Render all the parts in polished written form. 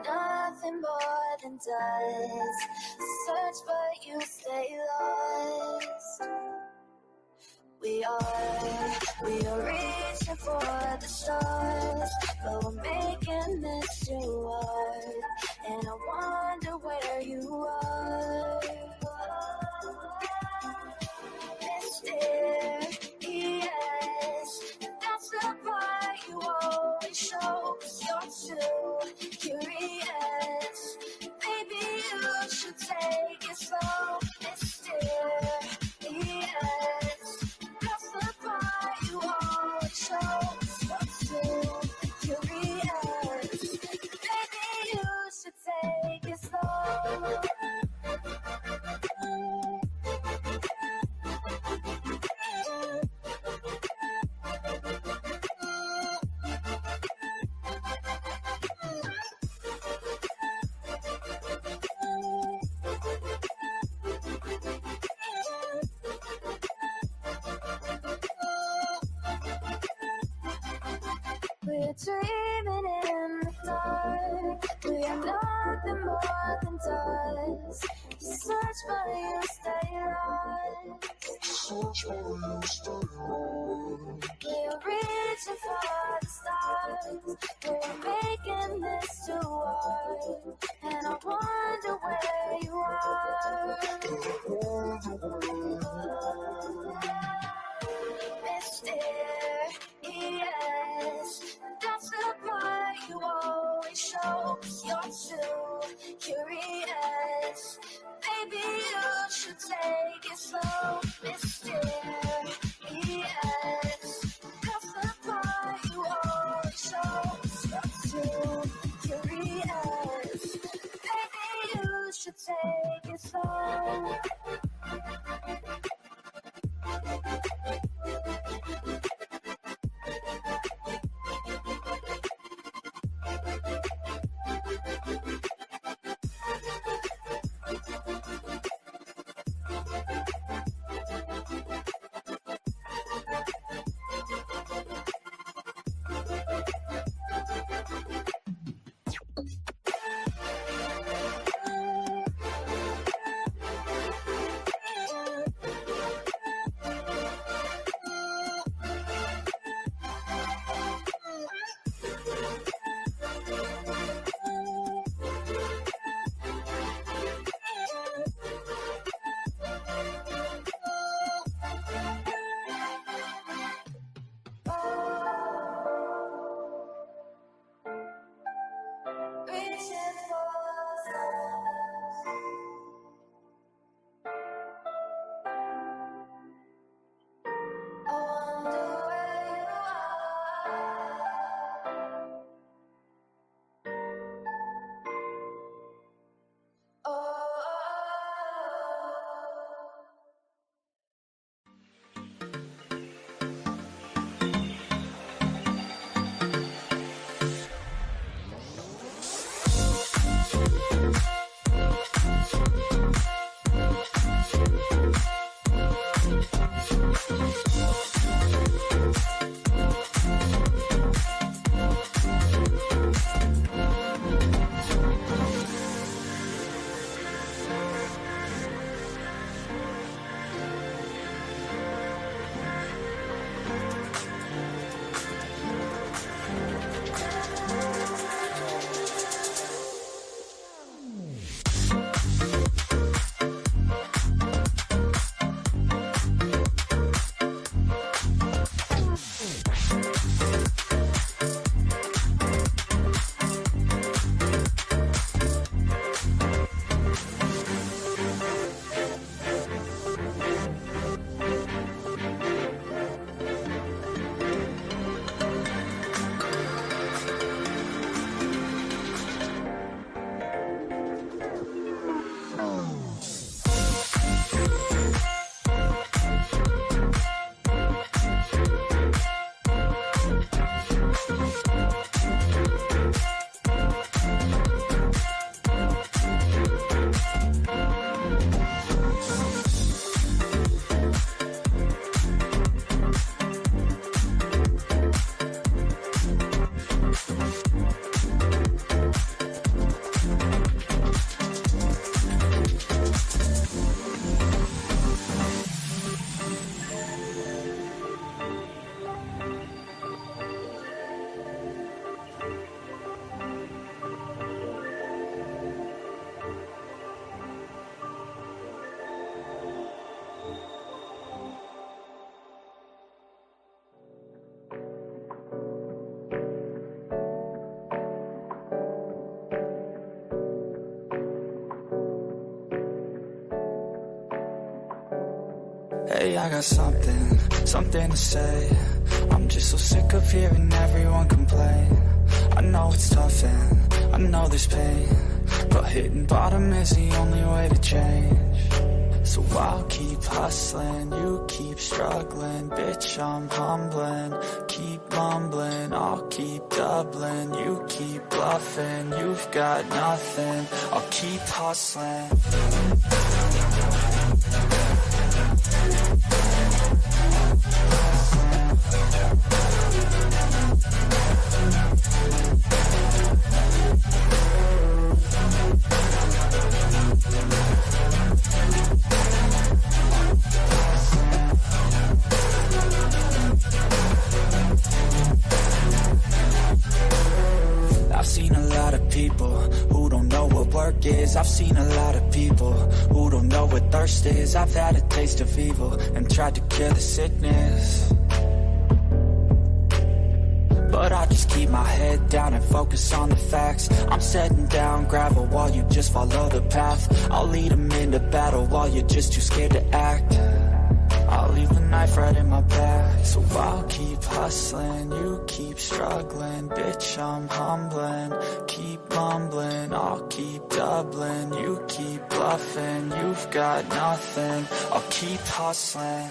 nothing more than dust. Search but you stay lost. We are reaching for the stars, but we're making this too hard. And I wonder where you are. Mysterious, that's the part you always show, 'cause you're too curious. Maybe you should take it slow. Mysterious, that's the part you always show, 'cause you're too curious. Maybe you should take it slow. We're dreaming in the dark. We are nothing more than dust. You search but you stay lost. We're reaching for the stars. We're making this too hard. And I wonder where you are. Mysterious, that's the part you always show, 'cause you're too curious. Maybe you should take it slow. Mysterious, that's the part you always show, 'cause you're too curious. Maybe Hey, I got something to say. I'm just so sick of hearing everyone complain. I know it's tough and I know there's pain, but hitting bottom is the only way to change. So I'll keep hustling, you keep struggling. Bitch, I'm humbling, keep mumbling. I'll keep doubling, you keep bluffing. You've got nothing, I'll keep hustling. I've seen a lot of people who don't know what work is. I've seen a lot of people who don't know what thirst is. I've had a taste of evil and tried to cure the sickness, but I just keep my head down and focus on the facts. I'm setting down gravel while you just follow the path. I'll lead them into battle while you're just too scared to act. I'll leave the knife right in my back. So I'll keep hustling, you keep struggling. Bitch, I'm humbling, keep mumbling. I'll keep doubling, you keep bluffing. You've got nothing, I'll keep hustling.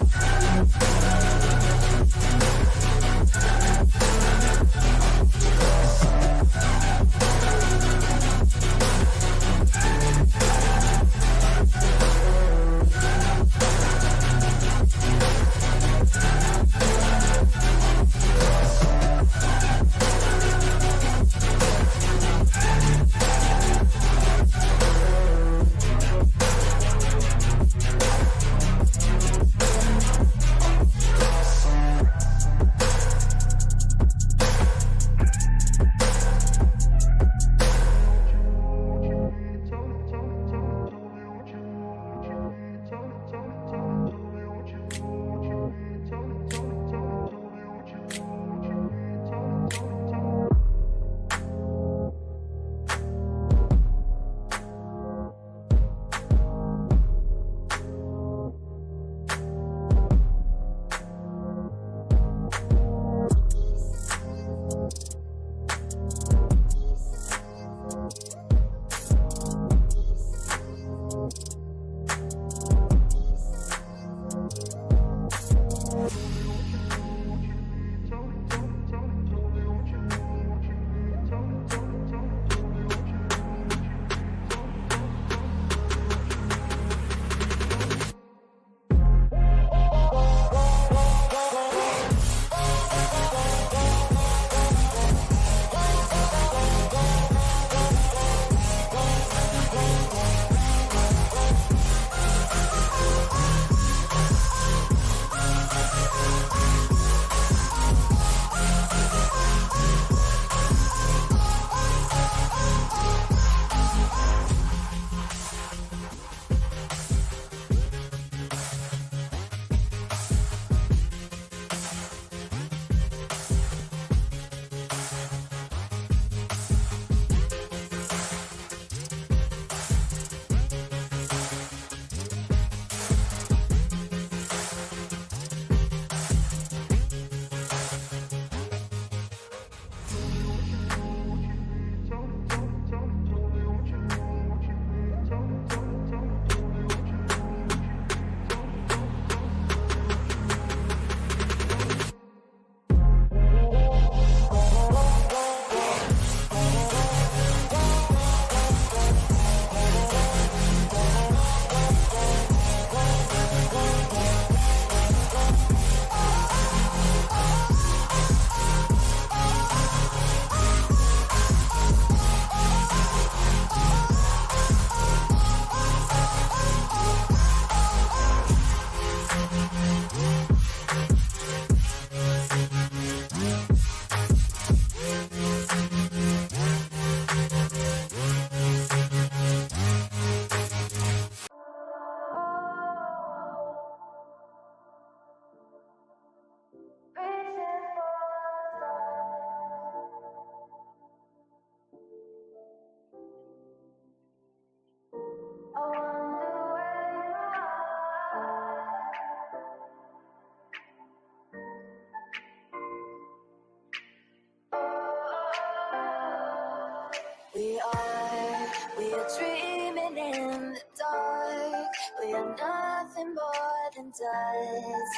does.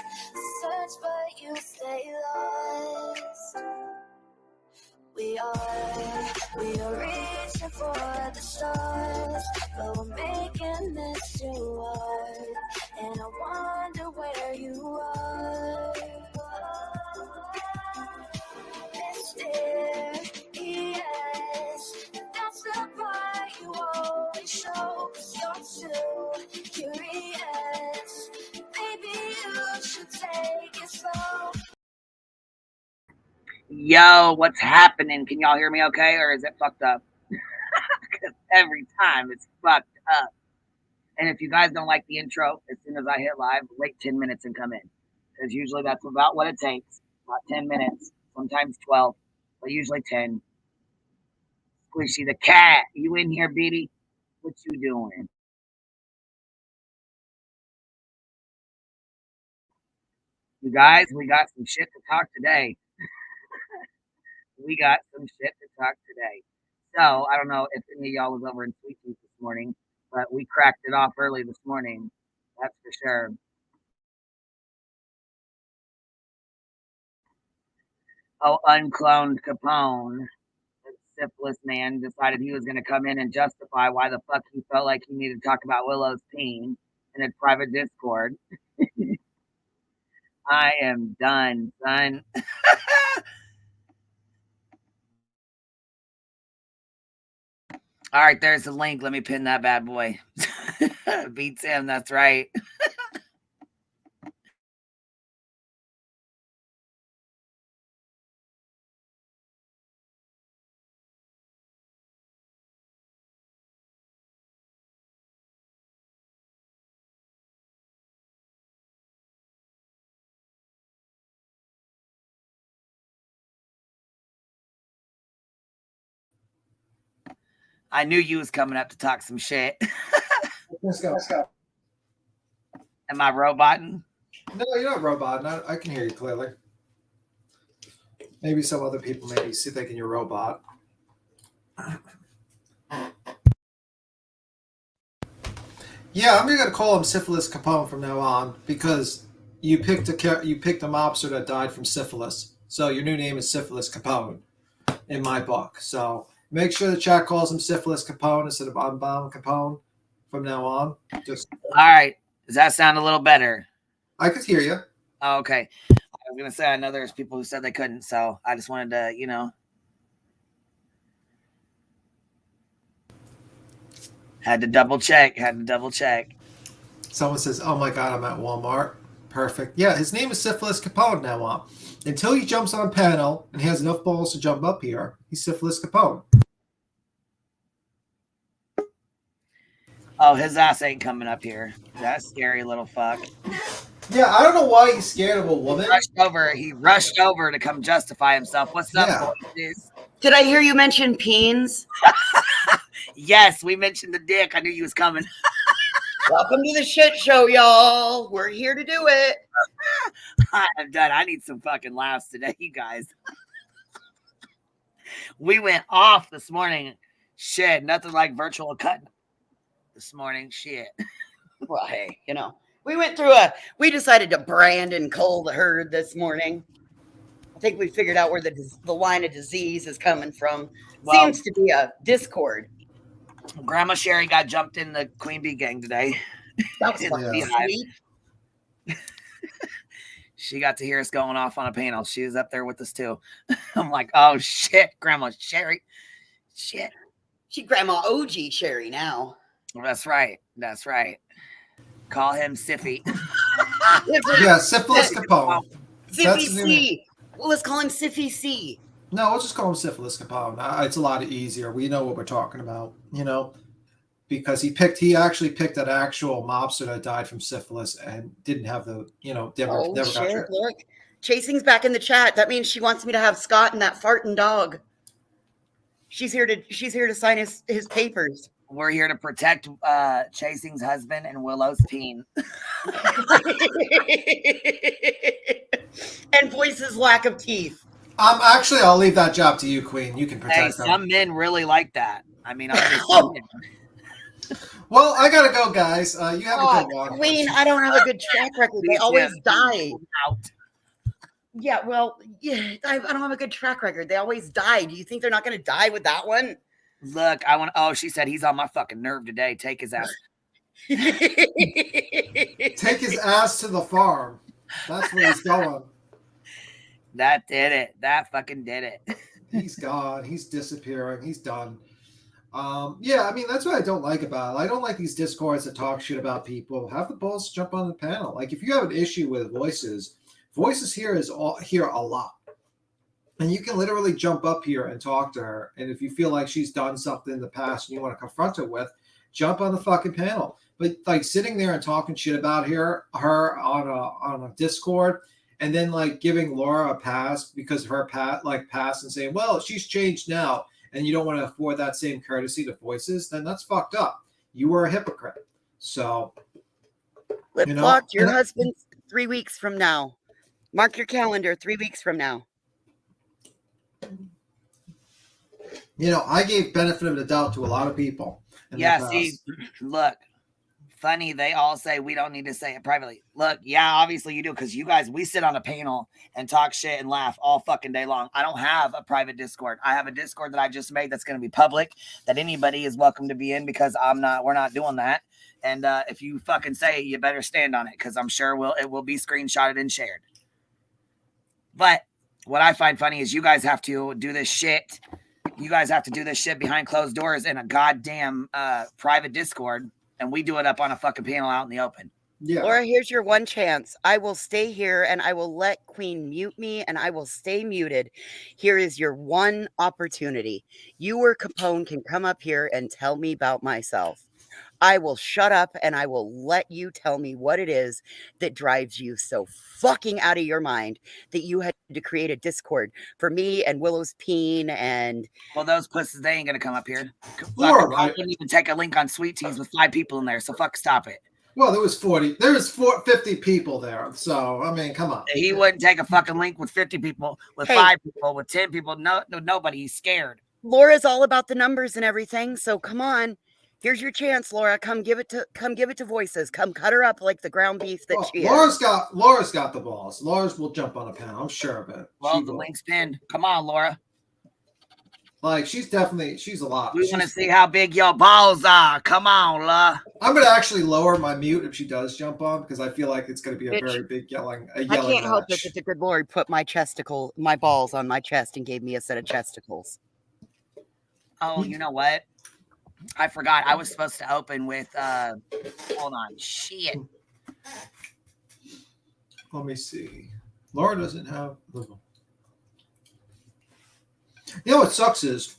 Search but you stay lost. We are reaching for the stars, but we're making this too hard. And I wonder where you are. Mysterious, that's the part you always show. 'Cause you're too curious. Maybe you should take it slow. Yo, what's happening? Can y'all hear me okay, or is it fucked up? Because every time it's fucked up. And if you guys don't like the intro, as soon as I hit live, wait 10 minutes and come in. Because usually that's about what it takes. About 10 minutes, sometimes 12, but usually 10. Squishy the cat, you in here, Beatty? What you doing? You guys, we got some shit to talk today. We got some shit to talk today. So, I don't know if any of y'all was over in Sweet Tooth this morning, but we cracked it off early this morning. That's for sure. Oh, uncloned Capone, the syphilis man, decided he was going to come in and justify why the fuck he felt like he needed to talk about Willow's peen in a private Discord. I am done, son. All right, there's the link. Let me pin that bad boy. Beats him, that's right. I knew you was coming up to talk some shit. Let's go. Am I roboting? No, you're not roboting. I can hear you clearly. Maybe some other people maybe thinking you're robot. Yeah, I'm gonna call him Syphilis Capone from now on because you picked a mobster that died from syphilis. So your new name is Syphilis Capone in my book. So make sure the chat calls him Syphilis Capone instead of Unbound Capone from now on. Just all right. Does that sound a little better? I could hear you. Oh, okay. I was gonna say I know there's people who said they couldn't, so I just wanted to, had to double check. Someone says, "Oh my God, I'm at Walmart." Perfect. Yeah, his name is Syphilis Capone now on. Until he jumps on panel and he has enough balls to jump up here, he's Syphilis Capone. Oh, his ass ain't coming up here. That scary little fuck. Yeah, I don't know why he's scared of a woman. He rushed over to come justify himself. What's up, boys? Did I hear you mention peens? Yes, we mentioned the dick. I knew you was coming. Welcome to the shit show, y'all. We're here to do it. I'm done. I need some fucking laughs today, you guys. We went off this morning. Shit, nothing like virtual cut this morning. Shit. Well, hey, we decided to brand and cull the herd this morning. I think we figured out where the line of disease is coming from. Well, seems to be a Discord. Grandma Sherry got jumped in the Queen Bee gang today. That was sweet. She got to hear us going off on a panel. She was up there with us too. I'm like, oh shit, Grandma Sherry. Shit. She Grandma OG Sherry now. That's right. Call him Siffy. Yeah, Syphilis Capone. Siffy C. Well, let's call him Siffy C. No, we'll just call him Syphilis Capone. It's a lot easier. We know what we're talking about, because he actually picked an actual mobster that died from syphilis and didn't have the, never got tricked. Look, Chasing's back in the chat. That means she wants me to have Scott and that farting dog. She's here to sign his papers. We're here to protect Chasing's husband and Willow's peen. And Voice's lack of teeth. Actually, I'll leave that job to you, Queen. You can protect them. Some men really like that. I mean, Well, I gotta go, guys. You have a good one. Queen, I don't have a good track record. They always die. Out. Yeah, well, yeah, I don't have a good track record. They always die. Do you think they're not going to die with that one? Look, I want. Oh, she said he's on my fucking nerve today. Take his ass. Take his ass to the farm. That's where he's going. That did it. That fucking did it. He's gone. He's disappearing. He's done. Yeah, I mean, that's what I don't like about it. I don't like these discords that talk shit about people. Have the balls jump on the panel. Like, if you have an issue with voices here is here a lot. And you can literally jump up here and talk to her. And if you feel like she's done something in the past and you want to confront her with, jump on the fucking panel. But like sitting there and talking shit about her on a Discord, and then like giving Laura a pass because of her pass and saying, well, she's changed now, and you don't want to afford that same courtesy to voices, then that's fucked up. You were a hypocrite. So Lip locked your husband 3 weeks from now. Mark your calendar 3 weeks from now. You know, I gave benefit of the doubt to a lot of people. Yeah, see, look, funny, they all say we don't need to say it privately. Look, yeah, obviously you do, because you guys, we sit on a panel and talk shit and laugh all fucking day long. I don't have a private Discord. I have a Discord that I just made that's going to be public, that anybody is welcome to be in, because we're not doing that. And if you fucking say it, you better stand on it, because I'm sure it will be screenshotted and shared. But what I find funny is you guys have to do this shit. You guys have to do this shit behind closed doors in a goddamn private Discord, and we do it up on a fucking panel out in the open. Yeah. Laura, here's your one chance. I will stay here and I will let Queen mute me and I will stay muted. Here is your one opportunity. You or Capone can come up here and tell me about myself. I will shut up and I will let you tell me what it is that drives you so fucking out of your mind that you had to create a Discord for me and Willow's Peen and... Well, those pussies, they ain't going to come up here. Laura, I didn't even take a link on Sweet Teas with 5 people in there, so fuck, stop it. Well, there was 50 people there, so, I mean, come on. He wouldn't take a fucking link with 50 people, with 5 people, with 10 people. No, nobody. He's scared. Laura's all about the numbers and everything, so come on. Here's your chance, Laura. Come give it to voices. Come cut her up like the ground beef that she is. Laura's got the balls. Laura's will jump on a panel. I'm sure of it. Well, the link's pinned. Come on, Laura. Like, she's a lot. We want to see how big your balls are. Come on, Laura. I'm going to actually lower my mute if she does jump on, because I feel like it's going to be a very big yelling I can't help it that the good Lord put my balls on my chest and gave me a set of chesticles. Oh, you know what? I forgot. I was supposed to open with hold on. Shit. Let me see. Laura doesn't have You know what sucks is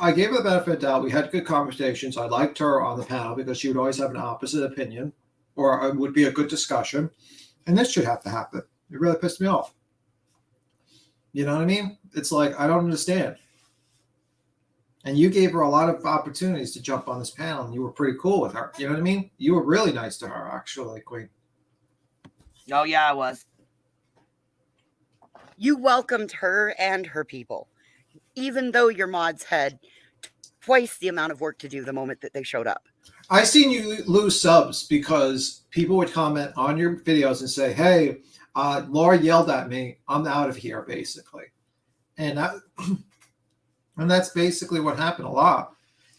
I gave her the benefit of the doubt. We had good conversations. I liked her on the panel because she would always have an opposite opinion, or it would be a good discussion. And this should have to happen. It really pissed me off. You know what I mean? It's like, I don't understand. And you gave her a lot of opportunities to jump on this panel, and you were pretty cool with her. You know what I mean? You were really nice to her, actually, Queen. Oh, yeah, I was. You welcomed her and her people, even though your mods had twice the amount of work to do the moment that they showed up. I seen you lose subs because people would comment on your videos and say, hey, Laura yelled at me. I'm out of here, basically. And that's basically what happened a lot.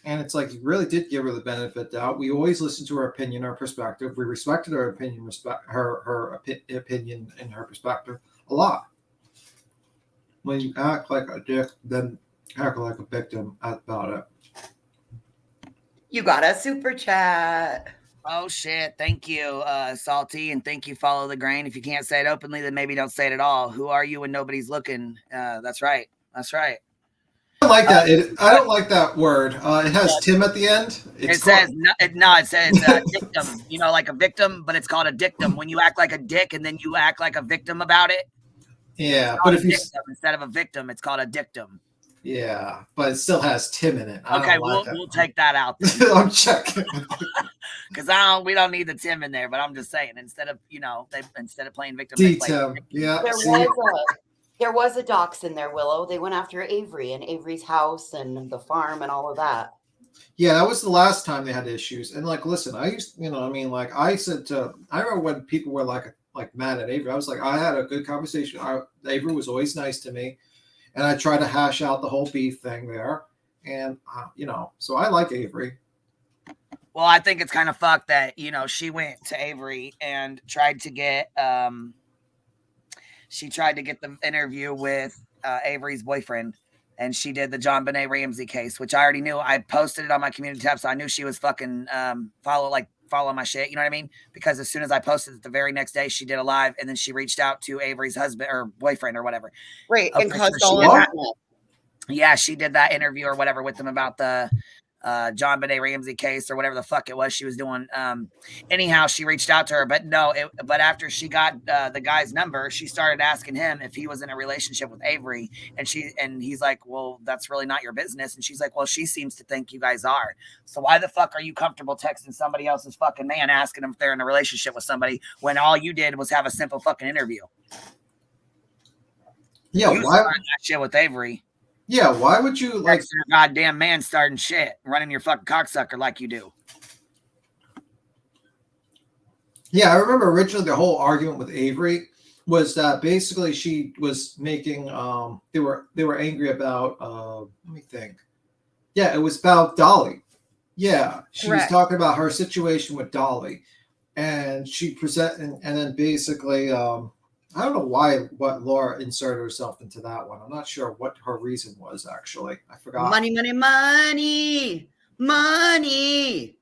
And it's like, you really did give her the benefit of the doubt. We always listened to her opinion, her perspective. We respected her opinion, her opinion and her perspective a lot. When you act like a dick, then act like a victim about it. You got a super chat. Oh, shit. Thank you, Salty, and thank you, Follow the Grain. If you can't say it openly, then maybe don't say it at all. Who are you when nobody's looking? That's right. That's right. I don't like that. I don't like that word. It has Tim at the end. It says dictum. You know, like a victim, but it's called a dictum. When you act like a dick and then you act like a victim about it. Yeah, but if you instead of a victim, it's called a dictum. Yeah, but it still has Tim in it. Okay, we'll take that out. I'm checking because we don't need the Tim in there. But I'm just saying, instead of playing victim, Tim. Yeah, there was a dox in there, Willow. They went after Avery and Avery's house and the farm and all of that. Yeah, that was the last time they had issues. And like, listen, I used, I mean, like I said to, I remember when people were like mad at Avery. I was like, I had a good conversation. Avery was always nice to me, and I tried to hash out the whole beef thing there. And so I like Avery. Well, I think it's kind of fucked that she went to Avery and tried to get the interview with Avery's boyfriend. And she did the John Benet Ramsey case, which I already knew. I posted it on my community tab, so I knew she was fucking follow my shit. You know what I mean? Because as soon as I posted it, the very next day, she did a live, and then she reached out to Avery's husband or boyfriend or whatever. Right, and caused all of that. Yeah, she did that interview or whatever with them about the John Benet Ramsey case or whatever the fuck it was she was doing. Anyhow, she reached out to her, but but after she got the guy's number, she started asking him if he was in a relationship with Avery, and he's like, well, that's really not your business. And she's like, well, she seems to think you guys are. So why the fuck are you comfortable texting somebody else's fucking man, asking them if they're in a relationship with somebody when all you did was have a simple fucking interview? Yeah, why that shit with Avery? Yeah, why would you like your goddamn man starting shit, running your fucking cocksucker like you do? Yeah, I remember originally the whole argument with Avery was that basically she was making they were angry about let me think. Yeah, it was about Dolly. Yeah, she was talking about her situation with Dolly, and she and then basically I don't know what Laura inserted herself into that one. I'm not sure what her reason was, actually. I forgot. Money, money, money, money.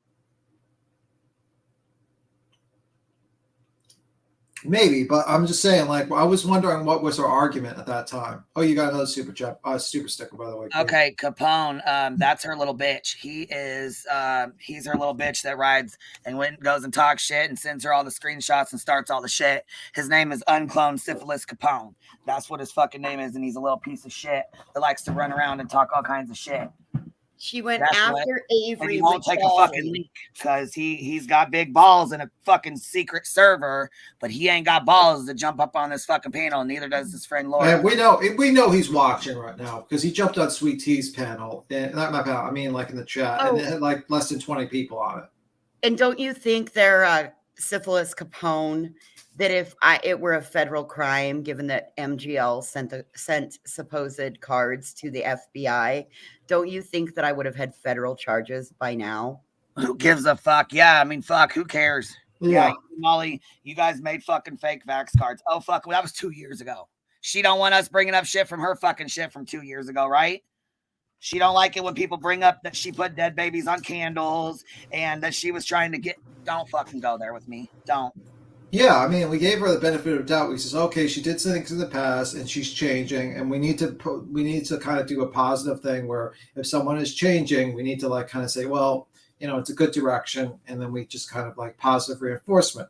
Maybe, but I'm just saying, like, I was wondering what was her argument at that time. Oh, you got another super sticker, by the way. Okay, Capone, that's her little bitch. He's her little bitch that rides and goes and talks shit and sends her all the screenshots and starts all the shit. His name is Uncloned Syphilis Capone. That's what his fucking name is, and he's a little piece of shit that likes to run around and talk all kinds of shit. She went after Avery. And he won't take a fucking leak because he's got big balls in a fucking secret server, but he ain't got balls to jump up on this fucking panel. Neither does his friend Laura. And we know he's watching right now because he jumped on Sweet T's panel. And not my panel. I mean, like in the chat, and it had like less than 20 people on it. And don't you think they're Syphilis Capone? That if it were a federal crime, given that MGL sent supposed cards to the FBI, don't you think that I would have had federal charges by now? Who gives a fuck? Yeah, I mean, fuck, who cares? Yeah. Molly, you guys made fucking fake vax cards. Oh, fuck, well, that was 2 years ago. She don't want us bringing up shit from her fucking shit from 2 years ago, right? She don't like it when people bring up that she put dead babies on candles and that she was trying to get... Don't fucking go there with me. Don't. Yeah, I mean, we gave her the benefit of doubt. We says, okay, she did some things in the past, and she's changing, and we need to kind of do a positive thing where if someone is changing, we need to like kind of say, well, it's a good direction, and then we just kind of like positive reinforcement,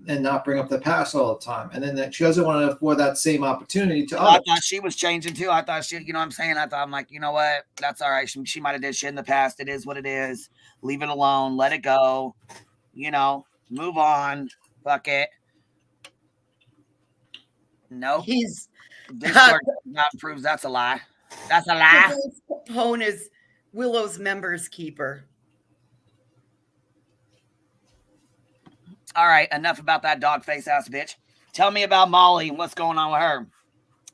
and not bring up the past all the time. And then that she doesn't want to afford that same opportunity to others. I thought she was changing too. I thought she, you know what I'm saying? I'm like, you know what? That's all right. She might have did shit in the past. It is what it is. Leave it alone. Let it go. Move on. Fuck it. Nope. Discord not proves that's a lie. That's a lie. Capone is Willow's members keeper. All right, enough about that dog face ass bitch. Tell me about Molly and what's going on with her.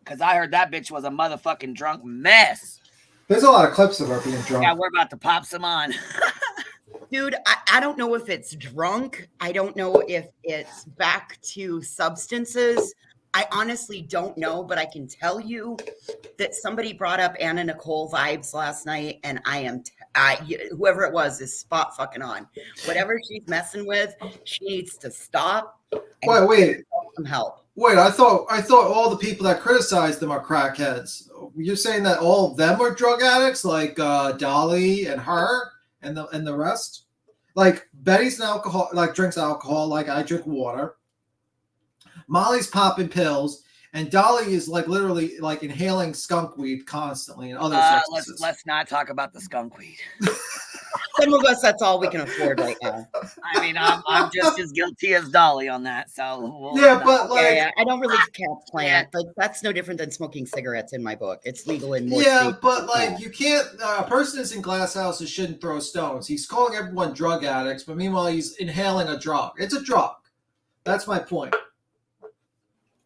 Because I heard that bitch was a motherfucking drunk mess. There's a lot of clips of her being drunk. Yeah, we're about to pop some on. Dude, I don't know if it's drunk. I don't know if it's back to substances. I honestly don't know, but I can tell you that somebody brought up Anna Nicole vibes last night, and whoever it was is spot fucking on. Whatever she's messing with, she needs to stop. Wait. Some help. Wait, I thought all the people that criticized them are crackheads. You're saying that all of them are drug addicts, like Dolly and her? And the rest, like Betty's an alcohol, like drinks alcohol, like I drink water. Molly's popping pills, and Dolly is like literally like inhaling skunk weed constantly and other substances. Let's not talk about the skunk weed. Some of us, that's all we can afford right now. I mean, I'm just as guilty as Dolly on that. So Yeah, but like, I don't really plant, but that's no different than smoking cigarettes in my book. It's legal in more yeah, states. but like, you can't. A person is in glass houses shouldn't throw stones. He's calling everyone drug addicts, but meanwhile he's inhaling a drug. It's a drug. That's my point.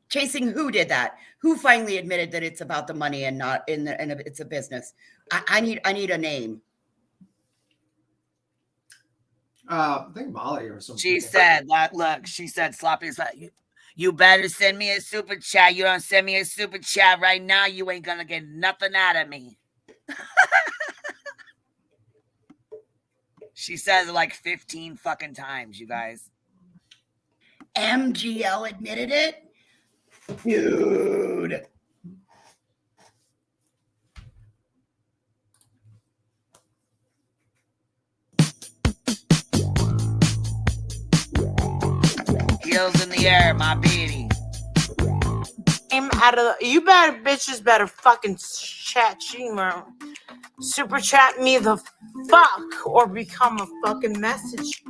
Chasing who did that? Who finally admitted that it's about the money and not it's a business? I need a name. I think Molly or something. She said, look, she said, Sloppy's like, you better send me a super chat. You don't send me a super chat right now, you ain't gonna get nothing out of me. She says it like 15 fucking times, you guys. MGL admitted it? Dude. Heels in the air, my beauty. I'm out of the, you better bitches better fucking chat Shima. Super chat me the fuck or become a fucking message.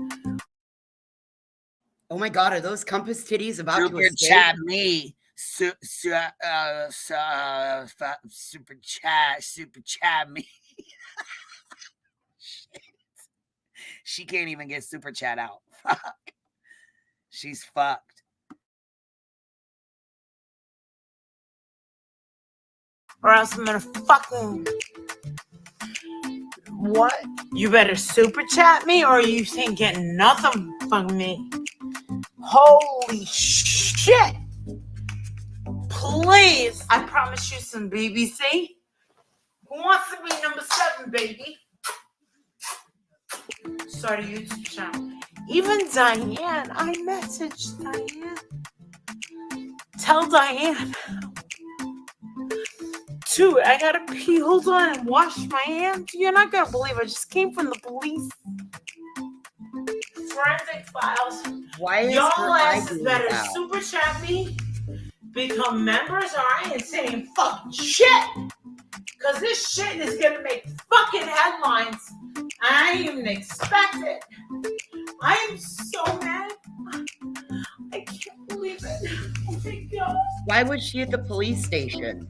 Oh my god, are those compass titties about super to escape? Chat me. Super chat me. She can't even get super chat out. Fuck. She's fucked. Or else I'm gonna fucking... What? You better super chat me or you ain't getting nothing from me. Holy shit. Please. I promise you some BBC. Who wants to be number 7, baby? Start a YouTube channel. Even Diane. I messaged Diane. Tell Diane. Dude, I gotta pee. Hold on and wash my hands. You're not gonna believe I just came from the police. Forensic files. Why is Y'all asses better out? super chat me, become members, or I ain't saying fucking shit. Cause this shit is gonna make fucking headlines. I didn't even expect it. I am so mad. I can't believe it. Oh my god. Why was she at the police station?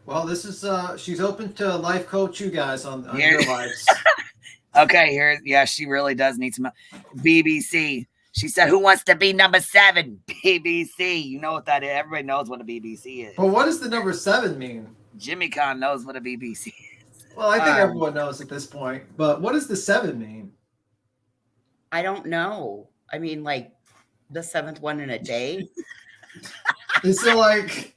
Well, this is she's open to life coach you guys on your lives. Okay, here, yeah, she really does need some BBC. She said, "Who wants to be number 7?" BBC. You know what that is? Everybody knows what a BBC is. But what does the number 7 mean? Jimmy Con knows what a BBC is. Well, I think everyone knows at this point. But what does the 7 mean? I don't know. I mean, like the 7th one in a day. Is it like,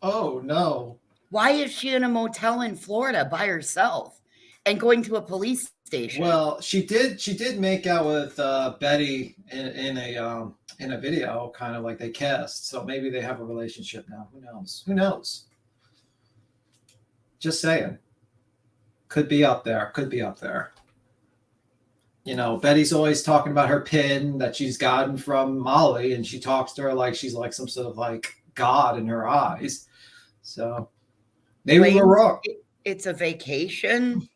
oh no? Why is she in a motel in Florida by herself and going to a police station? Well, she did make out with Betty in a video, kind of like they kissed. So maybe they have a relationship now. Who knows? Who knows? Just saying. Could be up there. Could be up there. You know, Betty's always talking about her pin that she's gotten from Molly, and she talks to her like she's like some sort of like God in her eyes. So maybe we're wrong. It's a vacation.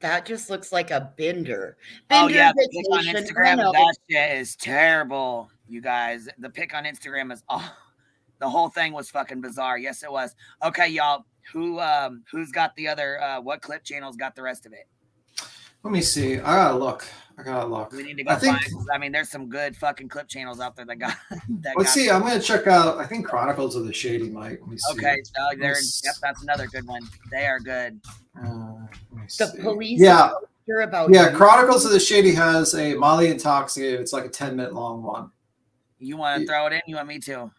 That just looks like a bender. Oh yeah, the pic on vacation. Instagram, that shit is terrible, you guys. The pic on Instagram is the whole thing was fucking bizarre. Yes, it was. Okay, y'all. Who's got the other? What clip channels got the rest of it? Let me see. I gotta look. We need to go find. I mean, there's some good fucking clip channels out there that got. Let's see. I'm gonna check out. I think Chronicles of the Shady Mike. Let me see. Okay, so yep, that's another good one. They are good. The police. Yeah. About Chronicles of the Shady has a Molly Intoxicated. It's like a 10-minute long one. You want to throw it in? You want me to?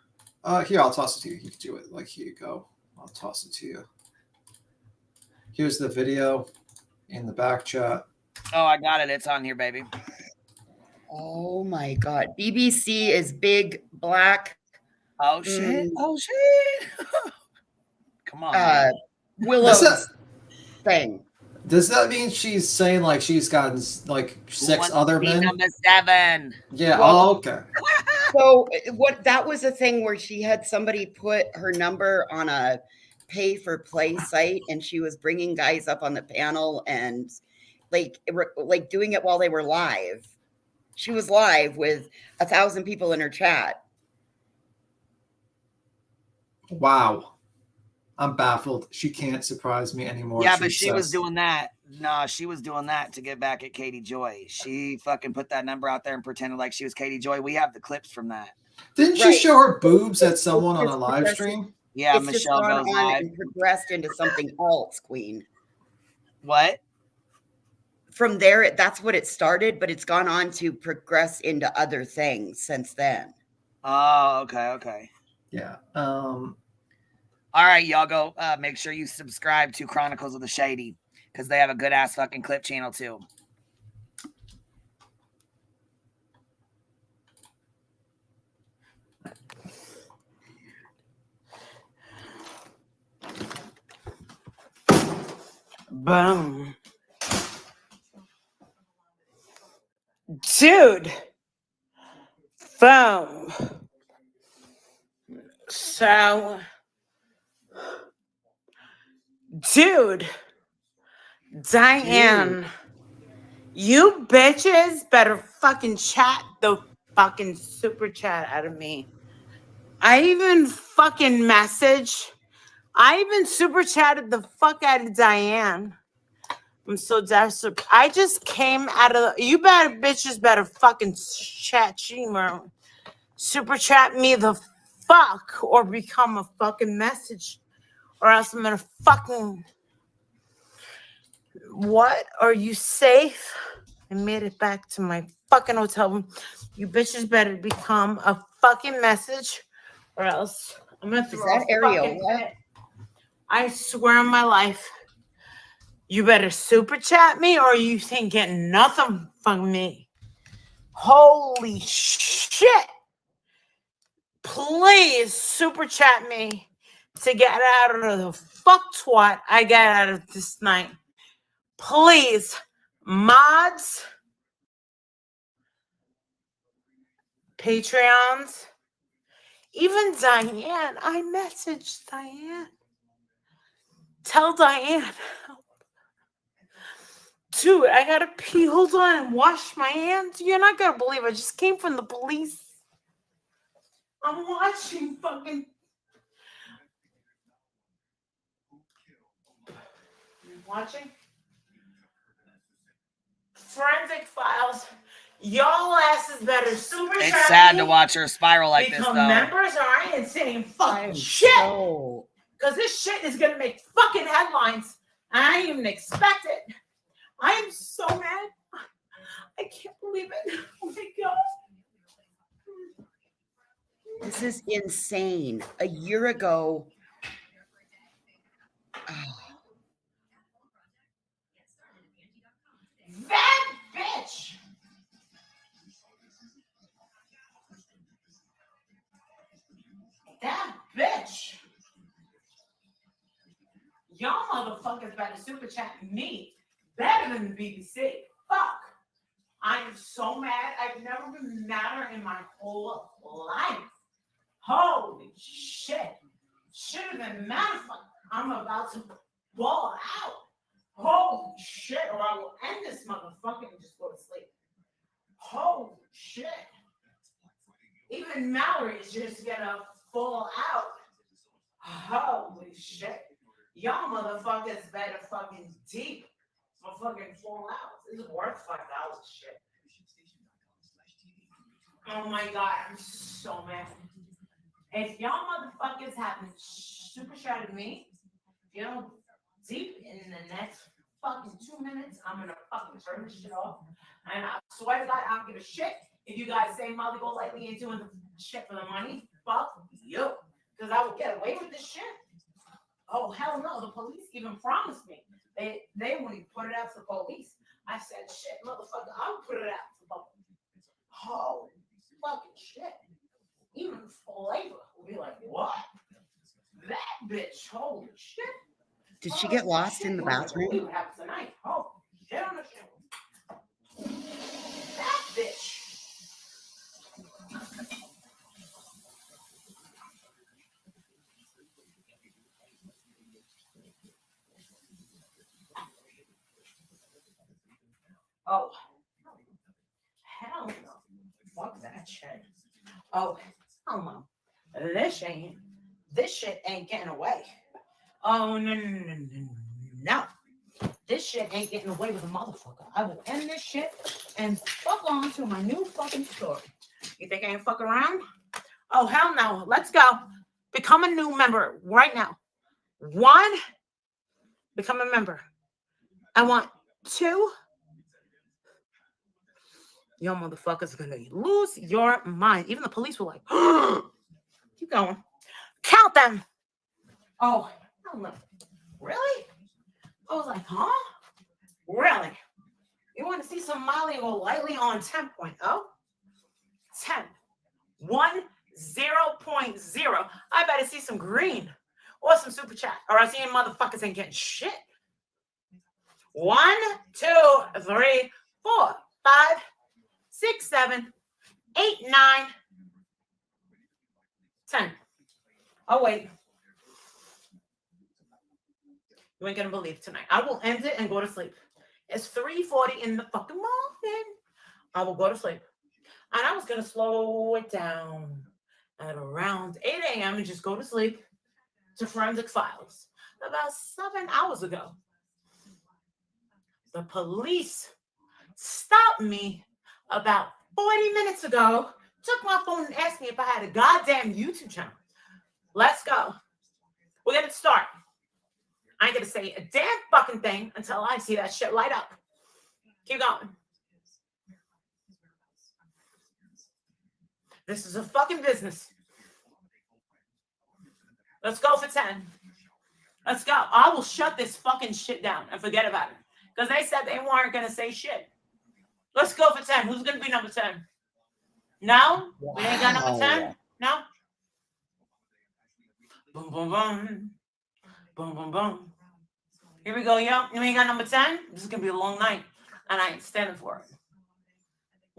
Here, I'll toss it to you. You can do it. Like, here you go. I'll toss it to you. Here's the video in the back chat. Oh, I got it. It's on here, baby. Oh my god. BBC is big black. Oh shit. Oh shit. Come on. Willow's thing. Does that mean she's saying like she's gotten like 6 other men? Number 7. Yeah. Well, oh, okay. So that was a thing where she had somebody put her number on a pay for play site, and she was bringing guys up on the panel and like doing it while they were live. She was live with 1,000 people in her chat. Wow. I'm baffled. She can't surprise me anymore. Yeah, but she was doing that. No, she was doing that to get back at Katie Joy. She fucking put that number out there and pretended like she was Katie Joy. We have the clips from that. Didn't she show her boobs at someone on a live stream? Yeah, it's Michelle just goes on live and progressed into something else, Queen. What? From there, that's what it started, but it's gone on to progress into other things since then. Oh, okay. Yeah. All right, y'all go make sure you subscribe to Chronicles of the Shady because they have a good ass fucking clip channel too. Boom. Dude. Boom. So, dude, Diane, you bitches better fucking chat the fucking super chat out of me. I even super chatted the fuck out of Diane. I'm so desperate. I just came out of you bitches better fucking chat Sheemer. Super chat me the fuck or become a fucking message. Or else I'm gonna fucking. What? Are you safe? I made it back to my fucking hotel room. You bitches better become a fucking message, or else I'm gonna throw that Ariel? I swear on my life, you better super chat me, or you ain't getting nothing from me. Holy shit! Please super chat me to get out of the fuck twat I got out of this night. Please, mods, Patreons, even Diane. I messaged Diane. Tell Diane. Dude, I gotta pee. Hold on and wash my hands. You're not gonna believe I just came from the police. I'm watching fucking. Watching? Forensic Files. Y'all asses better super chat. It's sad to watch her spiral like this, though. Become members, or I ain't saying fucking shit. Because this shit is gonna make fucking headlines. I didn't even expect it. I am so mad. I can't believe it. Oh my god. This is insane. A year ago. That bitch. That bitch. Y'all motherfuckers better super chat me better than the BBC. Fuck. I am so mad. I've never been madder in my whole life. Holy shit. Should have been mad. I'm about to ball out. Holy shit. Or I will end this motherfucker and just go to sleep. Holy shit. Even Mallory is just gonna fall out. Holy shit. Y'all motherfuckers better fucking deep for fucking fall out. This is worth $5 shit. Oh my god, I'm so mad. If y'all motherfuckers haven't super chatted me, you know, deep in the next fucking 2 minutes, I'm gonna fucking turn this shit off. And I swear to God, I don't give a shit if you guys say Molly Go Lightly ain't doing the shit for the money. Fuck you. Because I will get away with this shit. Oh, hell no. The police even promised me. They wouldn't even put it out to the police. I said, shit, motherfucker, I'll put it out to the police. Holy fucking shit. Even Flavor will be like, what? That bitch, holy shit. Did she get lost in the bathroom? What happened tonight? Oh, shit on the shit. That bitch. Oh, hell no. Fuck that shit. Oh, hell no. This shit ain't getting away. Oh, no. This shit ain't getting away with a motherfucker. I will end this shit and fuck on to my new fucking story. You think I ain't fuck around? Oh, hell no. Let's go. Become a new member right now. 1, become a member. I want 2. Your motherfuckers are gonna lose your mind. Even the police were like, keep going. Count them. Oh, hell no. Really? I was like, huh? Really? You want to see some Molly go lightly on 10.0? 10. 1, 0.0. I better see some green or some super chat, or else you motherfuckers ain't getting shit. 1, 2, 3, 4, 5, 6, 7, 8, 9, 10. Oh, wait. You ain't gonna believe tonight. I will end it and go to sleep. It's 3:40 in the fucking morning. I will go to sleep. And I was gonna slow it down at around 8 a.m. and just go to sleep to Forensic Files. About 7 hours ago, the police stopped me about 40 minutes ago, took my phone and asked me if I had a goddamn YouTube channel. Let's go. We're gonna start. I ain't gonna say a damn fucking thing until I see that shit light up. Keep going. This is a fucking business. Let's go for 10. Let's go. I will shut this fucking shit down and forget about it. Because they said they weren't gonna say shit. Let's go for 10. Who's gonna be number 10? No? Wow. We ain't got number 10? No? Boom, boom, boom. Boom, boom, boom. Here we go, yo. You ain't got number 10? This is going to be a long night, and I ain't standing for it.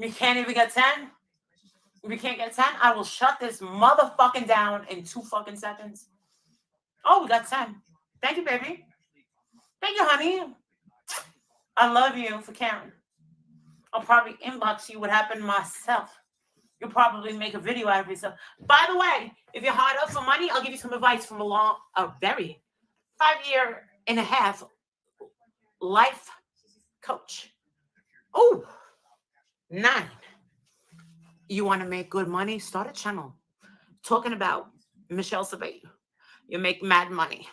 You can't even get 10? If you can't get 10, I will shut this motherfucking down in 2 fucking seconds. Oh, we got 10. Thank you, baby. Thank you, honey. I love you for caring. I'll probably inbox you what happened myself. You'll probably make a video out of yourself. By the way, if you're hard up for money, I'll give you some advice from a very 5.5 year life coach. Oh, 9. You want to make good money? Start a channel talking about Michelle Sabay. You make mad money.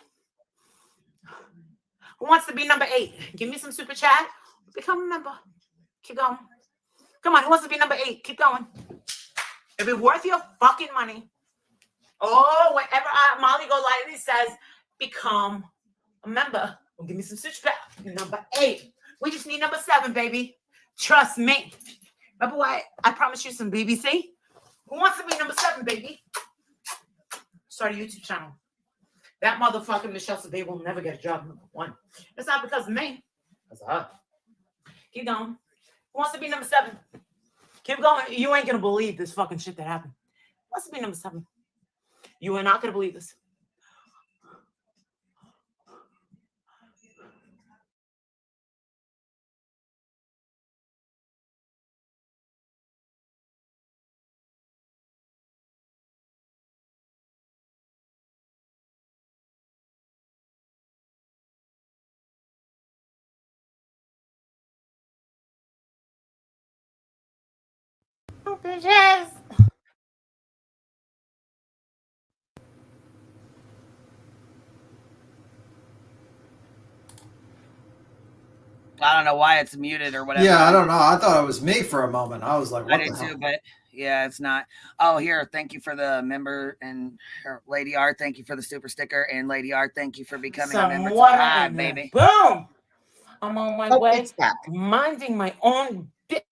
Who wants to be number 8? Give me some super chat. Become a member. Keep going. Come on, who wants to be number 8? Keep going. It'll be worth your fucking money. Oh, whenever Molly Go Lightly says, become a member. Well, give me some super chat. Number 8. We just need number 7, baby. Trust me. Remember what? I promised you some BBC. Who wants to be number 7, baby? Start a YouTube channel. That motherfucking Michelle Sabay will never get a job number 1. It's not because of me. It's her. Keep going. Who wants to be number 7? Keep going. You ain't gonna believe this fucking shit that happened. Who wants to be number 7? You are not gonna believe this. Bitches. I don't know why it's muted or whatever. Yeah, I don't know. I thought it was me for a moment. I was like, what I the did hell? too, but yeah, it's not. Oh, here, thank you for the member, and Lady R, thank you for the super sticker, and Lady R, thank you for becoming a member. Hi, baby. Boom! I'm on my way, minding my own business.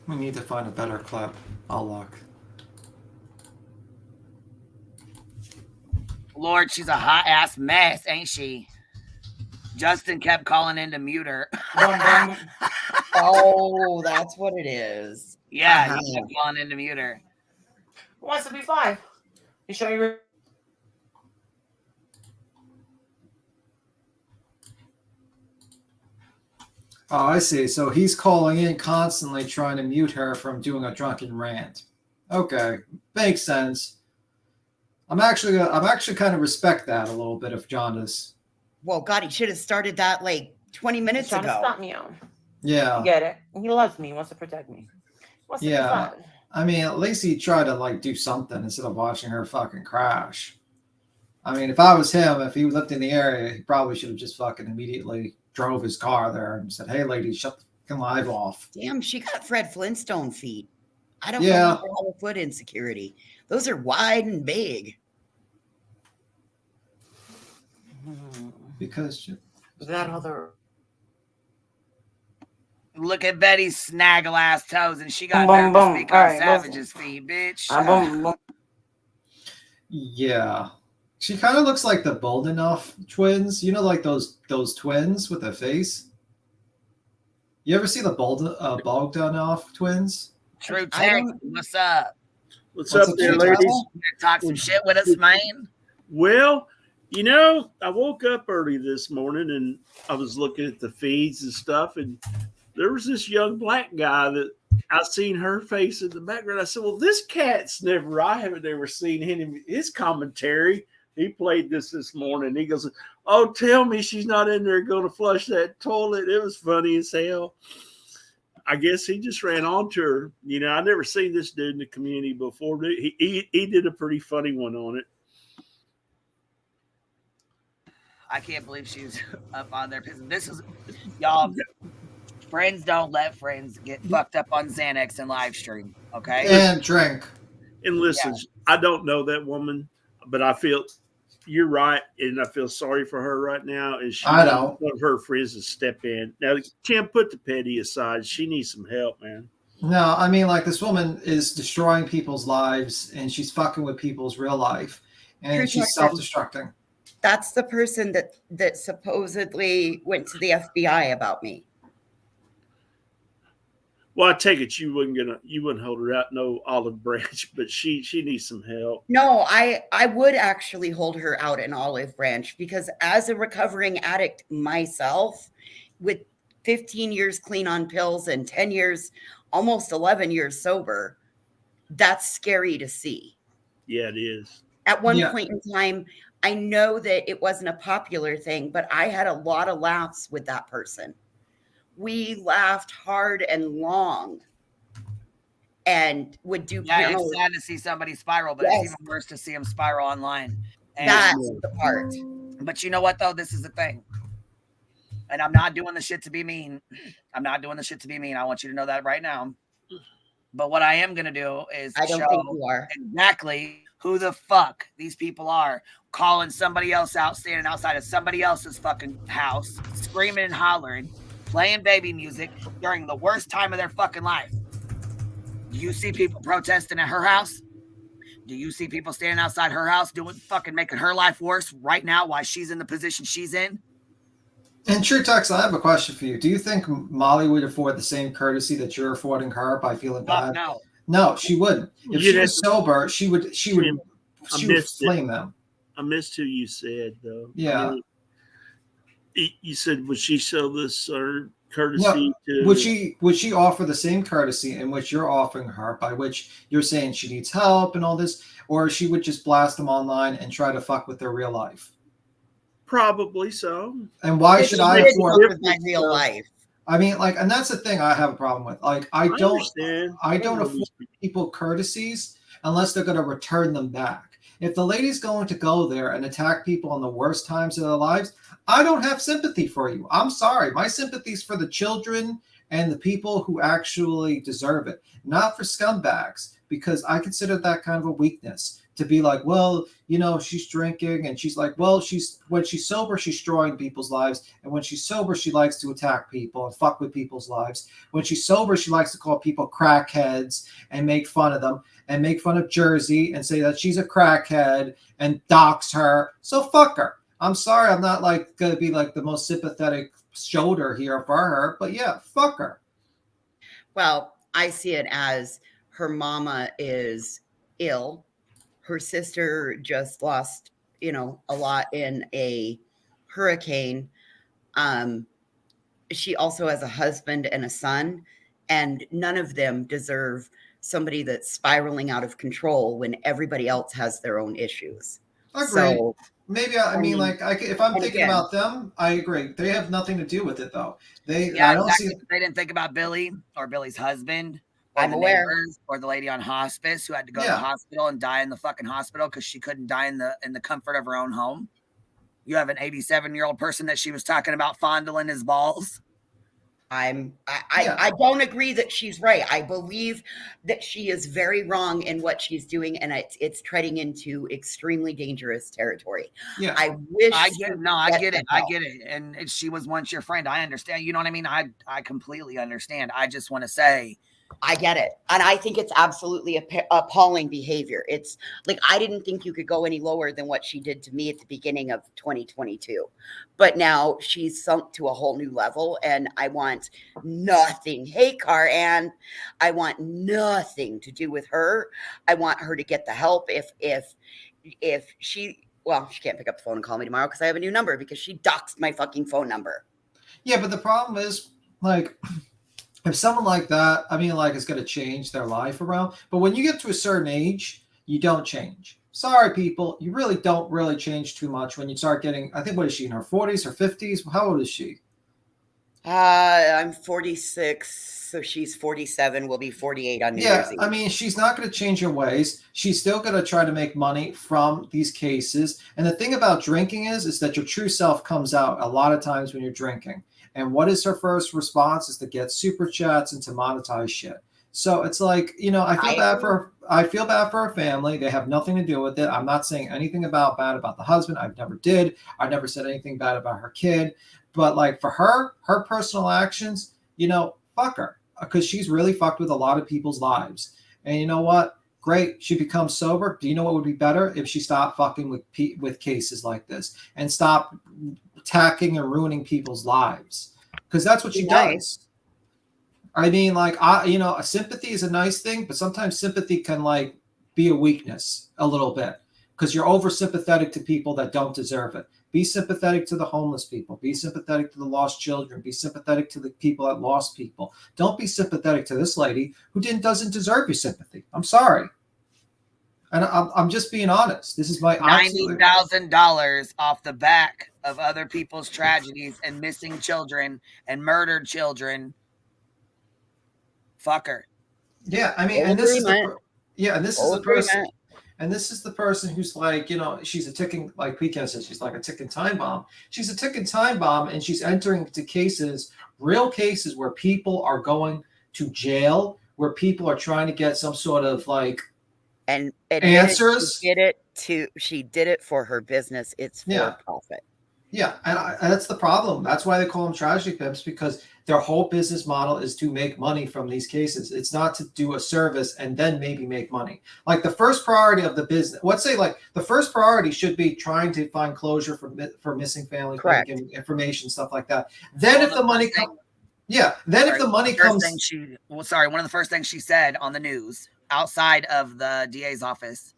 We need to find a better clip. I'll look. Lord, she's a hot ass mess, ain't she? Justin kept calling in to mute her. Oh, that's what it is. Yeah, he kept calling in to mute her. Who wants to be 5? You sure you're Oh, I see. So he's calling in constantly trying to mute her from doing a drunken rant. Okay, makes sense. I'm actually kind of respect that a little bit of Jaundice. Well, God, he should have started that like 20 He's minutes trying to ago. stop me out. Yeah. I get it. He loves me. He wants to protect me. What's Yeah. the fun? I mean, at least he tried to like do something instead of watching her fucking crash. I mean, if I was him, if he lived in the area, he probably should have just fucking immediately drove his car there and said, "Hey, lady, shut the fucking live off." Damn, she got Fred Flintstone feet. I don't Yeah. know all the foot insecurity. Those are wide and big. Because That other. Look at Betty's snaggle ass toes, and she got Boom, nerve to boom. speak All on right, Savage's feet, bitch. Boom, boom. yeah, she kind of looks like the Boldenough twins. You know, like those twins with the face. You ever see the Bogdanoff twins? True I Tech, don't- what's up? What's What's up up, there, True ladies? Tech? You gonna talk some shit with us, man? Well, you know, I woke up early this morning and I was looking at the feeds and stuff, and there was this young black guy that I seen her face in the background. I said, "Well, this cat's I haven't ever seen him. His commentary. He played this morning. He goes, "Oh, tell me she's not in there going to flush that toilet." It was funny as hell. I guess he just ran onto her. You know, I never seen this dude in the community before. He did a pretty funny one on it. I can't believe she's up on there. This is y'all. Friends don't let friends get fucked up on Xanax and live stream. Okay. And drink. And listen, I don't know that woman, but I feel you're right, and I feel sorry for her right now. And she I don't. want her friends to step in. Now, Tim, put the petty aside. She needs some help, man. No, I mean, like, this woman is destroying people's lives, and she's fucking with people's real life, and True she's Tech. self-destructing. That's the person that supposedly went to the FBI about me. Well, I take it you wouldn't hold her out no olive branch, but she needs some help. No, I would actually hold her out an olive branch, because as a recovering addict myself, with 15 years clean on pills and 10 years, almost 11 years sober, that's scary to see. Yeah, it is. At one point in time, I know that it wasn't a popular thing, but I had a lot of laughs with that person. We laughed hard and long and would do panels. It's sad to see somebody spiral, but it's even worse to see them spiral online. And that's the part. But you know what, though? This is the thing. And I'm not doing the shit to be mean. I want you to know that right now. But what I am going to do is I don't show think you are. exactly who the fuck these people are, calling somebody else out, standing outside of somebody else's fucking house, screaming and hollering, playing baby music during the worst time of their fucking life. Do you see people protesting at her house? Do you see people standing outside her house making her life worse right now while she's in the position she's in? And True Tex, I have a question for you. Do you think Molly would afford the same courtesy that you're affording her by feeling bad? No. No, she wouldn't. If she was sober, she would flame them. I missed who you said, though. Yeah. I mean, you said, would she show this courtesy to? Would she offer the same courtesy in which you're offering her, by which you're saying she needs help and all this, or she would just blast them online and try to fuck with their real life? Probably so. And why should I afford my real life? I mean, like, and that's the thing I have a problem with. Like, I don't afford people courtesies unless they're going to return them back. If the lady's going to go there and attack people in the worst times of their lives, I don't have sympathy for you. I'm sorry. My sympathy is for the children and the people who actually deserve it, not for scumbags, because I consider that kind of a weakness. To be like, well, you know, she's drinking, and she's like, well, when she's sober, she's destroying people's lives, and when she's sober, she likes to attack people and fuck with people's lives. When she's sober, she likes to call people crackheads and make fun of them and make fun of Jersey and say that she's a crackhead and dox her. So fuck her. I'm sorry, I'm not like gonna be like the most sympathetic shoulder here for her, but yeah, fuck her. Well, I see it as her mama is ill. Her sister just lost, a lot in a hurricane. she also has a husband and a son, and none of them deserve somebody that's spiraling out of control when everybody else has their own issues. I agree. So maybe I mean, like, if I'm and thinking again- about them, I agree. They have nothing to do with it, though. Yeah, I don't exactly. see. They didn't think about Billy or Billy's husband. Or I'm the aware. neighbors, or the lady on hospice who had to go to the hospital and die in the fucking hospital because she couldn't die in the comfort of her own home. You have an 87-year-old person that she was talking about fondling his balls. I don't agree that she's right. I believe that she is very wrong in what she's doing, and it's treading into extremely dangerous territory. Yeah, I wish. I get it. I get it. And she was once your friend. I understand. You know what I mean? I completely understand. I just want to say, I get it. And I think it's absolutely appalling behavior. It's like, I didn't think you could go any lower than what she did to me at the beginning of 2022. But now she's sunk to a whole new level, and I want nothing. Hey, Car-Ann, I want nothing to do with her. I want her to get the help if she, well, she can't pick up the phone and call me tomorrow because I have a new number because she doxed my fucking phone number. Yeah, but the problem is, like, if someone like that, I mean, like, is going to change their life around. But when you get to a certain age, you don't change. Sorry, people. You really don't really change too much when you start getting, I think, what is she, in her 40s or 50s? How old is she? I'm 46, so she's 47. We'll be 48 on New Year's Eve. I mean, she's not going to change her ways. She's still going to try to make money from these cases. And the thing about drinking is that your true self comes out a lot of times when you're drinking. And what is her first response is to get super chats and to monetize shit. So it's like, you know, I feel bad for her family. They have nothing to do with it. I'm not saying anything bad about the husband. I never did. I never said anything bad about her kid. But like for her personal actions, you know, fuck her, because she's really fucked with a lot of people's lives. And you know what? Great. She becomes sober. Do you know what would be better? If she stopped fucking with cases like this and stop attacking and ruining people's lives, because that's what she does. I mean, like, a sympathy is a nice thing, but sometimes sympathy can like be a weakness a little bit because you're over sympathetic to people that don't deserve it. Be sympathetic to the homeless people. Be sympathetic to the lost children. Be sympathetic to the people that lost people. Don't be sympathetic to this lady who doesn't deserve your sympathy. I'm sorry. And I'm just being honest. This is my $90,000 off the back of other people's tragedies and missing children and murdered children. Fuck her. Yeah, I mean, and this is the person who's like, you know, she's a ticking, like Pecan says, she's like a ticking time bomb. She's a ticking time bomb, and she's entering into cases, real cases, where people are going to jail, where people are trying to get some sort of like answers. She did it for her business. It's for profit. Yeah, and that's the problem. That's why they call them tragedy pimps, because their whole business model is to make money from these cases. It's not to do a service and then maybe make money. Like the first priority of the business, let's say like the first priority should be trying to find closure for missing families, information, stuff like that. Then if the money comes, one of the first things she said on the news outside of the DA's office,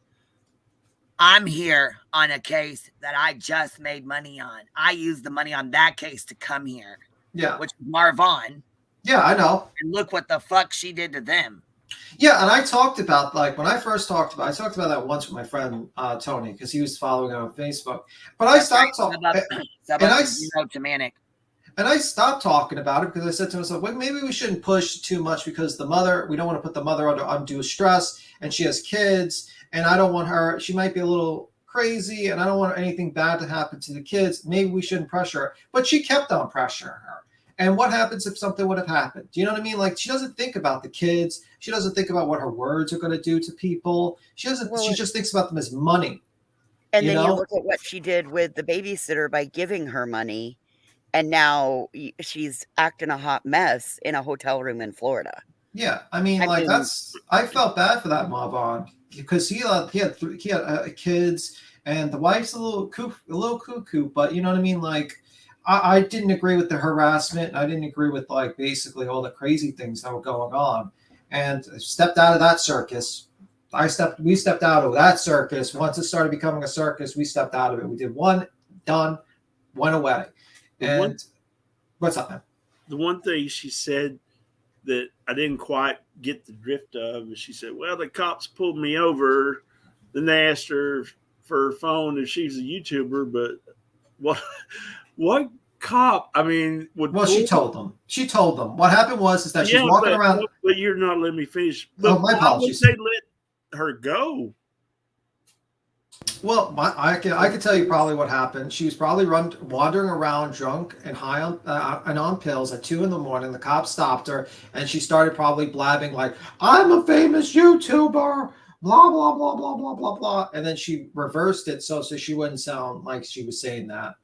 I'm here on a case that I just made money on. I used the money on that case to come here. Yeah. Which is Marvon. Yeah, I know. And look what the fuck she did to them. Yeah, and I talked about, like, when I first talked about that once with my friend Tony, because he was following it on Facebook. But I stopped talking. And I stopped talking about it because I said to myself, well, maybe we shouldn't push too much, because we don't want to put the mother under undue stress, and she has kids, and I don't want her, she might be a little crazy, and I don't want anything bad to happen to the kids. Maybe we shouldn't pressure her. But she kept on pressuring her. And what happens if something would have happened? Do you know what I mean? Like, she doesn't think about the kids. She doesn't think about what her words are going to do to people. She just thinks about them as money. And then you look at what she did with the babysitter by giving her money. And now she's acting a hot mess in a hotel room in Florida. Yeah, I mean, I felt bad for that Marvon, because he had kids, and the wife's a little cuckoo. But you know what I mean? Like, I didn't agree with the harassment. I didn't agree with like basically all the crazy things that were going on, and stepped out of that circus. We stepped out of that circus. Once it started becoming a circus, we stepped out of it. We did one, done, went away. And what's up, man? the one thing she said that I didn't quite get the drift of is she said, well, the cops pulled me over. Then they asked her for her phone if she's a YouTuber, but what cop? I mean, Well, she told them. She told them. What happened was that she's walking around. But you're not letting me finish. But my apologies. Why would they let her go? Well, I can tell you probably what happened. She was probably wandering around drunk and high on and on pills at 2 a.m. The cops stopped her, and she started probably blabbing like, "I'm a famous YouTuber," blah blah blah blah blah blah blah, and then she reversed it so she wouldn't sound like she was saying that.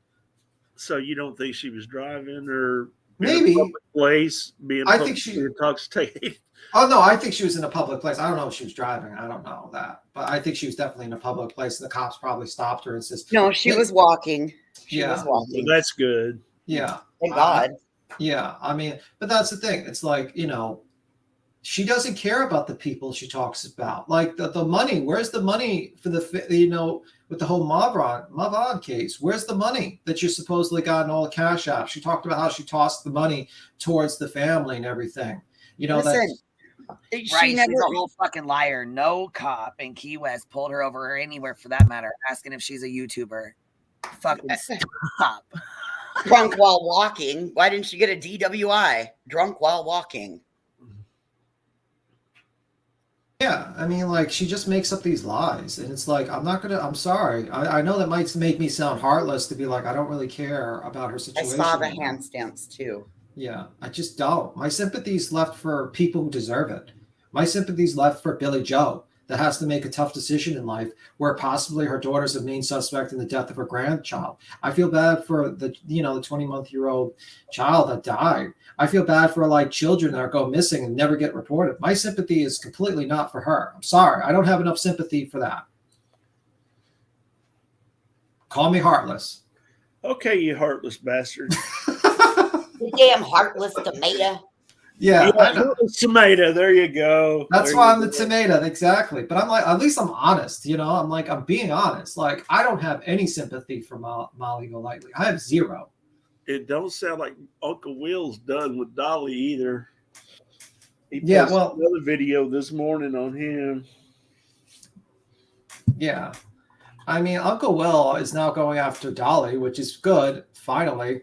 So you don't think she was driving or maybe in a public place being? I think she intoxicated. Oh no, I think she was in a public place. I don't know if she was driving. I don't know that, but I think she was definitely in a public place. And the cops probably stopped her and says, "No, she was walking. She was walking. Well, that's good. Yeah, thank God. Yeah, I mean, but that's the thing. It's like, she doesn't care about the people she talks about. Like the money. Where's the money for the with the whole Mavon case? Where's the money that you supposedly got in all the cash apps? She talked about how she tossed the money towards the family and everything. Listen, she's a whole fucking liar. No cop in Key West pulled her over or anywhere for that matter, asking if she's a YouTuber. Fucking stop. Drunk while walking. Why didn't she get a DWI? Drunk while walking. Yeah, I mean, like, she just makes up these lies, and it's like, I'm sorry. I know that might make me sound heartless to be like, I don't really care about her situation. I saw the hand stamps too. Yeah, I just don't. My sympathy's left for people who deserve it. My sympathy's left for Billy Joe that has to make a tough decision in life where possibly her daughter's the main suspect in the death of her grandchild. I feel bad for the 20-month-old child that died. I feel bad for like children that go missing and never get reported. My sympathy is completely not for her. I'm sorry. I don't have enough sympathy for that. Call me heartless. Okay, you heartless bastard. You damn heartless tomato. Yeah, tomato. There you go. That's why I'm the tomato, exactly. But I'm like, at least I'm honest, I'm being honest. Like, I don't have any sympathy for Molly Golightly. I have zero. It don't sound like Uncle Will's done with Dolly either. He posted another video this morning on him. Yeah, I mean, Uncle Will is now going after Dolly, which is good. Finally,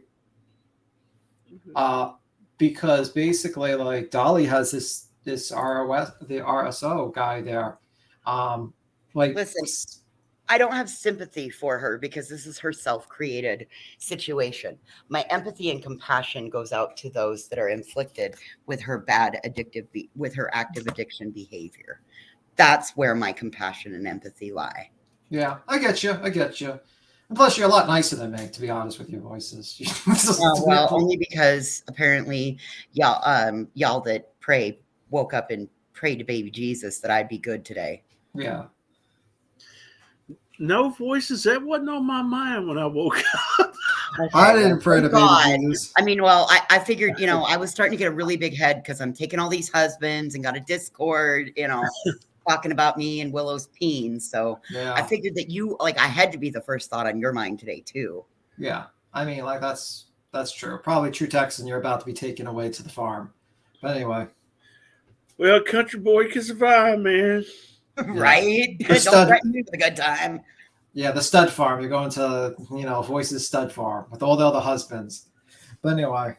because basically, like, Dolly has this ROS, the RSO guy there. Listen, I don't have sympathy for her because this is her self-created situation. My empathy and compassion goes out to those that are inflicted with her with her active addiction behavior. That's where my compassion and empathy lie. Yeah, I get you. And plus, you're a lot nicer than me, to be honest with your voices. Well, only because apparently y'all that pray woke up and prayed to baby Jesus that I'd be good today. Yeah. No voices. That wasn't on my mind when I woke up. Okay, I didn't pray to baby Jesus. I mean, well, I figured, I was starting to get a really big head because I'm taking all these husbands and got a Discord, talking about me and Willow's peen. So yeah. I figured that I had to be the first thought on your mind today too. Yeah. I mean, like, that's true. Probably true Texan, you're about to be taken away to the farm. But anyway. Well, country boy can survive, man. Right? Don't threaten me with a good time. Yeah, the stud farm. You're going to, Voices stud farm with all the other husbands. But anyway.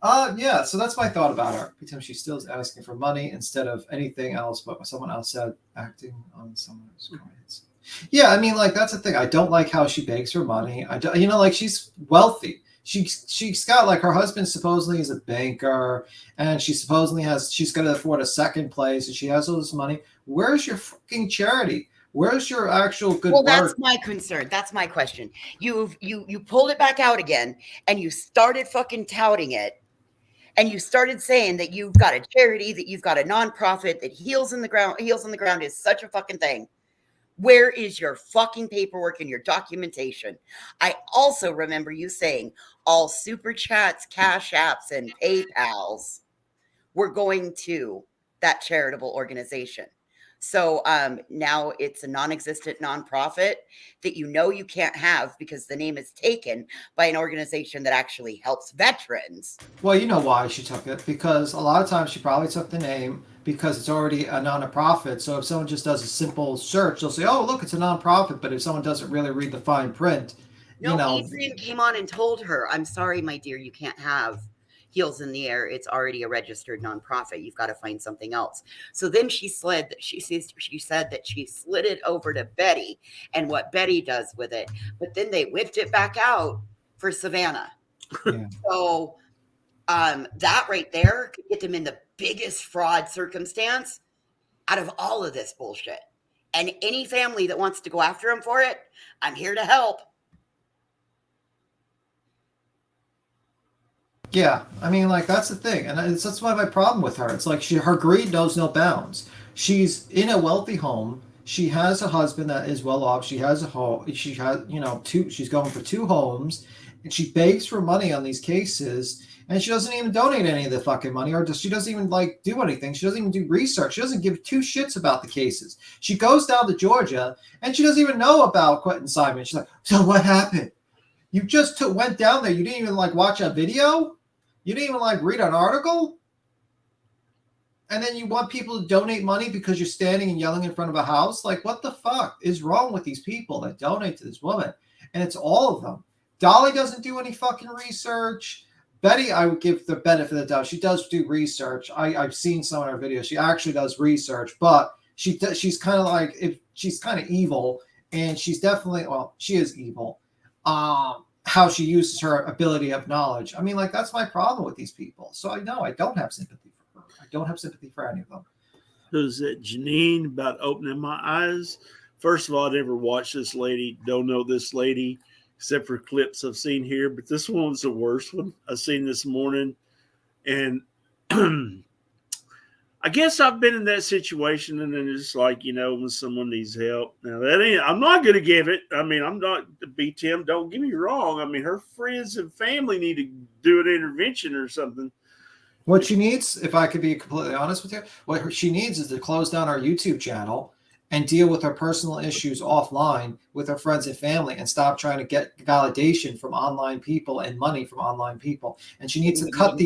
Yeah, so that's my thought about her. Because she still is asking for money instead of anything else, but someone else said acting on someone's clients. Yeah, I mean, like, that's the thing. I don't like how she begs for money. Like, she's wealthy. She's got, like, her husband supposedly is a banker, and she's going to afford a second place, and she has all this money. Where's your fucking charity? Where's your actual good work? Well, that's my concern. That's my question. You pulled it back out again, and you started fucking touting it, and you started saying that you've got a charity, that you've got a nonprofit, that Heels on the Ground is such a fucking thing. Where is your fucking paperwork and your documentation? I also remember you saying all super chats, cash apps, and PayPals were going to that charitable organization. So now it's a non-existent nonprofit that you can't have because the name is taken by an organization that actually helps veterans. Well, you know why she took it, because a lot of times she probably took the name because it's already a non-profit. So if someone just does a simple search, they'll say, "Oh, look, it's a non-profit." But if someone doesn't really read the fine print, no, Adrian came on and told her, "I'm sorry, my dear, you can't have Heels in the Air. It's already a registered nonprofit. You've got to find something else." So then she said that she slid it over to Betty and what Betty does with it. But then they whipped it back out for Savannah. Yeah. So that right there could get them in the biggest fraud circumstance out of all of this bullshit. And any family that wants to go after them for it, I'm here to help. Yeah, I mean, like, that's the thing, and that's why my problem with her. It's like her greed knows no bounds. She's in a wealthy home. She has a husband that is well off. She has a home. She has, she's going for 2 homes, and she begs for money on these cases, and she doesn't even donate any of the fucking money, or she doesn't even do anything. She doesn't even do research. She doesn't give 2 shits about the cases. She goes down to Georgia, and she doesn't even know about Quentin Simon. She's like, "So what happened? You just went down there. You didn't even watch a video. You didn't even read an article, and then you want people to donate money because you're standing and yelling in front of a house? Like, what the fuck is wrong with these people that donate to this woman?" And it's all of them. Dolly doesn't do any fucking research. Betty, I would give the benefit of the doubt. She does do research. I've seen some of her videos. She actually does research, but she's kind of she's kind of evil, and she's definitely, well, she is evil. How she uses her ability of knowledge. I mean, that's my problem with these people. So I don't have sympathy for her. I don't have sympathy for any of them. Who's that? Janine, about opening my eyes. First of all, I never watched this lady. Don't know this lady except for clips I've seen here. But this one's the worst one I've seen this morning. And I guess I've been in that situation, and then it's when someone needs help. Now I'm not going to give it. I mean, I'm not to be Tim. Don't get me wrong. I mean, her friends and family need to do an intervention or something. What she needs, if I could be completely honest with you, what she needs is to close down our YouTube channel and deal with her personal issues offline with her friends and family, and stop trying to get validation from online people and money from online people. And she needs to cut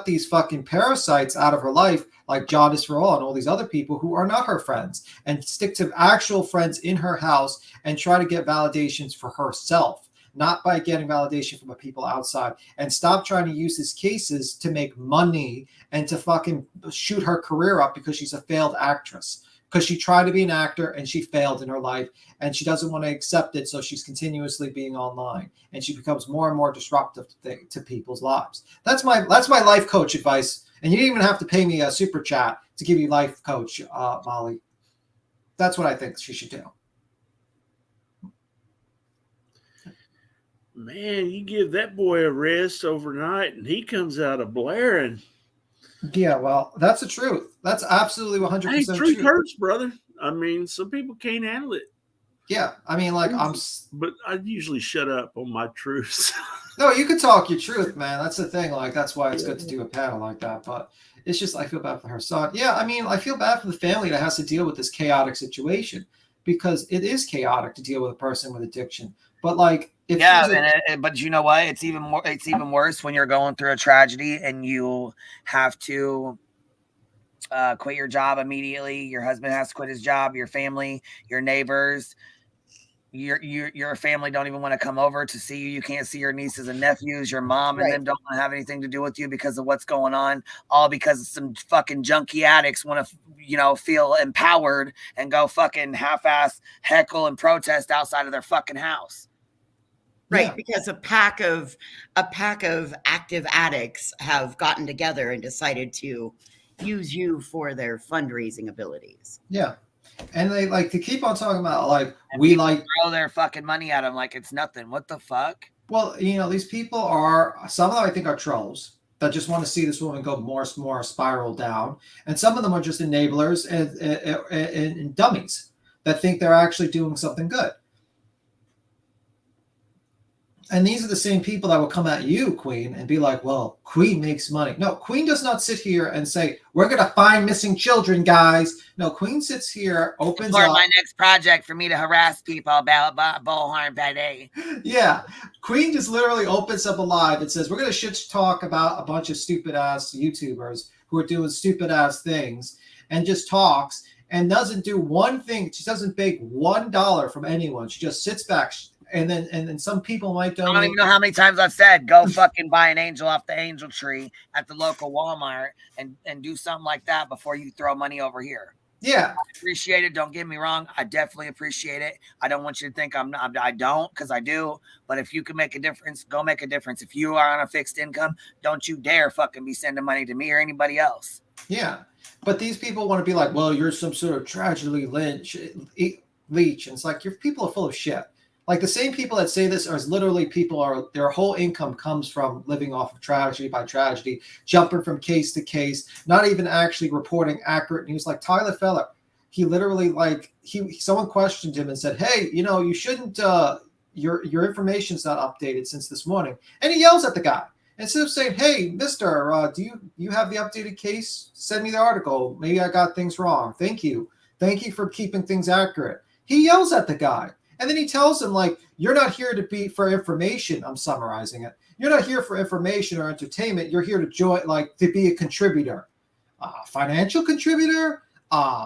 these fucking parasites out of her life, like Jaundice for All and all these other people who are not her friends, and stick to actual friends in her house and try to get validations for herself, not by getting validation from the people outside. And stop trying to use these cases to make money and to fucking shoot her career up because she's a failed actress. Because she tried to be an actor and she failed in her life, and she doesn't want to accept it, so she's continuously being online, and she becomes more and more disruptive to people's lives. That's my life coach advice, and you didn't even have to pay me a super chat to give you life coach, Molly. That's what I think she should do. Man, you give that boy a rest overnight, and he comes out of blaring. Yeah, well, that's the truth. That's absolutely 100% hey, truth. Truth hurts, brother. I mean, some people can't handle it. Yeah, I mean, but I usually shut up on my truths. No, you can talk your truth, man. That's the thing. That's why it's good to do a panel like that. But it's just, I feel bad for her son. Yeah, I mean, I feel bad for the family that has to deal with this chaotic situation, because it is chaotic to deal with a person with addiction. But but you know what? It's even worse when you're going through a tragedy and you have to quit your job immediately. Your husband has to quit his job. Your family, your neighbors, your family don't even want to come over to see you. You can't see your nieces and nephews. Your mom and them don't want to have anything to do with you because of what's going on. All because some fucking junkie addicts want to, feel empowered and go fucking half-ass heckle and protest outside of their fucking house. Right, because a pack of active addicts have gotten together and decided to use you for their fundraising abilities. Yeah. And they like to keep on talking about throw their fucking money at them like it's nothing. What the fuck? Well, these people some of them I think are trolls that just want to see this woman go more spiral down, and some of them are just enablers and dummies that think they're actually doing something good. And these are the same people that will come at you, Queen, and be like, well, Queen makes money. No, Queen does not sit here and say, we're going to find missing children, guys. No, Queen sits here, opens For up. my next project for me to harass people about bullhorn Parody. Yeah. Queen just literally opens up a live and says, we're going to shit talk about a bunch of stupid ass YouTubers who are doing stupid ass things, and just talks and doesn't do one thing. She doesn't beg $1 from anyone. She just sits back. And then some people might donate. I don't even know how many times I've said, go fucking buy an angel off the angel tree at the local Walmart and do something like that before you throw money over here. Yeah. I appreciate it. Don't get me wrong. I definitely appreciate it. I don't want you to think I don't, because I do. But if you can make a difference, go make a difference. If you are on a fixed income, don't you dare fucking be sending money to me or anybody else. Yeah. But these people want to be like, well, you're some sort of tragedy leech. And it's like, your people are full of shit. Like the same people that say this are literally people their whole income comes from living off of tragedy by tragedy, jumping from case to case, not even actually reporting accurate news. Like Tyler Feller, he literally someone questioned him and said, hey, you shouldn't, your information's not updated since this morning. And he yells at the guy. Instead of saying, hey, mister, do you have the updated case? Send me the article. Maybe I got things wrong. Thank you. Thank you for keeping things accurate. He yells at the guy. And then he tells him, like, you're not here to be for information. I'm summarizing it. You're not here for information or entertainment. You're here to join, like, to be a contributor, financial contributor,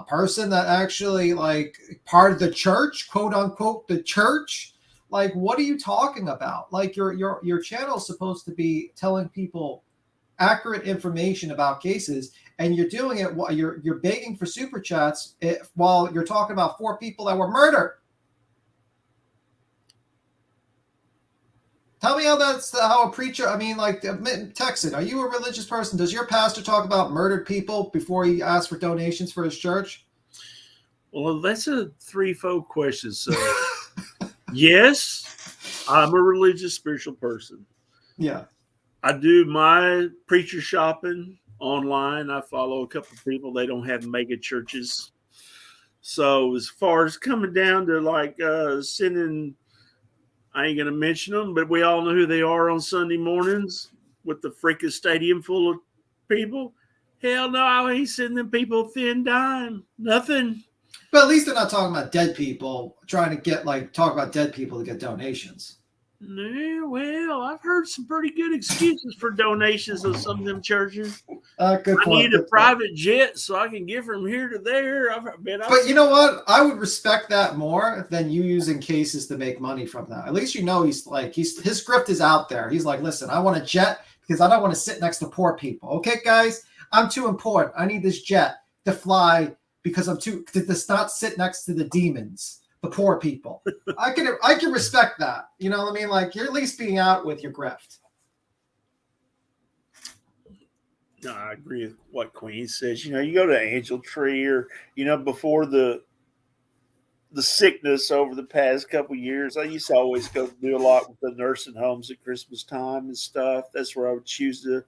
person that actually, like, part of the church, quote unquote, the church. Like, what are you talking about? Like, your channel is supposed to be telling people accurate information about cases, and you're doing it while you're begging for super chats while you're talking about 4 people that were murdered. Tell me how that's how a preacher, Texan, are you a religious person? Does your pastor talk about murdered people before he asks for donations for his church? Well, that's a threefold question. So, yes, I'm a religious, spiritual person. Yeah. I do my preacher shopping online. I follow a couple of people. They don't have mega churches. So as far as coming down to like sending, I ain't going to mention them, but we all know who they are on Sunday mornings with the freaking stadium full of people. Hell no, I ain't sending people a thin dime. Nothing. But at least they're not talking about dead people, trying to get talk about dead people to get donations. Yeah, well, I've heard some pretty good excuses for donations of some of them churches. Good point. I need a private jet so I can get from here to there. But you know what? I would respect that more than you using cases to make money from that. At least his grift is out there. He's like, listen, I want a jet because I don't want to sit next to poor people. Okay, guys, I'm too important. I need this jet to fly because to not sit next to the demons. The poor people. I can respect that. You know what I mean? Like, you're at least being out with your grift. No, I agree with what Queen says. You go to Angel Tree or, before the sickness over the past couple of years, I used to always go do a lot with the nursing homes at Christmas time and stuff. That's where I would choose to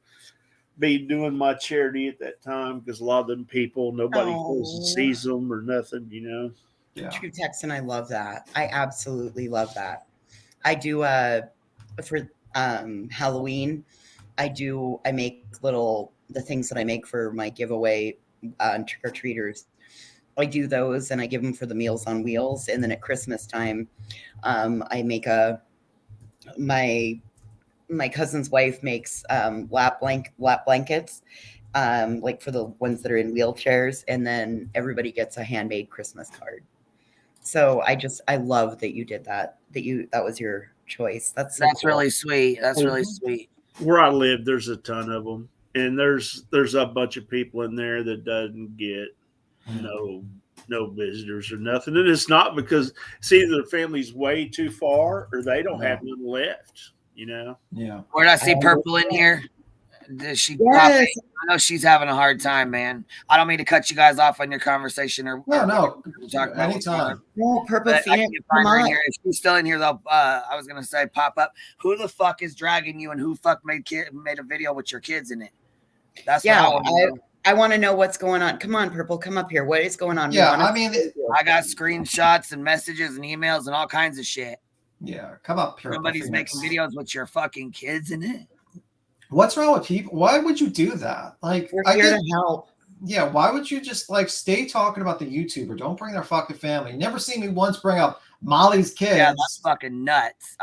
be doing my charity at that time because a lot of them people, nobody goes and sees them or nothing, Yeah. True Texan, I love that. I absolutely love that. I do for Halloween, I make the things that I make for my giveaway trick-or-treaters. I do those and I give them for the Meals on Wheels. And then at Christmas time, I make my cousin's wife makes lap blankets, like for the ones that are in wheelchairs, and then everybody gets a handmade Christmas card. So I love that you did that. That was your choice. That's cool. Really sweet. That's really sweet. Where I live, there's a ton of them, and there's a bunch of people in there that doesn't get no visitors or nothing. And it's not because it's either the family's way too far or they don't have none left. Yeah. Where did I see Purple in here? Does she? Yes. I know she's having a hard time, man. I don't mean to cut you guys off on your conversation or talk about anytime. No, Purple Phoenix. Find her in here. If she's still in here, though, I was gonna say pop up. Who the fuck is dragging you, and who made a video with your kids in it? That's I want to know what's going on. Come on, Purple, come up here. What is going on? Yeah, I got screenshots and messages and emails and all kinds of shit. Yeah, come up here. Somebody's making videos with your fucking kids in it. What's wrong with people? Why would you do that? Like, We're here to help. Yeah, why would you just like stay talking about the YouTuber? Don't bring their fucking family. You never see me once bring up Molly's kids. Yeah, that's fucking nuts.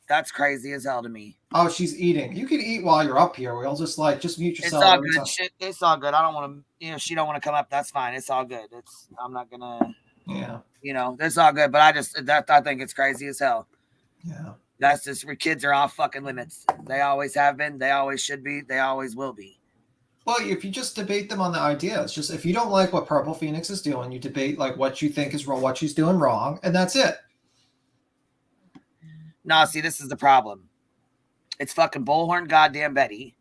That's crazy as hell to me. Oh, she's eating. You can eat while you're up here. We'll just mute yourself. It's all good. Shit, it's all good. I don't want to. She don't want to come up. That's fine. It's all good. I'm not gonna. Yeah. It's all good. But I think it's crazy as hell. Yeah. That's just where kids are off fucking limits. They always have been. They always should be. They always will be. Well, if you just debate them on the ideas, just if you don't like what Purple Phoenix is doing, you debate like what you think is wrong, what she's doing wrong, and that's it. No, see, this is the problem. It's fucking bullhorn goddamn Betty.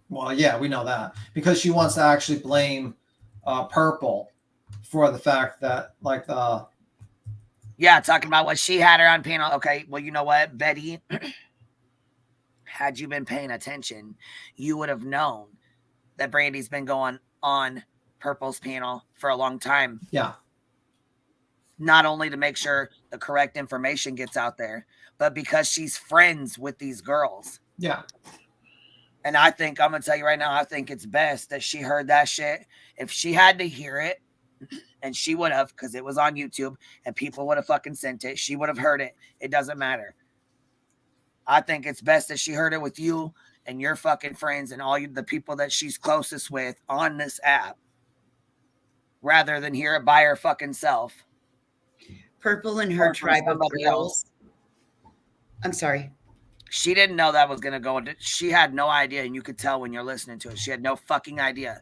Well, yeah, we know that because she wants to actually blame Purple for the fact that yeah, talking about what she had her on panel. Okay, well, you know what, Betty, had you been paying attention, you would have known that Brandy's been going on Purple's panel for a long time. Yeah. Not only to make sure the correct information gets out there, but because she's friends with these girls. Yeah. And I think, I'm going to tell you right now, I think it's best that she heard that shit. If she had to hear it, and she would have, because it was on YouTube, and people would have fucking sent it, she would have heard it. It doesn't matter. I think it's best that she heard it with you and your fucking friends and all the people that she's closest with on this app, rather than hear it by her fucking self. Purple and her tribe of girls. I'm sorry. She didn't know that was going to go into. She had no idea, and you could tell when you're listening to it. She had no fucking idea.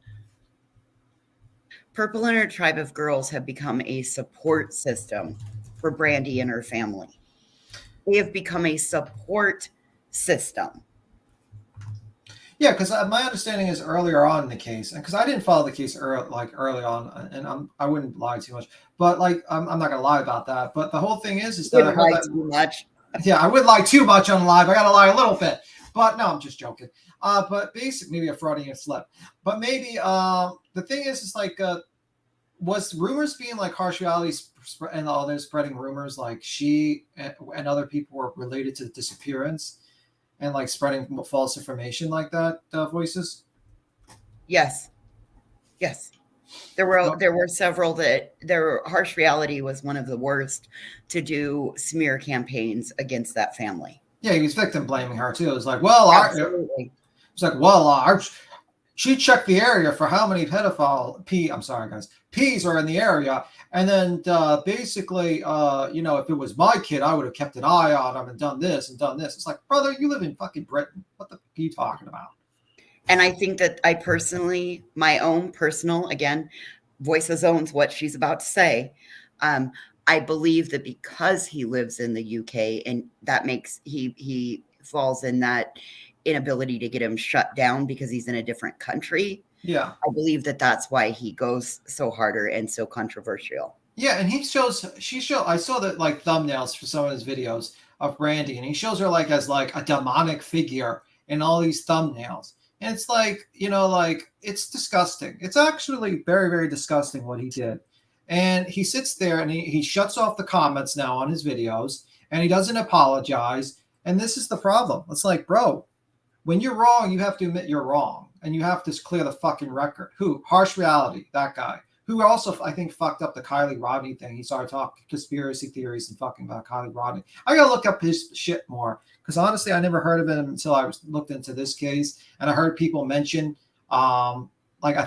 Purple and her tribe of girls have become a support system for Brandy and her family. They have become a support system. Yeah, because my understanding is earlier on in the case, and because I didn't follow the case early on, and I wouldn't lie too much, but I'm not gonna lie about that. But the whole thing is that I heard that too much. Yeah, I would lie too much on live. I gotta lie a little bit, but no, I'm just joking. But basically, maybe a Freudian slip. But maybe the thing is was rumors being like harsh realities and all they're spreading rumors like she and other people were related to the disappearance. And like spreading false information like that, voices. Yes. There were several that harsh reality was one of the worst to do smear campaigns against that family. Yeah, he was victim blaming her too. It was like, well, she checked the area for how many P's are in the area. And then basically, if it was my kid, I would have kept an eye on him and done this and done this. It's like, brother, you live in fucking Britain. What the fuck are you talking about? And I think that my own personal, again, Voices owns what she's about to say. I believe that because he lives in the UK and that makes, he falls in that inability to get him shut down because he's in a different country. Yeah. I believe that that's why he goes so harder and so controversial. Yeah, and I saw that like thumbnails for some of his videos of Brandy, and he shows her like as like a demonic figure in all these thumbnails. And it's like, it's disgusting. It's actually very, very disgusting what he did. And he sits there and he shuts off the comments now on his videos, and he doesn't apologize. And this is the problem. It's like, bro, when you're wrong, you have to admit you're wrong. And you have to clear the fucking record. Who? Harsh Reality, that guy. Who also, I think, fucked up the Kylie Rodney thing. He started talking conspiracy theories and fucking about Kylie Rodney. I gotta look up his shit more. Because honestly, I never heard of him until I looked into this case. And I heard people mention, I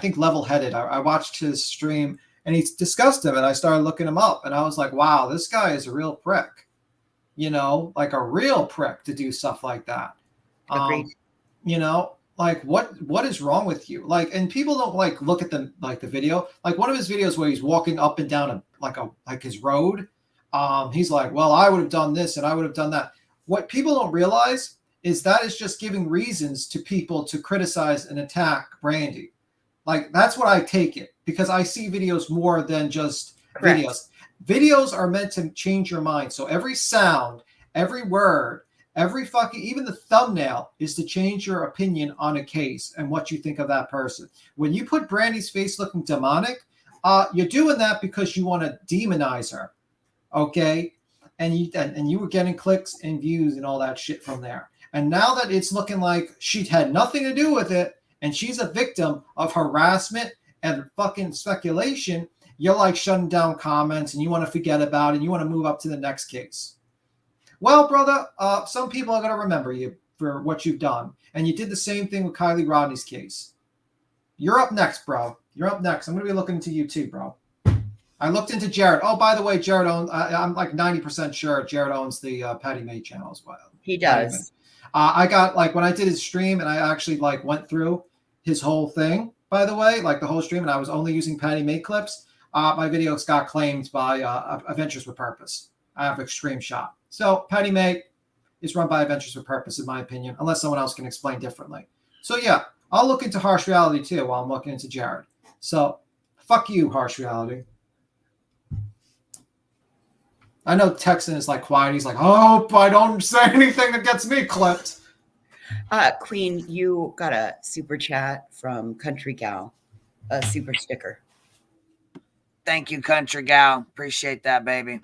think Level Headed. I watched his stream and he discussed him. And I started looking him up. And I was like, wow, this guy is a real prick. Like a real prick to do stuff like that. Agreed. Like what is wrong with you? Like, and people don't like look at the video. Like one of his videos where he's walking up and down his road. He's like, well, I would have done this and I would have done that. What people don't realize is that is just giving reasons to people to criticize and attack Brandy. Like that's what I take it, because I see videos more than just Correct. Videos. Videos are meant to change your mind. So every sound, every word, even the thumbnail is to change your opinion on a case and what you think of that person. When you put Brandy's face looking demonic, you're doing that because you want to demonize her, okay? And you were getting clicks and views and all that shit from there. And now that it's looking like she had nothing to do with it, and she's a victim of harassment and fucking speculation, you're like shutting down comments and you want to forget about it and you want to move up to the next case. Well, brother, some people are going to remember you for what you've done. And you did the same thing with Kylie Rodney's case. You're up next, bro. You're up next. I'm going to be looking into you too, bro. I looked into Jared. Oh, by the way, Jared owns, I'm like 90% sure Jared owns the Patty May channel as well. He does. I got, like, when I did his stream and I actually like went through his whole thing, by the way, like the whole stream, and I was only using Patty May clips, my videos got claimed by Adventures with Purpose. I have a screenshot. So Patty May is run by Adventures with Purpose, in my opinion, unless someone else can explain differently. So yeah, I'll look into Harsh Reality too while I'm looking into Jared. So fuck you, Harsh Reality. I know Texan is like quiet. He's like, oh, I don't say anything that gets me clipped. Queen, you got a super chat from Country Gal, a super sticker. Thank you, Country Gal. Appreciate that, baby.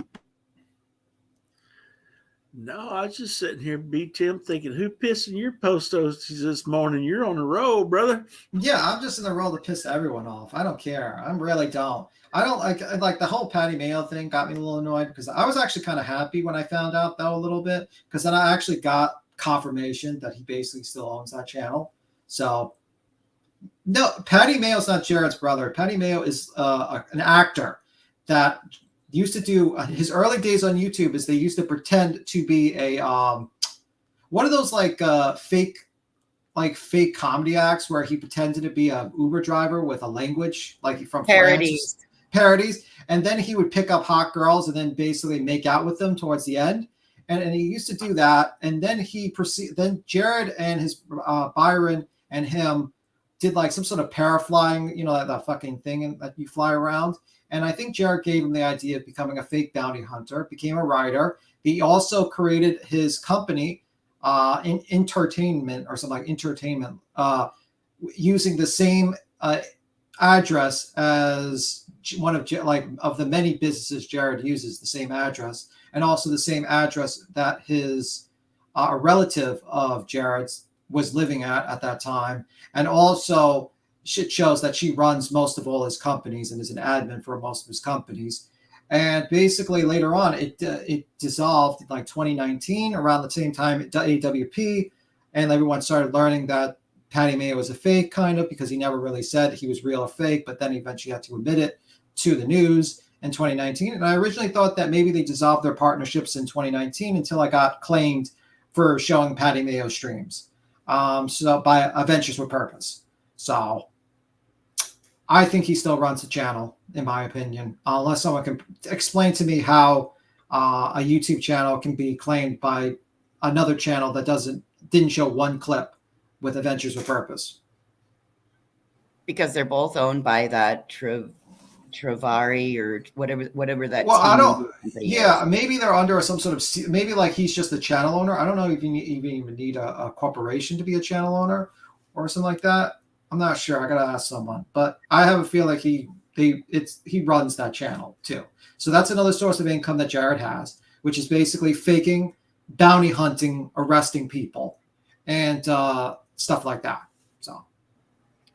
No, I was just sitting here, B. Tim, thinking, who pissing your postos this morning? You're on the roll, brother. Yeah, I'm just in the role to piss everyone off. I don't care. I really don't. I don't like the whole Patty Mayo thing got me a little annoyed because I was actually kind of happy when I found out, though, a little bit, because then I actually got confirmation that he basically still owns that channel. So, no, Patty Mayo's not Jared's brother. Patty Mayo is an actor that used to do his early days on YouTube is they used to pretend to be a one of those like fake comedy acts where he pretended to be a Uber driver with a language like from Parodies. Parodies, and then he would pick up hot girls and then basically make out with them towards the end. And he used to do that, and then then Jared and his Byron and him did like some sort of paraflying, you know, that fucking thing that you fly around. And I think Jared gave him the idea of becoming a fake bounty hunter, became a writer. He also created his company, in entertainment or something like entertainment, using the same address as one of the many businesses Jared uses, the same address, and also the same address that his a relative of Jared's was living at that time. And also it shows that she runs most of all his companies and is an admin for most of his companies. And basically later on, it dissolved in like 2019, around the same time at AWP, and everyone started learning that Patty Mayo was a fake, kind of, because he never really said he was real or fake, but then he eventually had to admit it to the news in 2019. And I originally thought that maybe they dissolved their partnerships in 2019 until I got claimed for showing Patty Mayo streams. So by Adventures with Purpose. So I think he still runs the channel, in my opinion, unless someone can explain to me how a YouTube channel can be claimed by another channel that didn't show one clip with Adventures with Purpose. Because they're both owned by that Travari or whatever that. Well, I don't. Yeah, is. Maybe they're under some sort of. Maybe like he's just a channel owner. I don't know if you even need a corporation to be a channel owner or something like that. I'm not sure. I gotta ask someone, but I have a feel like he runs that channel too. So that's another source of income that Jared has, which is basically faking, bounty hunting, arresting people, and stuff like that. So,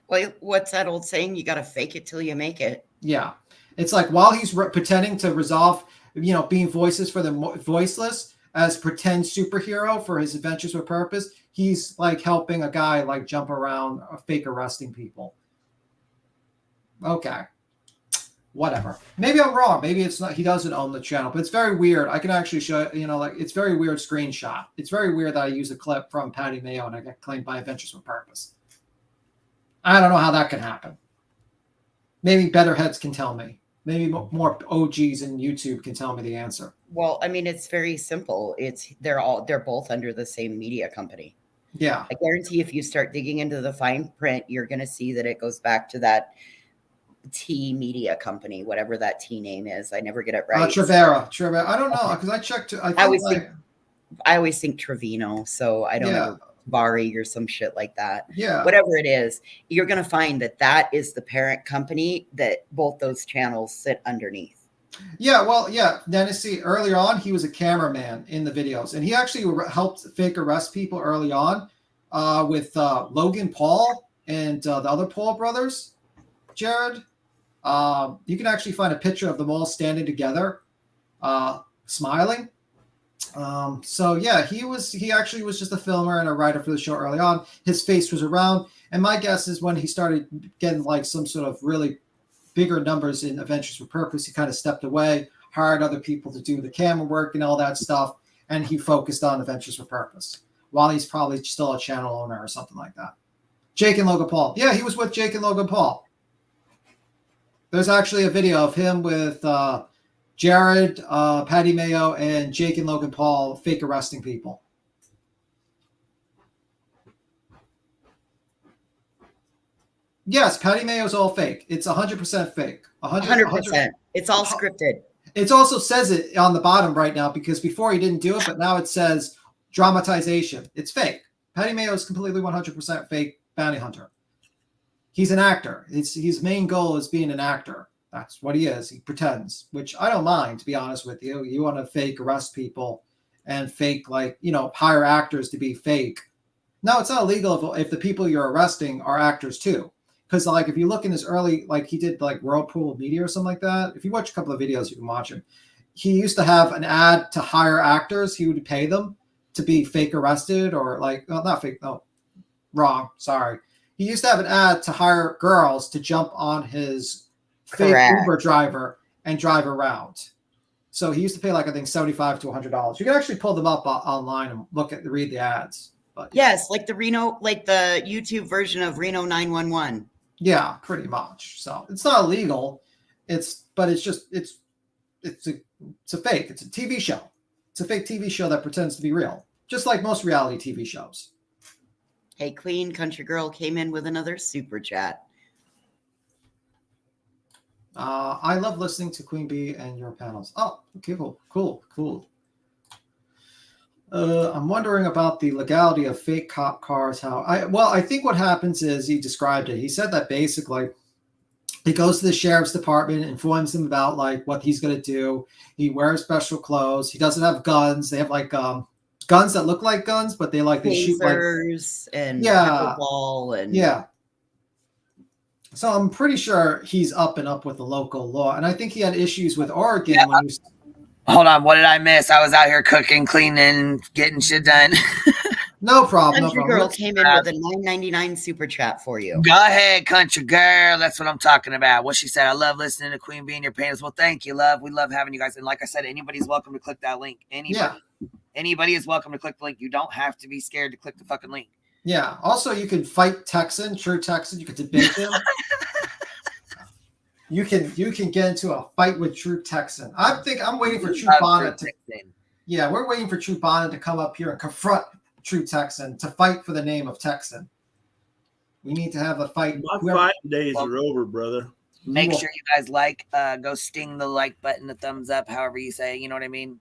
well, what's that old saying? You gotta fake it till you make it. Yeah, it's like while he's pretending to resolve, being voices for the voiceless as pretend superhero for his Adventures with Purpose, he's like helping a guy like jump around, fake arresting people. Okay, whatever. Maybe I'm wrong. Maybe it's not. He doesn't own the channel, but it's very weird. I can actually show it's very weird screenshot. It's very weird that I use a clip from Patty Mayo and I get claimed by Adventures with Purpose. I don't know how that can happen. Maybe better heads can tell me. Maybe more OGs in YouTube can tell me the answer. Well, I mean, it's very simple. They're both under the same media company. Yeah. I guarantee if you start digging into the fine print, you're going to see that it goes back to that T media company, whatever that T name is. I never get it right. Trevera. I don't know because I checked. I always think Trevino, so I don't know Vari or some shit like that. Yeah. Whatever it is, you're going to find that is the parent company that both those channels sit underneath. Yeah, well, yeah. Dennis, see, earlier on, he was a cameraman in the videos, and he actually helped fake arrest people early on with Logan Paul and the other Paul brothers, Jared. You can actually find a picture of them all standing together, smiling. So yeah, he actually was just a filmer and a writer for the show early on. His face was around, and my guess is when he started getting like some sort of really bigger numbers in Adventures with Purpose, he kind of stepped away, hired other people to do the camera work and all that stuff, and he focused on Adventures with Purpose while he's probably still a channel owner or something like that. Jake and Logan Paul. Yeah, he was with Jake and Logan Paul. There's actually a video of him with Jared, Patty Mayo, and Jake and Logan Paul fake arresting people. Yes, Patty Mayo's all fake. It's 100% fake. 100%. It's all scripted. It also says it on the bottom right now because before he didn't do it, but now it says dramatization. It's fake. Patty Mayo is completely 100% fake bounty hunter. He's an actor. His main goal is being an actor. That's what he is. He pretends, which I don't mind, to be honest with you. You want to fake arrest people and fake, like, hire actors to be fake. No, it's not illegal if the people you're arresting are actors too. Because, like, if you look in his early, like, he did, like, Whirlpool Media or something like that. If you watch a couple of videos, you can watch him. He used to have an ad to hire actors. He would pay them to be fake arrested or, like, well, not fake. No, wrong. Sorry. He used to have an ad to hire girls to jump on his fake Uber driver and drive around. So he used to pay, like, I think $75 to $100. You can actually pull them up online and read the ads. But yes, like the YouTube version of Reno 911. Yeah, pretty much. So it's not illegal. It's a fake. It's a TV show. It's a fake TV show that pretends to be real, just like most reality TV shows. Hey, Queen Country Girl came in with another super chat. I love listening to Queen Bee and your panels. Oh, okay, cool. I'm wondering about the legality of fake cop cars. I think what happens is he described it. He said that basically he goes to the sheriff's department, informs them about like what he's going to do. He wears special clothes. He doesn't have guns. They have like guns that look like guns, but they shoot like and pickleball and yeah. So I'm pretty sure he's up with the local law, and I think he had issues with Oregon when he was. Hold on, what did I miss? I was out here cooking, cleaning, getting shit done. No problem. Country Girl came in with a $9.99 super chat for you. Go ahead, Country Girl. That's what I'm talking about. What she said, I love listening to Queen Bee and your panels. Well, thank you, love. We love having you guys. And like I said, anybody's welcome to click that link. Anybody is welcome to click the link. You don't have to be scared to click the fucking link. Yeah. Also, you can fight Texan, true Texan. You can debate him. You can get into a fight with True Texan. I'm waiting for True Bonnet to. Yeah, we're waiting for True Bonnet to come up here and confront True Texan to fight for the name of Texan. We need to have a fight. My fighting days are over, brother. Make sure you guys go sting the like button, the thumbs up, however you say. You know what I mean?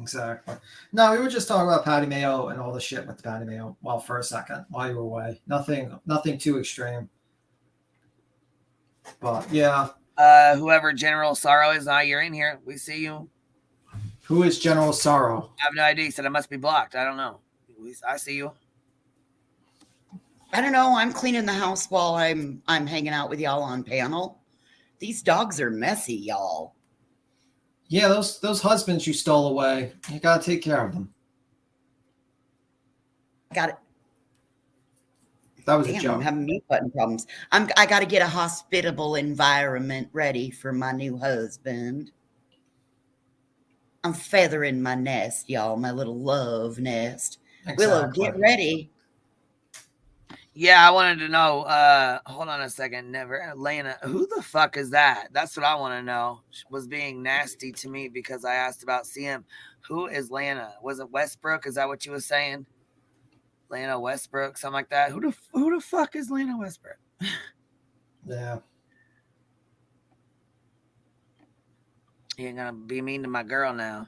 Exactly. No, we were just talking about Patty Mayo and all the shit with Patty Mayo. Well, for a second, while you were away, nothing too extreme. But yeah. Whoever General Sorrow is, you're in here. We see you. Who is General Sorrow? I have no idea. He said I must be blocked. I don't know. I see you. I don't know. I'm cleaning the house while I'm hanging out with y'all on panel. These dogs are messy, y'all. Yeah, those husbands you stole away. You gotta take care of them. Got it. That was a joke. I'm having mute button problems. I got to get a hospitable environment ready for my new husband. I'm feathering my nest, y'all, my little love nest. Exactly. Willow, get ready. Yeah, I wanted to know. Hold on a second. Never, Lena. Who the fuck is that? That's what I want to know. She was being nasty to me because I asked about CM. Who is Lena? Was it Westbrook? Is that what you were saying? Lena Westbrook, something like that. Who the fuck is Lena Westbrook? Yeah. You ain't gonna be mean to my girl now.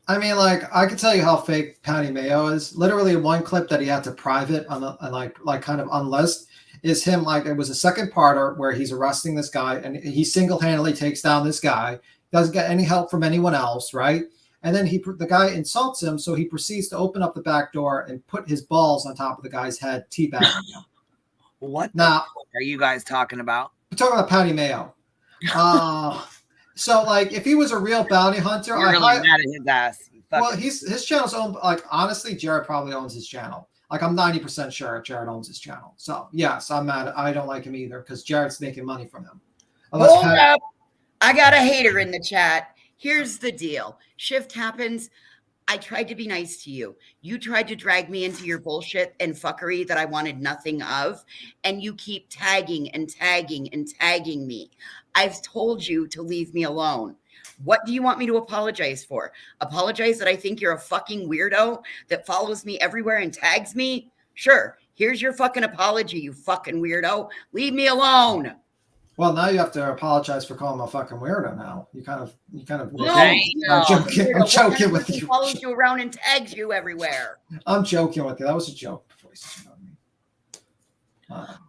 I mean, like, I can tell you how fake Patty Mayo is. Literally, one clip that he had to private on the like kind of unlist is him. Like, it was a second parter where he's arresting this guy, and he single-handedly takes down this guy. Doesn't get any help from anyone else, right? And then the guy insults him, so he proceeds to open up the back door and put his balls on top of the guy's head, teabagging him. What now are you guys talking about? We're talking about Patty Mayo. So, like, if he was a real bounty hunter, You're really mad at his ass. Well, his channel's owned. Like, honestly, Jared probably owns his channel. Like, I'm 90% sure Jared owns his channel. So, yes, I'm mad. I don't like him either because Jared's making money from him. Hold up. I got a hater in the chat. Here's the deal. Shift happens. I tried to be nice to you. You tried to drag me into your bullshit and fuckery that I wanted nothing of. And you keep tagging and tagging and tagging me. I've told you to leave me alone. What do you want me to apologize for? Apologize that I think you're a fucking weirdo that follows me everywhere and tags me? Sure. Here's your fucking apology, you fucking weirdo. Leave me alone. Well, now you have to apologize for calling him a fucking weirdo. Now you kind of. No, I'm joking. I'm joking with you. Follows you around and tags you everywhere. I'm joking with you. That was a joke.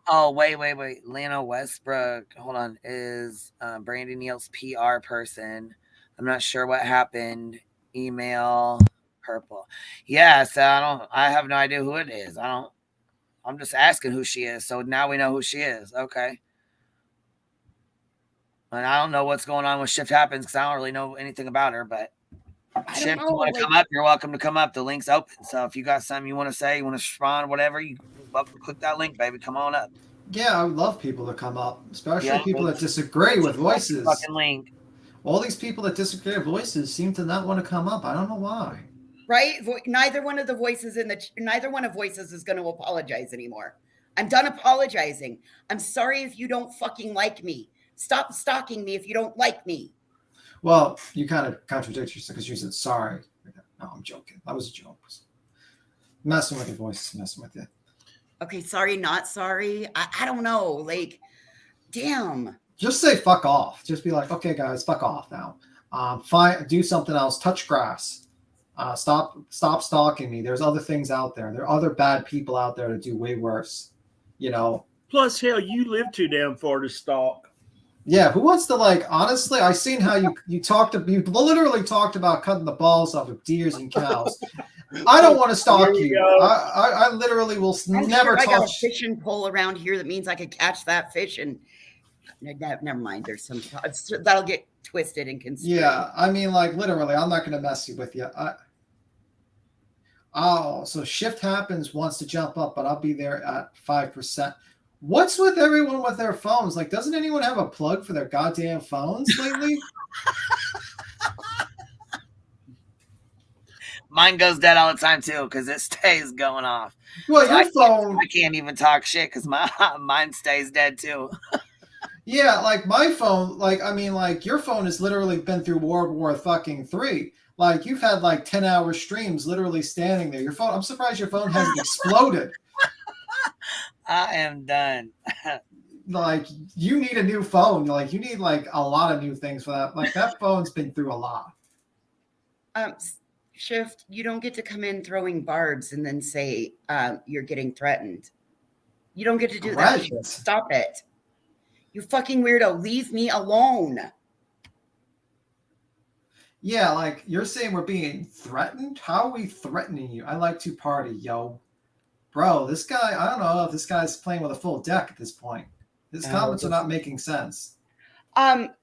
Oh, wait. Lana Westbrook, hold on, is Brandon Neal's PR person. I'm not sure what happened. Email purple. Yeah, so I have no idea who it is. I'm just asking who she is. So now we know who she is. Okay. And I don't know what's going on with Shift Happens because I don't really know anything about her, but Shift, you want to come up, you're welcome to come up. The link's open. So if you got something you want to say, you want to respond, whatever, you welcome to click that link, baby. Come on up. Yeah, I would love people to come up, especially people that disagree with voices. Fucking link. All these people that disagree with voices seem to not want to come up. I don't know why. Right? Neither one of voices is going to apologize anymore. I'm done apologizing. I'm sorry if you don't fucking like me. Stop stalking me if you don't like me. Well, you kind of contradict yourself because you said sorry. No, I'm joking. That was a joke. Messing with your voice, messing with you. Okay, sorry, not sorry. I don't know. Like, damn. Just say fuck off. Just be like, okay, guys, fuck off now. Fine, do something else. Touch grass. Stop stalking me. There's other things out there. There are other bad people out there that do way worse. You know. Plus, hell, you live too damn far to stalk. Yeah, who wants to, like, honestly, I seen how you literally talked about cutting the balls off of deers and cows. I don't want to stalk you. I literally will never touch. I got a fishing pole around here that means I could catch that fish and never mind. There's some that'll get twisted and construed. Yeah, I mean, like, literally, I'm not going to mess with you. So Shift Happens wants to jump up, but I'll be there at 5%. What's with everyone with their phones? Like, doesn't anyone have a plug for their goddamn phones lately? Mine goes dead all the time too because it stays going off. Well, so your phone. I can't even talk shit because mine stays dead too. Yeah, like my phone. Like, I mean, like your phone has literally been through World War fucking III. Like, you've had like 10-hour streams literally standing there. Your phone. I'm surprised your phone hasn't exploded. I am done. Like, you need a new phone. Like, you need like a lot of new things for that. Like, that phone's been through a lot. Shift, you don't get to come in throwing barbs and then say you're getting threatened. You don't get to do that. Shift. Stop it. You fucking weirdo. Leave me alone. Yeah, like, you're saying we're being threatened? How are we threatening you? I like to party, yo. Bro, this guy, I don't know if this guy's playing with a full deck at this point. His comments are not making sense.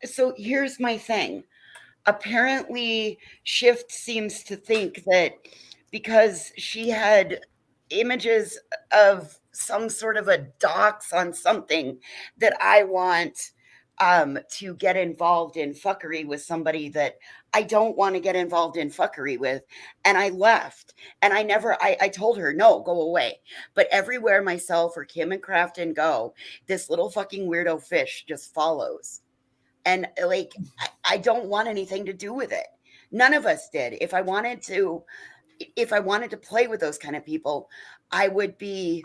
So here's my thing. Apparently, Shift seems to think that because she had images of some sort of a dox on something that I want to get involved in fuckery with somebody that I don't want to get involved in fuckery with. And I left. And I told her, no, go away. But everywhere myself or Kim and Crafton go, this little fucking weirdo fish just follows. And like, I don't want anything to do with it. None of us did. If I wanted to play with those kind of people, I would be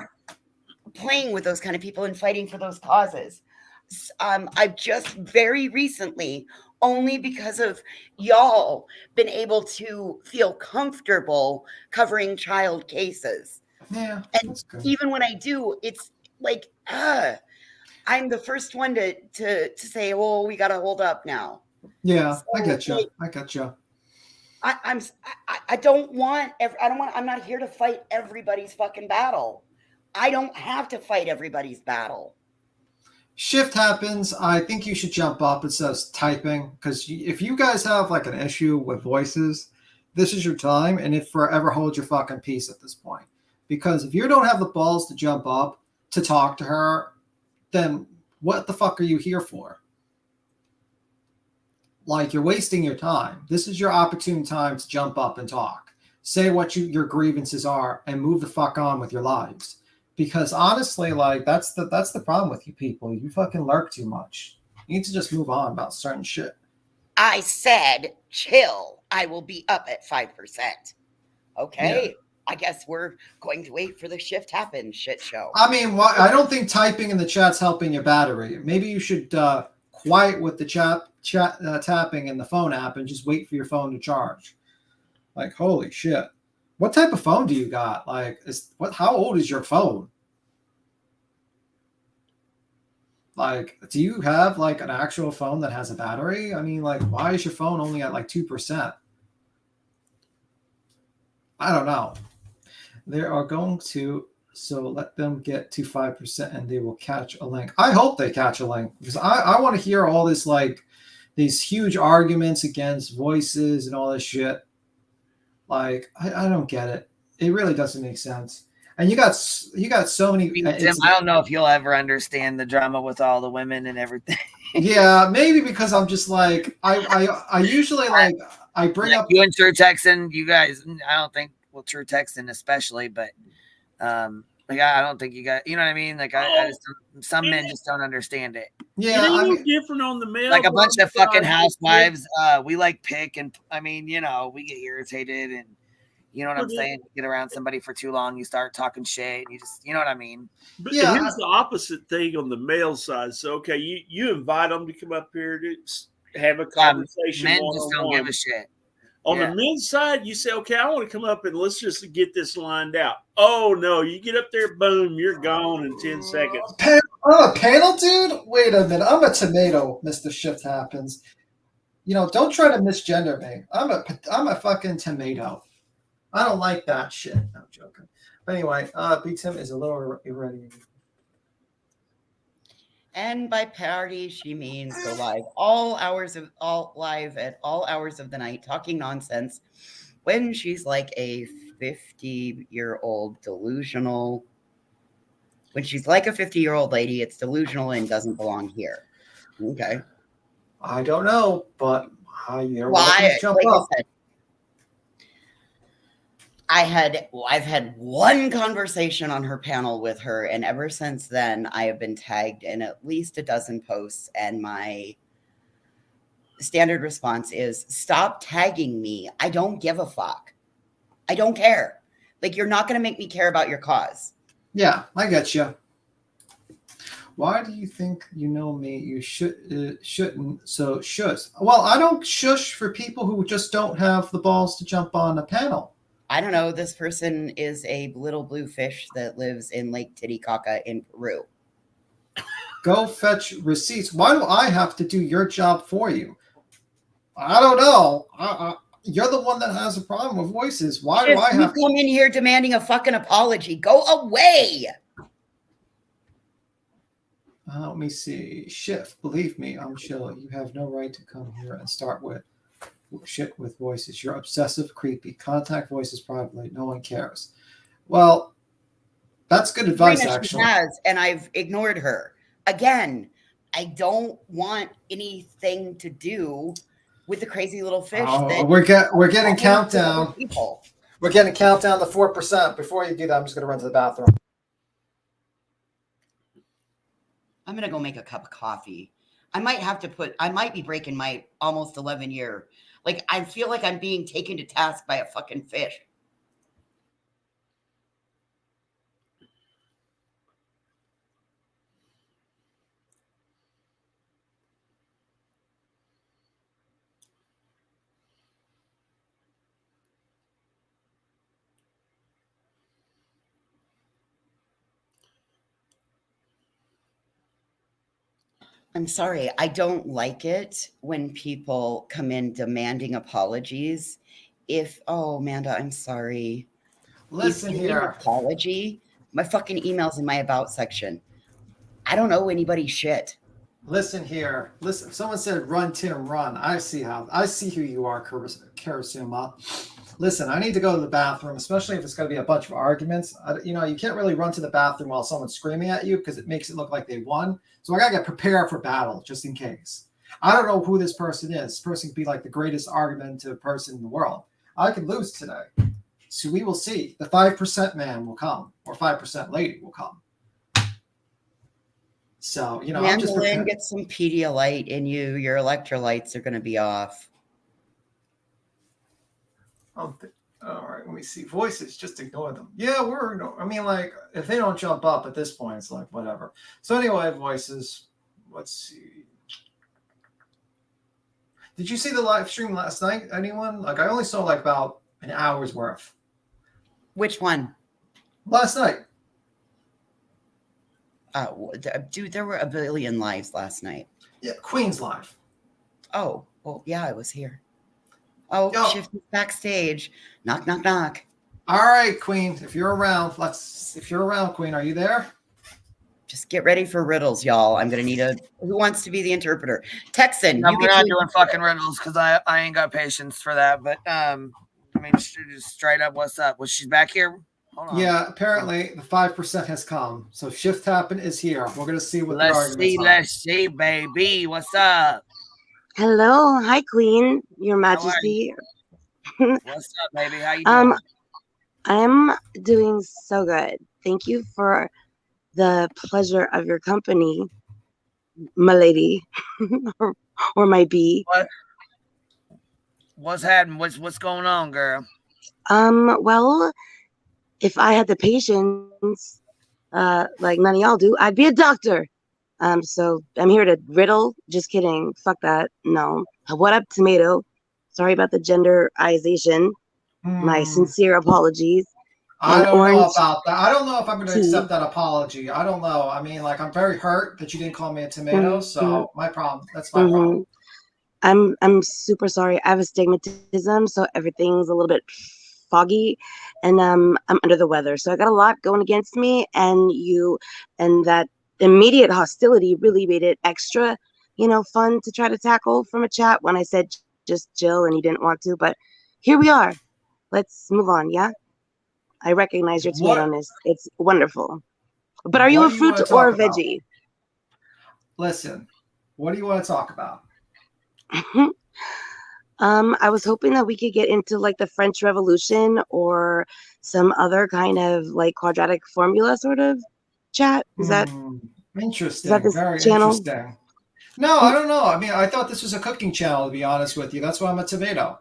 playing with those kind of people and fighting for those causes. I've just very recently only because of y'all been able to feel comfortable covering child cases. Yeah, And that's good. even when I do, it's like, I'm the first one to say, "Oh, we got to hold up now." Yeah, So, I get you. like, I get you. I don't want. I'm not here to fight everybody's fucking battle. I don't have to fight everybody's battle. Shift happens. I think you should jump up instead of typing, because if you guys have like an issue with voices, this is your time, and if forever hold your fucking peace at this point. Because if you don't have the balls to jump up to talk to her, then what the fuck are you here for? Like, you're wasting your time. This is your opportune time to jump up and talk. Say what your grievances are and move the fuck on with your lives. Because honestly, like, that's the problem with you people. You fucking lurk too much. You need to just move on about certain shit. I said, chill. I will be up at 5%. Okay. Yeah. I guess we're going to wait for the shift happen shit show. I mean, I don't think typing in the chat's helping your battery. Maybe you should quiet with the chat tapping in the phone app and just wait for your phone to charge. Like, holy shit. What type of phone do you got? Like, how old is your phone? Like, do you have like an actual phone that has a battery? I mean, like, why is your phone only at like 2%? I don't know. They are going to, so let them get to 5% and they will catch a link. I hope they catch a link, because I want to hear all this, like, these huge arguments against voices and all this shit. Like, I don't get it. It really doesn't make sense. And you got so many. Tim, I don't know if you'll ever understand the drama with all the women and everything. Yeah, maybe because I'm just like, I usually like, I bring like up you and True Texan, you guys, I don't think, well, True Texan especially, but like I don't think you got, you know what I mean? Like I just some men just don't understand it. Yeah, it ain't no different on the male. Like a bunch of fucking housewives, we like pick, and I mean, you know, we get irritated, and you know what I'm saying? You get around somebody for too long, you start talking shit, and you just, you know what I mean? But yeah, here's the opposite thing on the male side. So, okay, you invite them to come up here to have a conversation. Men just don't give a shit. On the men's side, you say, okay, I want to come up and let's just get this lined out. Oh, no, you get up there, boom, you're gone in 10 seconds. I'm a panel dude? Wait a minute. I'm a tomato, Mr. Shift Happens. You know, don't try to misgender me. I'm a fucking tomato. I don't like that shit. No, I'm joking. But anyway, B Tim is a little irready. And by parody, she means go live at all hours of the night, talking nonsense when she's like a 50-year-old delusional. When she's like a 50-year-old lady, it's delusional and doesn't belong here. Okay. I don't know, but you're welcome to jump up. I've had one conversation on her panel with her, and ever since then, I have been tagged in at least a dozen posts, and my standard response is, stop tagging me. I don't give a fuck. I don't care. Like, you're not going to make me care about your cause. Yeah, I get you. Why do you think you know me? You shouldn't. So shush. Well, I don't shush for people who just don't have the balls to jump on a panel. I don't know. This person is a little blue fish that lives in Lake Titicaca in Peru. Go fetch receipts. Why do I have to do your job for you? I don't know. You're the one that has a problem with voices. Why do I have to come in here demanding a fucking apology? Go away. Let me see. Shift. Believe me, I'm chill. You have no right to come here and start with shit with voices. You're obsessive, creepy. Contact voices privately. No one cares. Well, that's good advice, actually. She has, and I've ignored her. Again, I don't want anything to do with the crazy little fish. We're getting countdown. We're getting countdown to 4%. Before you do that, I'm just going to run to the bathroom. I'm going to go make a cup of coffee. I might be breaking my almost 11-year. Like, I feel like I'm being taken to task by a fucking fish. I'm sorry. I don't like it when people come in demanding apologies. Oh, Amanda, I'm sorry. Listen If you need an here. apology, my fucking email's in my about section. I don't owe anybody shit. Listen here. Listen. Someone said, "Run, Tim, run." I see who you are, Karasuma. Listen, I need to go to the bathroom, especially if it's going to be a bunch of arguments. You can't really run to the bathroom while someone's screaming at you because it makes it look like they won. So I got to get prepared for battle just in case. I don't know who this person is. This person could be like the greatest argumentative person in the world. I could lose today. So we will see. The 5% man will come, or 5% lady will come. So, I'm just Mandolin, get some Pedialyte in you. Your electrolytes are going to be off. All right, let me see. Voices, just ignore them. Yeah, if they don't jump up at this point, it's like, whatever. So anyway, voices, let's see. Did you see the live stream last night, anyone? I only saw about an hour's worth. Which one? Last night. Dude, there were a billion lives last night. Yeah, Queen's live. Oh, well, yeah, I was here. Oh, Shift is backstage. Knock, knock, knock. All right, Queen. If you're around, Queen, are you there? Just get ready for riddles, y'all. I'm gonna need who wants to be the interpreter? Texan. No, we're not doing fucking riddles because I ain't got patience for that. But just straight up, what's up? Was she back here? Hold on. Yeah, apparently the 5% has come. So Shift Happen is here. We're gonna see what the arguments are. Let's see, baby. What's up? Hello, hi, Queen, Your Majesty. What's up, baby? How you doing? I'm doing so good. Thank you for the pleasure of your company, my lady, or my bee. What's happening? What's going on, girl? Well, if I had the patience, like none of y'all do, I'd be a doctor. So I'm here to riddle. Just kidding. Fuck that. No. What up, tomato? Sorry about the genderization. My sincere apologies. I don't know about that. I don't know if I'm going to accept that apology. I don't know. I'm very hurt that you didn't call me a tomato. So my problem. That's my problem. I'm super sorry. I have astigmatism, so everything's a little bit foggy, and I'm under the weather. So I got a lot going against me, and that immediate hostility really made it extra, fun to try to tackle from a chat when I said just chill and you didn't want to. But here we are. Let's move on. Yeah. I recognize your tomato-ness. It's wonderful. But are you a fruit or a veggie? Listen, what do you want to talk about? I was hoping that we could get into the French Revolution or some other kind of quadratic formula sort of chat. Is that interesting? Is that this Very channel? interesting. No, I don't know. I thought this was a cooking channel, to be honest with you. That's why I'm a tomato.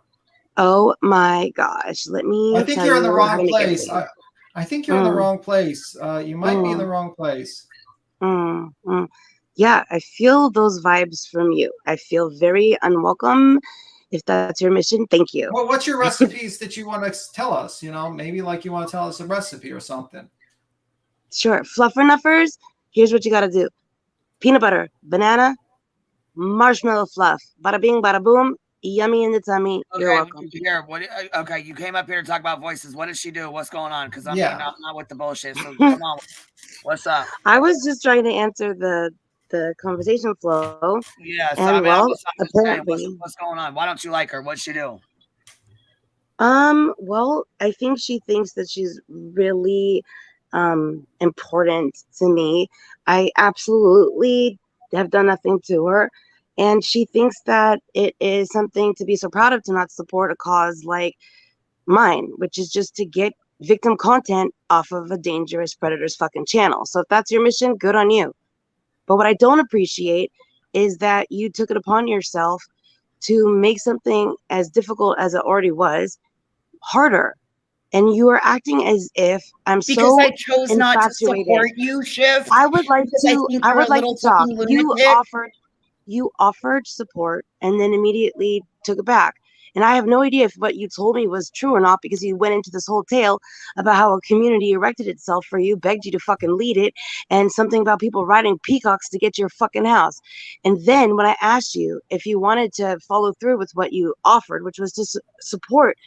Oh my gosh. I think you're in the wrong place. I think you're in the wrong place. You might be in the wrong place. Yeah, I feel those vibes from you. I feel very unwelcome. If that's your mission, thank you. Well, what's your recipes that you want to tell us? Maybe you want to tell us a recipe or something. Sure. Fluffernuffers, here's what you got to do. Peanut butter, banana, marshmallow fluff. Bada bing, bada boom. Yummy in the tummy. Okay, You're welcome. Okay, you came up here to talk about voices. What does she do? What's going on? Because I'm not with the bullshit. So come on. What's up? I was just trying to answer the conversation flow. Yeah, so and apparently, what's going on? Why don't you like her? What'd she do? Well, I think she thinks that she's really important to me. I absolutely have done nothing to her. And she thinks that it is something to be so proud of to not support a cause like mine, which is just to get victim content off of a dangerous predator's fucking channel. So if that's your mission, good on you. But what I don't appreciate is that you took it upon yourself to make something as difficult as it already was harder. And you are acting as if I'm because I chose not to support you, Shiv. I would like to talk. You offered support and then immediately took it back. And I have no idea if what you told me was true or not, because you went into this whole tale about how a community erected itself for you, begged you to fucking lead it, and something about people riding peacocks to get to your fucking house. And then when I asked you if you wanted to follow through with what you offered, which was to support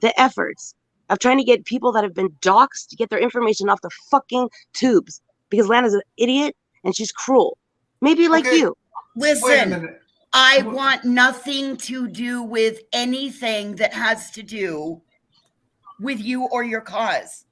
the efforts of trying to get people that have been doxxed to get their information off the fucking tubes, because Lana's an idiot and she's cruel. Maybe like you. Wait a Listen, minute. I want nothing to do with anything that has to do with you or your cause.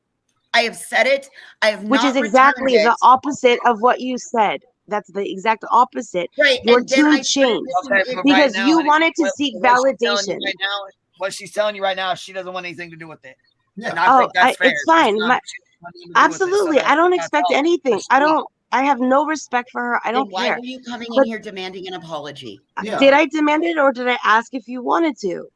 I have said it. I have Which not is exactly returned the it. opposite of what you said. That's the exact opposite. Right. Your And then I tune said, changed Okay, but because right now, you honey, wanted to seek what she's telling you validation. right now, what she's telling you right now, she doesn't want anything to do with it. Yeah. And I think that's fair. It's fine. She's not- she doesn't want anything to do with it, so Absolutely. I don't that's expect all. anything. I have no respect for her. I don't then why care. were you coming in But- here demanding an apology? Yeah. Did I demand it, or did I ask if you wanted to? You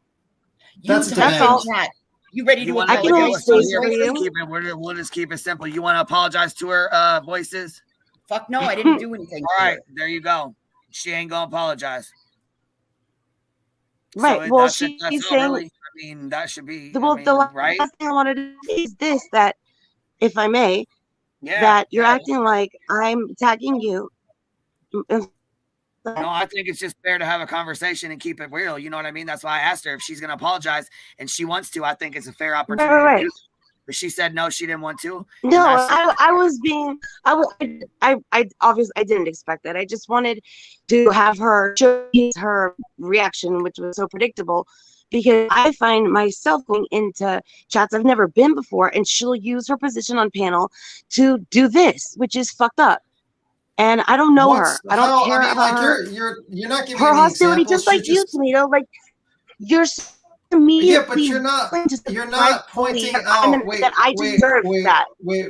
That's typed demand. in all. chat. You ready to You want I can apologize only to say those for voices? you. We'll just keep it simple. You want to apologize to her voices? Fuck no, I didn't do anything. All to right, her. there you go. She ain't gonna apologize. Right. So Well, that's she's all saying. really, I mean, that should be. Well, the last right? thing I wanted to say is this: that, if I may, Yeah. that you're yeah. acting like I'm attacking you. No, I think it's just fair to have a conversation and keep it real. You know what I mean? That's why I asked her if she's gonna apologize, and she wants to. I think it's a fair opportunity. Right. To do so. But she said no, she didn't want to. No, that's- I was being. I obviously I didn't expect that. I just wanted to have her showcase her reaction, which was so predictable, because I find myself going into chats I've never been before, and she'll use her position on panel to do this, which is fucked up. And I don't know her. I don't care about her. You're not giving Her any hostility, examples. just like you, Tomato. Like you're immediately. Yeah, but you're not pointing out. Wait, that I deserve that. Wait.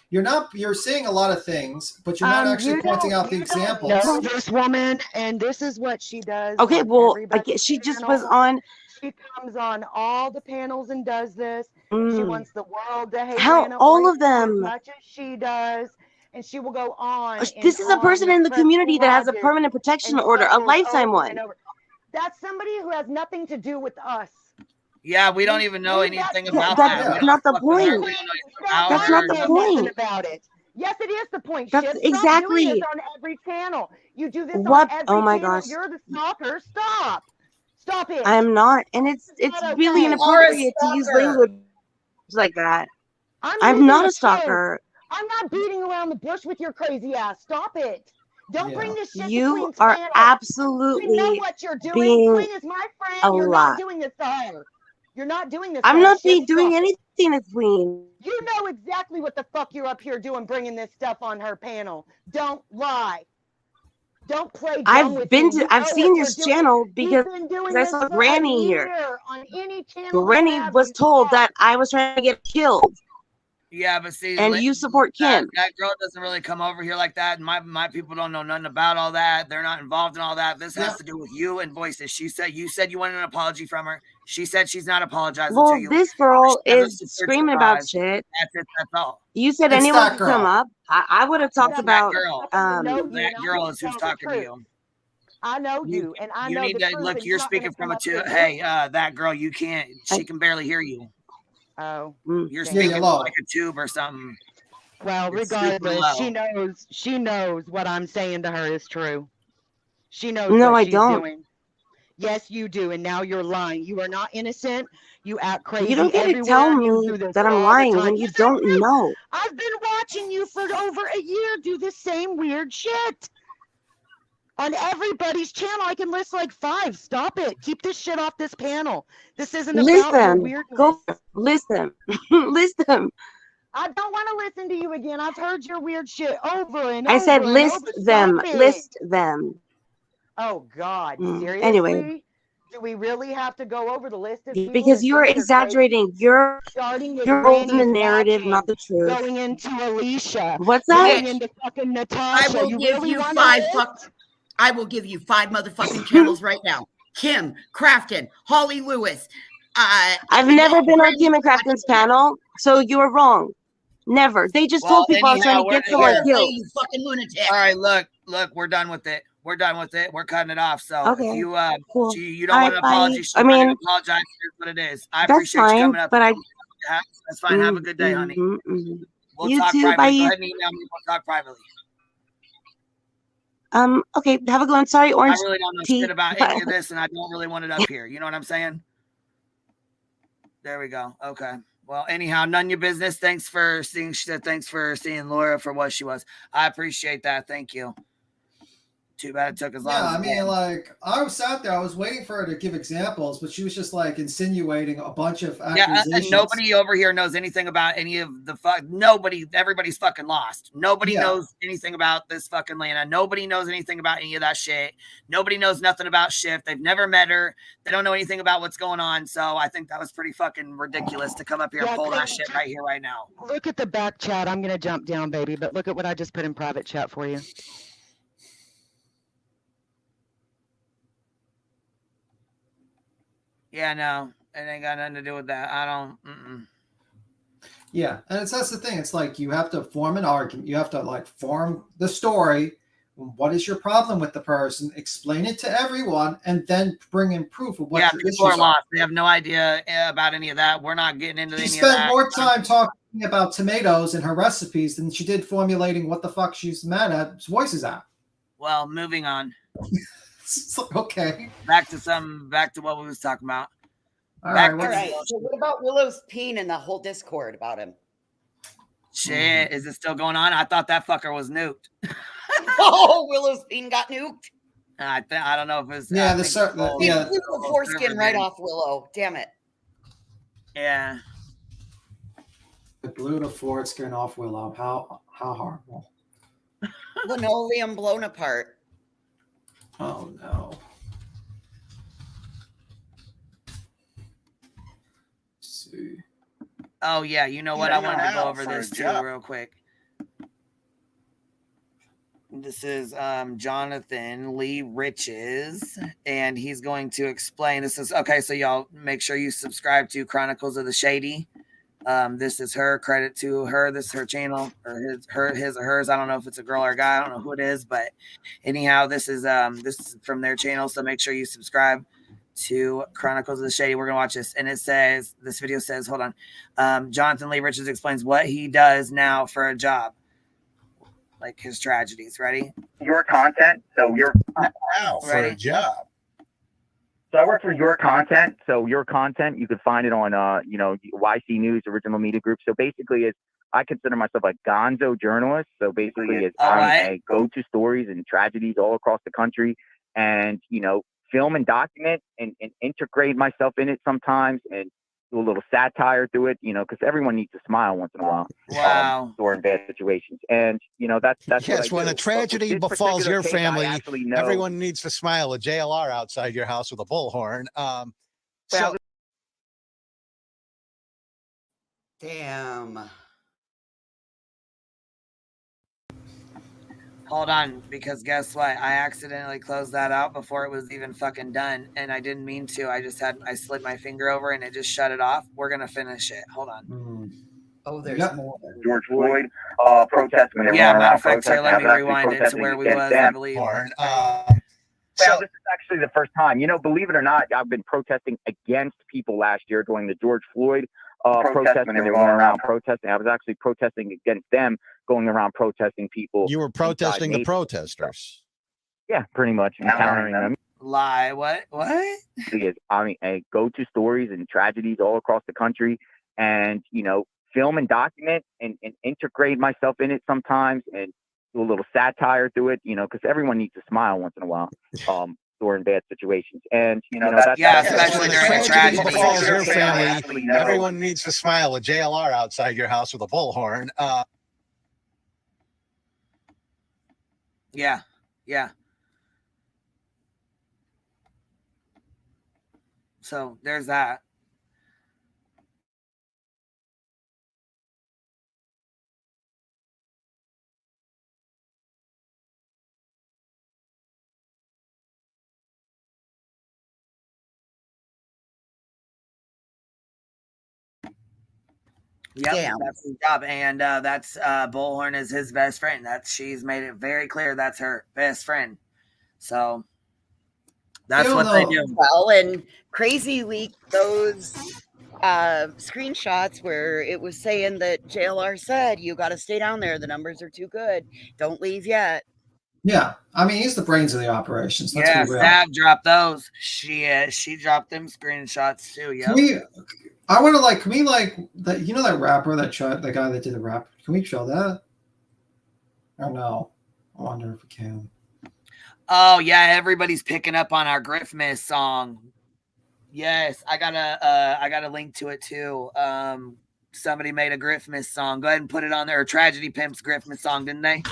You're saying a lot of things, but you're not actually pointing out the examples. No, this woman, and this is what she does. Okay, on well, everybody's she just panel. was on. She comes on all the panels and does this. She Mm, wants the world to hate How Lana all Oil of them? as much as she does, and she will go on. This is a person in the community that has a permanent permanent protection order, a lifetime one. That's somebody who has nothing to do with us. Yeah, we don't even know Leave that anything to about them. that. That's We don't not the fuck with her. point. We don't know anything Stop about That's her. not the saying point. nothing about it. Yes, it is the point. That's Shit. Stop exactly- doing this on every channel. You do this What? on every Oh my channel. gosh. You're the stalker. Stop it. I am not, and it's not really okay. inappropriate to use stalker. language like that. I'm using not the a stalker. I'm not beating around the bush with your crazy ass. Stop it. Don't bring this shit to You Queen's are panel. We know absolutely. what you're doing. being Queen is my friend. a You're lot. not doing this to her. You're not doing this. I'm to her. not Shit, doing stop it. anything to Queen. You know exactly what the fuck you're up here doing, bringing this stuff on her panel. Don't lie. Don't play dumb I've with been me. to. You I've know seen what this you're doing. channel You've because been doing I this saw for Granny a here. year on any channel. you Granny have, was you told have. that I was trying to get killed, Yeah, but see, and you support Kim. That girl doesn't really come over here like that. And my people don't know nothing about all that. They're not involved in all that. This has to do with you and voices. You said you wanted an apology from her. She said she's not apologizing Well, to you. this girl She never is searched screaming her about eyes. shit. That's it. That's all. You said It's anyone that could come girl. up. I would have talked That about. girl. No, That girl is who's talking to you. I know you, and I know need the to truth, look. and You're not gonna speaking from come a up two. here. Hey, that girl, you can't. She can barely hear you. Oh, You're Yeah, speaking you're low. like a tube or something. well, It's super regardless, low. she knows what I'm saying to her is true. She knows No, what I she's don't. doing. Yes, you do, and now you're lying. You are not innocent. You act crazy. You don't get to everywhere. tell You me do this that I'm all the lying time. when you Yes, I don't do. know. I've been watching you for over a year do the same weird shit. On everybody's channel, I can list like 5. Stop it. Keep this shit off this panel. This isn't about your Listen, weirdness. go listen, listen. I don't want to listen to you again. I've heard your weird shit over and I over said and list over. them, Stop it. list them. Oh God, seriously? Anyway. Do we really have to go over the list of people Because that you are think they're exaggerating. crazy? You're Starting with holding the Granny's narrative, watching, not the truth. going into Alicia, What's that? going into fucking I Natasha. will You give really you want 5 to I will give you 5 motherfucking channels right now. Kim, Crafton, Holly Lewis. I've never been on Kim and Crafton's panel, so you were wrong. Never. They just told people I was trying to get someone killed. You fucking lunatic. All right, look, we're done with it. We're done with it. We're cutting it off. So Okay, if you cool. you don't want an apology, she's I not mean, gonna apologize. Here's what it is. I that's appreciate you fine, coming up. but That's fine. Have a good day, honey. We'll You talk too. privately. Go Bye. ahead and email me. We'll talk privately. Okay. Have a good one. Sorry, I orange really don't know tea. shit about any of this, and I don't really want it up here. You know what I'm saying? There we go. Okay. Well, anyhow, none of your business. Thanks for seeing Laura for what she was. I appreciate that. Thank you. Too bad it took as long as Yeah, I it mean, did. like, I was sat there, I was waiting for her to give examples, but she was just like insinuating a bunch of Yeah, accusations. and nobody over here knows anything about any of the nobody. Everybody's fucking lost. Nobody knows anything about this fucking Lana. Nobody knows anything about any of that shit. Nobody knows nothing about Shift. They've never met her. They don't know anything about what's going on. So I think that was pretty fucking ridiculous to come up here and pull that shit right here, right now. Look at the back chat. I'm gonna jump down, baby, but look at what I just put in private chat for you. Yeah, no, it ain't got nothing to do with that. I don't. Yeah, and that's the thing. It's like you have to form an argument. You have to like form the story. What is your problem with the person? Explain it to everyone, and then bring in proof of what your people issues are lost. They have no idea about any of that. We're not getting into any of that. She spent more time talking about tomatoes and her recipes than she did formulating what the fuck she's mad at voices at. Well, moving on. Okay. Back to what we was talking about. All right. So what about Willow's peen and the whole Discord about him? Shit, is it still going on? I thought that fucker was nuked. Oh, Willow's peen got nuked. I don't know if it's He blew the foreskin right off Willow. Damn it. Yeah. It blew the foreskin off Willow. How horrible. Linoleum blown apart. Oh no. Let's see. Oh yeah, you know what? I wanted to go over this too real quick. This is Jonathan Lee Riches, and he's going to explain. This is okay. So y'all make sure you subscribe to Chronicles of the Shady. This is her. Credit to her. This is her channel, or his or hers. I don't know if it's a girl or a guy. I don't know who it is, but anyhow, this is from their channel. So make sure you subscribe to Chronicles of the Shady. We're gonna watch this, and it says this video says, hold on. Jonathan Lee Riches explains what he does now for a job. Like his tragedies. Ready? Your content, so your for a job. So I work for Your Content. So Your Content, you can find it on YC News Original Media Group. So basically, I consider myself a gonzo journalist. So basically, I go to stories and tragedies all across the country, and film and document and integrate myself in it sometimes, and do a little satire through it, because everyone needs to smile once in a while. Wow. During bad situations. And, that's yes, when a tragedy befalls your family, know, everyone needs to smile. A JLR outside your house with a bullhorn. Damn. Hold on, because guess what? I accidentally closed that out before it was even fucking done, and I didn't mean to. I slid my finger over and it just shut it off. We're gonna finish it. Hold on. Oh, there's more. George Floyd protesting. Yeah, matter of fact, here, let me rewind it to where we was, I believe. Well, this is actually the first time. Believe it or not, I've been protesting against people last year during the George Floyd protesting. They were going around protesting. I was actually protesting against them, going around protesting people. You were protesting the protesters. Yeah, pretty much. Encountering them. Lie. What? I mean, I go to stories and tragedies all across the country, and film and document and integrate myself in it sometimes, and do a little satire through it, because everyone needs to smile once in a while during bad situations. And especially during a tragedy befalls your family, everyone needs to smile. A JLR outside your house with a bullhorn. Yeah. So there's that. Yep, Damn. That's his job, and that's Bullhorn is his best friend. She's made it very clear that's her best friend. So that's what they do. Well, and Crazy leaked those screenshots where it was saying that JLR said, you got to stay down there. The numbers are too good. Don't leave yet. Yeah. I mean, he's the brains of the operations. Let's Yeah, be real. Sav dropped those. She dropped them screenshots too. Yeah. I want to can we that, you know, that rapper, the guy that did the rap? Can we show that? Or no? I wonder if we can. Oh yeah, everybody's picking up on our Griftmas song. Yes, I got a link to it too. Somebody made a Griftmas song. Go ahead and put it on there. Or Tragedy Pimp's Griftmas song, didn't they?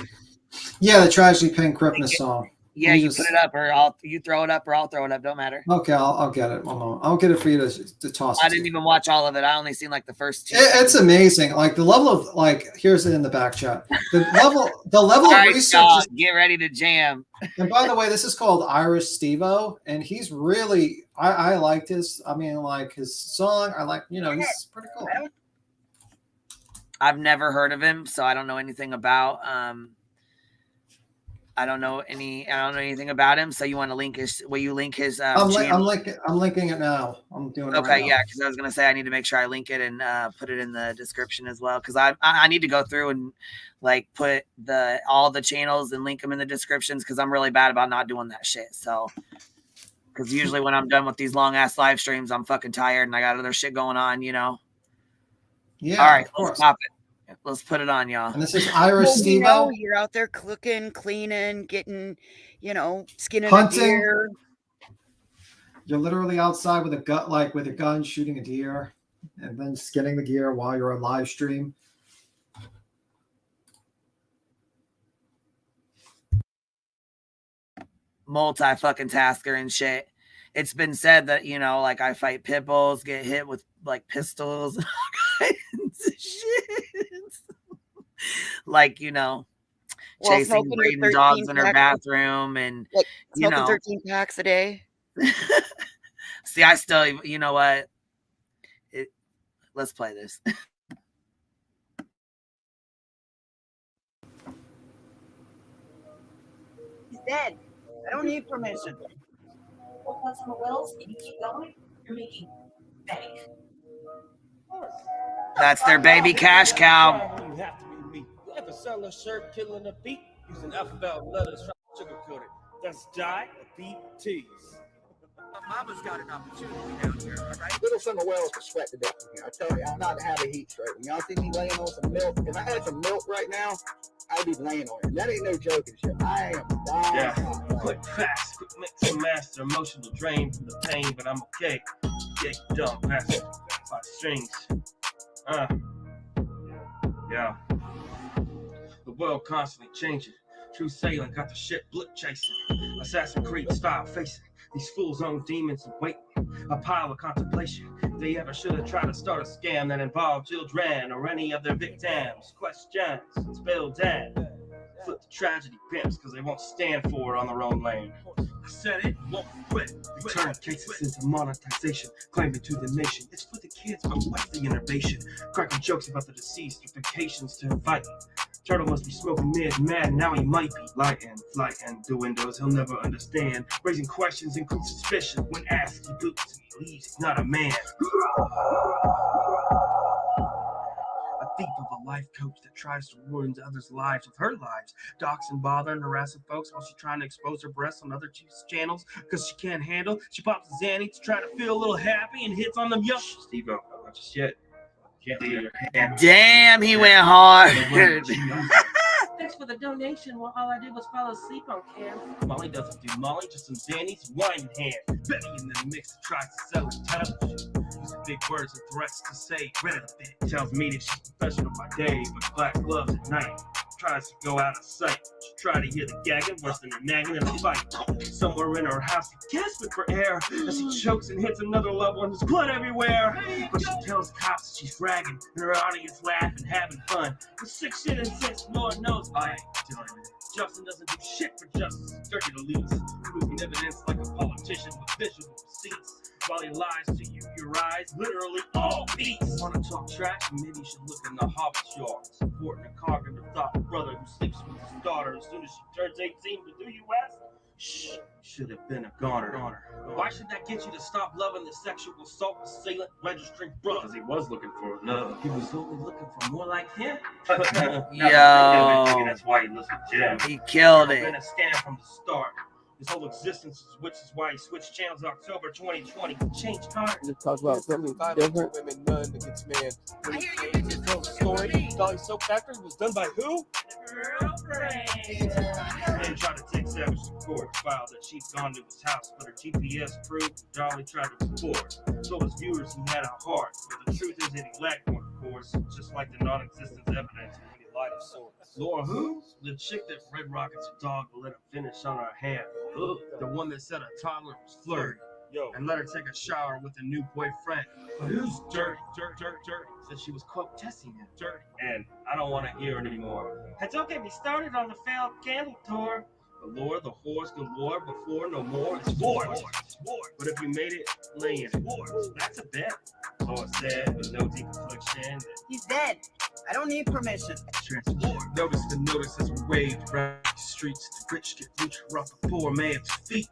Yeah, the Tragedy Pimp Griftmas song. Yeah, you put it up, or you throw it up, or I'll throw it up. Don't matter. Okay, I'll get it. One moment. I'll get it for you to toss. I didn't even watch all of it. I only seen like the first two. It's amazing. Like the level of here's it in the back chat. The level all right, of research. Get ready to jam. And by the way, this is called Irish Stevo, and he's really I liked his. I mean, like his song. I like, you know, he's pretty cool. I've never heard of him, so I don't know anything about. I don't know anything about him. So you want to link his? Will you link his? I'm linking it now. I'm doing it. Okay, right yeah, now. because I was gonna say I need to make sure I link it and put it in the description as well. Because I need to go through and like put all the channels and link them in the descriptions, because I'm really bad about not doing that shit. So because usually when I'm done with these long ass live streams, I'm fucking tired and I got other shit going on, you know. Yeah. All right, let's pop it. Let's put it on, y'all. And this is Irish Stevo. You know, you're out there cooking, cleaning, getting, you know, skinning Hunting. a deer. You're literally outside with a gun, shooting a deer, and then skinning the deer while you're on live stream. Multi-fucking tasker and shit. It's been said that, you know, like I fight pit bulls, get hit with like pistols and all kinds of shit. Like, you know, chasing breeding dogs in her bathroom and, like, you know, 13 packs a day. See, I still, you know what? Let's play this. He's dead. I don't need permission. What's on the wells and you keep going, you're making bank. That's their baby cash cow. You have to be me. You ever sell a shirt killing a beat using alphabet letters trying to sugarcoat it? That's diabetes. My mama's got an opportunity down here, all right? Little Summer Wells to sweat to death here. I tell you, I'm not having heat straight. When y'all see me laying on some milk, if I had some milk right now, I'd be laying on it. That ain't no joking shit. I am dying. Yeah. Quick, fast, quick mix and master, emotional drain from the pain, but I'm okay. Get dumb, master, by strings. Yeah. The world constantly changing. True sailing, got the ship blip chasing. Assassin's Creed style facing. These fools own demons and waiting. A pile of contemplation. If they ever should have tried to start a scam that involved children or any of their victims. Questions, spell dead. Flip the tragedy pimps because they won't stand for it on their own lane. I said it, won't quit. They turn cases into monetization, claiming to the nation. It's for the kids, but what's the innovation? Cracking jokes about the deceased, or vacations to invite. Turtle must be smoking mad, now he might be lighting, flighting through windows he'll never understand. Raising questions includes suspicion. When asked, he boots and he leaves, he's not a man. A thief of a life coach that tries to ruin others' lives with her lives. Doxing, bothering, harassing folks while she's trying to expose her breasts on other channels because she can't handle. She pops a Xanny to try to feel a little happy and hits on them young. Steve-O, not just yet. Can't leave your hand. Damn, he went hard. Thanks for the donation. Well, all I did was fall asleep on cam. Molly doesn't do Molly, just some Xannies, wine in hand. Betty in the mix tries to sell it television. Using big words and threats to say, read it a bit. Tells me that she's professional by day, but black gloves at night. Tries to go out of sight. She tried to hear the gagging, worse than the nagging in a fight. Somewhere in her house, gasping for air as she chokes and hits another loved one. There's blood everywhere. But she tells cops she's fragging, and her audience laughing, having fun. With 6 shit and 6, Lord knows I ain't doing it. Justin doesn't do shit for justice. Dirty to lose. Proving evidence like a politician with visual receipts. While he lies to you, your eyes, literally all beats. Wanna talk trash? Maybe you should look in the Hobbit yard. Supporting a carpenter thought brother who sleeps with his daughter as soon as she turns 18, but do you ask? Shh, should have been a goner. Why should that get you to stop loving the sexual assault assailant registering brother? Because he was looking for another. He was only looking for more like him. Yo, That's why he listened to Jim. he killed It's been it. a scam from the start. His whole existence, which is why he switched channels October 2020. Changed hearts. Just talk about something different. Women, none against men. I hear you bitches tell the story. Dolly Soap Factory was done by who? Girlfriend. Men tried to take Savage to court, filed that she'd gone to his house, but her GPS proved Dolly tried to report. Told his viewers he had a heart, but the truth is that he lacked one, of course, just like the non-existence evidence when he lied of sorts. Laura who? The chick that red rockets her dog to let him finish on her hand. The one that said a toddler was flirty. Yo. And let her take a shower with a new boyfriend. But who's dirty? Said she was, quote, testing him. Dirty. And I don't want to hear it anymore. And don't get me started on the failed candle tour. The Lord, the horse galore, before no more. It's war. But if you made it, lay in it. So that's a bet. Laura said, with no deep affliction. He's dead. I don't need permission. Transform. Notice the notices we waved around the streets. The rich get richer off the poor man's feet.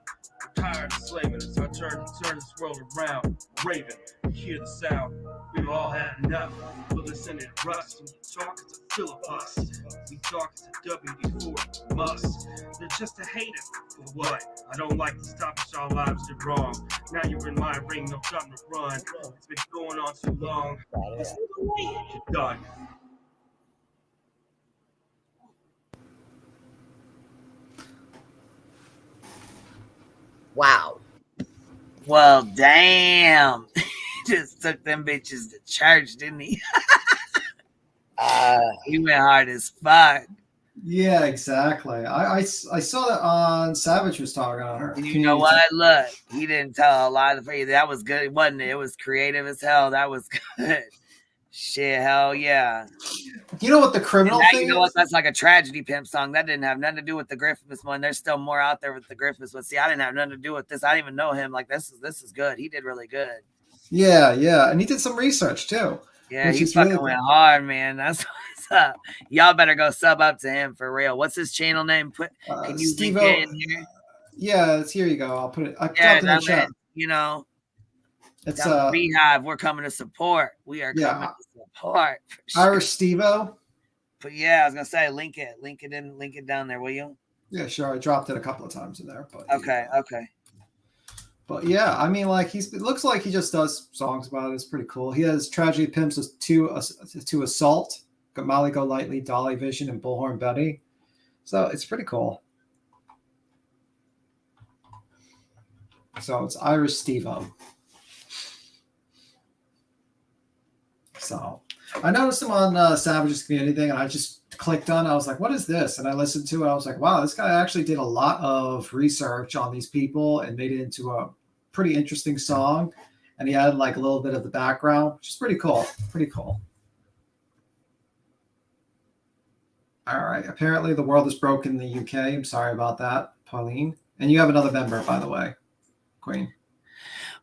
We're tired of slaving. It's our turn to turn this world around. Raven, you hear the sound. We've all had enough. But listen, it rusts when you talk to filibuster. We talk to WD-40 must. They're just a hater. For what? I don't like to stop us, our lives did wrong. Now you're in my ring, no time to run. It's been going on too long. You're done. Wow. Well, damn. Just took them bitches to church, didn't he? He went hard as fuck. Yeah, exactly. I saw that on Savage was talking on her. And you know what? Look, he didn't tell a lot of people. That was good, wasn't it? It was creative as hell. That was good. Shit, hell yeah. You know what the criminal thing you know what? That's like a tragedy pimp song. That didn't have nothing to do with the Griffiths one. There's still more out there with the Griffiths. But see, I didn't have nothing to do with this. I didn't even know him. Like this is good. He did really good. Yeah, and he did some research too. Yeah, he fucking really went hard, man. That's what's up. Y'all better go sub up to him for real. What's his channel name? Can you link it in here? Yeah, here you go. I'll put it. I dropped it in the chat. You know, it's Beehive. We're coming to support. We are coming to support. Sure. Irish Stevo. But yeah, I was gonna say link it down there, will you? Yeah, sure. I dropped it a couple of times in there, but okay. But yeah, I mean, like it looks like he just does songs about it. It's pretty cool. He has Tragedy Pimps to Assault, Molly Golightly, Dolly Vision, and Bullhorn Betty. So it's pretty cool. So it's Irish Stevo. So I noticed him on Savage's Community thing, and I just clicked on it. I was like, what is this? And I listened to it. I was like, wow, this guy actually did a lot of research on these people and made it into a pretty interesting song. And he had like a little bit of the background, which is pretty cool. All right. Apparently the world is broken in the UK. I'm sorry about that, Pauline. And you have another member, by the way, Queen.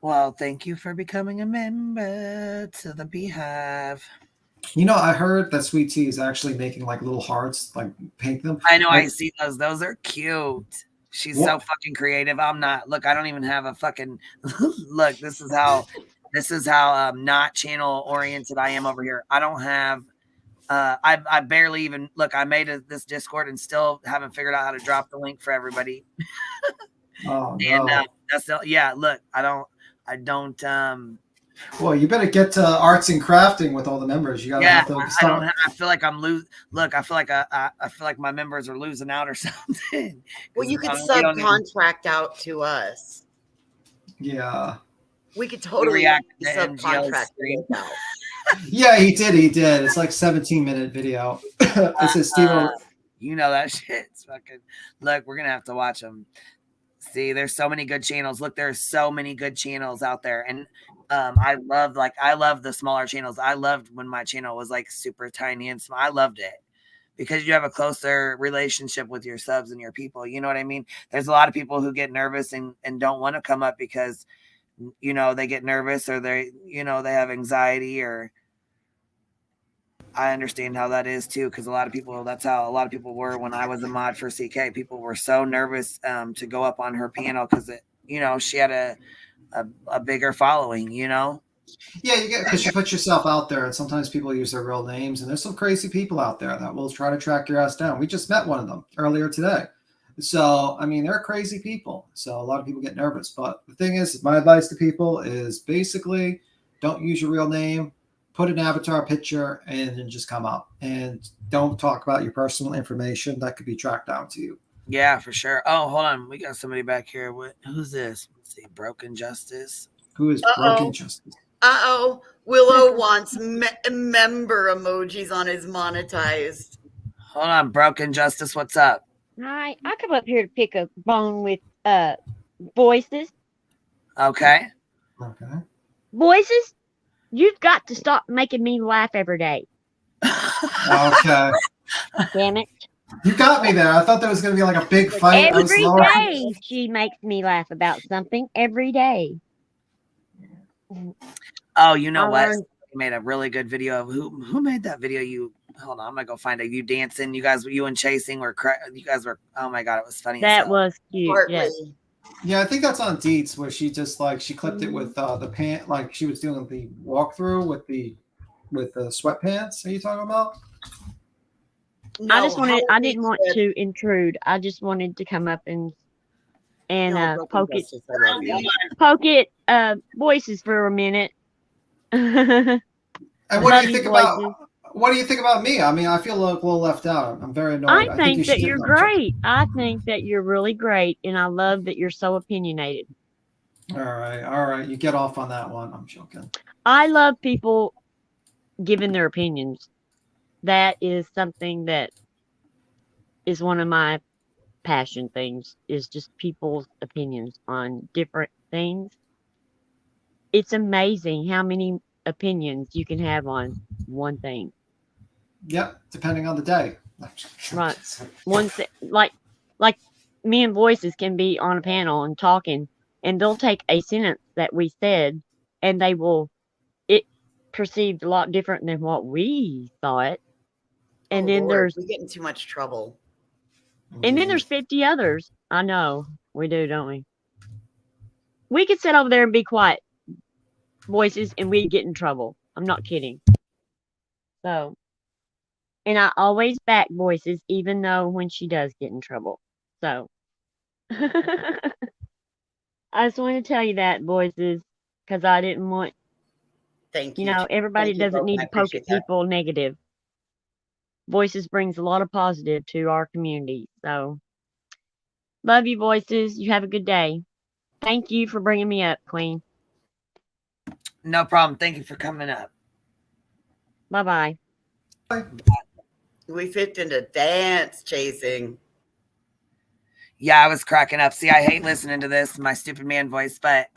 Well, thank you for becoming a member to the Beehive. You know, I heard that Sweet Tea is actually making like little hearts, like paint them. I know, I see those. Those are cute. She's so fucking creative. I'm not. Look, I don't even have a fucking. Look, this is how not channel oriented I am over here. I don't have. I barely even look. I made this Discord and still haven't figured out how to drop the link for everybody. Oh, and no. that's look. I don't. Well, you better get to arts and crafting with all the members. You gotta have to start. I feel like I'm losing. Look, I feel like my members are losing out or something. Well, you could subcontract out to us. Yeah, we could totally subcontract out. Yeah, he did. It's like 17-minute video. It says Steve. You know that shit's fucking. Look, we're gonna have to watch them. See, there's so many good channels. Look, there's so many good channels out there, and I love the smaller channels. I loved when my channel was like super tiny and small. I loved it because you have a closer relationship with your subs and your people. You know what I mean? There's a lot of people who get nervous and don't want to come up because, you know, they get nervous or they have anxiety or. I understand how that is too, because a lot of people, that's how a lot of people were when I was a mod for CK. People were so nervous to go up on her panel because, you know, she had a bigger following, you know? Yeah, you get, because you put yourself out there, and sometimes people use their real names, and there's some crazy people out there that will try to track your ass down. We just met one of them earlier today. So, I mean, they're crazy people. So a lot of people get nervous. But the thing is, my advice to people is basically don't use your real name, put an avatar picture, and then just come up. And don't talk about your personal information that could be tracked down to you. Yeah, for sure. Oh, hold on. We got somebody back here. Who's this? Let's see. Broken Justice. Who is Broken Justice? Willow wants member emojis on his monetized. Hold on, Broken Justice. What's up? Hi, I come up here to pick a bone with Voices. Okay. Okay. Voices, you've got to stop making me laugh every day. Okay. Damn it. You got me there. I thought there was going to be like a big fight. Every day she makes me laugh about something. Every day. Oh, you know what? You made a really good video of who made that video. You hold on, I'm gonna go find it. You dancing, you and Chasing were you guys were. Oh my god, it was funny. That was cute. Yes. Yeah, I think that's on Deets where she just like she clipped it with the pant, like she was doing the walkthrough with the sweatpants. Are you talking about? No, I didn't want to intrude. I just wanted to come up and poke it Voices for a minute. And what do you think about me? I mean, I feel a little left out. I'm very annoyed. I think that you're great. I think that you're really great, and I love that you're so opinionated. All right. You get off on that one. I'm joking. I love people giving their opinions. That is something that is one of my passion things, is just people's opinions on different things. It's amazing how many opinions you can have on one thing. Yep, depending on the day. Right. One thing, like me and Voices can be on a panel and talking, and they'll take a sentence that we said, and it perceived a lot different than what we thought. And then we get in too much trouble. And then there's 50 others. I know. We do, don't we? We could sit over there and be quiet, Voices, and we'd get in trouble. I'm not kidding. So, and I always back Voices, even though when she does get in trouble. So, I just wanted to tell you that, Voices, because I didn't want, Thank you. You know, everybody doesn't need to poke at people negative. Voices brings a lot of positive to our community. So, love you, Voices. You have a good day. Thank you for bringing me up, Queen. No problem. Thank you for coming up. Bye-bye. We fit into dance, Chasing. Yeah, I was cracking up. See, I hate listening to this, my stupid man voice, but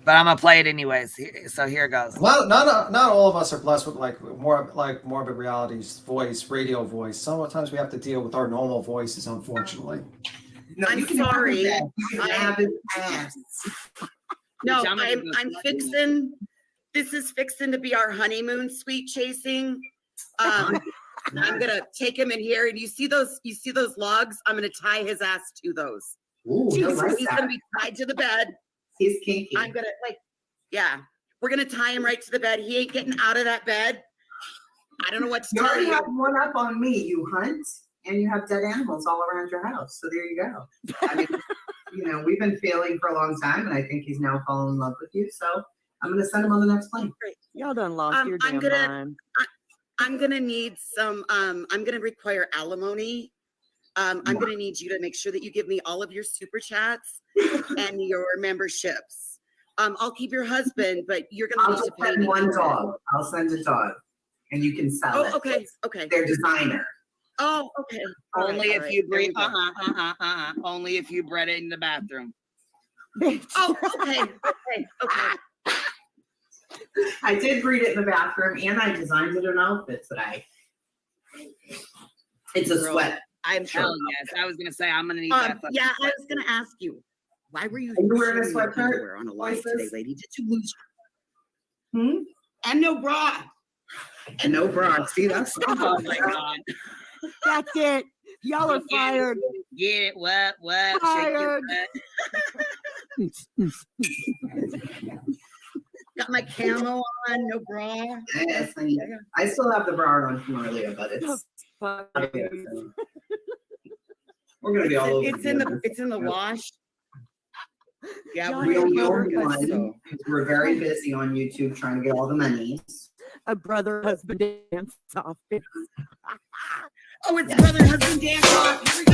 I'm gonna play it anyways. So here it goes. Well, not all of us are blessed with more morbid reality's voice, radio voice. Sometimes we have to deal with our normal voices, unfortunately. No, I'm sorry. No, I'm fixing. This is fixing to be our honeymoon suite, Chasing. I'm gonna take him in here, and you see those logs? I'm gonna tie his ass to those. Ooh, he's like gonna be tied to the bed. He's kinky. I'm gonna we're gonna tie him right to the bed. He ain't getting out of that bed. I don't know what to you tell already you. have one up on me. You hunt and you have dead animals all around your house. So there you go. I mean, you know, we've been feeling for a long time, and I think he's now fallen in love with you. So I'm gonna send him on the next plane. Great. Y'all done lost your damn mind. I'm gonna need some. I'm gonna require alimony. I'm gonna need you to make sure that you give me all of your super chats and your memberships. I'll keep your husband, but you're gonna need to pay me. One dog. I'll send a dog, and you can sell it. Okay. They're designer. Oh, okay. Only if you breed. Only if you bred it in the bathroom. Oh, okay. I did breed it in the bathroom, and I designed it in outfits today. It's a sweat. I'm sure. Yes, I was gonna say I'm gonna need that. Yeah, I was gonna ask you. Why were you wearing a sweatshirt on a live today, lady? Did you lose? And no bra. And no bra. See, that's Oh my God. That's it. Y'all are fired. Get it, what? Fired. Shake it, got my camo on, no bra. Yes, I still have the bra on from earlier, but it's we're gonna be all over. It's in the wash. Yeah, we don't know one because we're very busy on YouTube trying to get all the monies. A brother husband dance off. Oh, it's brother husband dance off. Here we go.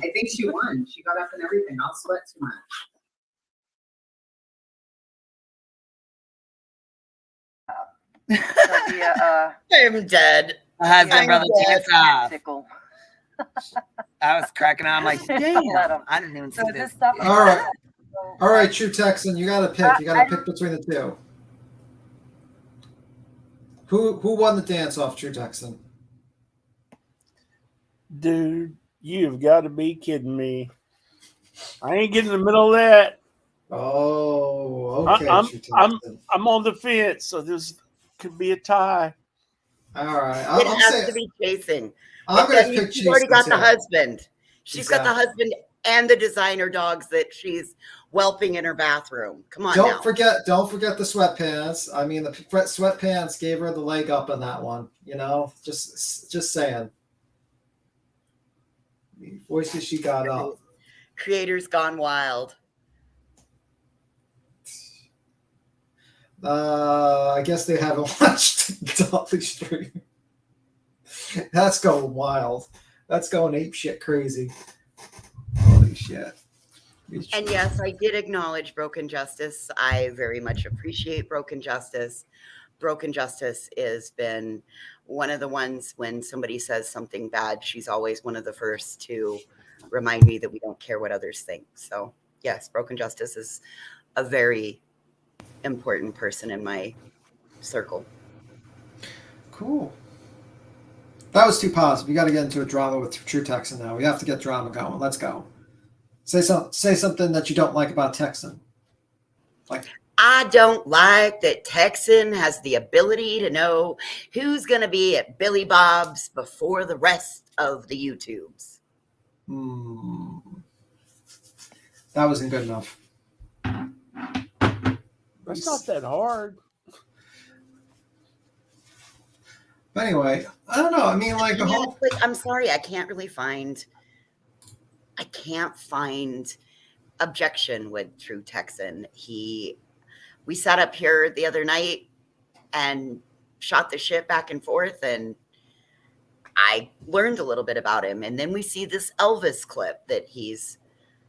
I think she won. She got up and everything. I'll sweat too much. I'm dead. Husband, brother, dance off. Tickle. I was cracking on. I'm like, damn. I didn't even see this. All right, True Texan, you got to pick. You got to pick between the two. Who won the dance off, True Texan? Dude, you've got to be kidding me. I ain't getting in the middle of that. Oh, okay. I'm on the fence, so this could be a tie. All right. It has to be chasing. I'm going to pick She's already got the too. husband. She's got the husband and the designer dogs that she's whelping in her bathroom. Come on, Don't forget the sweatpants. I mean, the sweatpants gave her the leg up on that one. You know, just saying. The voices she got up. Creators gone wild. I guess they haven't watched Dolly Stream. That's going wild. That's going ape shit crazy. Holy shit. And yes, I did acknowledge Broken Justice. I very much appreciate Broken Justice. Broken Justice has been one of the ones when somebody says something bad, she's always one of the first to remind me that we don't care what others think. So yes, Broken Justice is a very important person in my circle. Cool. That was too positive. You got to get into a drama with True Texan now. We have to get drama going. Let's go. Say something that you don't like about Texan. Like, I don't like that Texan has the ability to know who's going to be at Billy Bob's before the rest of the YouTubes. That wasn't good enough. That's not that hard. But anyway, I don't know. I mean, like the whole. I'm sorry, I can't find objection with True Texan. We sat up here the other night and shot the shit back and forth, and I learned a little bit about him. And then we see this Elvis clip that he's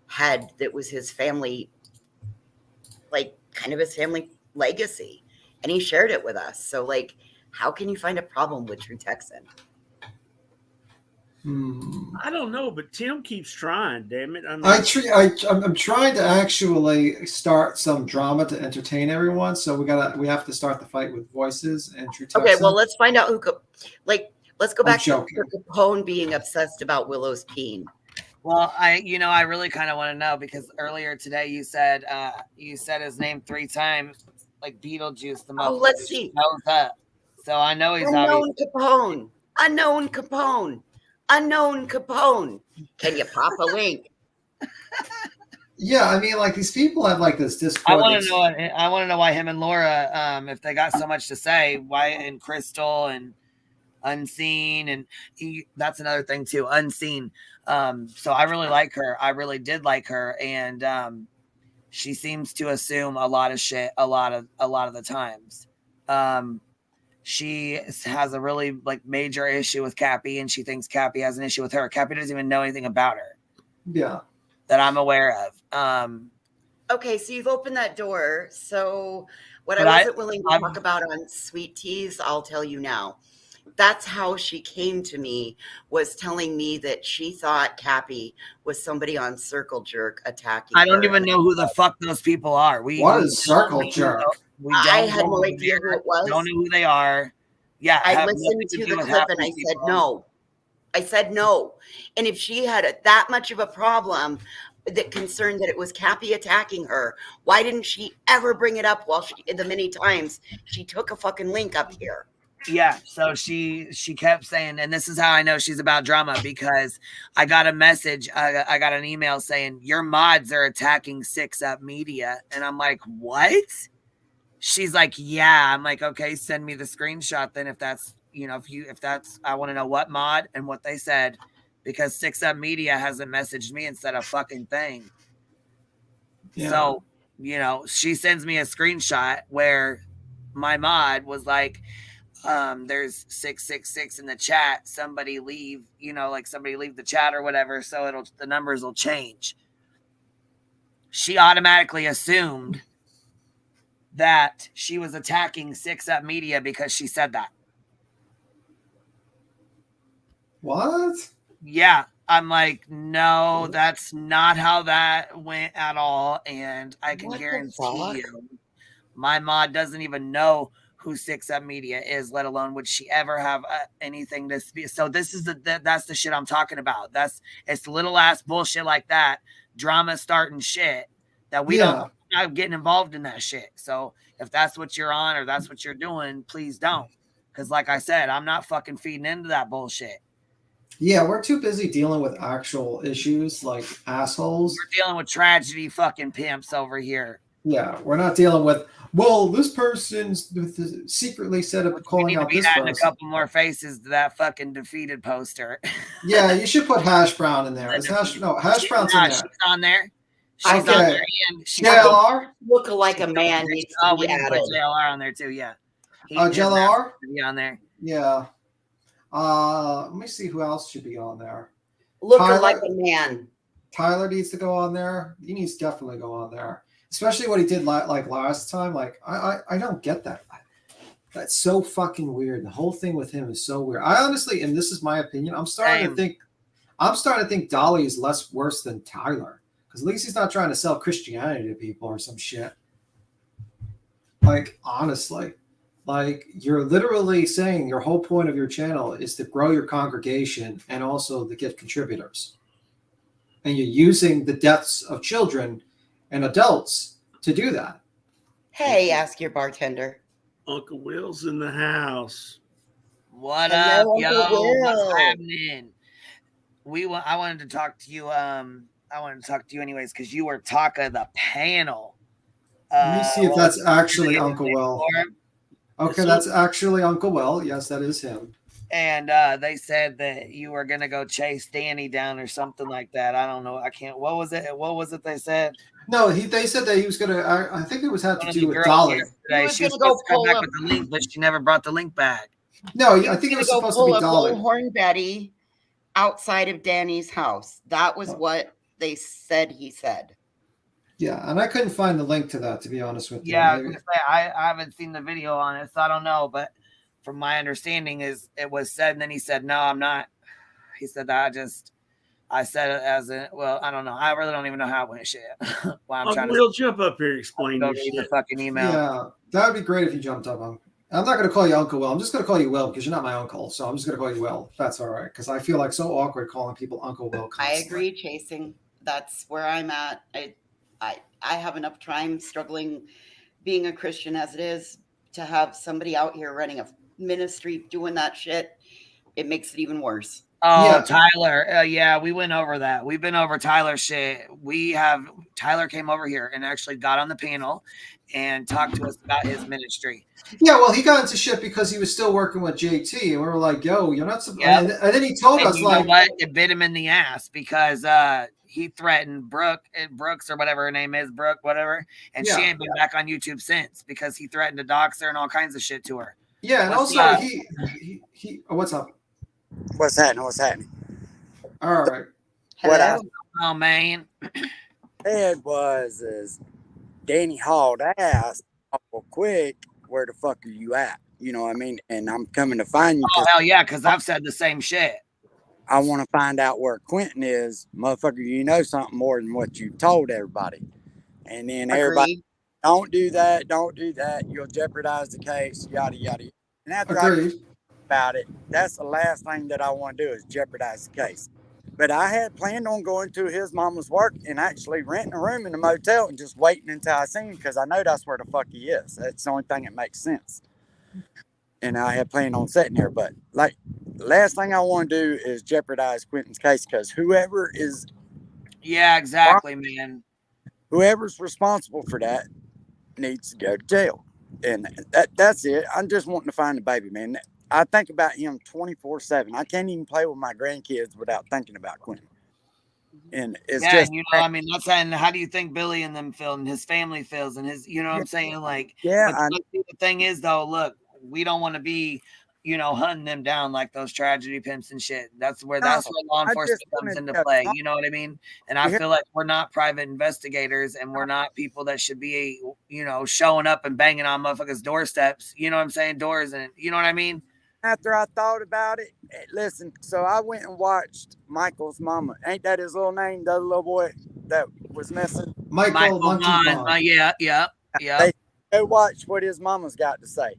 had that was his family, like kind of his family legacy, and he shared it with us. So like, how can you find a problem with True Texan? I don't know, but Tim keeps trying. Damn it! I'm trying to actually start some drama to entertain everyone. So we have to start the fight with voices and True Texan. Okay, well, let's find out who. Let's go back to joking. Capone being obsessed about Willow's peen. Well, I really kind of want to know, because earlier today you said his name 3 times, like Beetlejuice. The Oh, let's see. Knows up. So I know he's Unknown Capone. Unknown Capone. Unknown Capone. Can you pop a link? Yeah, I mean, like these people have like this Discord. I want to know why him and Laura, if they got so much to say, why, and Crystal and Unseen, and that's another thing too, Unseen. So I really like her. I really did like her, and she seems to assume a lot of shit a lot of the times. She has a really like major issue with Cappy, and she thinks Cappy has an issue with her. Cappy doesn't even know anything about her. Yeah. That I'm aware of. Okay, so you've opened that door. So what I wasn't willing to talk about on Sweet Teas, I'll tell you now. That's how she came to me, was telling me that she thought Cappy was somebody on Circle Jerk attacking I don't her. even know who the fuck those people are. What is Circle Jerk? I had no idea who it was. Don't know who they are. Yeah, I listened to the clip and I said no. I said no. And if she had that much of a problem that concerned that it was Cappy attacking her, why didn't she ever bring it up the many times she took a fucking link up here? Yeah, so she kept saying, and this is how I know she's about drama, because I got a message, I got an email saying your mods are attacking 6up Media, and I'm like, what? She's like, yeah. I'm like, okay, send me the screenshot then, if that's, you know, if that's, I want to know what mod and what they said, because 6up Media hasn't messaged me and said a fucking thing. Yeah. So, you know, she sends me a screenshot where my mod was like, there's 666 in the chat. Somebody leave, you know, like somebody leave the chat or whatever, so the numbers will change. She automatically assumed that she was attacking 6up Media because she said that. What? Yeah. I'm like, no, that's not how that went at all. And I can guarantee you, my mod doesn't even know who 6up Media is, let alone would she ever have anything to speak. So this is that's the shit I'm talking about. It's little ass bullshit like that, drama starting shit that we don't not getting involved in that shit. So if that's what you're on or that's what you're doing, please don't. Because like I said, I'm not fucking feeding into that bullshit. Yeah, we're too busy dealing with actual issues like assholes. We're dealing with tragedy fucking pimps over here. Yeah, we're not dealing with, well, this person's secretly set up calling out this person. Adding a couple more faces to that fucking defeated poster. Yeah, you should put Hash Brown in there. Is Hash Brown's in there. She's on there. She's on there. And JLR? Look like a man needs to be we can put added. JLR on there too, yeah. JLR? Be on there. Yeah. Let me see who else should be on there. Looking like a man. Tyler needs to go on there. He needs to definitely go on there. Especially what he did like last time. Like, I don't get that. That's so fucking weird. The whole thing with him is so weird. I honestly, and this is my opinion, I'm starting to think Dolly is less worse than Tyler. Because at least he's not trying to sell Christianity to people or some shit. Like, honestly. Like, you're literally saying your whole point of your channel is to grow your congregation and also to get contributors. And you're using the deaths of children and adults to do that. Hey, ask your bartender. Uncle Will's in the house. What Hello, up, yo? Uncle Will. What's happening? I wanted to talk to you. I wanted to talk to you anyways because you were talk of the panel. Let me see if that's actually Uncle Will. Okay, that's actually Uncle Will. Yes, that is him. And they said that you were gonna go chase Danny down or something like that. I don't know. I can't. What was it? What was it they said? No, they said that he was gonna. I think it was had to do with Dolly. She was supposed to come back with the link, but she never brought the link back. No, I think it was supposed to be Dolly. Bullhorn Betty outside of Danny's house. That was what they said. He said. Yeah, and I couldn't find the link to that, to be honest with you. Yeah, I haven't seen the video on it, so I don't know. But from my understanding, is it was said, and then he said, "No, I'm not." He said that I said it as a well. I don't know. I really don't even know how it went. Shit. Why I'm trying to. We'll jump up here and explain Go this read shit. the fucking email. Yeah, that would be great if you jumped up on. I'm not going to call you Uncle Will. I'm just going to call you Will because you're not my uncle. So I'm just going to call you Will. If that's all right. Because I feel like so awkward calling people Uncle Will. I agree, Chasing. That's where I'm at. I have enough time struggling being a Christian as it is to have somebody out here running a ministry doing that shit. It makes it even worse. Oh, Yeah. Tyler. Yeah, we went over that. We've been over Tyler shit. Tyler came over here and actually got on the panel and talked to us about his ministry. Yeah, well, he got into shit because he was still working with JT, and we were like, "Yo, you're not." And then he told us, you know what? It bit him in the ass because he threatened Brooks or whatever her name is, Brooke, whatever, and she ain't been back on YouTube since because he threatened to dox her and all kinds of shit to her. Yeah, and also he what's up? What's happening? All right. What I Oh man. said was Danny hauled ass awful quick. Where the fuck are you at? You know what I mean? And I'm coming to find you. Oh hell yeah, because I've said the same shit. I want to find out where Quentin is, motherfucker. You know something more than what you told everybody. And then everybody, don't do that. You'll jeopardize the case. Yada yada. And after about it, that's the last thing that I want to do is jeopardize the case. But I had planned on going to his mama's work and actually renting a room in the motel and just waiting until I seen him because I know that's where the fuck he is. That's the only thing that makes sense. And I had planned on sitting there. But like, last thing I want to do is jeopardize Quentin's case because whoever is. Yeah, exactly, man. Whoever's responsible for that needs to go to jail. And that's it. I'm just wanting to find the baby, man. I think about him 24/7. I can't even play with my grandkids without thinking about Quentin. And it's yeah, just, and, you know, I mean, that's and how do you think Billy and them feel and his family feels and his, you know what I'm saying? Like, yeah. But the thing is, though, look, we don't want to be, you know, hunting them down like those tragedy pimps and shit. That's where law enforcement comes into play. You know what I mean? And I feel like we're not private investigators and we're not people that should be, you know, showing up and banging on motherfuckers' doorsteps. You know what I'm saying? Doors and you know what I mean? After I thought about it, listen, so I went and watched Michael's mama. Ain't that his little name? The other little boy that was missing? Michael Monkey Bond. Yeah. They watched what his mama's got to say.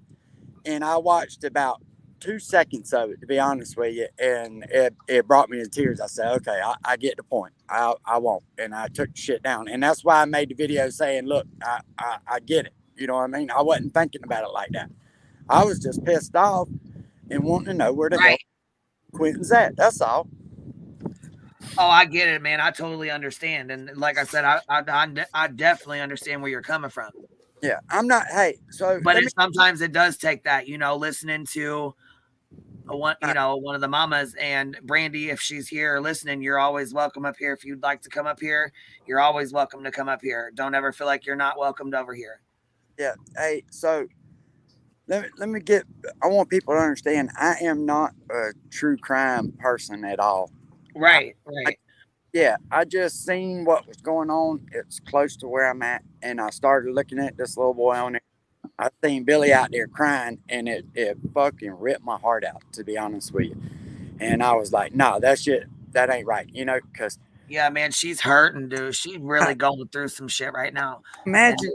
And I watched about 2 seconds of it, to be honest with you. And it brought me to tears. I said, okay, I get the point. I won't. And I took the shit down. And that's why I made the video saying, look, I get it. You know what I mean? I wasn't thinking about it like that. I was just pissed off and wanting to know where the hell Quentin's at. That's all. Oh, I get it, man. I totally understand. And like I said, I definitely understand where you're coming from. Yeah, I'm not. Hey, so but sometimes it does take that, you know, listening to one of the mamas. And Brandy, if she's here listening, you're always welcome up here. If you'd like to come up here, you're always welcome to come up here. Don't ever feel like you're not welcomed over here. Yeah. Hey, so let me get. I want people to understand. I am not a true crime person at all. Right. I just seen what was going on. It's close to where I'm at, and I started looking at this little boy on there. I seen Billy out there crying, and it fucking ripped my heart out, to be honest with you. And I was like, no, that ain't right, you know, because. Yeah, man, she's hurting, dude. She's really going through some shit right now. Imagine,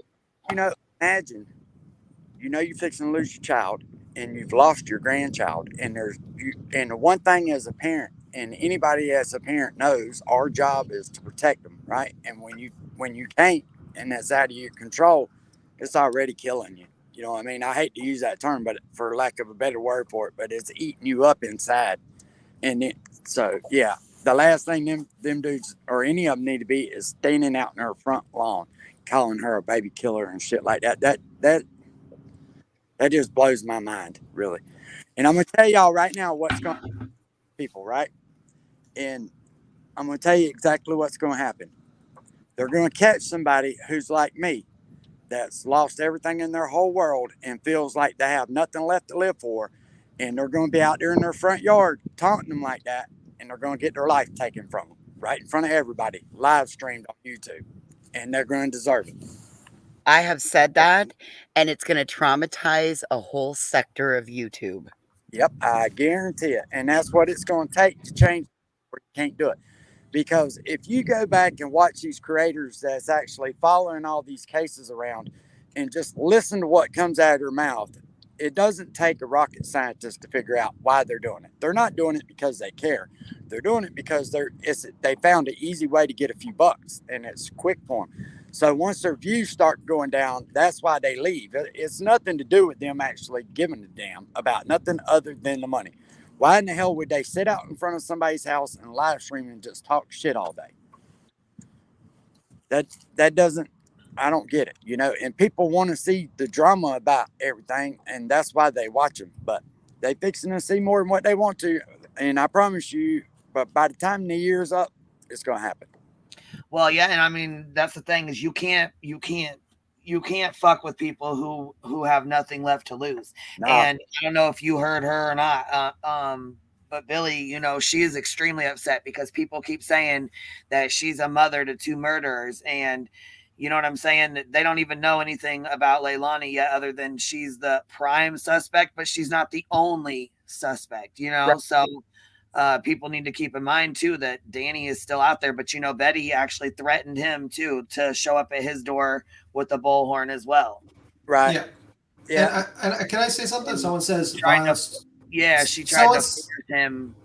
you're fixing to lose your child, and you've lost your grandchild, and and the one thing as a parent, and anybody as a parent knows, our job is to protect them, right? And when you can't, and that's out of your control, it's already killing you. You know what I mean? I hate to use that term, but for lack of a better word for it, but it's eating you up inside. And so, yeah, the last thing them dudes or any of them need to be is standing out in her front lawn, calling her a baby killer and shit like that. That just blows my mind, really. And I'm going to tell y'all right now what's going to happen, people, right? And I'm going to tell you exactly what's going to happen. They're going to catch somebody who's like me, that's lost everything in their whole world and feels like they have nothing left to live for. And they're going to be out there in their front yard taunting them like that. And they're going to get their life taken from them right in front of everybody, live streamed on YouTube. And they're going to deserve it. I have said that, and it's going to traumatize a whole sector of YouTube. Yep, I guarantee it. And that's what it's going to take to change, or you can't do it. Because if you go back and watch these creators that's actually following all these cases around and just listen to what comes out of their mouth, it doesn't take a rocket scientist to figure out why they're doing it. They're not doing it because they care. They're doing it because they found an easy way to get a few bucks, and it's quick for them. So once their views start going down, that's why they leave. It's nothing to do with them actually giving a damn about nothing other than the money. Why in the hell would they sit out in front of somebody's house and live stream and just talk shit all day? That doesn't, I don't get it, you know. And people want to see the drama about everything, and that's why they watch them. But they fixing to see more than what they want to. And I promise you, but by the time the year's up, it's going to happen. Well, yeah, and I mean that's the thing is you can't fuck with people who have nothing left to lose. No. And I don't know if you heard her or not, but Billy, you know, she is extremely upset because people keep saying that she's a mother to 2 murderers, and you know what I'm saying? They don't even know anything about Leilani yet, other than she's the prime suspect, but she's not the only suspect. You know, right. So. People need to keep in mind too that Danny is still out there, but you know Betty actually threatened him too to show up at his door with the bullhorn as well. Right. Yeah. And can I say something? Someone saes violence. Yeah, she tried to force him.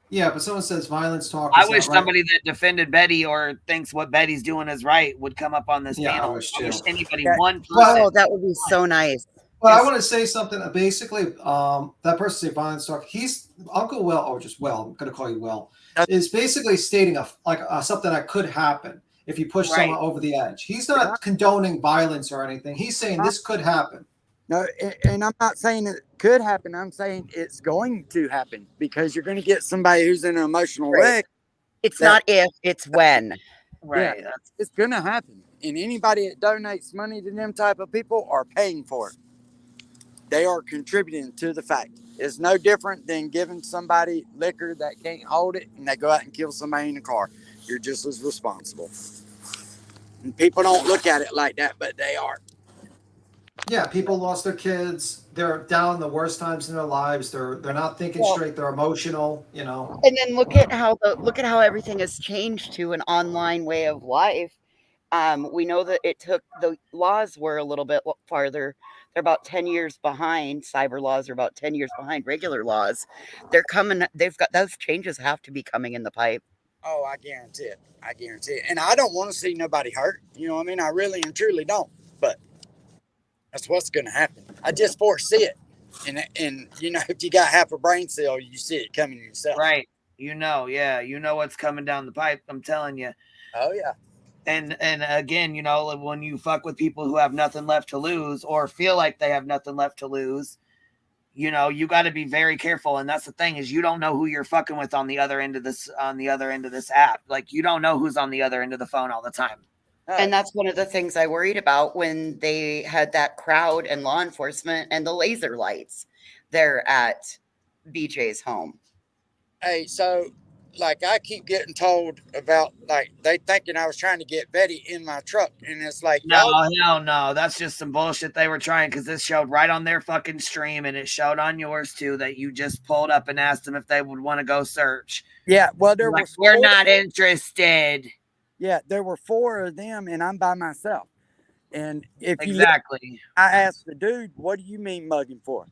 Yeah, but someone says violence talk. I Is wish not right. somebody that defended Betty or thinks what Betty's doing is right would come up on this panel. I wish anybody, one person. Oh, that would be so nice. But I want to say something. Basically, that person say violence talk. He's Uncle Will, or just Will. I'm going to call you Will. Is basically stating something that could happen if you push someone over the edge. He's not condoning violence or anything. He's saying this could happen. No, and I'm not saying it could happen. I'm saying it's going to happen because you're going to get somebody who's in an emotional wreck. It's not if, it's when. Right. Yeah, it's going to happen. And anybody that donates money to them type of people are paying for it. They are contributing to the fact. It's no different than giving somebody liquor that can't hold it and they go out and kill somebody in the car. You're just as responsible. And people don't look at it like that, but they are. Yeah, people lost their kids. They're down the worst times in their lives. They're not thinking straight. They're emotional, you know. And then look at how everything has changed to an online way of life. We know that the laws were a little bit farther. They're about 10 years behind. Cyber laws are about 10 years behind regular laws. They're coming. Those changes have to be coming in the pipe. Oh, I guarantee it. I guarantee it. And I don't want to see nobody hurt. You know what I mean? I really and truly don't. But that's what's going to happen. I just foresee it. And you know, if you got half a brain cell, you see it coming yourself. Right. You know, yeah. You know what's coming down the pipe. I'm telling you. Oh, yeah. And again, you know, when you fuck with people who have nothing left to lose or feel like they have nothing left to lose, you know, you got to be very careful. And that's the thing is you don't know who you're fucking with on the other end of this app. Like you don't know who's on the other end of the phone all the time. And that's one of the things I worried about when they had that crowd and law enforcement and the laser lights there at BJ's home. Hey, so like I keep getting told about like they thinking I was trying to get Betty in my truck, and it's like no, that's just some bullshit they were trying because this showed right on their fucking stream and it showed on yours too that you just pulled up and asked them if they would want to go search. Yeah, well we're not interested. Yeah, there were 4 of them, and I'm by myself. And if I asked the dude, "What do you mean mugging for?"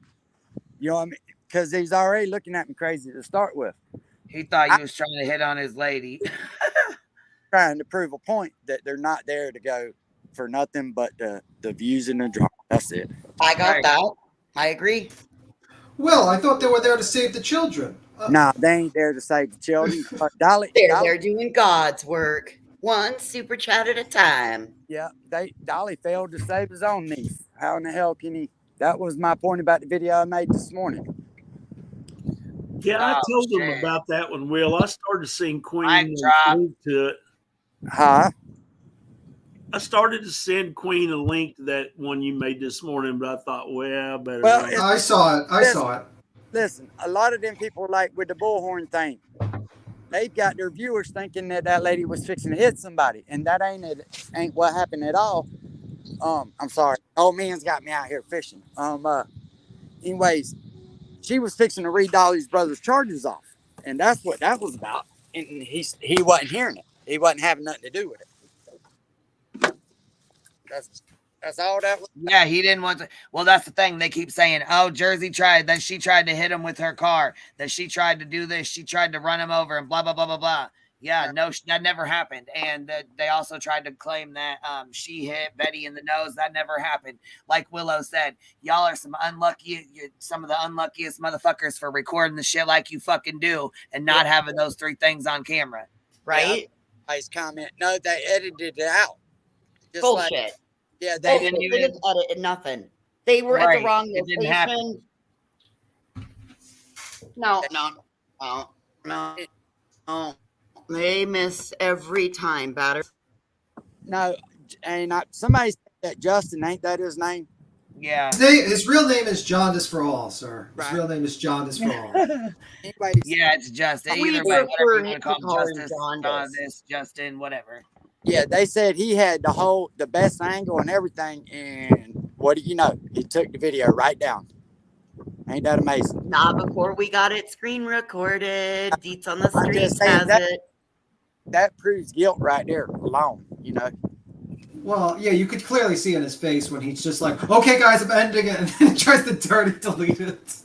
You know what I mean? Because he's already looking at me crazy to start with. He thought you was trying to hit on his lady. Trying to prove a point that they're not there to go for nothing but the views and the drama. That's it. I got that. I agree. Well, I thought they were there to save the children. Nah, they ain't there to save the children. They're doing God's work. One super chat at a time. Yeah, Dolly failed to save his own niece. How in the hell can he? That was my point about the video I made this morning. Yeah, I told them about that one, Will. I started seeing Queen to it. Huh? I started to send Queen a link to that one you made this morning, but I thought, well, I better. Well, I saw it. Listen, a lot of them people like with the bullhorn thing. They've got their viewers thinking that lady was fixing to hit somebody, and that ain't what happened at all. I'm sorry. Old man's got me out here fishing. Anyways, she was fixing to read Dolly's brother's charges off, and that's what that was about. And he wasn't hearing it. He wasn't having nothing to do with it. That's all that was. Yeah, he didn't want to. Well, that's the thing. They keep saying, oh, Jersey tried, that she tried to hit him with her car, that she tried to do this, she tried to run him over, and blah, blah, blah, blah, blah. Yeah, no, that never happened. And they also tried to claim that she hit Betty in the nose. That never happened. Like Willow said, y'all are some of the unluckiest motherfuckers for recording the shit like you fucking do and not having those 3 things on camera. Right? Nice comment. No, they edited it out. Just Bullshit. Like, yeah, they didn't edit nothing. They were at the wrong location. It didn't happen. No. They miss every time, batter. No, and somebody said that Justin, ain't that his name? Yeah. His real name is Jaundice for all, sir. His real name is Jaundice for all. Yeah, it's Justin. Either way, whatever you want to call him, Jaundice, Justin, whatever. Yeah, they said he had the best angle and everything, and what do you know? He took the video right down. Ain't that amazing? Not before we got it screen recorded. Deets on the streets has it. That proves guilt right there alone, you know. Well, yeah, you could clearly see in his face when he's just like, okay, guys, I'm ending it, and then he tries to dirty delete it.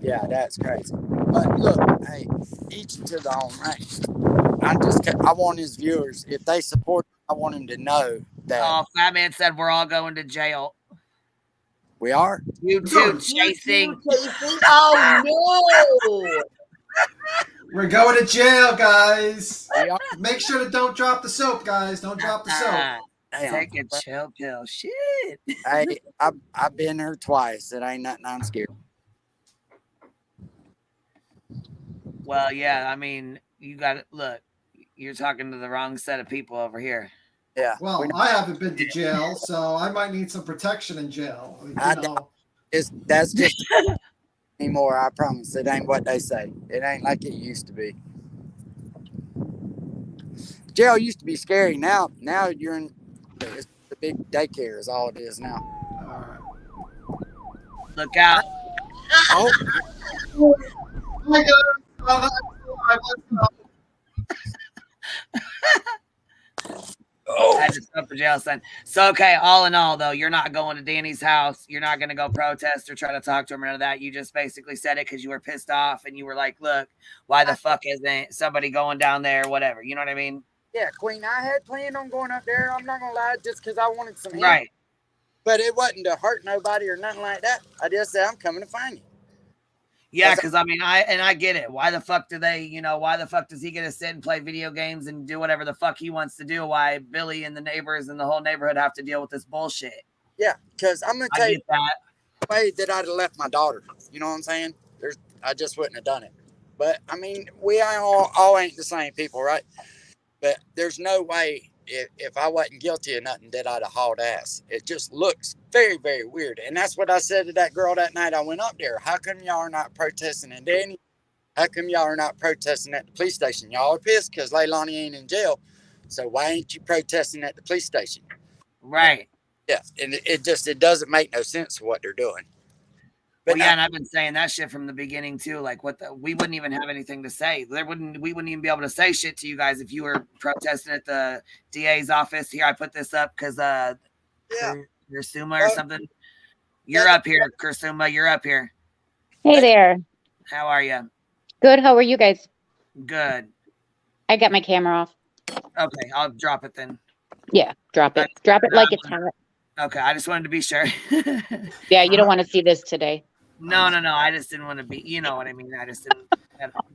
Yeah, that's crazy. But look, hey, each to their own, right? I want his viewers, if they support, I want him to know that. Oh, Fat Man said we're all going to jail. We are? You too, chasing. Oh, no. We're going to jail, guys. Make sure to don't drop the soap, guys. Don't drop the soap. Take a chill pill. Shit. Hey, I've been here twice. It ain't nothing I'm scared. Well, yeah, I mean, you got to look. You're talking to the wrong set of people over here. Yeah. Well, I haven't been to jail, so I might need some protection in jail. That's just anymore. I promise. It ain't what they say. It ain't like it used to be. Jail used to be scary. Now you're in the big daycare is all it is now. Look out. Oh. Oh my God. I just up for jail sign. So, okay, all in all, though, you're not going to Danny's house. You're not going to go protest or try to talk to him or none of that. You just basically said it because you were pissed off and you were like, look, why the fuck isn't somebody going down there, whatever. You know what I mean? Yeah, Queen, I had planned on going up there. I'm not going to lie, just because I wanted some help. Right. But it wasn't to hurt nobody or nothing like that. I just said, I'm coming to find you. Yeah, because I mean, I get it. Why the fuck do they, why the fuck does he get to sit and play video games and do whatever the fuck he wants to do? Why Billy and the neighbors and the whole neighborhood have to deal with this bullshit? Yeah, because I'm going to tell you the way that I'd have left my daughter. You know what I'm saying? I just wouldn't have done it. But, I mean, we all ain't the same people, right? But there's no way if I wasn't guilty of nothing that I'd have hauled ass. It just looks very, very weird. And that's what I said to that girl that night I went up there. How come y'all are not protesting? And Danny, how come y'all are not protesting at the police station? Y'all are pissed because Leilani ain't in jail. So why ain't you protesting at the police station? Right. Yeah. And it doesn't make no sense what they're doing. But well, yeah, and I've been saying that shit from the beginning too. Like, we wouldn't even have anything to say. We wouldn't even be able to say shit to you guys if you were protesting at the DA's office. Here, I put this up because Kursuma or something. You're up here, Kursuma. You're up here. Hey there. How are you? Good. How are you guys? Good. I got my camera off. Okay, I'll drop it then. Yeah, drop it. Drop it like it's hot. Okay, I just wanted to be sure. Yeah, you don't want to see this today. No. I just didn't want to be. You know what I mean? I just didn't.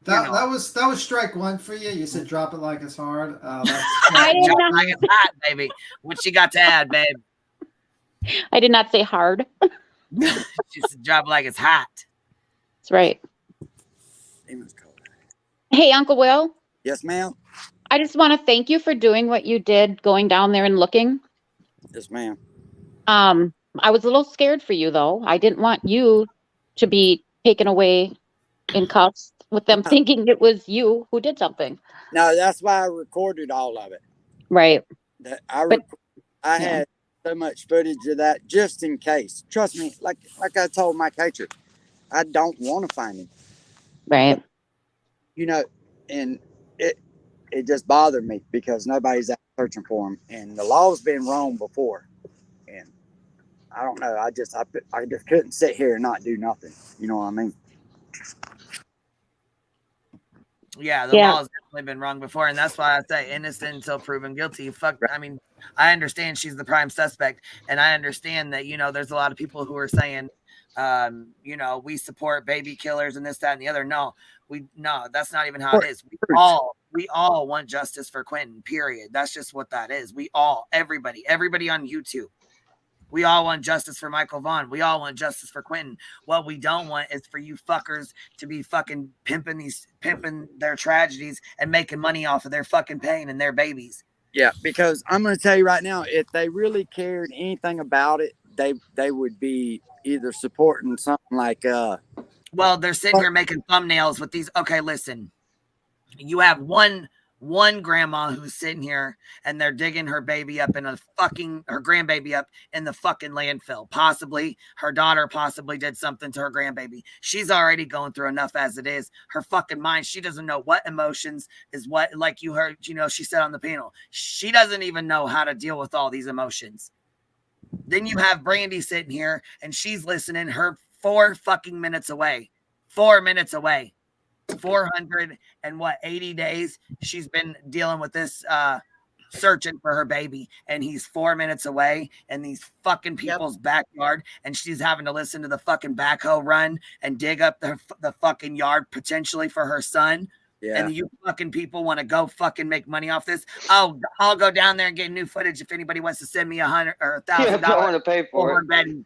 That was strike one for you. You said drop it like it's hard. Drop it like it's hot, baby. What you got to add, babe? I did not say hard. She said drop it like it's hot. That's right. Hey, Uncle Will. Yes, ma'am. I just want to thank you for doing what you did, going down there and looking. Yes, ma'am. I was a little scared for you, though. I didn't want you to be taken away in cuffs with them thinking it was you who did something. No, that's why I recorded all of it. Right. I had so much footage of that just in case. Trust me, like I told Mike Hatcher, I don't want to find him. Right. And it just bothered me because nobody's out searching for him, and the law's been wrong before. And I don't know. I just couldn't sit here and not do nothing. You know what I mean? Yeah, the law has definitely been wrong before, and that's why I say innocent until proven guilty. Fuck. I mean, I understand she's the prime suspect, and I understand that there's a lot of people who are saying, we support baby killers and this, that, and the other. No, that's not even how it is. We all want justice for Quentin. Period. That's just what that is. Everybody on YouTube. We all want justice for Michael Vaughn. We all want justice for Quentin. What we don't want is for you fuckers to be fucking pimping their tragedies and making money off of their fucking pain and their babies. Yeah, because I'm going to tell you right now, if they really cared anything about it, they would be either supporting something like well, they're sitting here making thumbnails with these. Okay, listen. You have one grandma who's sitting here and they're digging her baby up in her grandbaby up in the fucking landfill. Possibly her daughter did something to her grandbaby. She's already going through enough as it is. Her fucking mind, she doesn't know what emotions is what, like you heard, she said on the panel. She doesn't even know how to deal with all these emotions. Then you have Brandy sitting here and she's listening her 4 fucking minutes away. 4 minutes away. 480 days she's been dealing with this, searching for her baby, and he's 4 minutes away in these fucking people's backyard, and she's having to listen to the fucking backhoe run and dig up the fucking yard potentially for her son. Yeah. And you fucking people want to go fucking make money off this. Oh, I'll go down there and get new footage if anybody wants to send me $100 or $1,000. don't want to pay for it.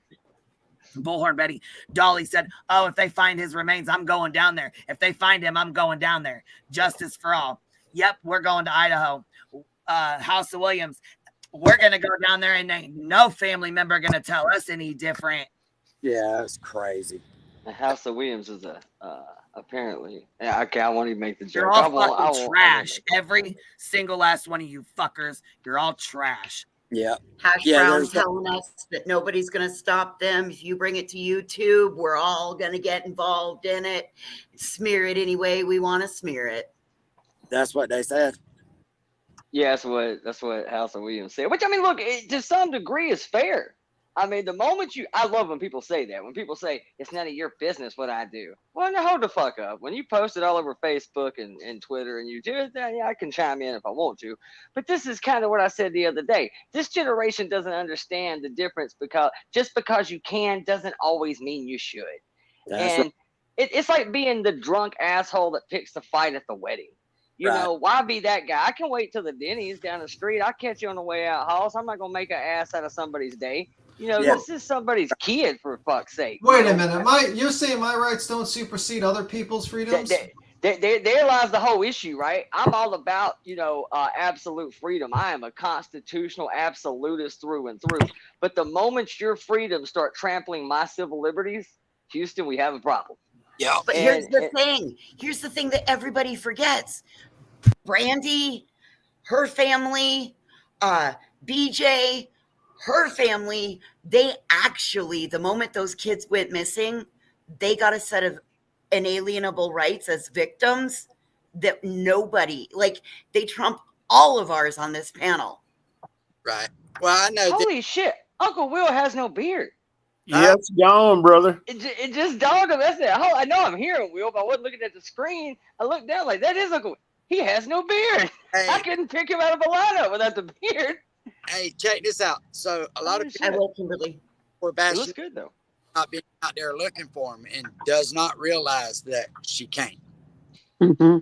Bullhorn Betty. Dolly said, oh, if they find his remains, I'm going down there. If they find him, I'm going down there. Justice for all. Yep, we're going to Idaho. House of Williams. We're going to go down there, and ain't no family member going to tell us any different. Yeah, it's crazy. The House of Williams is apparently. Yeah, okay, I won't even make the joke. You're all fucking trash. Every single last one of you fuckers, you're all trash. Yeah. Hash Brown telling us that nobody's going to stop them. If you bring it to YouTube, we're all going to get involved in it. Smear it any way we want to smear it. That's what they said. Yeah, that's what House of Williams said. Which, I mean, look, it, to some degree is fair. I mean, the moment I love when people say that. When people say, it's none of your business what I do. Well, no, hold the fuck up. When you post it all over Facebook and Twitter and YouTube, yeah, I can chime in if I want to. But this is kind of what I said the other day. This generation doesn't understand the difference, because just because you can doesn't always mean you should. That's and it's like being the drunk asshole that picks the fight at the wedding. You know, why be that guy? I can wait till the Denny's down the street. I'll catch you on the way out, Hoss. I'm not going to make an ass out of somebody's day. You know, this is somebody's kid, for fuck's sake. Wait a minute. You're saying my rights don't supersede other people's freedoms? There lies the whole issue, right? I'm all about, absolute freedom. I am a constitutional absolutist through and through. But the moment your freedoms start trampling my civil liberties, Houston, we have a problem. Yeah. But here's the thing. Here's the thing that everybody forgets. Brandy, her family, BJ, her family, they actually, the moment those kids went missing, they got a set of inalienable rights as victims that nobody, like, they trump all of ours on this panel. Right. Well, I know. Holy shit. Uncle Will has no beard. Yeah, it's gone, brother. It just dawned on me. That's it. I know I'm hearing Will, but I wasn't looking at the screen. I looked down like, that is Uncle Will. He has no beard. Hey. I couldn't pick him out of a lineup without the beard. Hey, check this out. So a lot of people were bashing. It looks good though. Not being out there looking for him, and does not realize that she can't. Mm-hmm.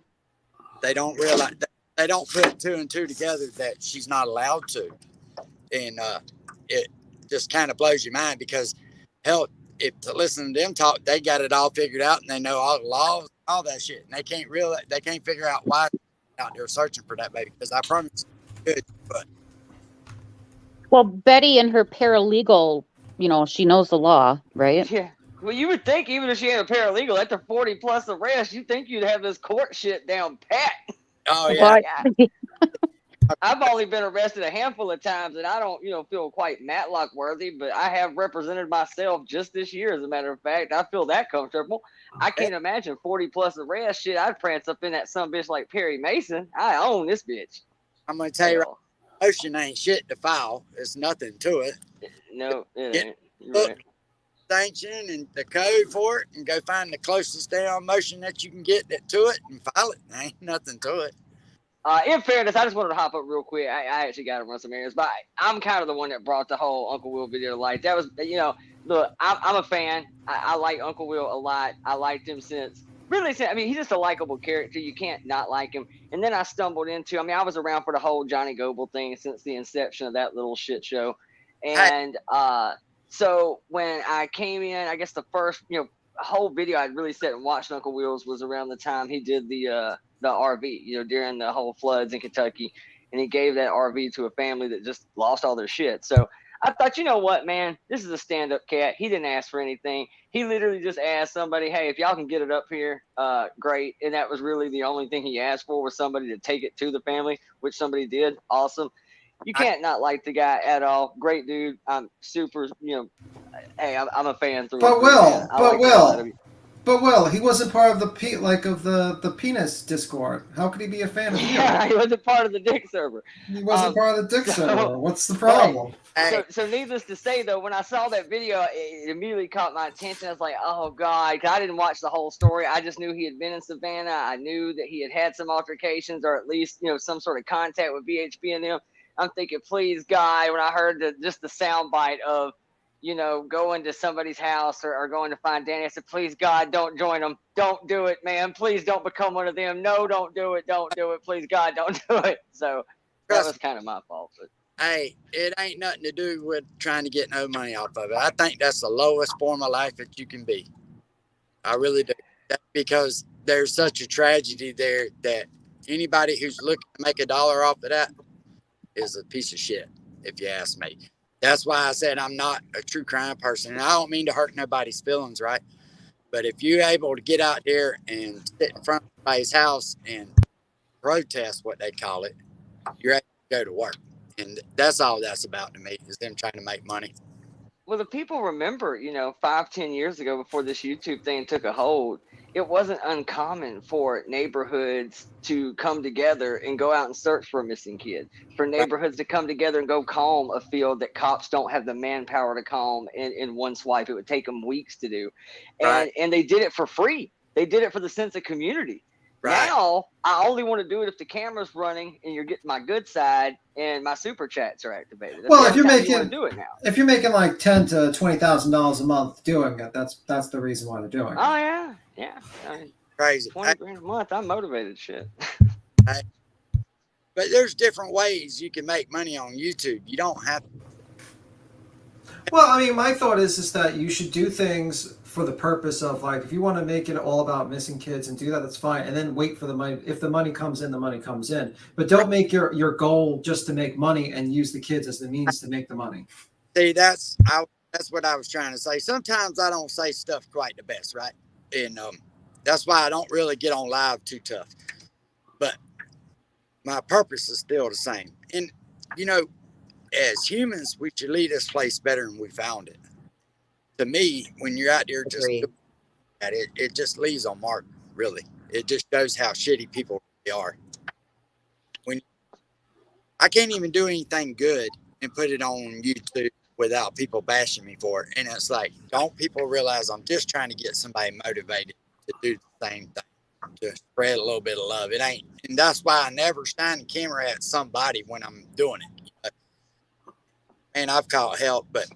They don't realize. They don't put two and two together that she's not allowed to, and it just kind of blows your mind, because hell, if to listen to them talk, they got it all figured out and they know all the laws, all that shit, and they can't figure out why they're out there searching for that baby. Because I promise, good, but. Well, Betty and her paralegal, she knows the law, right? Yeah. Well, you would think even if she had a paralegal after 40 plus arrests, you'd think you'd have this court shit down pat. Oh yeah. I've only been arrested a handful of times, and I don't, feel quite Matlock worthy, but I have represented myself just this year. As a matter of fact, I feel that comfortable. I can't imagine 40 plus arrests. Shit, I'd prance up in that some bitch like Perry Mason. I own this bitch. I'm gonna tell you, motion ain't shit to file. There's nothing to it. No, it ain't. Right. Sanction and the code for it, and go find the closest damn motion that you can get to it and file it. There ain't nothing to it. In fairness, I just wanted to hop up real quick. I actually got to run some errands, but I'm kind of the one that brought the whole Uncle Will video to light. That was, look, I'm a fan. I like Uncle Will a lot. I liked him since, he's just a likable character. You can't not like him. And then I stumbled into, I was around for the whole Johnny Goble thing since the inception of that little shit show. And so when I came in, I guess the first, whole video I'd really sat and watched Uncle Will's was around the time he did the RV, during the whole floods in Kentucky, and he gave that RV to a family that just lost all their shit. So I thought, you know what, man, this is a stand-up cat. He didn't ask for anything. He literally just asked somebody, hey, if y'all can get it up here, great. And that was really the only thing he asked for, was somebody to take it to the family, which somebody did. Awesome. You can't not like the guy at all. Great dude. I'm super, hey, I'm a fan through. But But Will, he wasn't part of the the penis Discord. How could he be a fan of you? Yeah, he wasn't part of the dick server. He wasn't part of the dick so- server. What's the problem? So needless to say, though, when I saw that video, it immediately caught my attention. I was like, oh, God, 'cause I didn't watch the whole story. I just knew he had been in Savannah. I knew that he had had some altercations or at least, some sort of contact with BHP and them. I'm thinking, please, God, when I heard just the sound bite of, going to somebody's house or going to find Danny, I said, please, God, don't join them. Don't do it, man. Please don't become one of them. No, don't do it. Don't do it. Please, God, don't do it. So that was kind of my fault. But Hey, it ain't nothing to do with trying to get no money off of it. I think that's the lowest form of life that you can be. I really do. That's because there's such a tragedy there that anybody who's looking to make $1 off of that is a piece of shit, if you ask me. That's why I said I'm not a true crime person. And I don't mean to hurt nobody's feelings, right? But if you're able to get out there and sit in front of somebody's house and protest, what they call it, you're able to go to work. And that's all that's about to me, is them trying to make money. well, the people remember, 5-10 years ago before this YouTube thing took a hold, it wasn't uncommon for neighborhoods to come together and go out and search for a missing kid, for neighborhoods to come together and go comb a field that cops don't have the manpower to comb in one swipe. It would take them weeks to do. And they did it for free. They did it for the sense of community. Right. Now, I only want to do it if the camera's running and you're getting my good side and my super chats are activated. That's Well, the if you're only time you making want to do it now. if you're making like $10,000 to $20,000 a month doing it, that's the reason why they're doing it. Oh yeah, yeah. I mean, Crazy. 20 grand a month. I'm motivated. Shit. But there's different ways you can make money on YouTube. You don't have to. Well, I mean, my thought is that you should do things for the purpose of, like, if you want to make it all about missing kids and do that, that's fine. And then wait for the money. If the money comes in, the money comes in. But don't make your goal just to make money and use the kids as the means to make the money. See, that's what I was trying to say. Sometimes I don't say stuff quite the best, right? And that's why I don't really get on live too tough. But my purpose is still the same. And, as humans, we should leave this place better than we found it. To me, when you're out there just doing that, it just leaves a mark, really. It just shows how shitty people really are. When I can't even do anything good and put it on YouTube without people bashing me for it. And it's like, don't people realize I'm just trying to get somebody motivated to do the same thing, to spread a little bit of love. It ain't. And that's why I never stand the camera at somebody when I'm doing it. And I've caught help, but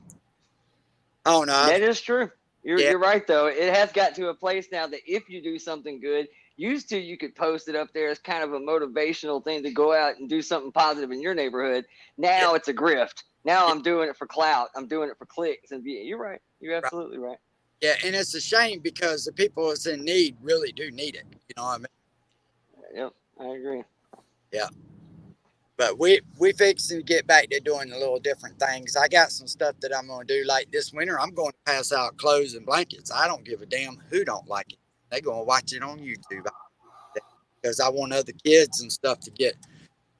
I don't know. That is true. You're right, though. It has got to a place now that if you do something good, used to you could post it up there as kind of a motivational thing to go out and do something positive in your neighborhood. Now it's a grift. Now I'm doing it for clout. I'm doing it for clicks. And you're right. You're absolutely right. Yeah, and it's a shame because the people that's in need really do need it. You know what I mean? Yep, I agree. Yeah. But we fixing to get back to doing a little different things. I got some stuff that I'm going to do. Like this winter, I'm going to pass out clothes and blankets. I don't give a damn who don't like it. They're going to watch it on YouTube because I want other kids and stuff to get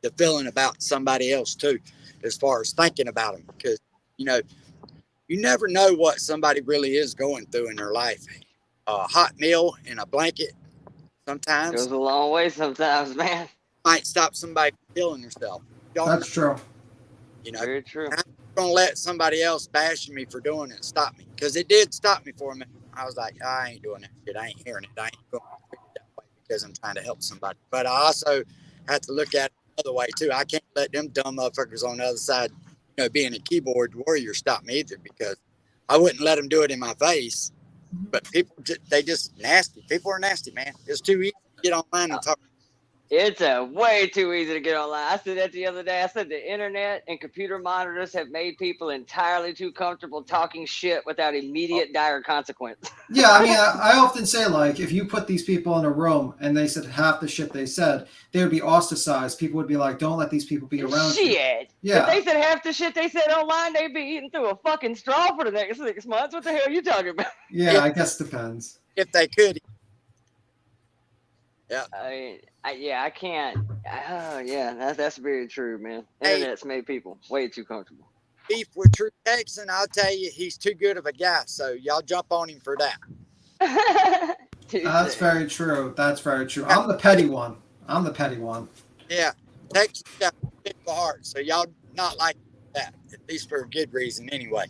the feeling about somebody else too, as far as thinking about them. Because, you never know what somebody really is going through in their life. A hot meal and a blanket sometimes goes a long way sometimes, man. Might stop somebody from killing themselves. That's true. Very true. I'm not going to let somebody else bashing me for doing it stop me, because it did stop me for a minute. I was like, I ain't doing that shit. I ain't hearing it. I ain't going to treat it that way because I'm trying to help somebody. But I also have to look at it the other way too. I can't let them dumb motherfuckers on the other side, being a keyboard warrior, stop me either, because I wouldn't let them do it in my face. But people, they just nasty. People are nasty, man. It's too easy to get online and talk. It's way too easy to get online. I said that the other day. I said the internet and computer monitors have made people entirely too comfortable talking shit without immediate dire consequence. Yeah, I mean, I often say, like, if you put these people in a room and they said half the shit they said, they would be ostracized. People would be like, don't let these people be around you. Shit. Yeah. If they said half the shit they said online, they'd be eating through a fucking straw for the next 6 months. What the hell are you talking about? Yeah, I guess depends. If they could. Yeah. I can't. Oh, yeah, that's very true, man. Internet's made people way too comfortable. Beef with True Texan, I'll tell you, he's too good of a guy. So y'all jump on him for that. That's very true. That's very true. I'm the petty one. Yeah, Texas got a big heart, so y'all not like that, at least for a good reason anyway.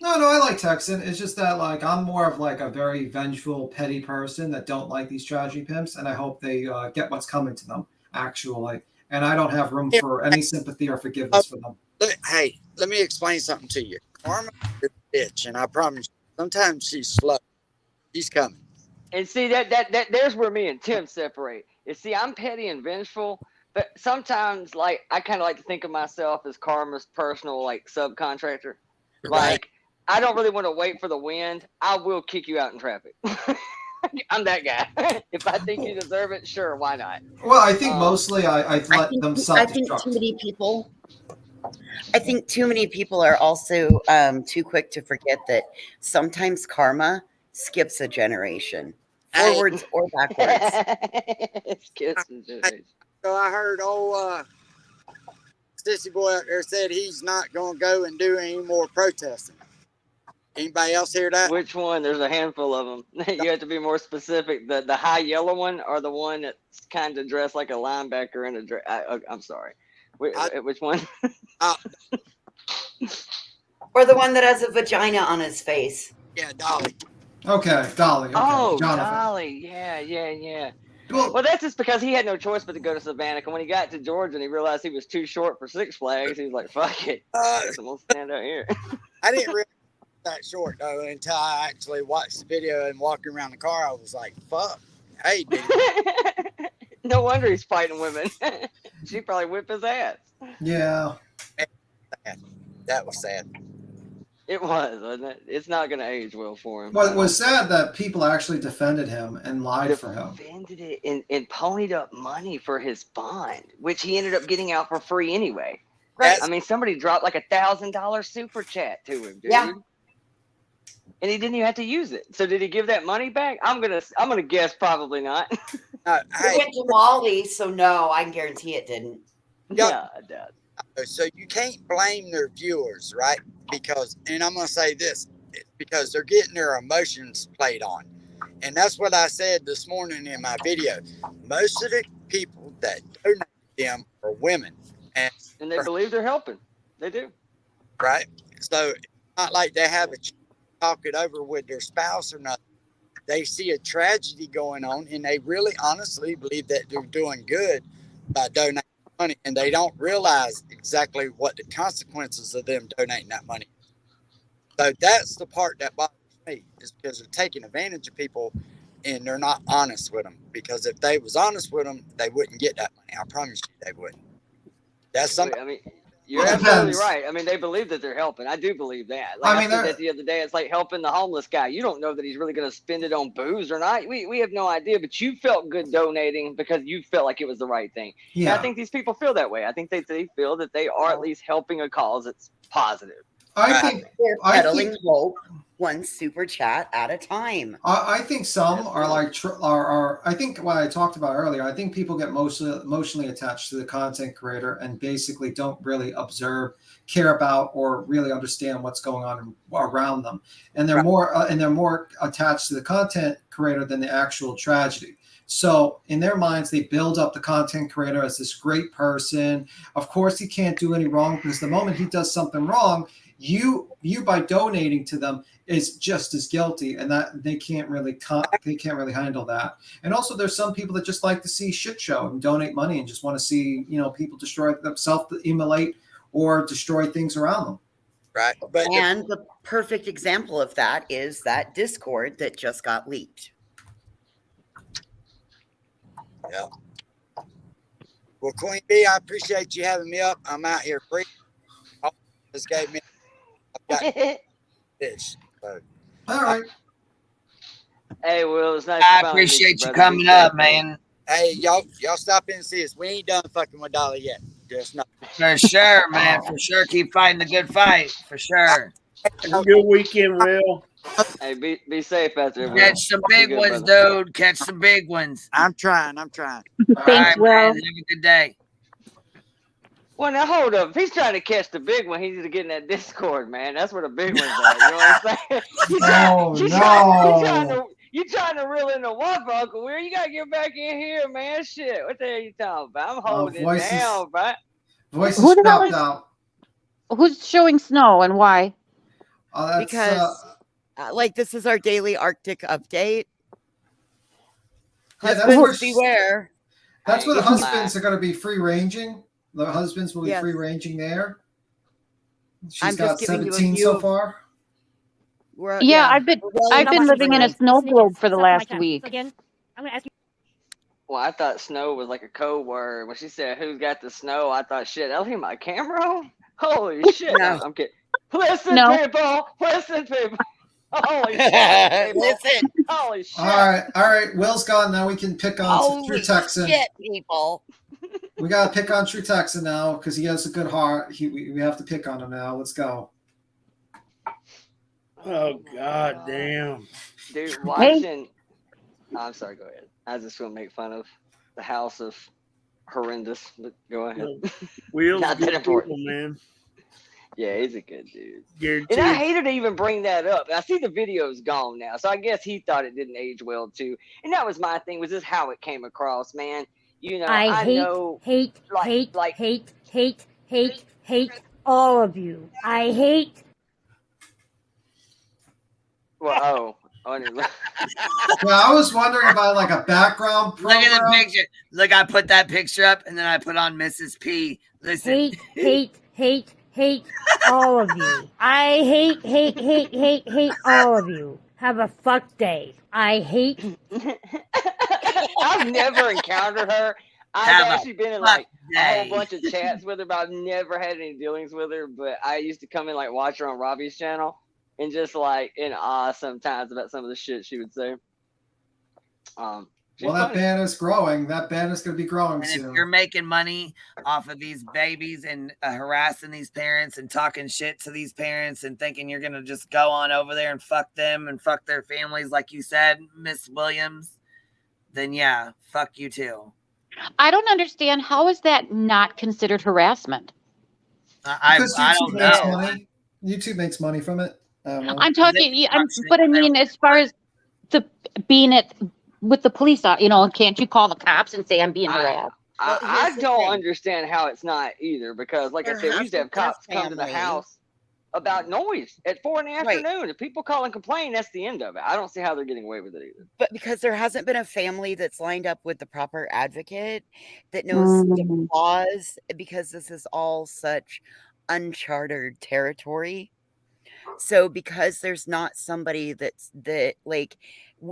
No, I like Texan. It's just that like I'm more of like a very vengeful, petty person that don't like these tragedy pimps, and I hope they get what's coming to them actually. And I don't have room for any sympathy or forgiveness for them. Hey, let me explain something to you. Karma is a bitch, and I promise you, sometimes she's slow. She's coming. And see that there's where me and Tim separate. You see, I'm petty and vengeful, but sometimes like I kind of like to think of myself as Karma's personal like subcontractor. Like I don't really want to wait for the wind. I will kick you out in traffic. I'm that guy. If I think you deserve it, sure, why not? Well, I think mostly I let them self-destruct. I think too many people are also too quick to forget that sometimes karma skips a generation, forwards or backwards. So I heard old sissy boy out there said he's not going to go and do any more protesting. Anybody else hear that? Which one? There's a handful of them. You have to be more specific. The high yellow one or the one that's kind of dressed like a linebacker in a dress? I'm sorry. Which one? Or the one that has a vagina on his face. Yeah, Dolly. Okay, Dolly. Okay. Oh, Jonathan. Dolly. Yeah. Well, that's just because he had no choice but to go to Savannah. And when he got to Georgia and he realized he was too short for Six Flags, he was like, fuck it. I'm going to stand out here. I didn't realize that short, though, until I actually watched the video and walking around the car. I was like, fuck. Hey, dude. No wonder he's fighting women. She probably whipped his ass. Yeah. That was sad. It was, wasn't it? It's not going to age well for him. But it was sad that people actually defended him and lied for him. Defended it and ponied up money for his bond, which he ended up getting out for free anyway. Right. I mean, somebody dropped like $1,000 super chat to him, dude. Yeah. And he didn't even have to use it. So did he give that money back? I'm gonna guess probably not. It went to Molly, so no, I can guarantee it didn't. Yeah, it does. So you can't blame their viewers, right? Because, and I'm going to say this, it's because they're getting their emotions played on. And that's what I said this morning in my video. Most of the people that donate them are women. And they believe they're helping. They do. Right? So it's not like they have a talk it over with their spouse or nothing. They see a tragedy going on and they really honestly believe that they're doing good by donating money, and they don't realize exactly what the consequences of them donating that money. So that's the part that bothers me, is because they're taking advantage of people and they're not honest with them. Because if they was honest with them, they wouldn't get that money. I promise you they wouldn't. That's something. I mean, you're absolutely right. I mean, they believe that they're helping. I do believe that. Like I said that the other day, it's like helping the homeless guy. You don't know that he's really going to spend it on booze or not. We have no idea, but you felt good donating because you felt like it was the right thing. Yeah. And I think these people feel that way. I think they feel that they are at least helping a cause that's positive. I think they're peddling hope one super chat at a time. I think some are like, I think what I talked about earlier, I think people get mostly emotionally attached to the content creator and basically don't really observe, care about, or really understand what's going on around them. And they're more attached to the content creator than the actual tragedy. So in their minds, they build up the content creator as this great person. Of course, he can't do any wrong because the moment he does something wrong, you by donating to them is just as guilty, and that they can't really handle that. And also, there's some people that just like to see shit show and donate money and just want to see people destroy themselves, immolate or destroy things around them. Right. And the perfect example of that is that Discord that just got leaked. Yeah. Well, Queen Bee, I appreciate you having me up. I'm out here free. This gave me. I've got fish. So. All right. Hey, Will, it's nice. I appreciate you coming up, man. Hey, y'all stop in and see us. We ain't done fucking with Dolly yet. Just not. For sure, man. For sure. Keep fighting the good fight. For sure. Have a good weekend, Will. Hey, be safe out there. Catch some big ones, dude. Catch some big ones. I'm trying. All right, man. Have a good day. Well, now hold up. If he's trying to catch the big one, he needs to get in that Discord, man. That's where the big one's at. You know what I'm saying? You trying to reel in the one, Uncle Weir. You gotta get back in here, man. Shit, what the hell you talking about? I'm holding it down, bro. Voices Who the hell dropped is- out. Who's showing snow and why? Because like this is our daily Arctic update. Yeah, that's Husbands where beware. That's where the husbands are going to be free ranging. The husbands will be Yes. free ranging there. She's I'm got just giving you a 17 view so of- far. Yeah, I've been living in a snow globe for the last week. Again, I'm gonna ask you. Well, I thought snow was like a code word. When she said, "Who's got the snow?" I thought, "Shit, I'll leave my camera on." Holy shit! No. I'm kidding. Listen, No. people. Listen, people. Holy shit! People. Listen. Holy shit! All right. Will's gone. Now we can pick on True Holy Texan. shit, people. We got to pick on True Texan now because he has a good heart. We have to pick on him now. Let's go. Oh, god damn. Dude, watching. I'm sorry. Go ahead. I just want to make fun of the house of horrendous. But go ahead. Will's Not good that important, people, man. Yeah, he's a good dude. Guaranteed. And I hated to even bring that up. I see the video's gone now, so I guess he thought it didn't age well too. And that was my thing. Was this how it came across, man? You know, I hate, know, hate all of you. I hate. Well, oh, Yeah, I was wondering about like a background program. Look at the picture. Look, I put that picture up, and then I put on Mrs. P. Listen. Hate all of you. I hate all of you. Have a fuck day. I hate. I've never encountered her. I've actually been in like a whole bunch of chats with her, but I've never had any dealings with her. But I used to come in like watch her on Robbie's channel and just like in awe sometimes about some of the shit she would say. Well, that banner's growing. That banner's going to be growing And soon. if you're making money off of these babies and harassing these parents and talking shit to these parents and thinking you're going to just go on over there and fuck them and fuck their families, like you said, Miss Williams, then yeah, fuck you too. I don't understand. How is that not considered harassment? Because I YouTube don't makes know. money. YouTube makes money from it. I'm talking, but I mean, as far as the being it with the police, you know, can't you call the cops and say I'm being harassed? I don't understand how it's not either because, like I said, we used to have cops come to the house about noise at 4 in the afternoon. If people call and complain, that's the end of it. I don't see how they're getting away with it either. But because there hasn't been a family that's lined up with the proper advocate that knows the laws, because this is all such uncharted territory. So because there's not somebody that's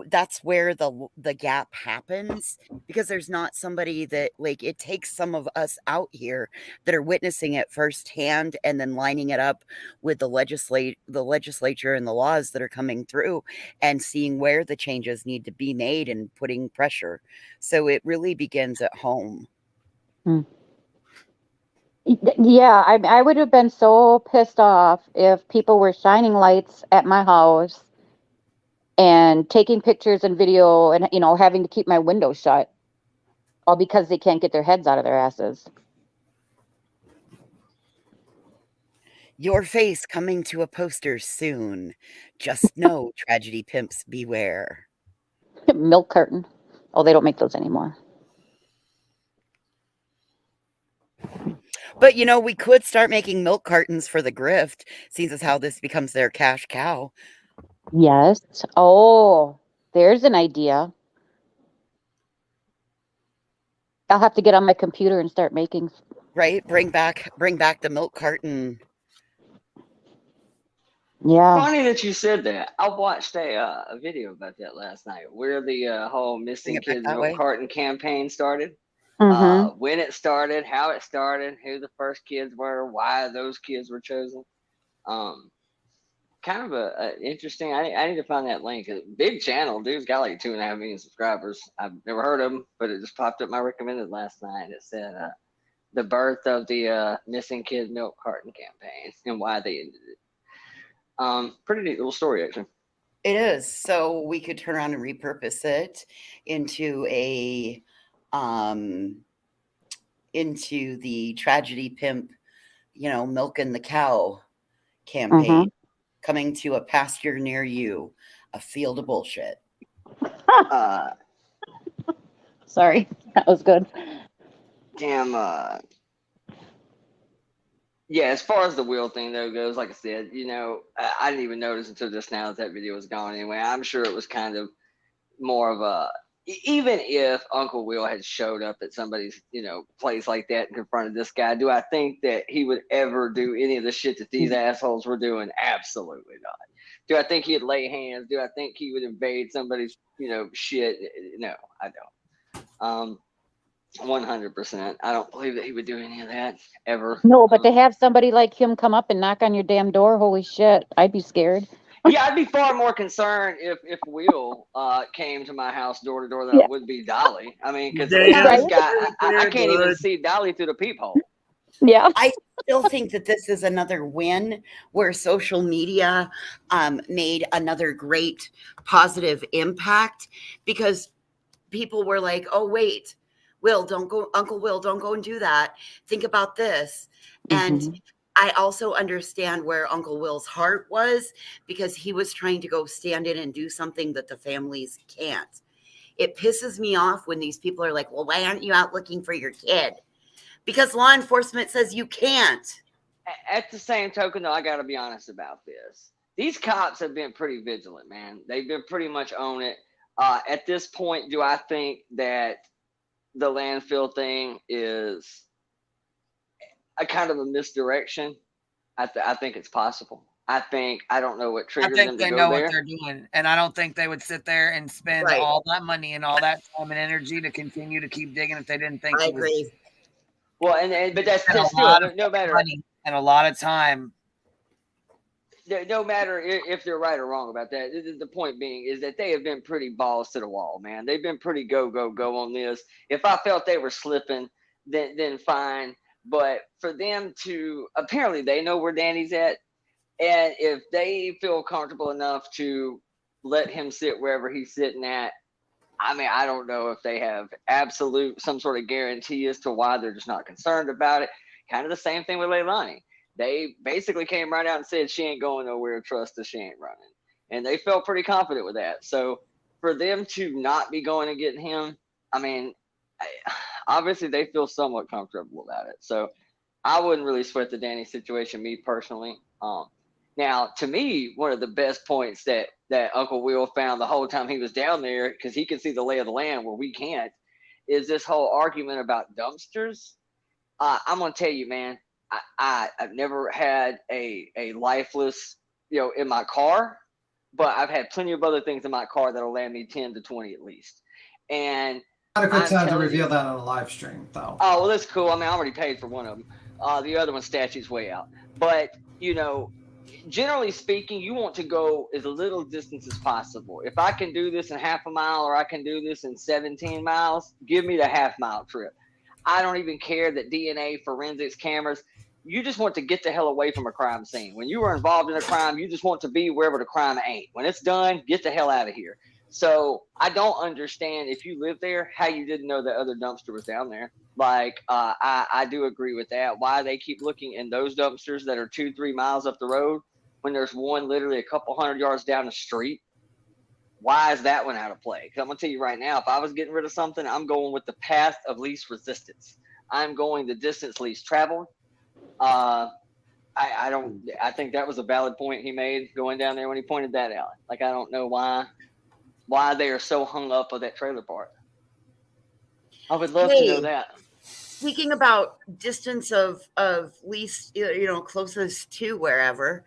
that's where the gap happens, because there's not somebody that it takes some of us out here that are witnessing it firsthand and then lining it up with the legislature and the laws that are coming through and seeing where the changes need to be made and putting pressure. So it really begins at home. Yeah, I would have been so pissed off if people were shining lights at my house and taking pictures and video and, you know, having to keep my window shut, all because they can't get their heads out of their asses. Your face coming to a poster soon. Just know, tragedy pimps beware. Milk carton. Oh, they don't make those anymore. But, you know, we could start making milk cartons for the grift, seeing as how this becomes their cash cow. Yes. Oh, there's an idea. I'll have to get on my computer and start making. Right? Bring back the milk carton. Yeah. Funny that you said that. I watched a video about that last night where the whole missing kids milk carton campaign started. When it started, how it started, who the first kids were, why those kids were chosen. Kind of a interesting. I need to find that link. Big channel, dude's got like 2.5 million subscribers. I've never heard of him, but it just popped up my recommended last night. It said the birth of the missing kids milk carton campaign and why they ended it. Pretty neat little story, actually. It is. So we could turn around and repurpose it into a into the tragedy pimp, milking the cow campaign, coming to a pasture near you, a field of bullshit. Sorry, that was good. Damn. Yeah, as far as the wheel thing though goes, like I said, I didn't even notice until just now that video was gone. Anyway, I'm sure it was kind of more of a. Even if Uncle Will had showed up at somebody's, place like that and confronted this guy, do I think that he would ever do any of the shit that these assholes were doing? Absolutely not. Do I think he'd lay hands? Do I think he would invade somebody's, shit? No, I don't. 100%. I don't believe that he would do any of that ever. No, but to have somebody like him come up and knock on your damn door, holy shit, I'd be scared. Yeah, I'd be far more concerned if Will came to my house door to door than I would be Dolly. I mean, because this guy, I can't even see Dolly through the peephole. Yeah. I still think that this is another win where social media made another great positive impact, because people were like, oh, wait, Will, don't go, Uncle Will, don't go and do that. Think about this. And I also understand where Uncle Will's heart was, because he was trying to go stand in and do something that the families can't. It pisses me off when these people are like, well, why aren't you out looking for your kid? Because law enforcement says you can't. At the same token, though, I got to be honest about this. These cops have been pretty vigilant, man. They've been pretty much on it. At this point, do I think that the landfill thing is a kind of a misdirection? I think it's possible. I don't know what triggers them to go there. I think they know what they're doing, and I don't think they would sit there and spend all that money and all that time and energy to continue to keep digging if they didn't think it was. Well, but that's still no matter. Money and a lot of time. No matter if they're right or wrong about that, the point being is that they have been pretty balls to the wall, man. They've been pretty go on this. If I felt they were slipping, then fine. But for them to, apparently they know where Danny's at. And if they feel comfortable enough to let him sit wherever he's sitting at, I mean, I don't know if they have some sort of guarantee as to why they're just not concerned about it. Kind of the same thing with Leilani. They basically came right out and said she ain't going nowhere, trust us, she ain't running. And they felt pretty confident with that. So for them to not be going and getting him, I mean, obviously they feel somewhat comfortable about it. So I wouldn't really sweat the Danny situation, me personally. Now, to me, one of the best points that Uncle Will found the whole time he was down there, because he can see the lay of the land where we can't, is this whole argument about dumpsters. I'm going to tell you, man, I've never had a lifeless, in my car, but I've had plenty of other things in my car that'll land me 10 to 20 at least. And Not a good time to reveal that on a live stream, though. Oh, well, that's cool. I mean, I already paid for one of them. The other one, statute's way out. But, generally speaking, you want to go as little distance as possible. If I can do this in half a mile or I can do this in 17 miles, give me the half-mile trip. I don't even care that DNA, forensics, cameras, you just want to get the hell away from a crime scene. When you are involved in a crime, you just want to be wherever the crime ain't. When it's done, get the hell out of here. So I don't understand, if you live there, how you didn't know that other dumpster was down there. Like, I do agree with that. Why they keep looking in those dumpsters that are 2-3 miles up the road when there's one literally a couple hundred yards down the street. Why is that one out of play? Because I'm going to tell you right now, if I was getting rid of something, I'm going with the path of least resistance. I'm going the distance least traveled. I think that was a valid point he made going down there when he pointed that out. Like, I don't know why they are so hung up on that trailer park. I would love to know that. Speaking about distance of least, closest to wherever,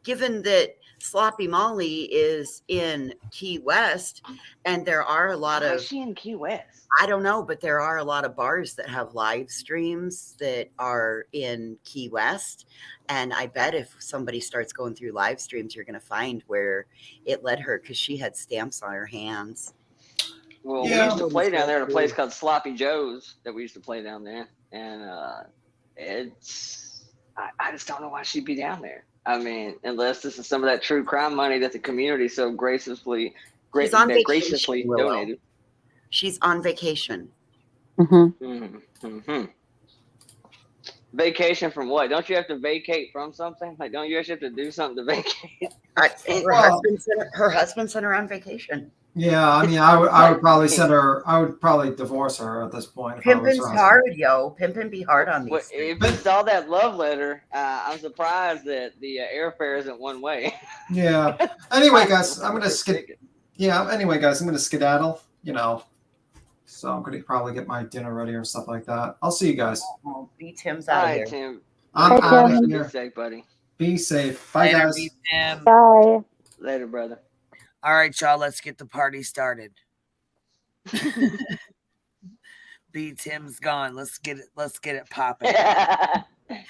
given that Sloppy Molly is in Key West, and there are a lot Why of... is she in Key West? I don't know, but there are a lot of bars that have live streams that are in Key West. And I bet if somebody starts going through live streams, you're going to find where it led her, because she had stamps on her hands. Well, we used to play down there at a place called Sloppy Joe's that we used to play down there. And I just don't know why she'd be down there. I mean, unless this is some of that true crime money that the community so graciously Willow. donated. She's on vacation. Mm-hmm. Mm-hmm. Mm-hmm. Vacation from what? Don't you have to vacate from something? Like, don't you actually have to do something to vacate? Her husband sent her on vacation. Yeah, I mean, I would probably send her. I would probably divorce her at this point. If I was Pimpin's her hard, yo. Pimpin be hard on Well, these if things. you saw that love letter, I'm surprised that the airfare isn't one way. Yeah. Anyway, guys, I'm gonna Anyway, guys, I'm gonna skedaddle. You know, so I'm gonna probably get my dinner ready or stuff like that. I'll see you guys. Oh, be Tim's All out of right, here. Tim. I'm out of Be here. safe, buddy. Be safe. Bye, Later, guys. B-Tim. Bye. Later, brother. All right, y'all. Let's get the party started. B Tim's gone. Let's get it popping.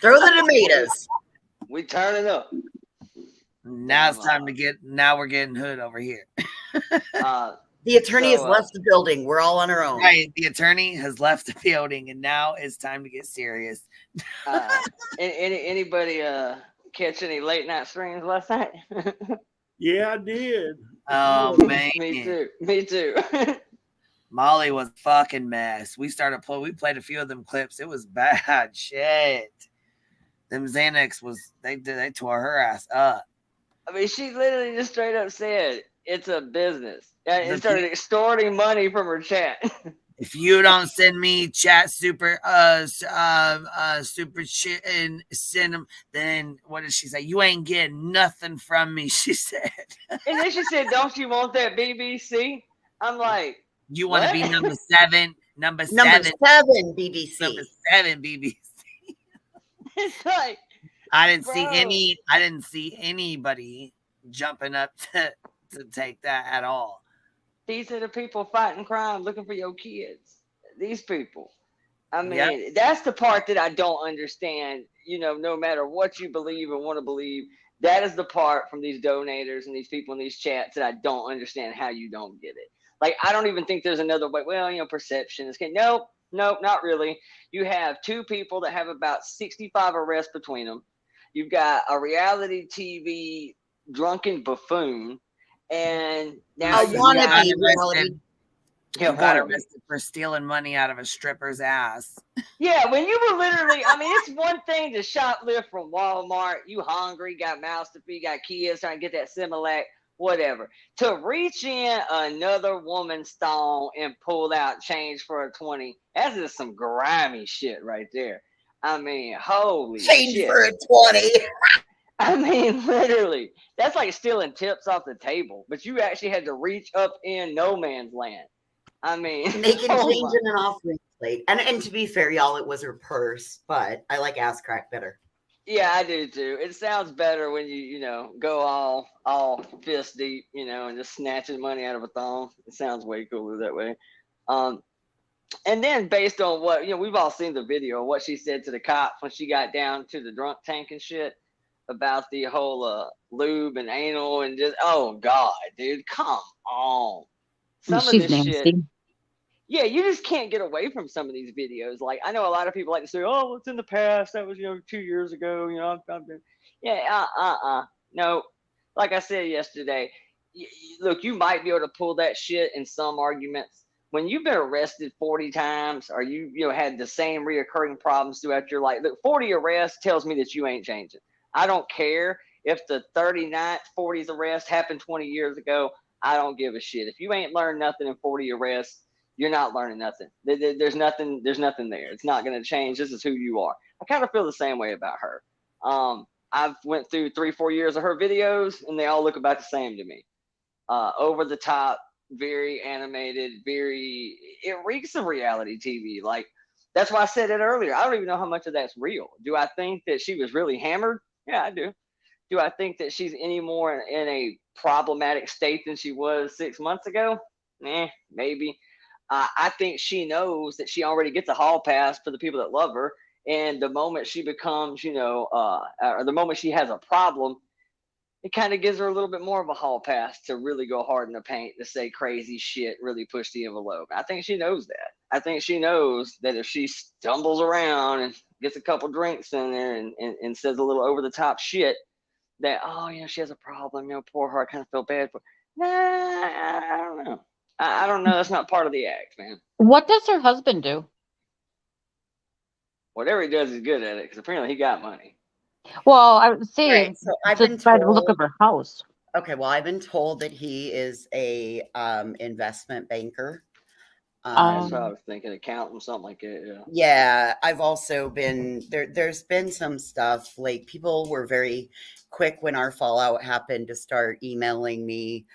Throw the tomatoes. We turn it up. Now it's time to get. Now we're getting hood over here. The attorney has left the building. We're all on our own. Right, the attorney has left the building, and now it's time to get serious. Anybody catch any late night streams last night? Yeah, I did. Oh man, Me too. Me too. Molly was a fucking mess. We played a few of them clips. It was bad shit. Them Xanax they tore her ass up. I mean, she literally just straight up said it's a business. And started extorting money from her chat. If you don't send me chat super shit and send them, then what did she say? You ain't getting nothing from me, she said. And then she said, "Don't you want that BBC?" I'm like, you want to be number 7? Number 7 BBC. Number 7 BBC. It's like I didn't see anybody jumping up to take that at all. These are the people fighting crime, looking for your kids. These people. I mean, that's the part that I don't understand. You know, no matter what you believe and want to believe, that is the part from these donators and these people in these chats that I don't understand how you don't get it. Like, I don't even think there's another way. Well, you know, perception is good. Nope, not really. You have 2 people that have about 65 arrests between them. You've got a reality TV drunken buffoon. And now I want to be reality. Got arrested for stealing money out of a stripper's ass. Yeah, when you were literally, I mean, it's one thing to shoplift from Walmart. You hungry, got mouths to feed, got kids trying to get that Similac, whatever. To reach in another woman's thong and pull out change for a 20, that's just some grimy shit right there. I mean, holy change shit. for a 20. I mean, literally, that's like stealing tips off the table, but you actually had to reach up in no man's land. I mean, Making change in an offering plate. And to be fair, y'all, it was her purse, but I like ass crack better. Yeah, I do too. It sounds better when you go all fist deep, and just snatching money out of a thong. It sounds way cooler that way. And then based on what, we've all seen the video of what she said to the cops when she got down to the drunk tank and shit about the whole lube and anal and just, oh God, dude, come on. Some of this nasty. shit. Yeah, you just can't get away from some of these videos. Like, I know a lot of people like to say, "Oh, it's in the past. That was 2 years ago." No, like I said yesterday, look, you might be able to pull that shit in some arguments. When you've been arrested 40 times, or you had the same reoccurring problems throughout your life, look, 40 arrests tells me that you ain't changing. I don't care if the 39th, 40th arrest happened 20 years ago. I don't give a shit. If you ain't learned nothing in 40 arrests, you're not learning nothing. There's nothing there. It's not going to change. This is who you are. I kind of feel the same way about her. I've went through 3-4 years of her videos, and they all look about the same to me. Over the top, very animated, it reeks of reality TV. Like, that's why I said it earlier. I don't even know how much of that's real. Do I think that she was really hammered? Yeah, I do. Do I think that she's any more in a problematic state than she was 6 months ago? Maybe. I think she knows that she already gets a hall pass for the people that love her. And the moment she becomes, or the moment she has a problem, it kind of gives her a little bit more of a hall pass to really go hard in the paint, to say crazy shit, really push the envelope. I think she knows that. I think she knows that if she stumbles around and gets a couple drinks in there and says a little over the top shit, that, she has a problem, poor her, I kind of feel bad for. Nah, I don't know. I don't know. That's not part of the act, man. What does her husband do? Whatever he does, he's good at it because apparently he got money. Well, I would say Right. So I've to been try to look told. up her house. Okay. Well, I've been told that he is a investment banker. That's what I was thinking, accountant, something like that. Yeah. Yeah, I've also been there. There's been some stuff like people were very quick when our fallout happened to start emailing me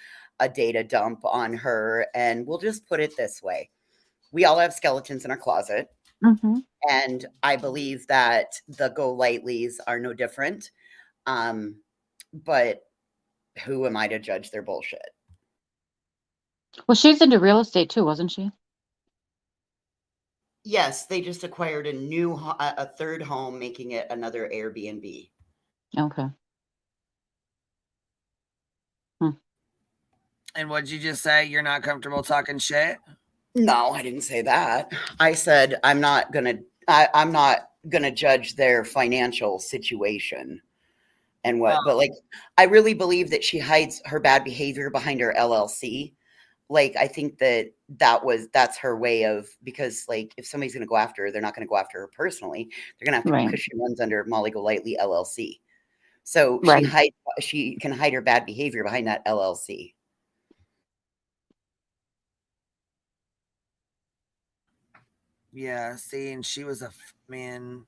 a data dump on her. And we'll just put it this way: we all have skeletons in our closet. Mm-hmm. And I believe that the Go Lightlies are no different. But who am I to judge their bullshit? Well, she's into real estate too, wasn't she? Yes, they just acquired a third home, making it another Airbnb. Okay. And what'd you just say? You're not comfortable talking shit? No, I didn't say that. I said I'm not gonna judge their financial situation and what, but like I really believe that she hides her bad behavior behind her LLC. Like I think that's her way of, because like if somebody's gonna go after her, they're not gonna go after her personally. They're gonna have to, Right. because she runs under Molly Golightly LLC. So Right. she can hide her bad behavior behind that LLC. Yeah, see, and she was man.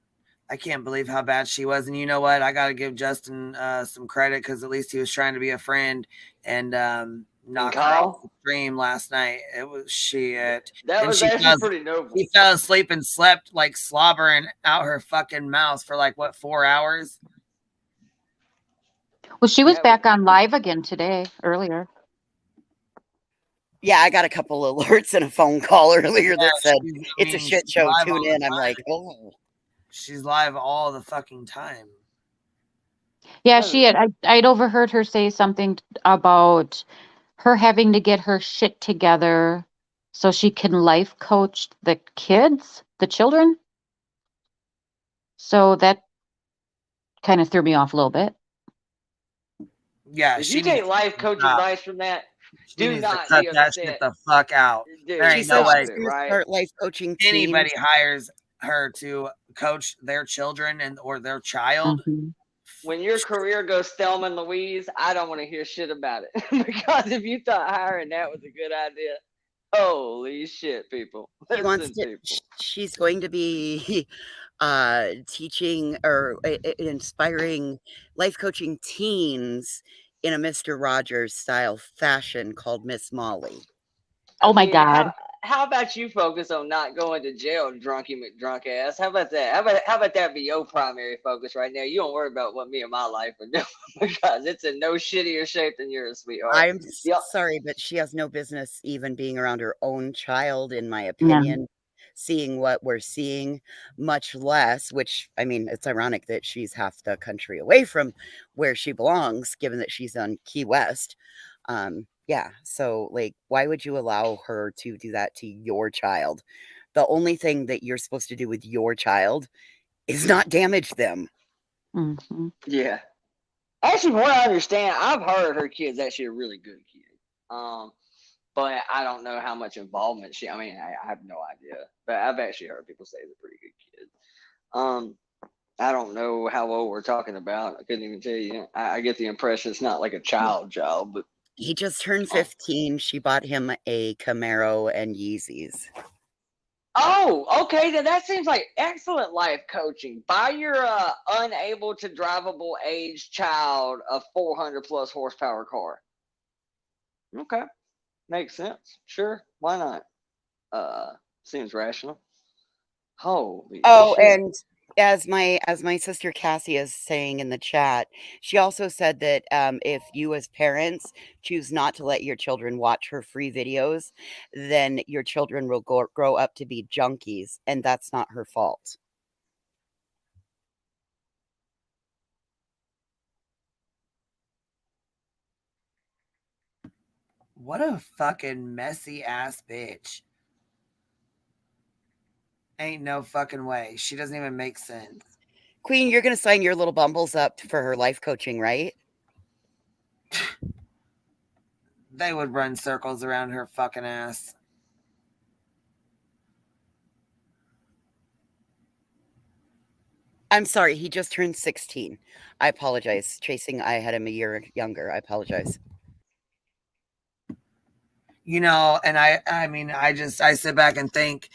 I can't believe how bad she was. And you know what? I got to give Justin some credit because at least he was trying to be a friend and knock her off the stream last night. It was shit. That was actually pretty noble. She fell asleep and slept like slobbering out her fucking mouth for like, what, 4 hours? Well, she was back on live again today, earlier. Yeah, I got a couple of alerts and a phone call earlier that said it's a shit she's show. live Tune all the in. I'm time. like, oh. She's live all the fucking time. Yeah, I'd overheard her say something about her having to get her shit together so she can life coach the kids, the children. So that kind of threw me off a little bit. Yeah, If she you take needs life coach stop. advice from that, She do needs not to cut be that upset. shit the fuck out. Dude, There She ain't no says way. she's gonna right? start life coaching teams. Anybody hires her to coach their children or their child. When your career goes Thelma and Louise, I don't want to hear shit about it. Because if you thought hiring that was a good idea, holy shit, people. She wants Listen, to. people. She's going to be teaching or inspiring life coaching teens in a Mr. Rogers style fashion called Miss Molly. Oh my God. How about you focus on not going to jail, drunky McDrunk ass? How about that? How about that be your primary focus right now? You don't worry about what me and my life are doing because it's in no shittier shape than yours, sweetheart. I'm sorry, but she has no business even being around her own child, in my opinion. Seeing what we're seeing, much less, which, I mean, it's ironic that she's half the country away from where she belongs, given that she's on Key West. Yeah, so like, why would you allow her to do that to your child? The only thing that you're supposed to do with your child is not damage them. Mm-hmm. Yeah. Actually, from what I understand, I've heard her kid's actually a really good kid. But I don't know how much involvement I have no idea. But I've actually heard people say he's a pretty good kid. I don't know how old we're talking about. I couldn't even tell you. I get the impression it's not like a child, but he just turned 15. She bought him a Camaro and Yeezys. Oh, okay. Then that seems like excellent life coaching. Buy your unable to drivable age child a 400 plus horsepower car. Okay, makes sense. Sure, why not? Seems rational. Holy Oh, shit. and as my sister Cassie is saying in the chat, she also said that if you as parents choose not to let your children watch her free videos, then your children will grow up to be junkies, and that's not her fault. What a fucking messy ass bitch. Ain't no fucking way. She doesn't even make sense. Queen, you're going to sign your little bumbles up for her life coaching, right? They would run circles around her fucking ass. I'm sorry, he just turned 16. I apologize. Chasing, I had him a year younger. I apologize. You know, and I mean, I sit back and think,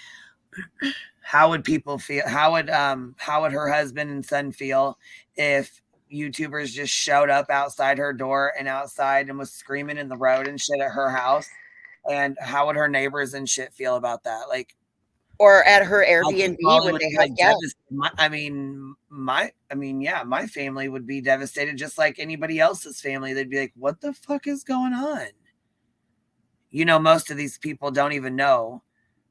how would people feel? How would her husband and son feel if YouTubers just showed up outside her door and outside and was screaming in the road and shit at her house? And how would her neighbors and shit feel about that? Like, or at her Airbnb when they had guests. My family would be devastated just like anybody else's family. They'd be like, what the fuck is going on? You know, most of these people don't even know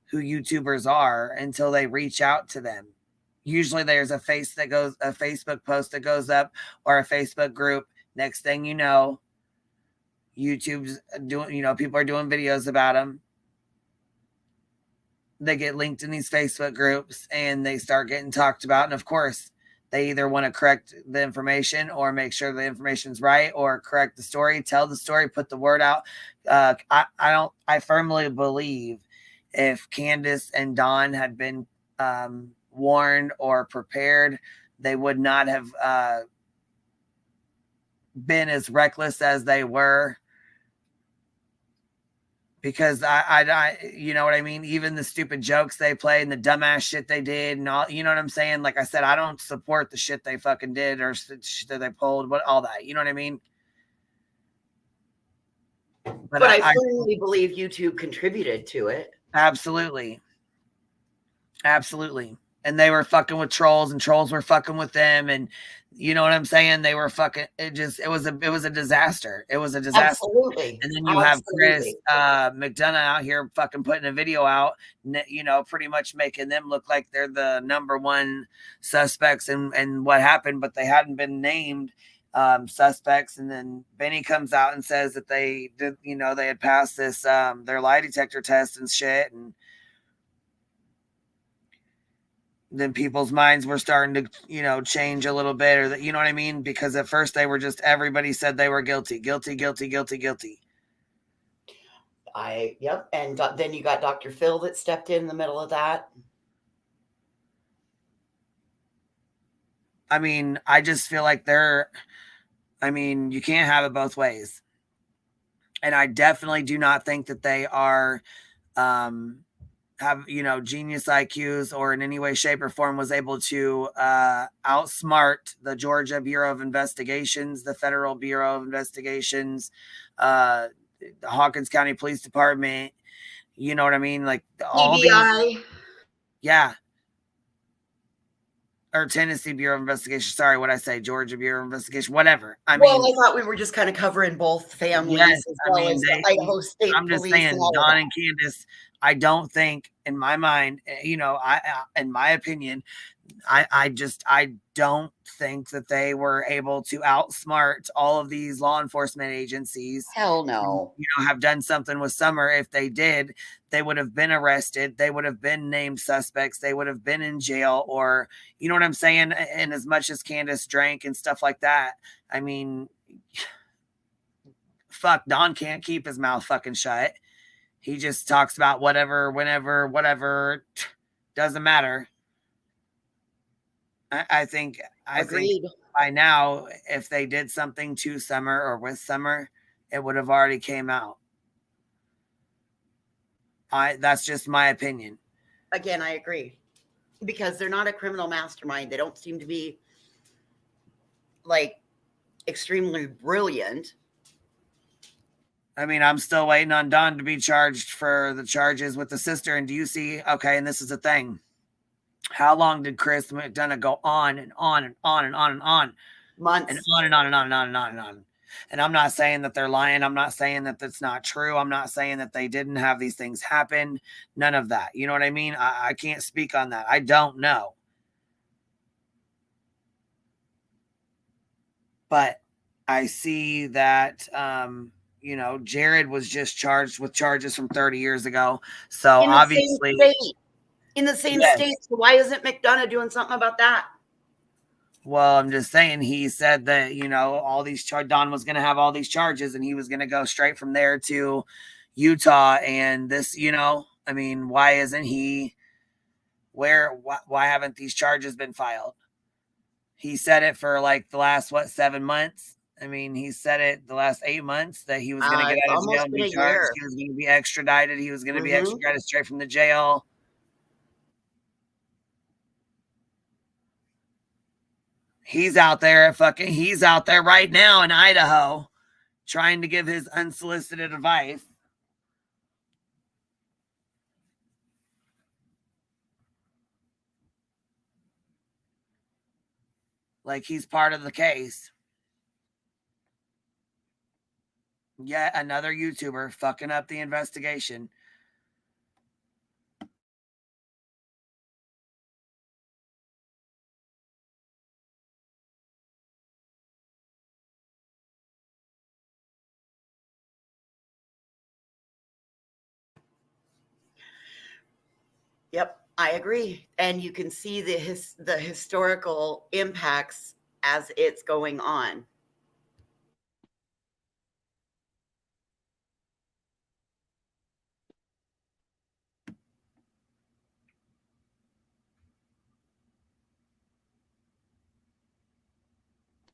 who YouTubers are until they reach out to them. Usually there's a Facebook post that goes up or a Facebook group. Next thing you know, YouTube's doing, people are doing videos about them. They get linked in these Facebook groups and they start getting talked about. And of course, they either want to correct the information or make sure the information's right or correct the story, tell the story, put the word out. I firmly believe if Candace and Dawn had been warned or prepared, they would not have been as reckless as they were. Because I you know what I mean? Even the stupid jokes they played and the dumbass shit they did and all, you know what I'm saying? Like I said, I don't support the shit they fucking did or shit that they pulled, all that, you know what I mean? But I firmly believe YouTube contributed to it. Absolutely. Absolutely. And they were fucking with trolls and trolls were fucking with them. And you know what I'm saying? They were fucking, it was a disaster. It was a disaster. Absolutely. And then you have Chris McDonough out here fucking putting a video out, pretty much making them look like they're the number one suspects and what happened, but they hadn't been named suspects. And then Benny comes out and says that they did, they had passed this, their lie detector test and shit. And then people's minds were starting to, change a little bit, or you know what I mean? Because at first they were just, everybody said they were guilty. Yep. And then you got Dr. Phil that stepped in the middle of that. I mean, I just feel like you can't have it both ways. And I definitely do not think that they are, have genius IQs or in any way, shape, or form was able to outsmart the Georgia Bureau of Investigations, the Federal Bureau of Investigations, the Hawkins County Police Department. You know what I mean? Like all TBI. Yeah. Or Tennessee Bureau of Investigation. Sorry, what I say? Georgia Bureau of Investigation. Whatever. I thought we were just kind of covering both families as well as the Idaho State I'm just Police. saying, Dawn and Candace, I don't think, in my mind, in my opinion, I don't think that they were able to outsmart all of these law enforcement agencies. Hell no. Have done something with Summer. If they did, they would have been arrested. They would have been named suspects. They would have been in jail, or, you know what I'm saying? And as much as Candace drank and stuff like that, I mean, fuck, Don can't keep his mouth fucking shut. He just talks about whatever, whenever, whatever. Doesn't matter. I think by now, if they did something to Summer or with Summer, it would have already came out. That's just my opinion. Again, I agree. Because they're not a criminal mastermind. They don't seem to be like extremely brilliant. I mean, I'm still waiting on Don to be charged for the charges with the sister. And do you see? Okay, and this is the thing. How long did Chris McDonough go on and on and on and on and on? Months. And on and on and on and on and on and on. And I'm not saying that they're lying. I'm not saying that that's not true. I'm not saying that they didn't have these things happen. None of that. You know what I mean? I can't speak on that. I don't know. But I see that, Jared was just charged with charges from 30 years ago. So obviously. In the same state. So why isn't McDonough doing something about that? Well, I'm just saying, he said that, all these Don was going to have all these charges and he was going to go straight from there to Utah. And this, why isn't he why haven't these charges been filed? He said it for like the last, 7 months? I mean, he said it the last 8 months that he was going to get It's out of jail almost and been be a charged. year. He was going to be extradited. He was going to be Mhm. extradited straight from the jail. He's out there right now in Idaho trying to give his unsolicited advice. Like he's part of the case. Yet another YouTuber fucking up the investigation. Yep, I agree. And you can see the historical impacts as it's going on.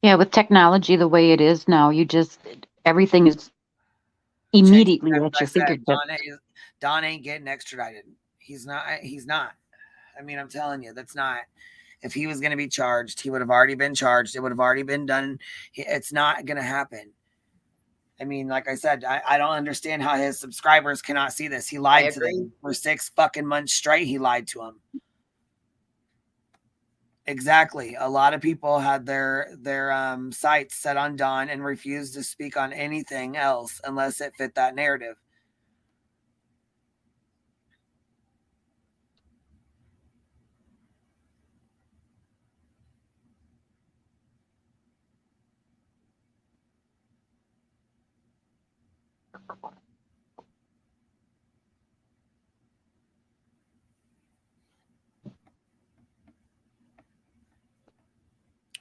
Yeah, with technology the way it is now, everything is immediately Like at your I said, fingertips. Don ain't getting extradited. He's not. I mean, I'm telling you, that's not. If he was going to be charged, he would have already been charged. It would have already been done. It's not going to happen. I mean, like I said, I don't understand how his subscribers cannot see this. He lied to them for 6 fucking months straight. He lied to them. Exactly. A lot of people had their sights set on Don and refused to speak on anything else unless it fit that narrative.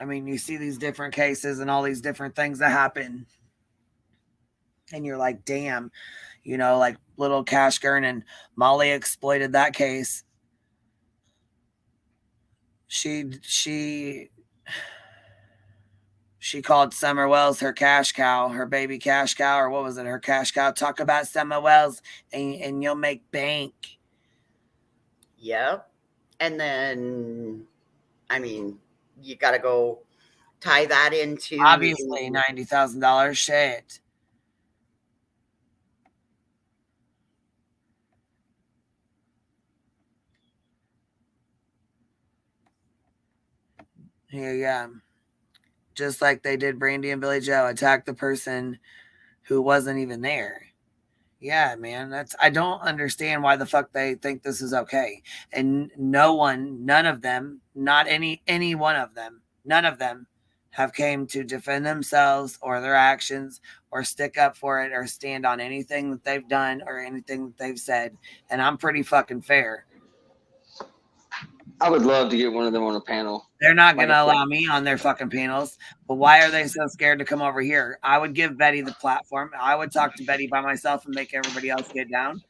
I mean, you see these different cases and all these different things that happen. And you're like, damn, like little Cash Gurn and Molly exploited that case. She called Summer Wells her cash cow, her baby cash cow, or what was it? Her cash cow. Talk about Summer Wells and you'll make bank. Yep. And then, I mean, you got to go tie that into obviously $90,000 shit. Yeah. Just like they did Brandy and Billy Joe, attack the person who wasn't even there. Yeah, man, I don't understand why the fuck they think this is okay. And none of them, not any one of them, none of them have came to defend themselves or their actions or stick up for it or stand on anything that they've done or anything that they've said. And I'm pretty fucking fair. I would love to get one of them on a panel. They're not going to allow me on their fucking panels, but why are they so scared to come over here? I would give Betty the platform. I would talk to Betty by myself and make everybody else get down.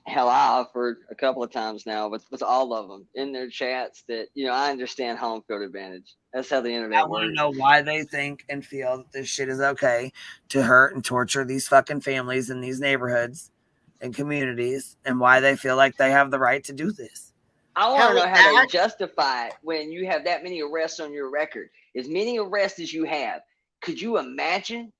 Hell, I offered a couple of times now with all of them in their chats that, I understand home field advantage. That's how the internet works. I want to know why they think and feel that this shit is okay to hurt and torture these fucking families in these neighborhoods and communities, and why they feel like they have the right to do this. I want to know how they justify it when you have that many arrests on your record. As many arrests as you have, could you imagine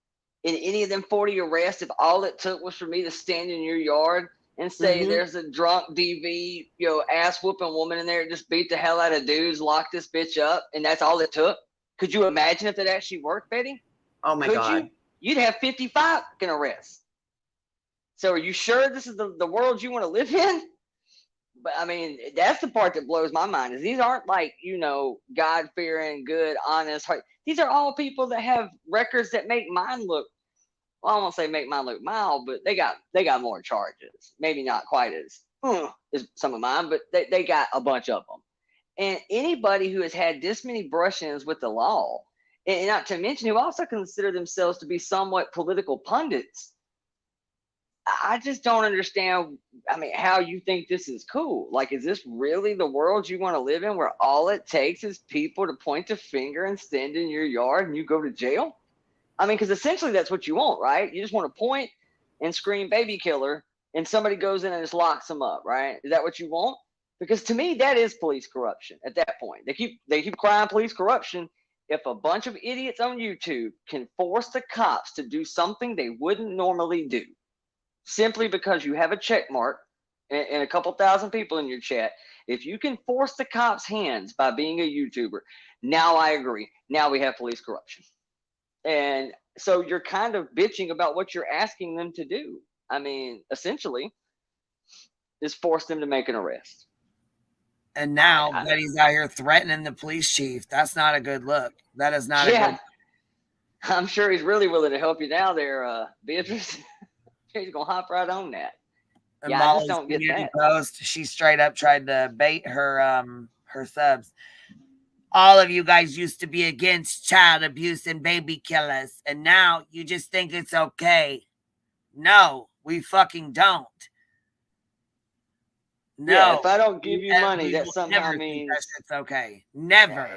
in any of them 40 arrests if all it took was for me to stand in your yard and say there's a drunk DV, ass whooping woman in there that just beat the hell out of dudes, lock this bitch up, and that's all it took? Could you imagine if that actually worked, Betty? Oh my God. You'd have 55 fucking arrests. So are you sure this is the world you want to live in? But I mean, that's the part that blows my mind is these aren't like, God-fearing, good, honest heart. These are all people that have records that make mine look, well, I won't say make mine look mild, but they got more charges. Maybe not quite as some of mine, but they got a bunch of them. And anybody who has had this many brush-ins with the law, and not to mention who also consider themselves to be somewhat political pundits, I just don't understand. I mean, how you think this is cool? Like, is this really the world you want to live in, where all it takes is people to point a finger and stand in your yard and you go to jail? I mean, because essentially that's what you want, right? You just want to point and scream baby killer, and somebody goes in and just locks them up, right? Is that what you want? Because to me, that is police corruption at that point. They keep crying police corruption. If a bunch of idiots on YouTube can force the cops to do something they wouldn't normally do, simply because you have a check mark and a couple thousand people in your chat, if you can force the cops' hands by being a YouTuber, now I agree. Now we have police corruption. And so you're kind of bitching about what you're asking them to do. I mean, essentially, is force them to make an arrest. And now Betty's out here threatening the police chief. That's not a good look. That is not a good. I'm sure he's really willing to help you now there, Beatrice. He's gonna hop right on that. And I Molly's just don't get community that. post, she straight up tried to bait her her subs. All of you guys used to be against child abuse and baby killers, and now you just think it's okay. No, we fucking don't. No. Yeah, if I don't give you money, that somehow means it's okay. Never.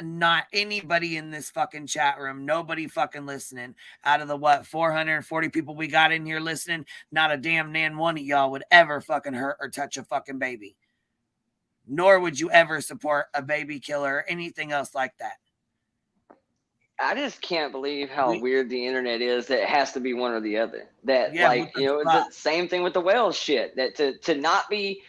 Not anybody in this fucking chat room, nobody fucking listening. Out of the 440 people we got in here listening, not a damn nan one of y'all would ever fucking hurt or touch a fucking baby. Nor would you ever support a baby killer or anything else like that. I just can't believe how weird the internet is that it has to be one or the other. That the same thing with the Wells shit. That to not be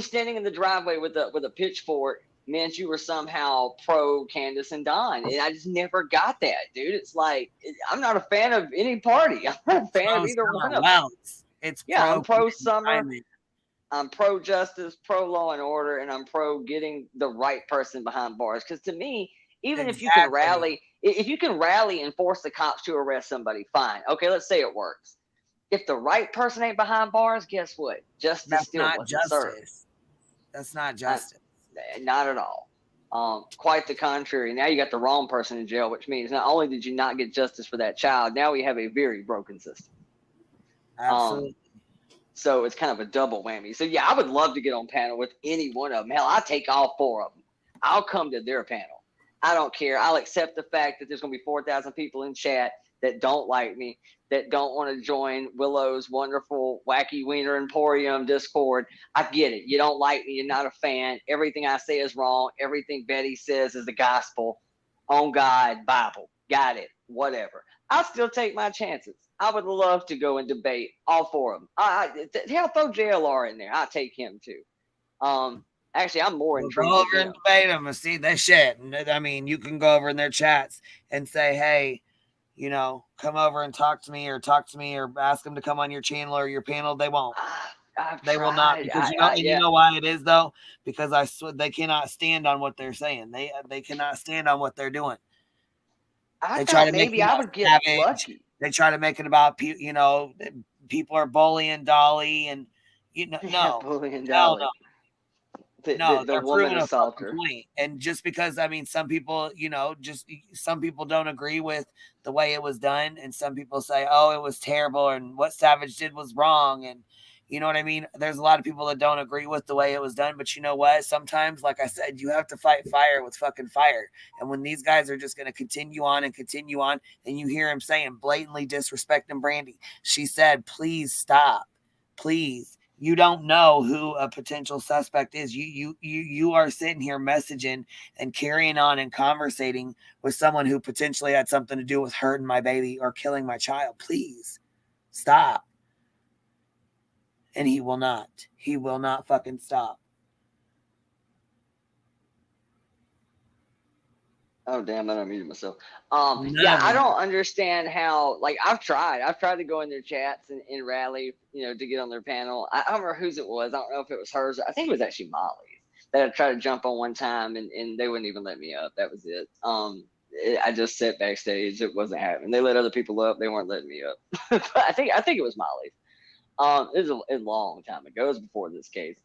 standing in the driveway with a pitchfork meant you were somehow pro Candace and Don. And I just never got that, dude. It's like, I'm not a fan of any party. I'm not a fan of either one of them. I'm pro Summer. I'm pro justice, pro law and order, and I'm pro getting the right person behind bars. Because to me, even if you can rally and force the cops to arrest somebody, fine. Okay, let's say it works. If the right person ain't behind bars, guess what? Justice still wasn't served. That's not justice. Not at all. Quite the contrary. Now you got the wrong person in jail, which means not only did you not get justice for that child, now we have a very broken system. Absolutely. So it's kind of a double whammy. So yeah, I would love to get on panel with any one of them. Hell, I'll take all four of them. I'll come to their panel. I don't care. I'll accept the fact that there's going to be 4,000 people in chat that don't like me, that don't want to join Willow's wonderful Wacky Wiener Emporium Discord. I get it. You don't like me. You're not a fan. Everything I say is wrong. Everything Betty says is the gospel. On God, Bible. Got it. Whatever. I'll still take my chances. I would love to go and debate all four of them. Hell, throw JLR in there. I'll take him too. Actually, I'm more intrigued. Go over and debate them and see that shit. I mean, you can go over in their chats and say, hey, come over and talk to me or ask them to come on your channel or your panel. They won't. They will not, because you know why it is though? Because they cannot stand on what they're saying. They cannot stand on what they're doing. I thought maybe I would get lucky. They try to make it about people are bullying Dolly and no, bullying Dolly. No, the woman assaulter. And just because some people, some people don't agree with the way it was done, and some people say, "Oh, it was terrible," and what Savage did was wrong, and you know what I mean. There's a lot of people that don't agree with the way it was done, but you know what? Sometimes, like I said, you have to fight fire with fucking fire. And when these guys are just going to continue on, and you hear him saying blatantly disrespecting Brandy, she said, "Please stop, please." You don't know who a potential suspect is. You are sitting here messaging and carrying on and conversating with someone who potentially had something to do with hurting my baby or killing my child. Please stop. And he will not. He will not fucking stop. Oh damn! I unmuted myself. Yeah, I don't understand how. Like, I've tried to go in their chats and rally, to get on their panel. I don't remember whose it was. I don't know if it was hers. I think it was actually Molly's that I tried to jump on one time, and they wouldn't even let me up. That was it. I just sat backstage. It wasn't happening. They let other people up. They weren't letting me up. But I think it was Molly's. It was a long time ago. It was before this case.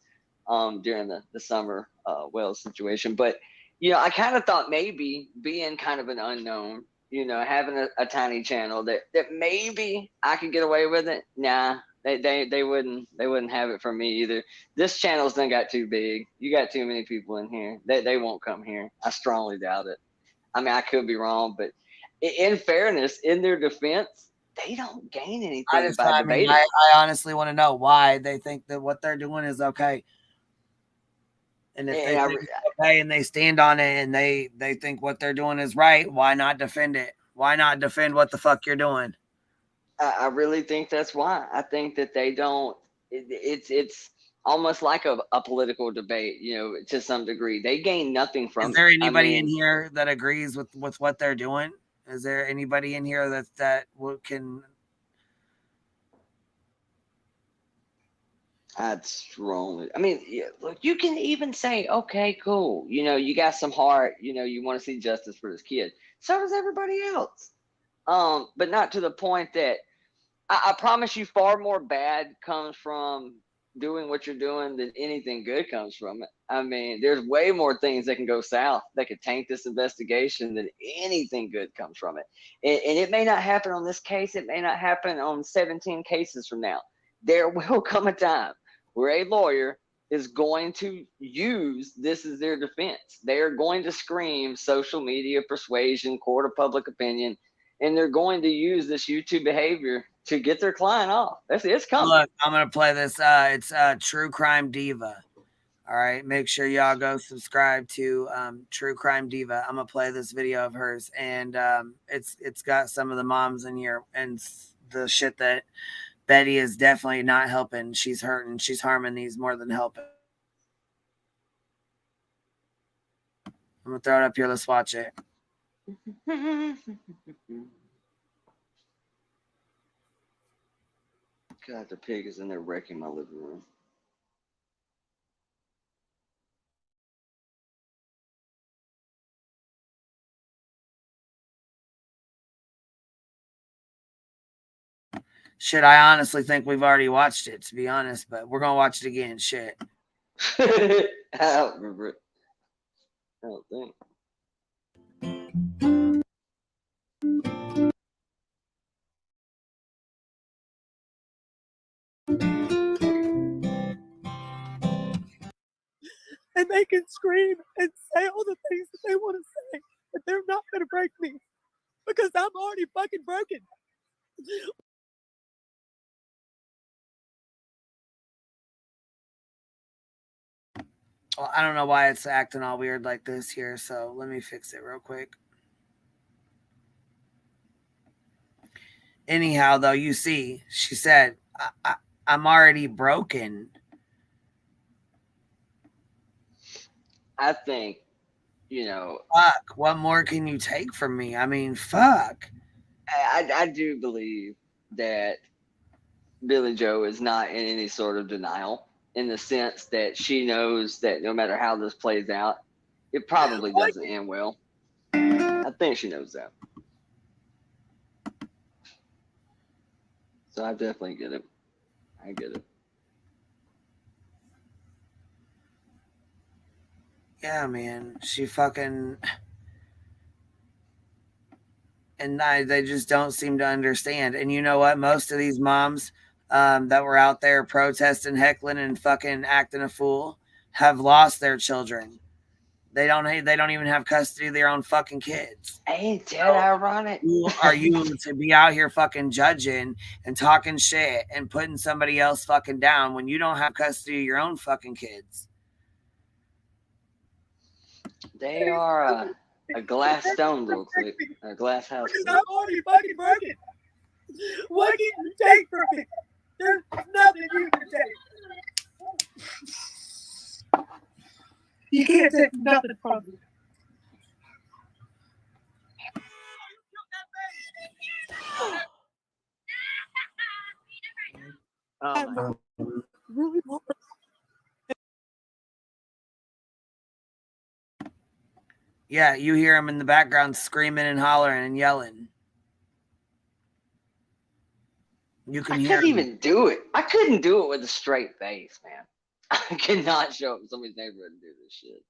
During the summer Wells situation, but. I kind of thought maybe being kind of an unknown, you know, having a tiny channel that maybe I could get away with it. Nah, they wouldn't have it from me either. This channel's done got too big. You got too many people in here. They won't come here. I strongly doubt it. I mean, I could be wrong, but in fairness, in their defense, they don't gain anything by debating. I honestly want to know why they think that what they're doing is okay. And if they think it's okay and they stand on it and they think what they're doing is right, why not defend it? Why not defend what the fuck you're doing? I really think that's why. I think that they don't. It's almost like a political debate, you know, to some degree. They gain nothing from it. Is there anybody in here that agrees with what they're doing? Is there anybody in here that can? I'd strongly. I mean, look, you can even say, okay, cool. You know, you got some heart. You know, you want to see justice for this kid. So does everybody else. But not to the point that I promise you, far more bad comes from doing what you're doing than anything good comes from it. I mean, there's way more things that can go south that could taint this investigation than anything good comes from it. And it may not happen on this case. It may not happen on 17 cases from now. There will come a time where a lawyer is going to use this as their defense. They are going to scream social media persuasion, court of public opinion, and they're going to use this YouTube behavior to get their client off. It's coming. Look, I'm gonna play this. It's True Crime Diva. All right, make sure y'all go subscribe to True Crime Diva. I'm gonna play this video of hers, and it's got some of the moms in here and the shit that Betty is definitely not helping. She's hurting. She's harming these more than helping. I'm gonna throw it up here. Let's watch it. God, the pig is in there wrecking my living room. Shit, I honestly think we've already watched it, to be honest, but we're gonna watch it again. Shit. I don't remember it. I don't think. And they can scream and say all the things that they want to say, but they're not going to break me because I'm already fucking broken. Well, I don't know why it's acting all weird like this here, so let me fix it real quick. Anyhow, though, you see, she said, I'm already broken. I think, you know. Fuck, what more can you take from me? I mean, fuck. I do believe that Billy Joe is not in any sort of denial in the sense that she knows that no matter how this plays out, it probably doesn't end well. I think she knows that. So I definitely get it. I get it. Yeah, man. She fucking... And they just don't seem to understand. And you know what? Most of these moms that were out there protesting, heckling, and fucking acting a fool have lost their children. They don't even have custody of their own fucking kids. Ain't that ironic? Who are you to be out here fucking judging and talking shit and putting somebody else fucking down when you don't have custody of your own fucking kids? They are a glass stone real quick. A glass house. Because I'm already fucking broken. What can you take from me? There's nothing you can take. You can't take nothing from me. Oh, really want. Yeah, you hear him in the background screaming and hollering and yelling. You can hear couldn't him. even do it. I couldn't do it with a straight face, man. I cannot show up in somebody's neighborhood and do this shit.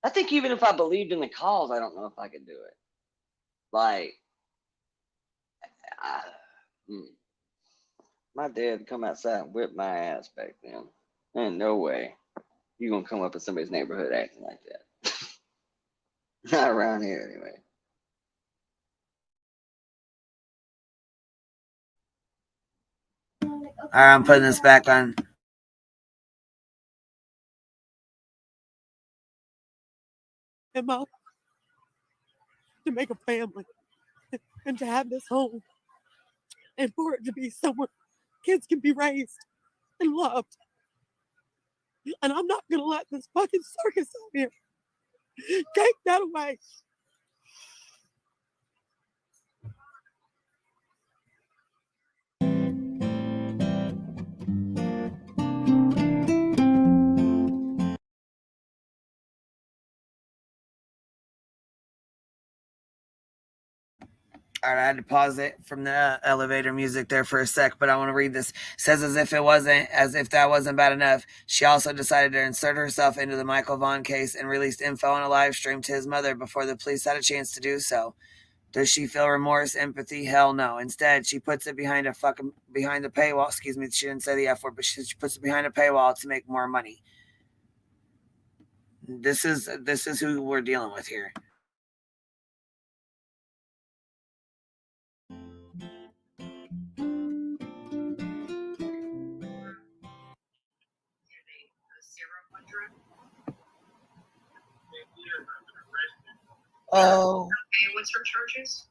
I think even if I believed in the cause, I don't know if I could do it. Like, my dad come outside and whip my ass back then. Ain't no way you gonna come up in somebody's neighborhood acting like that. Not around here, anyway. All right, I'm putting this back on. And Mom, to make a family and to have this home and for it to be somewhere kids can be raised and loved. And I'm not going to let this fucking circus out here take that away. All right, I had to pause it from the elevator music there for a sec, but I want to read this. It says, as if that wasn't bad enough, she also decided to insert herself into the Michael Vaughn case and released info on a live stream to his mother before the police had a chance to do so. Does she feel remorse, empathy? Hell no. Instead, she puts it behind the paywall. Excuse me, she didn't say the F word, but she puts it behind a paywall to make more money. This is who we're dealing with here. Oh. Okay, what's her charges?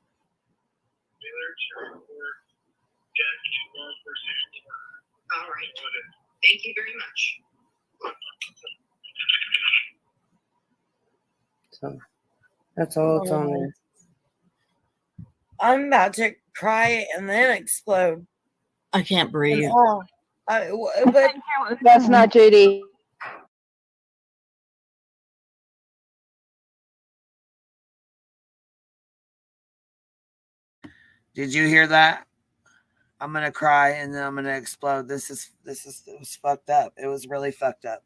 All right. Thank you very much. So that's all it's on there. I'm about to cry and then explode. I can't breathe. But That's not JD. Did you hear that? I'm gonna cry and then I'm gonna explode. It was fucked up. It was really fucked up.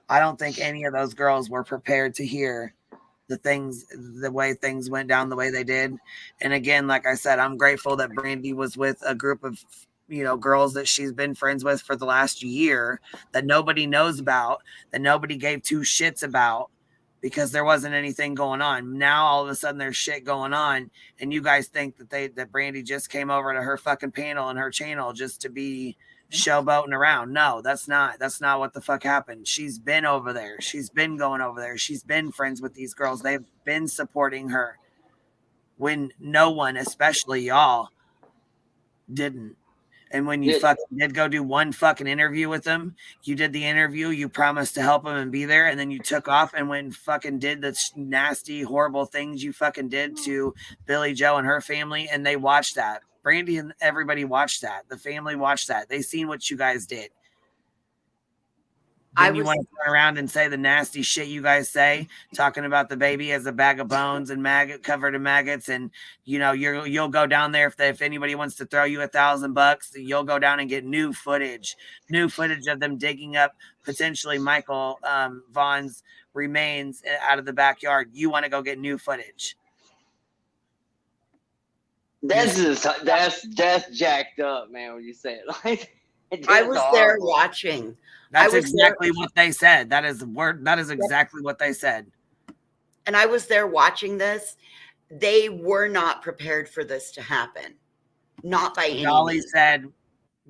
I don't think any of those girls were prepared to hear the way things went down the way they did. And again, like I said, I'm grateful that Brandy was with a group of girls that she's been friends with for the last year that nobody knows about, that nobody gave two shits about, because there wasn't anything going on. Now all of a sudden there's shit going on, and you guys think that Brandy just came over to her fucking panel and her channel just to be showboating around. No, that's not what the fuck happened. She's been over there. She's been going over there. She's been friends with these girls. They've been supporting her when no one, especially y'all, didn't. And when you fucking did go do one fucking interview with them, you did the interview, you promised to help them and be there, and then you took off and went and fucking did the nasty, horrible things you fucking did to Billy Joe and her family, and they watched that. Brandy and everybody watched that. The family watched that. They seen what you guys did. Then you want to turn around and say the nasty shit you guys say, talking about the baby as a bag of bones and covered in maggots, and you'll go down there if anybody wants to throw you $1,000, you'll go down and get new footage of them digging up potentially Michael Vaughn's remains out of the backyard. You want to go get new footage. That's jacked up, man. When you say it like I was there watching. That's exactly what they said. That is exactly what they said. And I was there watching this. They were not prepared for this to happen. Not by any means.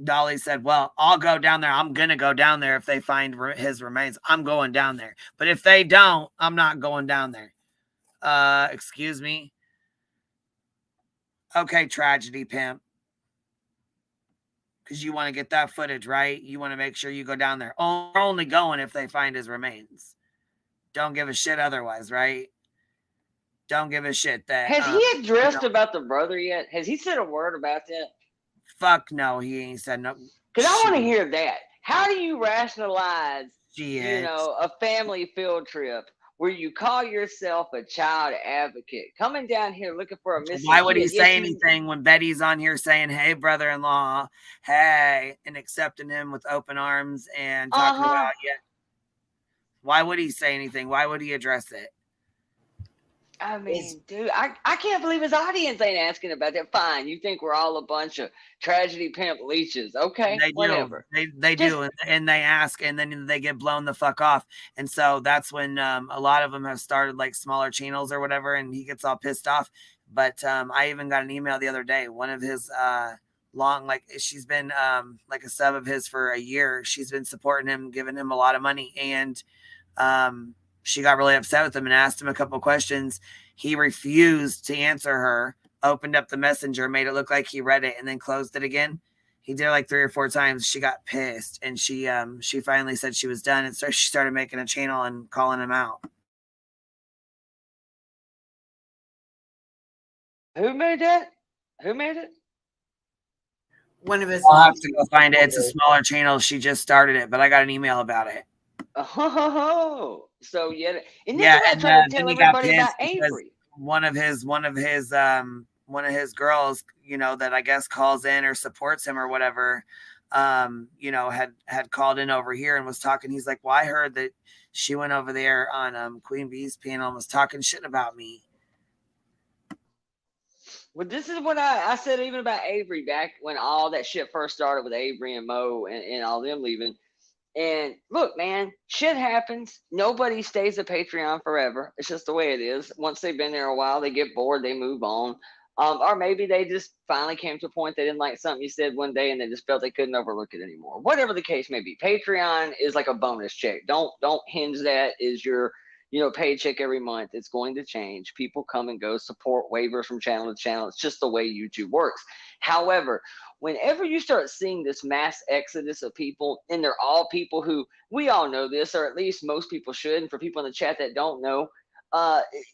Dolly said, well, I'll go down there. I'm going to go down there if they find his remains. I'm going down there. But if they don't, I'm not going down there. Excuse me. Okay, tragedy pimp. Because you want to get that footage, right? You want to make sure you go down there. Only going if they find his remains. Don't give a shit otherwise, right? Don't give a shit that. Has he addressed about the brother yet? Has he said a word about that? Fuck no, he ain't said no. Because I want to hear that. How do you rationalize, a family field trip where you call yourself a child advocate, coming down here looking for a missing Why would he kid? say anything when Betty's on here saying, hey, brother-in-law, hey, and accepting him with open arms and talking about, Why would he say anything? Why would he address it? I mean, dude, I can't believe his audience ain't asking about that. Fine, you think we're all a bunch of tragedy pimp leeches. Okay, They do. whatever. They do, and they ask, and then they get blown the fuck off. And so that's when a lot of them have started like smaller channels or whatever, and he gets all pissed off. But I even got an email the other day. One of his she's been like a sub of his for a year. She's been supporting him, giving him a lot of money, and she got really upset with him and asked him a couple questions. He refused to answer her, opened up the messenger, made it look like he read it, and then closed it again. He did it like 3 or 4 times. She got pissed, and she finally said she was done, and so she started making a channel and calling him out. Who made that? Who made it? One of his. I'll have to go find it. It's a smaller channel. She just started it, but I got an email about it. Oh, so yeah, and this Yeah, is what I and try to then tell he got everybody about pissed because Avery. one of his girls, you know, that I guess calls in or supports him or whatever, you know, had called in over here and was talking. He's like, well, I heard that she went over there on Queen Bee's panel and was talking shit about me. Well, this is what I said even about Avery back when all that shit first started with Avery and Mo and all them leaving. And look, man, shit happens. Nobody stays a Patreon forever. It's just the way it is. Once they've been there a while, they get bored, they move on. Or maybe they just finally came to a point they didn't like something you said one day and they just felt they couldn't overlook it anymore. Whatever the case may be, Patreon is like a bonus check. Don't hinge that as your paycheck every month. It's going to change. People come and go, support waivers from channel to channel. It's just the way YouTube works. However, whenever you start seeing this mass exodus of people, and they're all people who, we all know this, or at least most people should, and for people in the chat that don't know,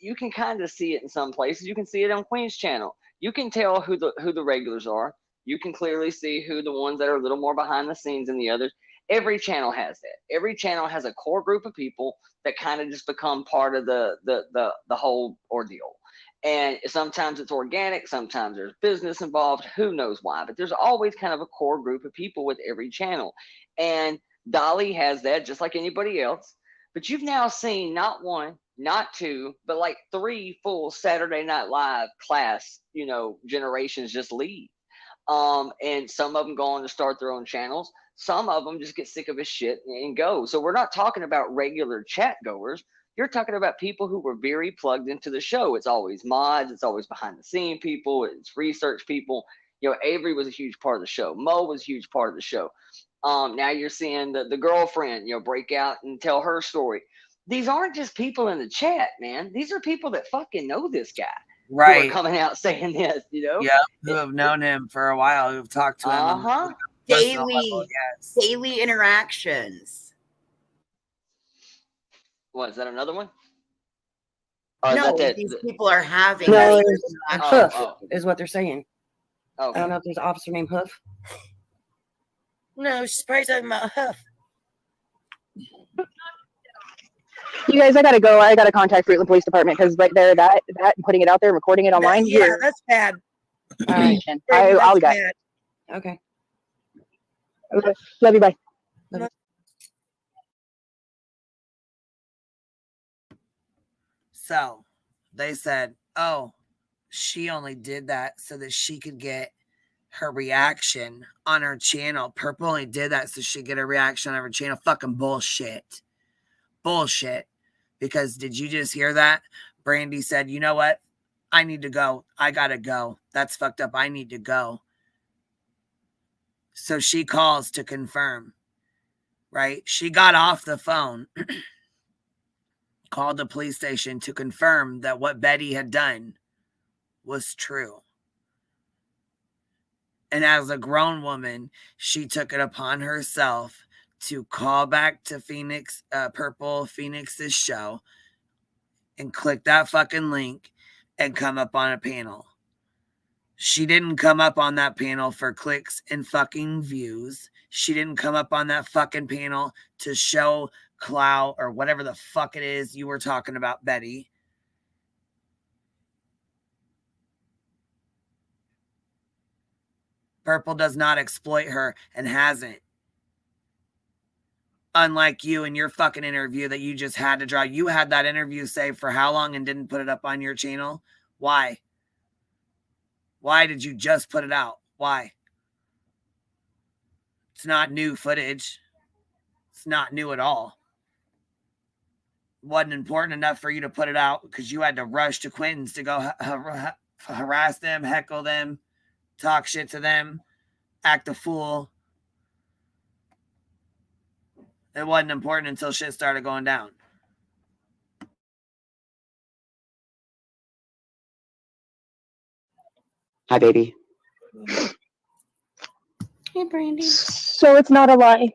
you can kind of see it in some places. You can see it on Queen's channel. You can tell who the regulars are. You can clearly see who the ones that are a little more behind the scenes than the others. Every channel has that. Every channel has a core group of people that kind of just become part of the whole ordeal. And sometimes it's organic, sometimes there's business involved, who knows why, but there's always kind of a core group of people with every channel. And Dolly has that just like anybody else. But you've now seen not one, not two, but like 3 full Saturday Night Live class, generations just leave. And some of them go on to start their own channels. Some of them just get sick of his shit and go. So we're not talking about regular chat goers. You're talking about people who were very plugged into the show. It's always mods. It's always behind the scene people. It's research people. Avery was a huge part of the show. Mo was a huge part of the show. Now you're seeing the girlfriend, break out and tell her story. These aren't just people in the chat, man. These are people that fucking know this guy. Right. Who are coming out saying this, Yeah, who have known him for a while, who've talked to him. On daily interactions. What, is that another one? No, these people are having. No, daily it's interactions. Hoof is what they're saying. Oh. I don't know if there's an officer named Hoof. No, she's probably talking about Huff. You guys, I gotta go. I gotta contact Fruitland Police Department because right there, that putting it out there, recording it online. Yeah, that's bad. All right, I'll be back. Okay. Okay. Love you. Bye. So they said, oh, she only did that so that she could get her reaction on her channel. Purple only did that so she'd get a reaction on her channel. Fucking bullshit. Bullshit. Because did you just hear that? Brandy said, you know what? I need to go. I gotta go. That's fucked up. I need to go. So she calls to confirm, right? She got off the phone, called the police station to confirm that what Betty had done was true. And as a grown woman, she took it upon herself to call back to Purple Phoenix's show and click that fucking link and come up on a panel. She didn't come up on that panel for clicks and fucking views. She didn't come up on that fucking panel to show clout or whatever the fuck it is you were talking about, Betty. Purple does not exploit her and hasn't. Unlike you and your fucking interview that you just had to draw. You had that interview saved for how long and didn't put it up on your channel? Why? Why did you just put it out? Why? It's not new footage. It's not new at all. It wasn't important enough for you to put it out because you had to rush to Quentin's to go harass them, heckle them, talk shit to them, act a fool. It wasn't important until shit started going down. Hi, baby. Hey, Brandy. So it's not a lie.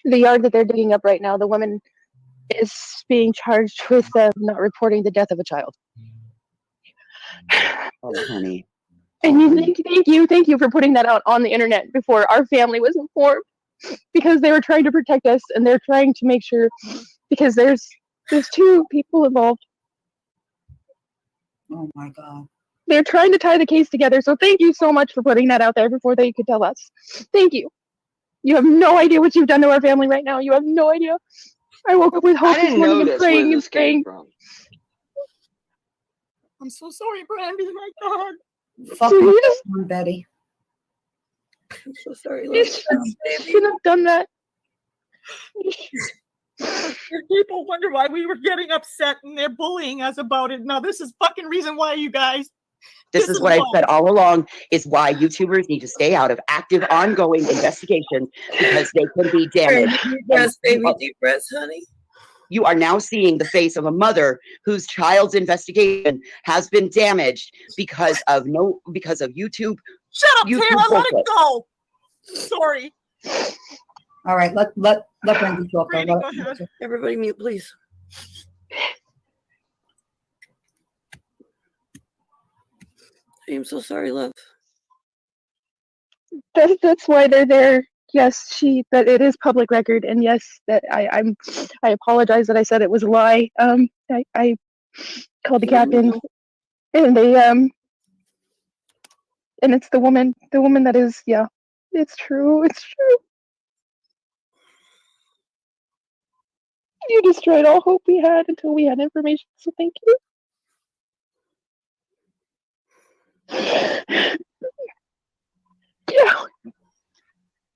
The yard that they're digging up right now, the woman is being charged with not reporting the death of a child. Oh, honey. And thank you for putting that out on the internet before our family was informed, because they were trying to protect us and they're trying to make sure, because there's 2 people involved. Oh my God. They're trying to tie the case together. So thank you so much for putting that out there before they could tell us. Thank you. You have no idea what you've done to our family right now. You have no idea. I woke up with hope this morning and praying and praying. I'm so sorry, Brandy. My God. Fuck So you just, Betty. I'm so sorry. You shouldn't have done that. People wonder why we were getting upset and they're bullying us about it. Now, this is fucking reason why, you guys. This is what I've said all along, is why YouTubers need to stay out of active, ongoing investigations, because they can be damaged. Deep breaths, baby. Deep breaths, honey. You are now seeing the face of a mother whose child's investigation has been damaged because of YouTube. Shut up, YouTube Taylor. Let bullshit. it go. Sorry. All right, let Brandy talk. Brandy, go ahead. Everybody mute, please. I am so sorry, love. That's why they're there. Yes, that it is public record, and yes, that I apologize that I said it was a lie. I called the captain, and they and it's the woman that is, yeah, it's true. You destroyed all hope we had until we had information. So thank you. Yeah.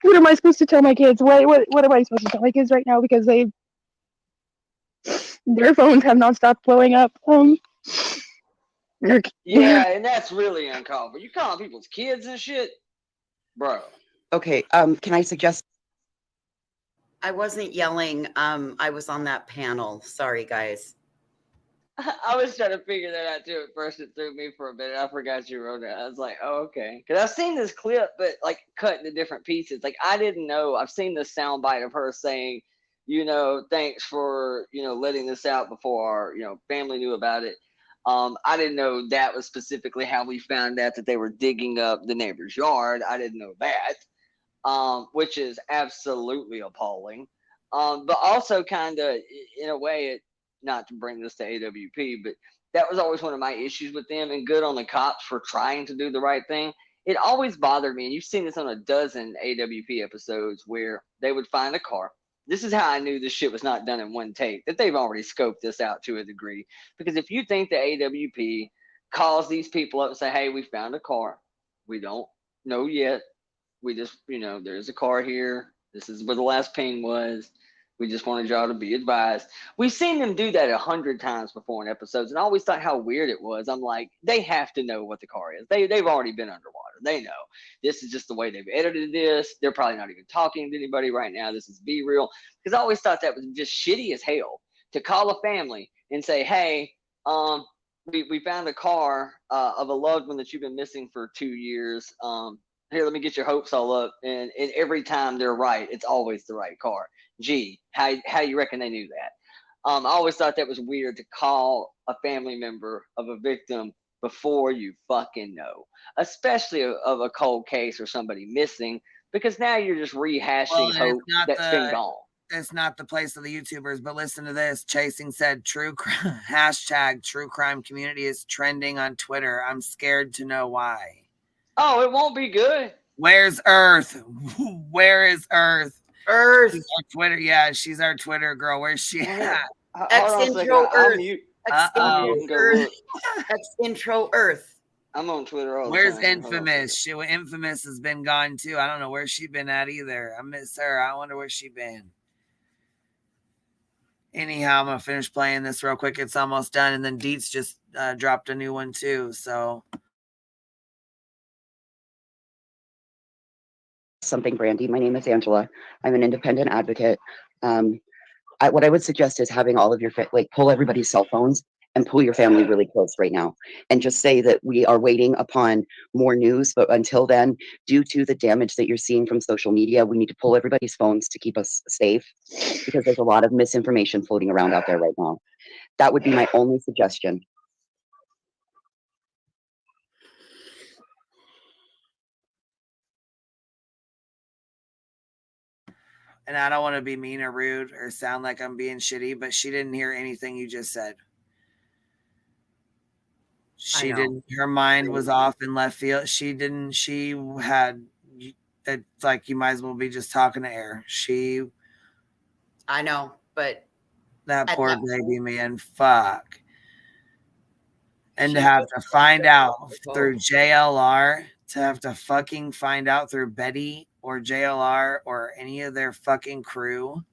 What am I supposed to tell my kids? What am I supposed to tell my kids right now? Because their phones have not stopped blowing up. Yeah, and that's really uncalled for. You calling people's kids and shit, bro. Okay, can I suggest? I wasn't yelling. I was on that panel. Sorry, guys. I was trying to figure that out too. At first, it threw me for a minute. I forgot you wrote it. I was like, oh, okay. Because I've seen this clip, but like cut into different pieces. Like, I didn't know. I've seen this soundbite of her saying, thanks for, letting this out before our, family knew about it. I didn't know that was specifically how we found out that they were digging up the neighbor's yard. I didn't know that, which is absolutely appalling. But also kind of, in a way, not to bring this to AWP, but that was always one of my issues with them, and good on the cops for trying to do the right thing. It always bothered me, and you've seen this on a dozen AWP episodes where they would find a car. This is how I knew this shit was not done in one take, that they've already scoped this out to a degree. Because if you think the AWP calls these people up and say, hey, we found a car. We don't know yet. We just, there's a car here. This is where the last ping was. We just wanted y'all to be advised. We've seen them do that 100 times before in episodes, and I always thought how weird it was. I'm like, they have to know what the car is. They've already been underwater. They know. This is just the way they've edited this. They're probably not even talking to anybody right now. This is be real. Because I always thought that was just shitty as hell to call a family and say, hey, we found a car of a loved one that you've been missing for 2 years. Here, let me get your hopes all up. And every time they're right, it's always the right car. Gee, how you reckon they knew that? I always thought that was weird to call a family member of a victim before you fucking know, especially of a cold case or somebody missing, because now you're just rehashing hope that's been gone. It's not the place of the YouTubers, but listen to this. Chasing said, hashtag true crime community is trending on Twitter. I'm scared to know why. Oh, it won't be good. Where's Earth? Where is Earth? Earth. She's our Twitter. Yeah, she's our Twitter girl. Where's she at? Hold on a second. Intro I'll Earth. mute. X I'll mute intro and go Earth. look. X intro Earth. I'm on Twitter all the Where's time. Hold on a Infamous? Infamous has been gone too. I don't know where she been at either. I miss her. I wonder where she been. Anyhow, I'm gonna finish playing this real quick. It's almost done, and then Deets just dropped a new one too. So something, Brandy. My name is Angela. I'm an independent advocate. What I would suggest is having all of your pull everybody's cell phones and pull your family really close right now, and just say that we are waiting upon more news. But until then, due to the damage that you're seeing from social media, we need to pull everybody's phones to keep us safe, because there's a lot of misinformation floating around out there right now. That would be my only suggestion. and I don't want to be mean or rude or sound like I'm being shitty, but she didn't hear anything you just said. She didn't. Her mind was off in left field. She didn't. She had. It's like you might as well be just talking to air. I know, but that poor baby, man. Fuck. And to have to find out through JLR, to have to fucking find out through Betty or JLR or any of their fucking crew,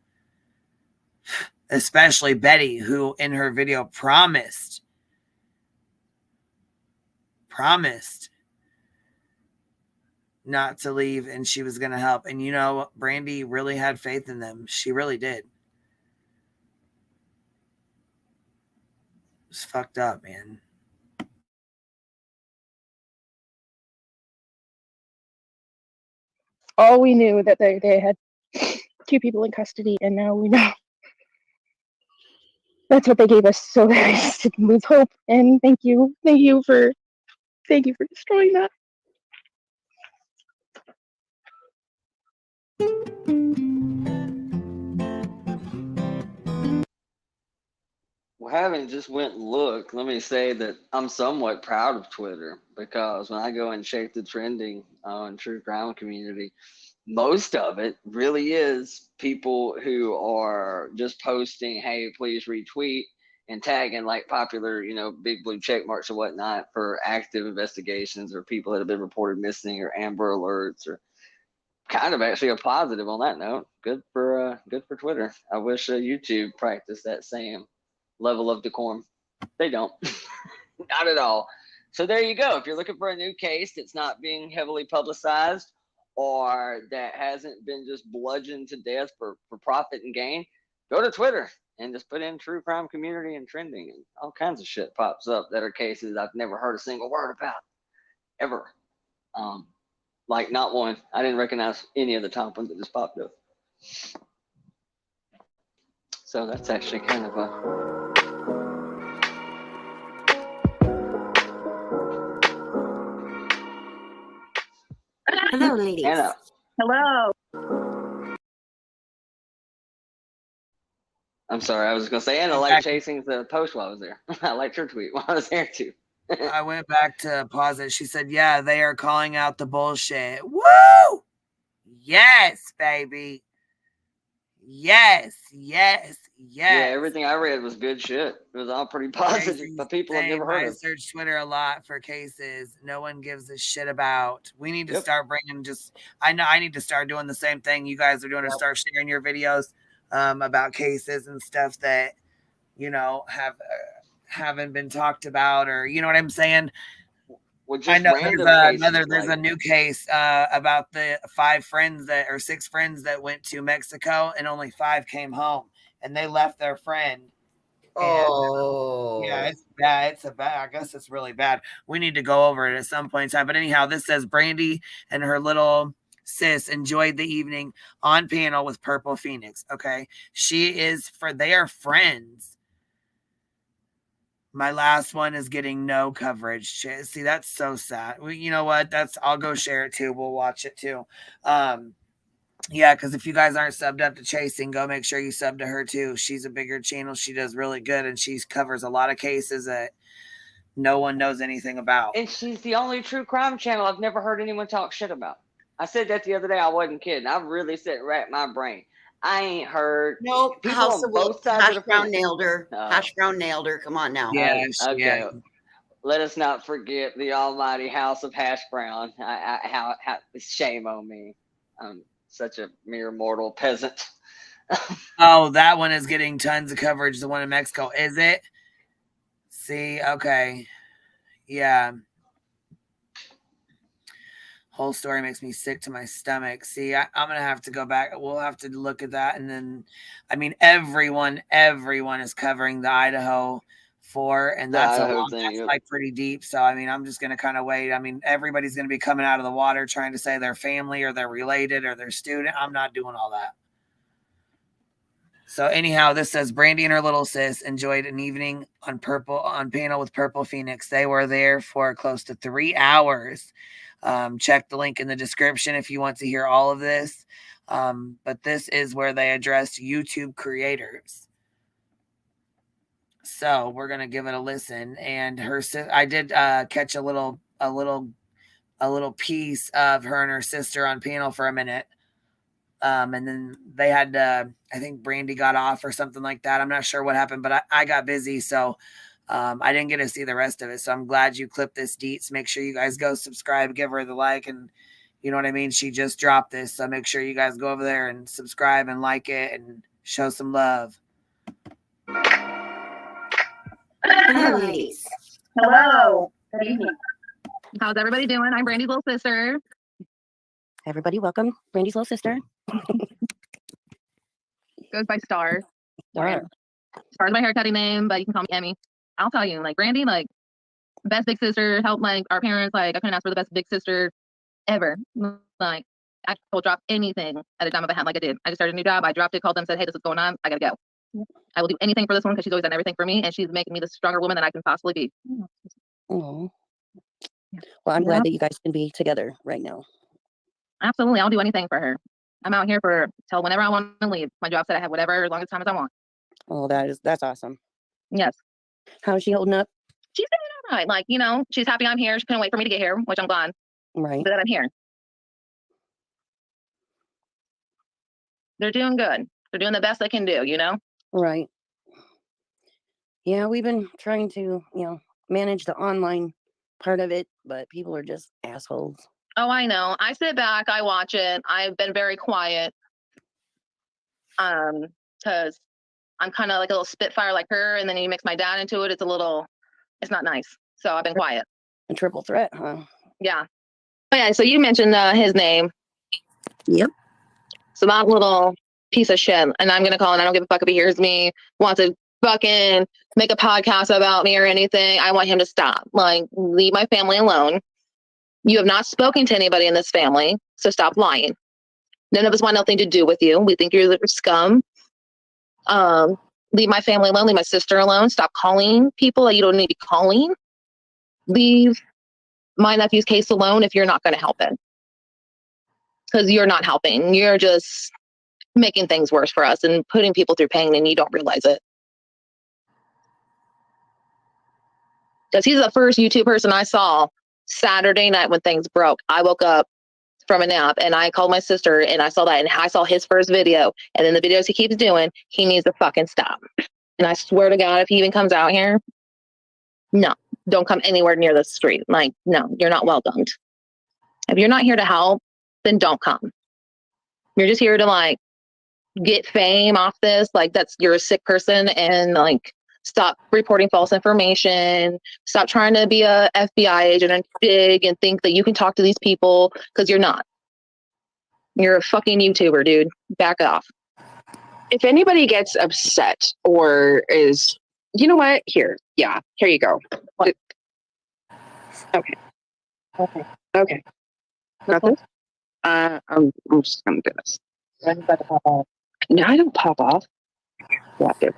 especially Betty, who in her video promised not to leave and she was going to help. And you know, Brandy really had faith in them. She really did. It's fucked up, man. All we knew that they had 2 people in custody, and now we know. That's what they gave us, so that with hope. And thank you for destroying that. Well, having just went and looked, let me say that I'm somewhat proud of Twitter, because when I go and check the trending on true crime community, most of it really is people who are just posting, hey, please retweet, and tagging like popular, big blue check marks or whatnot for active investigations or people that have been reported missing or Amber Alerts, or kind of actually a positive on that note. Good for Twitter. I wish YouTube practiced that same level of decorum. They don't. Not at all. So there you go. If you're looking for a new case that's not being heavily publicized or that hasn't been just bludgeoned to death for profit and gain, go to Twitter and just put in true crime community and trending, and all kinds of shit pops up that are cases I've never heard a single word about ever. Like not one. I didn't recognize any of the top ones that just popped up. So that's actually kind of a Hello, ladies. Anna. Hello. I'm sorry, I was going to say, Anna liked chasing the post while I was there. I liked her tweet while I was there too. I went back to pause it. She said, yeah, they are calling out the bullshit. Woo! Yes, baby. Yes. Yeah, everything I read was good shit. It was all pretty positive, but people have never heard I of. search Twitter a lot for cases no one gives a shit about. We need to start bringing I know I need to start doing the same thing you guys are doing, to start sharing your videos about cases and stuff that, haven't been talked about, or you know what I'm saying? Well, I know cases, there's a new case about the 6 friends that went to Mexico and only 5 came home, and they left their friend. Yeah, it's bad. It's I guess it's really bad. We need to go over it at some point in time. But anyhow, this says Brandy and her little sis enjoyed the evening on panel with Purple Phoenix. Okay, they are friends. My last one is getting no coverage. See, that's so sad. Well, you know what? I'll go share it too. We'll watch it too. Yeah, because if you guys aren't subbed up to Chasing, go make sure you sub to her too. She's a bigger channel. She does really good, and she covers a lot of cases that no one knows anything about. And she's the only true crime channel I've never heard anyone talk shit about. I said that the other day. I wasn't kidding. I really said rack my brain. I ain't heard Nope. people House on of both sides Hash of the Brown fence. nailed her. Hash Brown nailed her. Come on now. Okay. Let us not forget the almighty House of Hash Brown. How shame on me. I'm such a mere mortal peasant. Oh, that one is getting tons of coverage. The one in Mexico, is it? See, okay, yeah. Whole story makes me sick to my stomach. See, I'm gonna have to go back. We'll have to look at that, and then, I mean, everyone is covering the Idaho 4, and that's like pretty deep. So, I mean, I'm just gonna kind of wait. I mean, everybody's gonna be coming out of the water trying to say they're family or they're related or they're student. I'm not doing all that. So anyhow, this says Brandy and her little sis enjoyed an evening on panel with Purple Phoenix. They were there for close to 3 hours. Check the link in the description if you want to hear all of this. But this is where they addressed YouTube creators. So we're gonna give it a listen. And I did catch a little piece of her and her sister on panel for a minute. And then they had, I think Brandy got off or something like that. I'm not sure what happened, but I got busy. So I didn't get to see the rest of it. So I'm glad you clipped this, Deets. Make sure you guys go subscribe, give her the like, and you know what I mean? She just dropped this. So make sure you guys go over there and subscribe and like it and show some love. Hello, ladies. Hello. Good evening. How's everybody doing? I'm Brandy's little sister. Everybody, welcome. Brandy's little sister. Goes by Star. Star. Star's my haircutting name, but you can call me Emmy. I'll tell you, like Brandy, like best big sister, helped like our parents. Like I couldn't ask for the best big sister ever. Like I will drop anything at a dime of a hat like I did. I just started a new job. I dropped it, called them, said, hey, this is going on. I gotta go. I will do anything for this one because she's always done everything for me, and she's making me the stronger woman that I can possibly be. Oh. Well, I'm glad that you guys can be together right now. Absolutely. I'll do anything for her. I'm out here for till whenever I want to leave. My job said I have whatever as long as time as I want. Oh, that's awesome. Yes. How is she holding up? She's doing all right. Like, you know, she's happy I'm here. She couldn't wait for me to get here, which I'm glad. Right. But that I'm here. They're doing good. They're doing the best they can do, you know? Right. Yeah, we've been trying to, manage the online part of it, but people are just assholes. Oh, I know. I sit back, I watch it. I've been very quiet. Because I'm kind of like a little spitfire like her, and then you mix my dad into it, it's not nice. So I've been quiet. A triple threat, huh? Yeah. Oh, yeah, so you mentioned his name. Yep. So that little piece of shit, and I'm gonna call him. I don't give a fuck if he hears me, wants to fucking make a podcast about me or anything. I want him to stop. Like, leave my family alone. You have not spoken to anybody in this family, so stop lying. None of us want nothing to do with you. We think you're the scum. Leave my family alone. Leave my sister alone. Stop calling people that you don't need to be calling. Leave my nephew's case alone if you're not going to help it. Because you're not helping. You're just making things worse for us and putting people through pain, and you don't realize it. Because he's the first YouTube person I saw Saturday night when things broke. I woke up from a nap and I called my sister and I saw that, and I saw his first video, and then the videos he keeps doing, he needs to fucking stop. And I swear to God, if he even comes out here, no, don't come anywhere near the street. Like, no, you're not welcomed. If you're not here to help, then don't come. You're just here to like get fame off this. Like, you're a sick person, and like, stop reporting false information. Stop trying to be a FBI agent and big and think that you can talk to these people, because you're not. You're a fucking YouTuber, dude. Back off. If anybody gets upset or is, you know what? Here you go. Okay. Nothing? I'm just gonna do this. I'm about to pop off. No, I don't pop off. What do?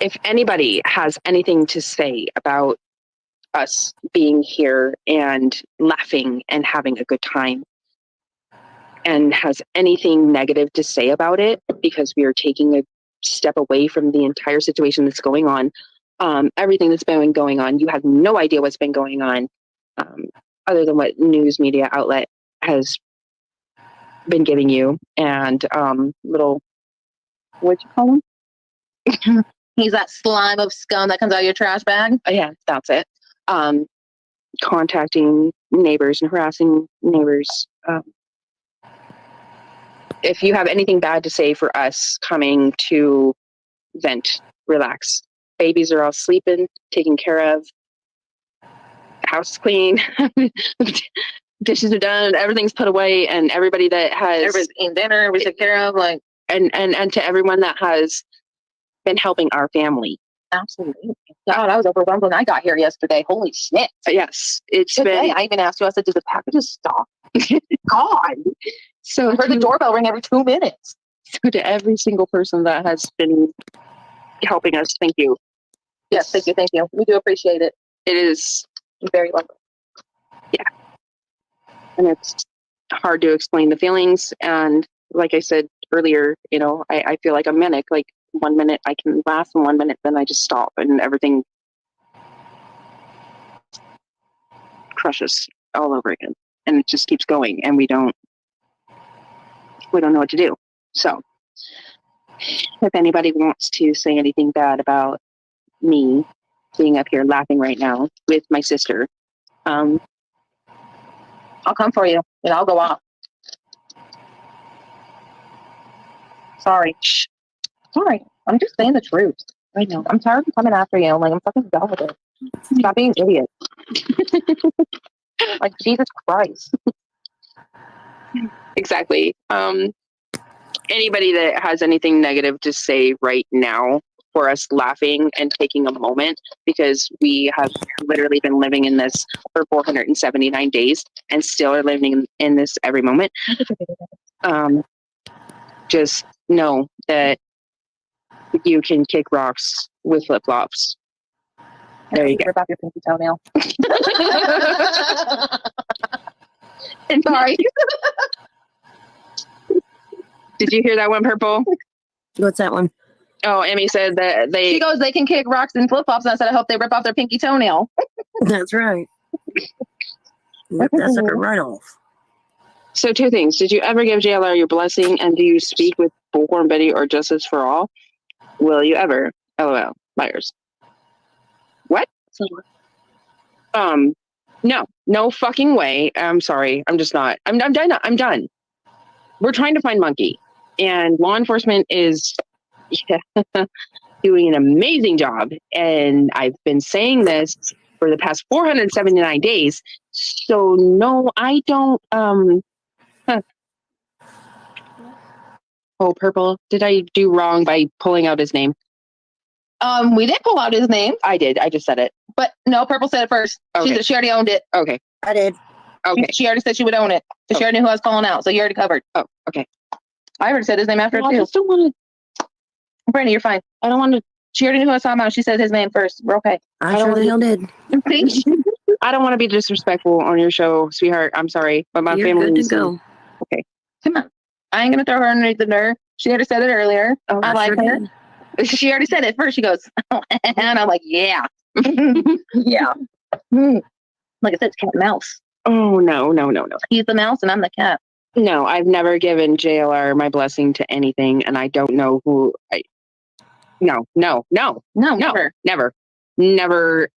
If anybody has anything to say about us being here and laughing and having a good time, and has anything negative to say about it, because we are taking a step away from the entire situation that's going on, everything that's been going on, you have no idea what's been going on. other than what news media outlet has been giving you, and little, what you call him? He's that slime of scum that comes out of your trash bag. Oh, yeah, that's it. Contacting neighbors and harassing neighbors. If you have anything bad to say for us coming to vent, relax. Babies are all sleeping, taken care of. The house is clean. Dishes are done. Everything's put away, and everybody that has everybody's eating dinner, we take care of. Like, and to everyone that has been helping our family. Absolutely. God, I was overwhelmed when I got here yesterday. Holy shit. Yes, it's today. I even asked you. I said, "Did the packages stop?" God. So I heard the doorbell ring every 2 minutes. So to every single person that has been helping us, thank you. Yes, thank you, thank you. We do appreciate it. It is very welcome. Yeah, and it's hard to explain the feelings. And like I said earlier, you know, I feel like a manic. Like 1 minute I can laugh, and 1 minute then I just stop, and everything crushes all over again, and it just keeps going, and we don't know what to do. So if anybody wants to say anything bad about me being up here laughing right now with my sister, I'll come for you and I'll go off. Sorry. Shh. Sorry. I'm just saying the truth right now. I'm tired of coming after you. Like, I'm fucking done with it. Stop being an idiot. Like, Jesus Christ. Exactly. Anybody that has anything negative to say right now for us laughing and taking a moment, because we have literally been living in this for 479 days and still are living in this every moment. Just know that you can kick rocks with flip-flops. There you go. Rip off your pinky toenail. And sorry. Did you hear that one, Purple? What's that one? Oh, Emmy said that she goes, they can kick rocks and flip-flops, and I said, I hope they rip off their pinky toenail. That's right. Rip that sucker right off. So 2 things. Did you ever give JLR your blessing, and do you speak with Bullhorn Betty or Justice for All? Will you ever? LOL. Liars. What? No fucking way. I'm sorry. I'm just not. I'm done. I'm done. We're trying to find Monkey, and law enforcement is doing an amazing job. And I've been saying this for the past 479 days. So no, I don't. Oh, Purple, did I do wrong by pulling out his name? We did pull out his name. I did. I just said it. But no, Purple said it first. Okay. She said she already owned it. Okay. I did. Okay. She already said she would own it. So she already knew who I was calling out. So you already covered. Oh, okay. I already said his name after it too. I just don't want to. Brandy, you're fine. I don't want to. She already knew who I was talking about. She said his name first. We're okay. I sure the hell did. I don't want to be disrespectful on your show, sweetheart. I'm sorry, but my family. You're good to go. Okay. Come on. I ain't gonna throw her underneath the nerve. She already said it earlier. Oh, I like her. Did. She already said it first. She goes, and I'm like, yeah. Yeah. Like I said, it's cat and mouse. Oh, no. He's the mouse and I'm the cat. No, I've never given JLR my blessing to anything, and I don't know who No, never.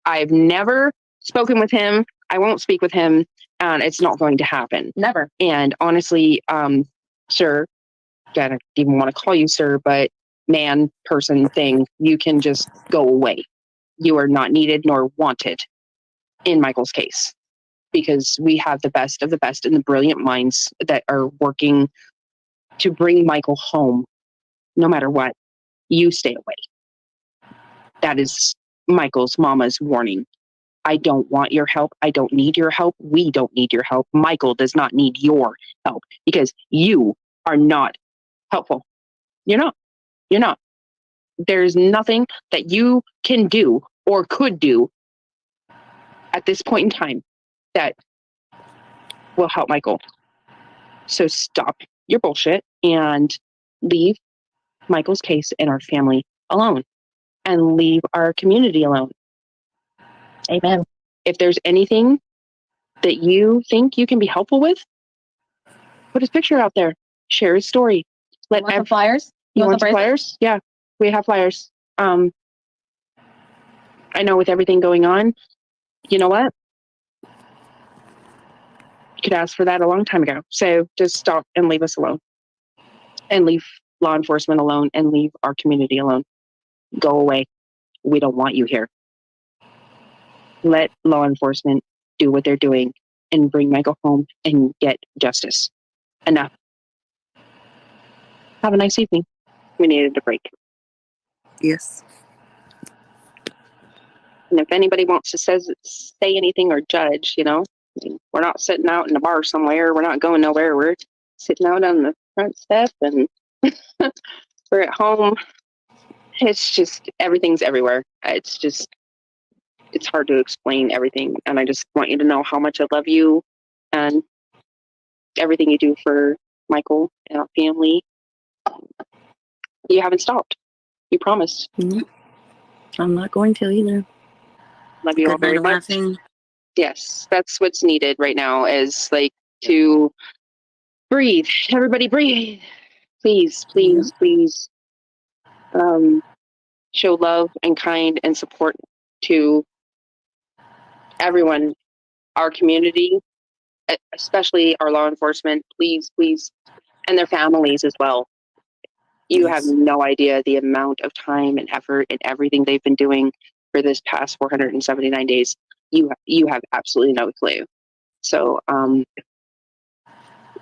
I've never spoken with him. I won't speak with him, and it's not going to happen. Never. And honestly, sir, I don't even want to call you sir, but man, person, thing, you can just go away. You are not needed nor wanted in Michael's case, because we have the best of the best and the brilliant minds that are working to bring Michael home no matter what. You stay away. That is Michael's mama's warning. I don't want your help. I don't need your help. We don't need your help. Michael does not need your help because you are not helpful. You're not. There's nothing that you can do or could do at this point in time that will help Michael. So stop your bullshit and leave Michael's case and our family alone and leave our community alone. Amen. If there's anything that you think you can be helpful with, put his picture out there. Share his story. You want the flyers? You want the the flyers? Yeah, we have flyers. I know with everything going on, you know what? You could ask for that a long time ago. So just stop and leave us alone. And leave law enforcement alone and leave our community alone. Go away. We don't want you here. Let law enforcement do what they're doing and bring Michael home and get justice. Enough. Have a nice evening. We needed a break. Yes. And if anybody wants to say anything or judge, you know, we're not sitting out in a bar somewhere. We're not going nowhere. We're sitting out on the front step and we're at home. It's just, everything's everywhere. It's hard to explain everything. And I just want you to know how much I love you and everything you do for Michael and our family. You haven't stopped. You promised. Mm-hmm. I'm not going to either. Love you all very much. Yes, that's what's needed right now is like to breathe. Everybody breathe. Please, please, please. Show love and kind and support to everyone, our community, especially our law enforcement. Please, please, and their families as well. You have no idea the amount of time and effort and everything they've been doing for this past 479 days. You have absolutely no clue. So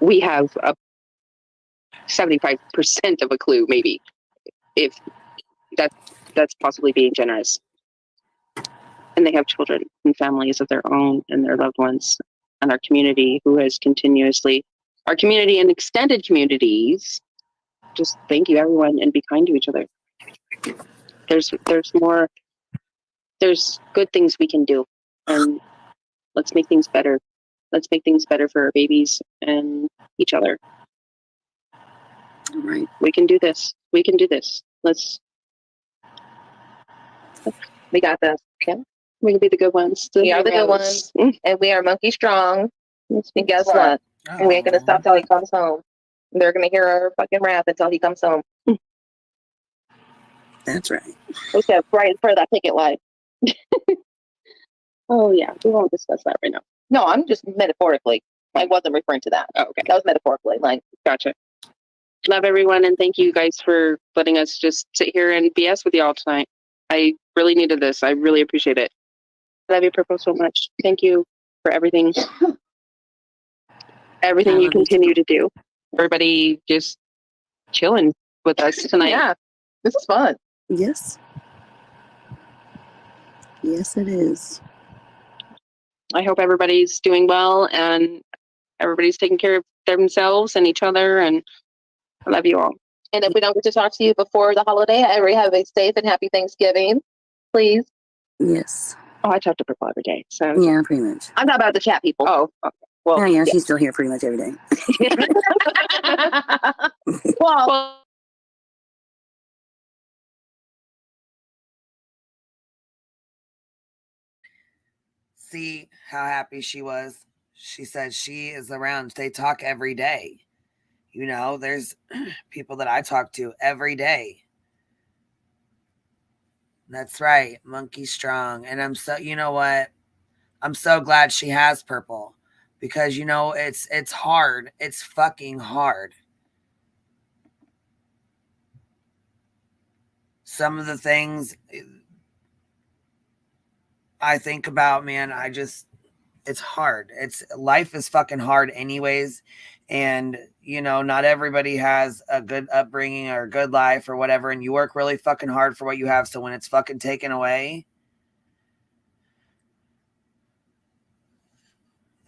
we have a 75% of a clue, maybe, if that's possibly being generous. And they have children and families of their own and their loved ones, and our community who has continuously, our community and extended communities. Just thank you, everyone, and be kind to each other. There's more. There's good things we can do, and let's make things better. Let's make things better for our babies and each other. All right. We can do this. We can do this. We got this. Okay. We can be the good ones. We are the good ones, and we are monkey strong. And guess what? And we ain't gonna stop till he comes home. They're gonna hear our fucking rap until he comes home. That's right. We said right in front of that picket line. Oh yeah, we won't discuss that right now. No, I'm just metaphorically. I wasn't referring to that. Oh, okay. That was metaphorically. Like, gotcha. Love everyone, and thank you guys for letting us just sit here and BS with y'all tonight. I really needed this. I really appreciate it. Love you, Purple, so much. Thank you for everything. Everything you continue to do. Everybody just chilling with us tonight. Yeah, this is fun. Yes. Yes, it is. I hope everybody's doing well and everybody's taking care of themselves and each other, and I love you all. And if we don't get to talk to you before the holiday, everybody have a safe and happy Thanksgiving, please. Yes. Oh, I talk to Purple every day, so yeah, pretty much. I'm not about the chat people. Oh, okay. Well, oh, yeah, she's still here pretty much every day. well, see how happy she was. She said she is around. They talk every day. You know, there's people that I talk to every day. That's right. Monkey strong. And I'm so, you know what? I'm so glad she has Purple, because, you know, it's hard. It's fucking hard. Some of the things I think about, man, it's hard. Life is fucking hard anyways. And, you know, not everybody has a good upbringing or a good life or whatever. And you work really fucking hard for what you have. So when it's fucking taken away,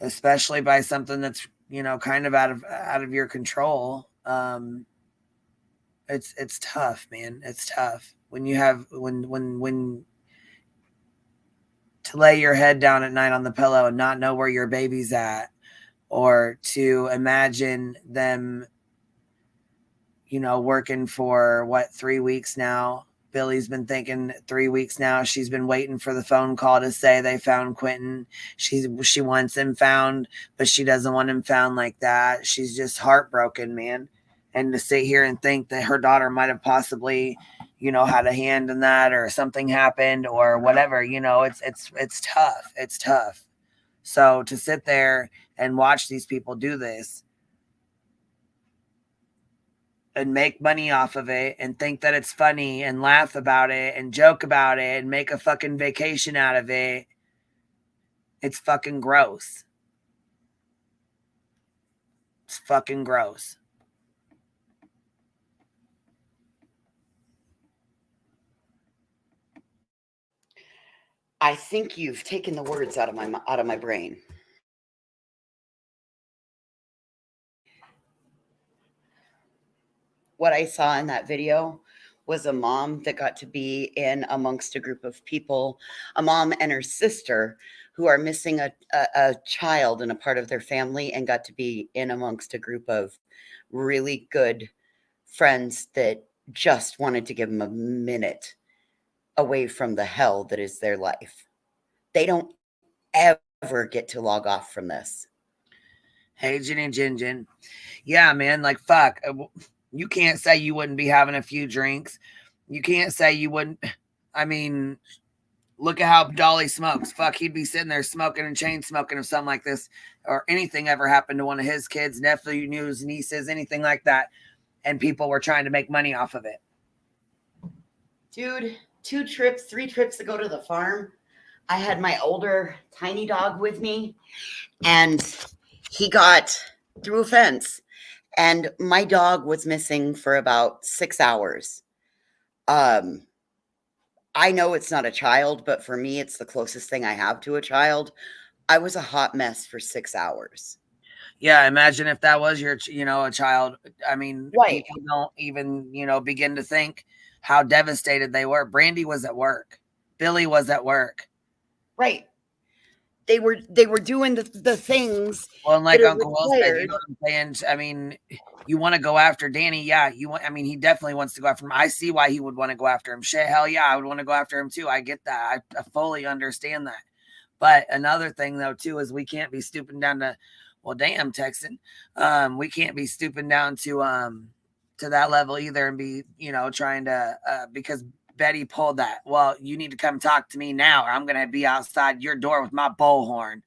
especially by something that's, you know, kind of out of your control, it's tough, man. It's tough when you have, when to lay your head down at night on the pillow and not know where your baby's at, or to imagine them, you know, working for 3 weeks now Billy's been thinking 3 weeks now. She's been waiting for the phone call to say they found Quentin. She wants him found, but she doesn't want him found like that. She's just heartbroken, man. And to sit here and think that her daughter might have possibly, had a hand in that, or something happened or whatever, it's tough. It's tough. So to sit there and watch these people do this and make money off of it and think that it's funny and laugh about it and joke about it and make a fucking vacation out of it, it's fucking gross. It's fucking gross. I think you've taken the words out of my brain. What I saw in that video was a mom that got to be in amongst a group of people, a mom and her sister who are missing a child and a part of their family, and got to be in amongst a group of really good friends that just wanted to give them a minute away from the hell that is their life. They don't ever get to log off from this. Hey, Jen. Yeah, man, like, fuck. You can't say you wouldn't be having a few drinks. You can't say you wouldn't. I mean, look at how Dolly smokes. Fuck, he'd be sitting there smoking and chain smoking if something like this or anything ever happened to one of his kids, nephews, nieces, anything like that. And people were trying to make money off of it. Dude, 3 trips to go to the farm. I had my older tiny dog with me, and he got through a fence, and my dog was missing for about 6 hours. I know it's not a child, but for me, it's the closest thing I have to a child. I was a hot mess for 6 hours. Yeah, imagine if that was your, a child. I mean, right. People don't even, begin to think how devastated they were. Brandy was at work. Billy was at work. Right. They were doing the things. Well, and like Uncle Will said, you know what I'm saying? I mean, you want to go after Danny. Yeah, he definitely wants to go after him. I see why he would want to go after him. Shit, hell yeah, I would want to go after him too. I get that. I fully understand that. But another thing though, too, is we can't be stooping down to, well, damn, Texan. We can't be stooping down to that level either and be, trying to, because Betty pulled that. Well, you need to come talk to me now, or I'm going to be outside your door with my bullhorn.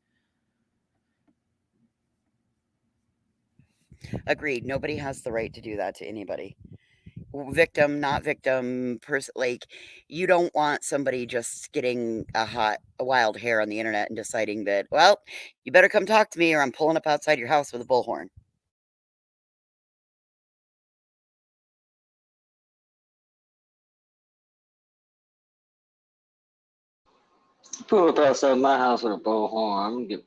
Agreed. Nobody has the right to do that to anybody. Victim, not victim, person. Like, you don't want somebody just getting a wild hair on the internet and deciding that, well, you better come talk to me or I'm pulling up outside your house with a bullhorn. Pull up outside my house with a bullhorn, I'm gonna get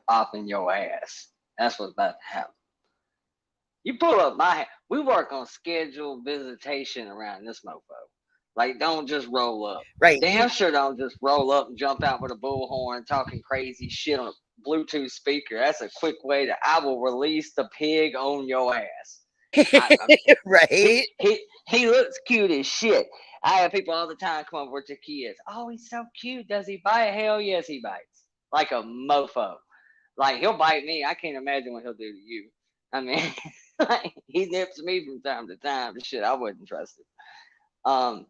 popping your ass. That's what's about to happen. You pull up we work on scheduled visitation around this mofo. Like, don't just roll up. Right. Damn sure don't just roll up and jump out with a bullhorn talking crazy shit on a Bluetooth speaker. That's a quick way I will release the pig on your ass. Right. He looks cute as shit. I have people all the time come over with their kids. Oh, he's so cute. Does he bite? Hell yes, he bites. Like a mofo. Like, he'll bite me. I can't imagine what he'll do to you. I mean, like, he nips me from time to time. Shit, I wouldn't trust it. Nah,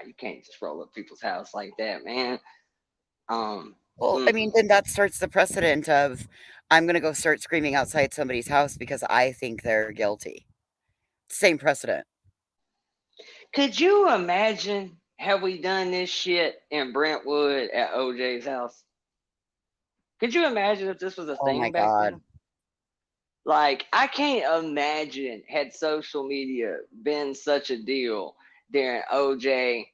you can't just roll up people's house like that, man. Well, I mean, then that starts the precedent of I'm going to go start screaming outside somebody's house because I think they're guilty. Same precedent. Could you imagine have we done this shit in Brentwood at OJ's house? Could you imagine if this was a thing back then? Like, I can't imagine had social media been such a deal during OJ,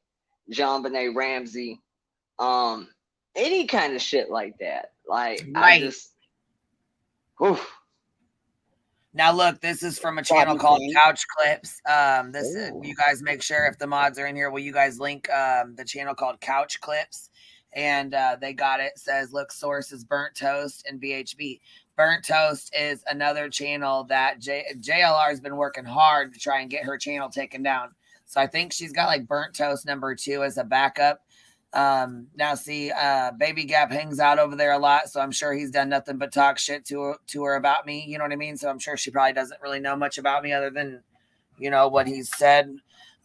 JonBenet Ramsey, any kind of shit like that. Like, right. I just, oof. Now, look, this is from a channel called Couch Clips. You guys make sure if the mods are in here, will you guys link the channel called Couch Clips? And they got it. Says, look, source is Burnt Toast and BHB. Burnt Toast is another channel that JLR has been working hard to try and get her channel taken down. So I think she's got like Burnt Toast #2 as a backup. Now see, Baby Gap hangs out over there a lot, so I'm sure he's done nothing but talk shit to her about me. You know what I mean? So I'm sure she probably doesn't really know much about me other than, you know, what he's said.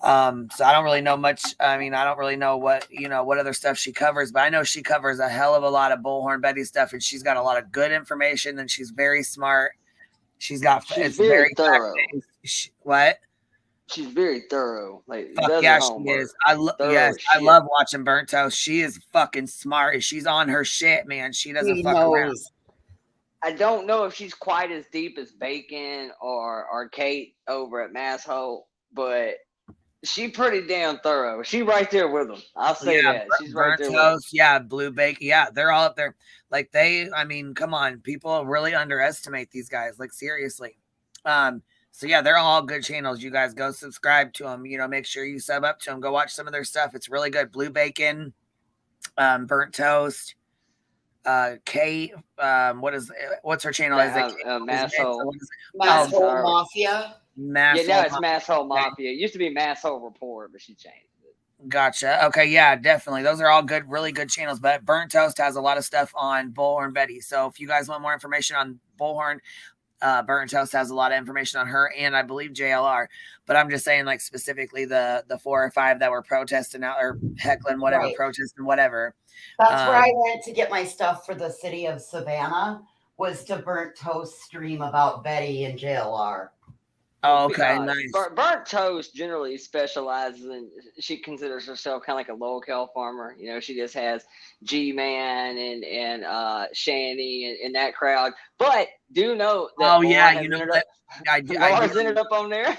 So I don't really know much. I mean, I don't really know what, you know, what other stuff she covers, but I know she covers a hell of a lot of Bullhorn Betty stuff, and she's got a lot of good information, and she's very smart. She's She's very thorough. What? She's very thorough. Like, Fuck does yeah, her she homework. is. I love watching Burnt Toast. She is fucking smart. She's on her shit, man. She doesn't fuck around. I don't know if she's quite as deep as Bacon or Kate over at Masshole, but she pretty damn thorough. She right there with them. I'll say that. She's right Burnt there Toast, yeah, Blue Bacon, yeah, they're all up there. Like I mean, come on, people really underestimate these guys. Like seriously. So yeah, they're all good channels. You guys go subscribe to them. You know, make sure you sub up to them. Go watch some of their stuff. It's really good. Blue Bacon, Burnt Toast, Kate. What's her channel? Is it Masshole? Masshole Mafia. Masshole. Yeah, now it's Masshole Mafia. It used to be Masshole Report, but she changed it. Gotcha. Okay, yeah, definitely. Those are all good, really good channels. But Burnt Toast has a lot of stuff on Bullhorn Betty. So if you guys want more information on Bullhorn, Burnt Toast has a lot of information on her, and I believe JLR. But I'm just saying, like specifically the 4 or 5 that were protesting out or heckling, whatever, Right. protesting, whatever. That's where I went to get my stuff for the city of Savannah, was to Burnt Toast stream about Betty and JLR. Oh, okay, Because nice. Burnt Toast generally specializes in, she considers herself kind of like a local farmer. You know, she just has G-Man and Shani and that crowd. But do know that Laura's ended up on there.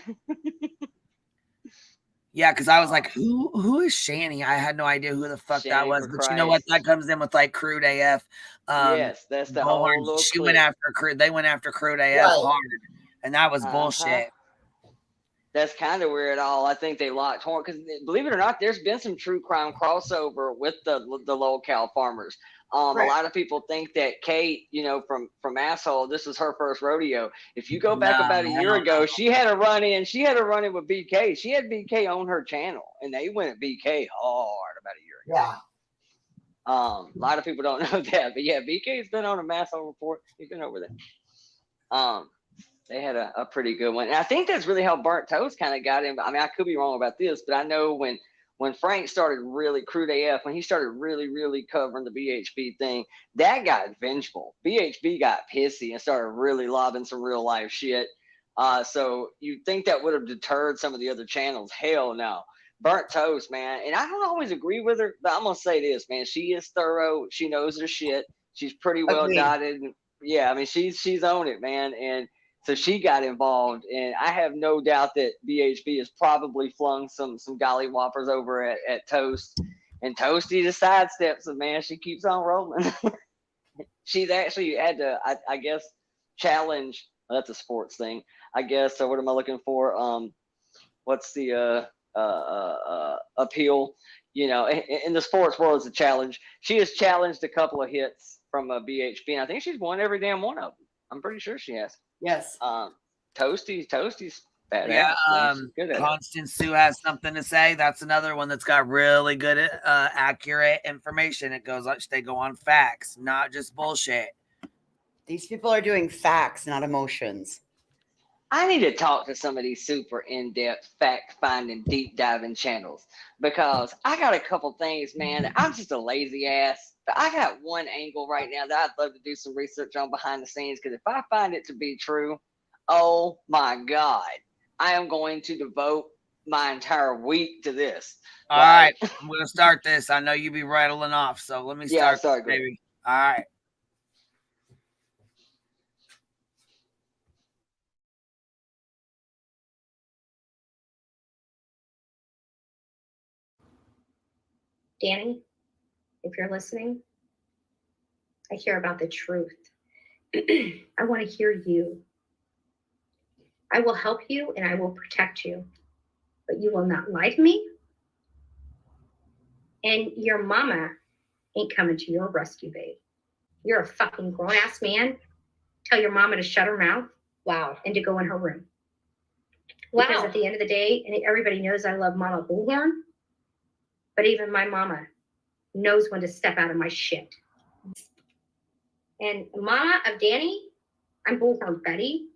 Yeah, because I was like, who is Shani? I had no idea who the fuck that Shani was. for But you know what? That comes in with like Crude AF. Yes, that's the whole Bullhorn. little She clique. went after Crude. They went after Crude AF hard, and that was bullshit. That's kind of where it all. I think they locked horn because, believe it or not, there's been some true crime crossover with the local farmers. A lot of people think that Kate, you know, from Asshole, this was her first rodeo. If you go back about a year ago, she had a run in. She had a run in with BK. She had BK on her channel, and they went at BK hard about a year ago. Yeah. A lot of people don't know that, but yeah, BK's been on a Masshole Report. He's been over there. They had a pretty good one. And I think that's really how Burnt Toast kind of got in. I mean, I could be wrong about this, but I know when Frank started really Crude AF, when he started really covering the BHB thing, that got vengeful. BHB got pissy and started really lobbing some real life shit. So you'd think that would have deterred some of the other channels. Hell no. Burnt Toast, man. And I don't always agree with her, but I'm going to say this, man. She is thorough. She knows her shit. She's pretty well dotted. Yeah, I mean, she's on it, man. And so she got involved, and I have no doubt that BHB has probably flung some golly whoppers over at Toast, and Toasty just sidesteps it, man. She keeps on rolling. She's actually had to, I guess, challenge. Well, that's a sports thing, I guess. So what am I looking for? What's the appeal? You know, in the sports world, it's a challenge. She has challenged a couple of hits from BHB, and I think she's won every damn one of them. I'm pretty sure she has. Yes. Toasty's badass. Yeah. Good at it. Constance Sue has something to say. That's another one that's got really good, accurate information. They go on facts, not just bullshit. These people are doing facts, not emotions. I need to talk to some of these super in-depth, fact-finding, deep-diving channels because I got a couple things, man. I'm just a lazy ass. But I got one angle right now that I'd love to do some research on behind the scenes because if I find it to be true, oh my God, I am going to devote my entire week to this. All right. I'm going to start this. I know you be rattling off, so let me start, start baby. All right. Danny, if you're listening, I care about the truth. I want to hear you. I will help you and I will protect you, but you will not lie to me. And your mama ain't coming to your rescue, babe. You're a fucking grown-ass man. Tell your mama to shut her mouth. Wow. And to go in her room. Because at the end of the day, and everybody knows I love Mama Bullhorn, but even my mama knows when to step out of my shit. And Mama of Danny, I'm Bullhorn Betty.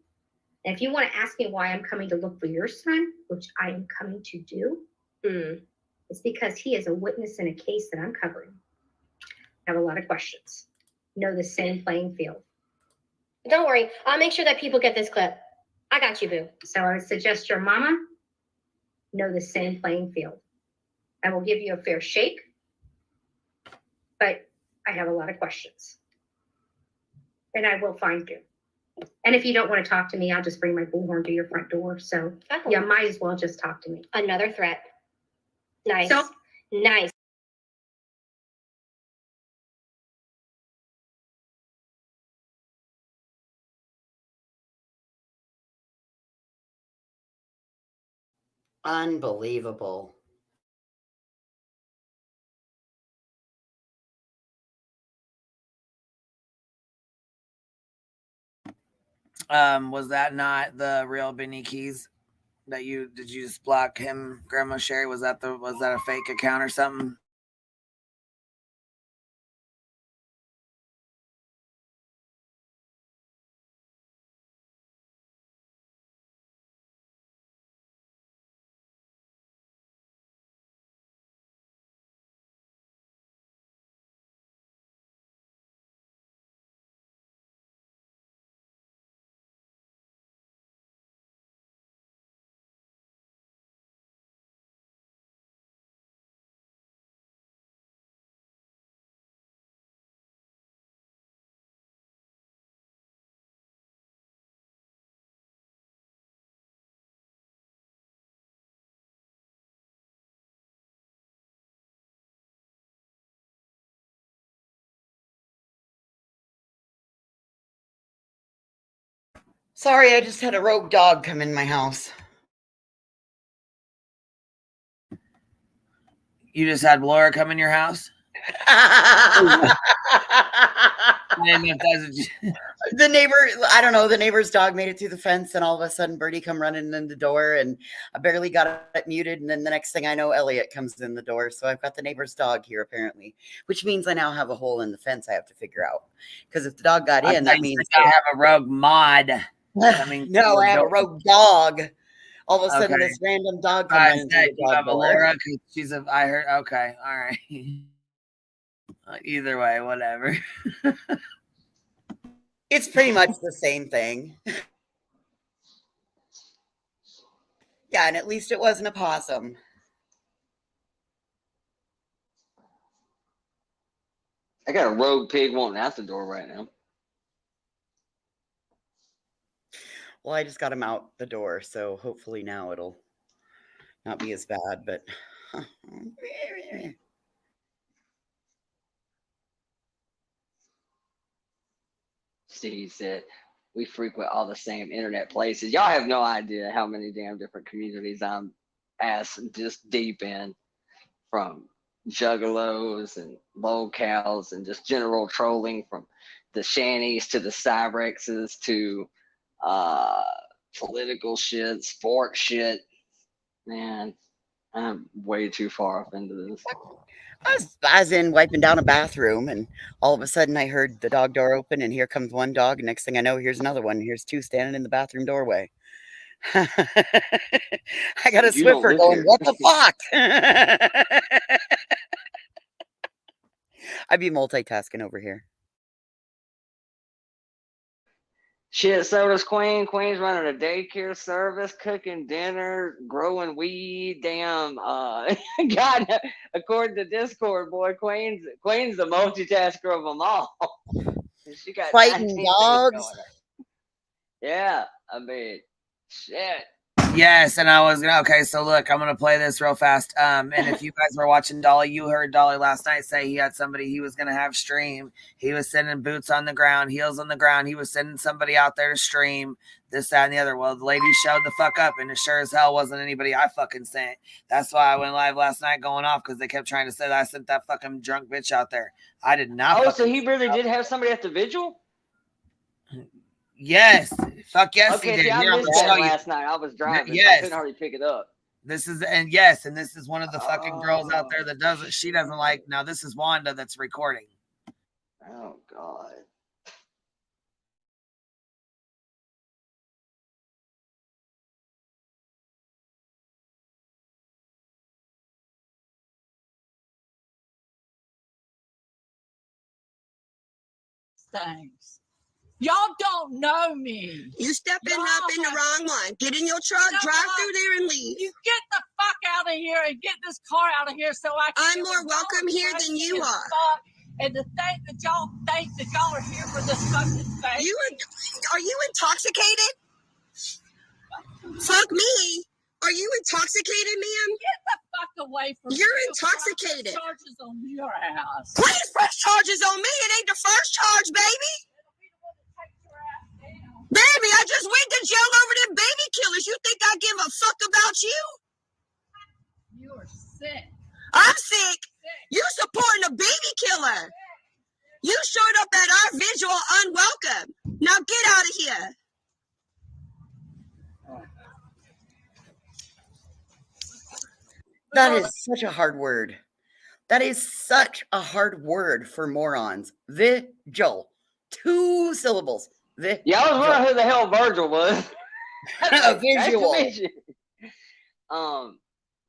And if you want to ask me why I'm coming to look for your son, which I am coming to do, it's because he is a witness in a case that I'm covering. I have a lot of questions. Know the same playing field. Don't worry. I'll make sure that people get this clip. I got you, boo. So I would suggest your mama know the same playing field. I will give you a fair shake, but I have a lot of questions. And I will find you. And if you don't want to talk to me, I'll just bring my bullhorn to your front door. So you might as well just talk to me. Another threat. Nice. So, nice. Unbelievable. Was that not the real Benny Keys that did you just block him, Grandma Sherry? Was that a fake account or something? Sorry, I just had a rogue dog come in my house. You just had Laura come in your house? The neighbor, I don't know, the neighbor's dog made it through the fence, and all of a sudden Birdie come running in the door, and I barely got it muted, and then the next thing I know, Elliot comes in the door. So I've got the neighbor's dog here apparently, which means I now have a hole in the fence I have to figure out. Because if the dog got in, that means I have a rogue mod. No, I have a rogue dog. All of a sudden, this random dog comes in the dog door. Laura, I heard. Okay, all right. Either way, whatever. It's pretty much the same thing. Yeah, and at least it wasn't a possum. I got a rogue pig wanting out the door right now. Well, I just got him out the door, so hopefully now it'll not be as bad, but Steve said, we frequent all the same internet places. Y'all have no idea how many damn different communities I'm ass just deep in, from juggalos and locals and just general trolling, from the shanties to the Cyrexes to political shit, sports shit. Man, I'm way too far off into this. I was in wiping down a bathroom, and all of a sudden I heard the dog door open, and here comes one dog, and next thing I know, here's another one. Here's two standing in the bathroom doorway. I got a Swiffer going, what the fuck? I'd be multitasking over here. Shit, so does Queen. Queen's running a daycare service, cooking dinner, growing weed. Damn, God, according to Discord, boy, Queen's the multitasker of them all. She got Fighting dogs. Yeah, I mean, shit. Yes, and I was gonna. Okay, so look, I'm gonna play this real fast. And if you guys were watching Dolly, you heard Dolly last night say he had somebody he was gonna have stream. He was sending boots on the ground, heels on the ground. He was sending somebody out there to stream this, that, and the other. Well, the lady showed the fuck up, and it sure as hell wasn't anybody I fucking sent. That's why I went live last night going off, because they kept trying to say that I sent that fucking drunk bitch out there. I did not. Oh, so he really did have somebody at the vigil? Yes. Fuck yes, Okay, he did. see, I Here, I'm missed gonna that show you. last night. I was driving, so I Yes. couldn't hardly pick it up. This is and this is one of the fucking girls out there that does it. She doesn't like. Now this is Wanda that's recording. Oh God. Things. Y'all don't know me. You stepping up in the wrong one. Get in your truck, drive through there, and leave. You get the fuck out of here and get this car out of here so I can. I'm more welcome here than you are. And to think that y'all are here for this fucking thing. Are you intoxicated? Fuck me. Are you intoxicated, ma'am? Get the fuck away from me. You're intoxicated. Charges on your ass. Please press charges on me. It ain't the first charge, baby. Baby, I just went to jail over them baby killers. You think I give a fuck about you? You are sick. I'm sick. You supporting a baby killer. You showed up at our visual unwelcome. Now get out of here. That is such a hard word. That is such a hard word for morons. Vigil. 2 syllables. Vigil. Yeah, I was wondering who the hell Virgil was. Visual. Nice to meet you.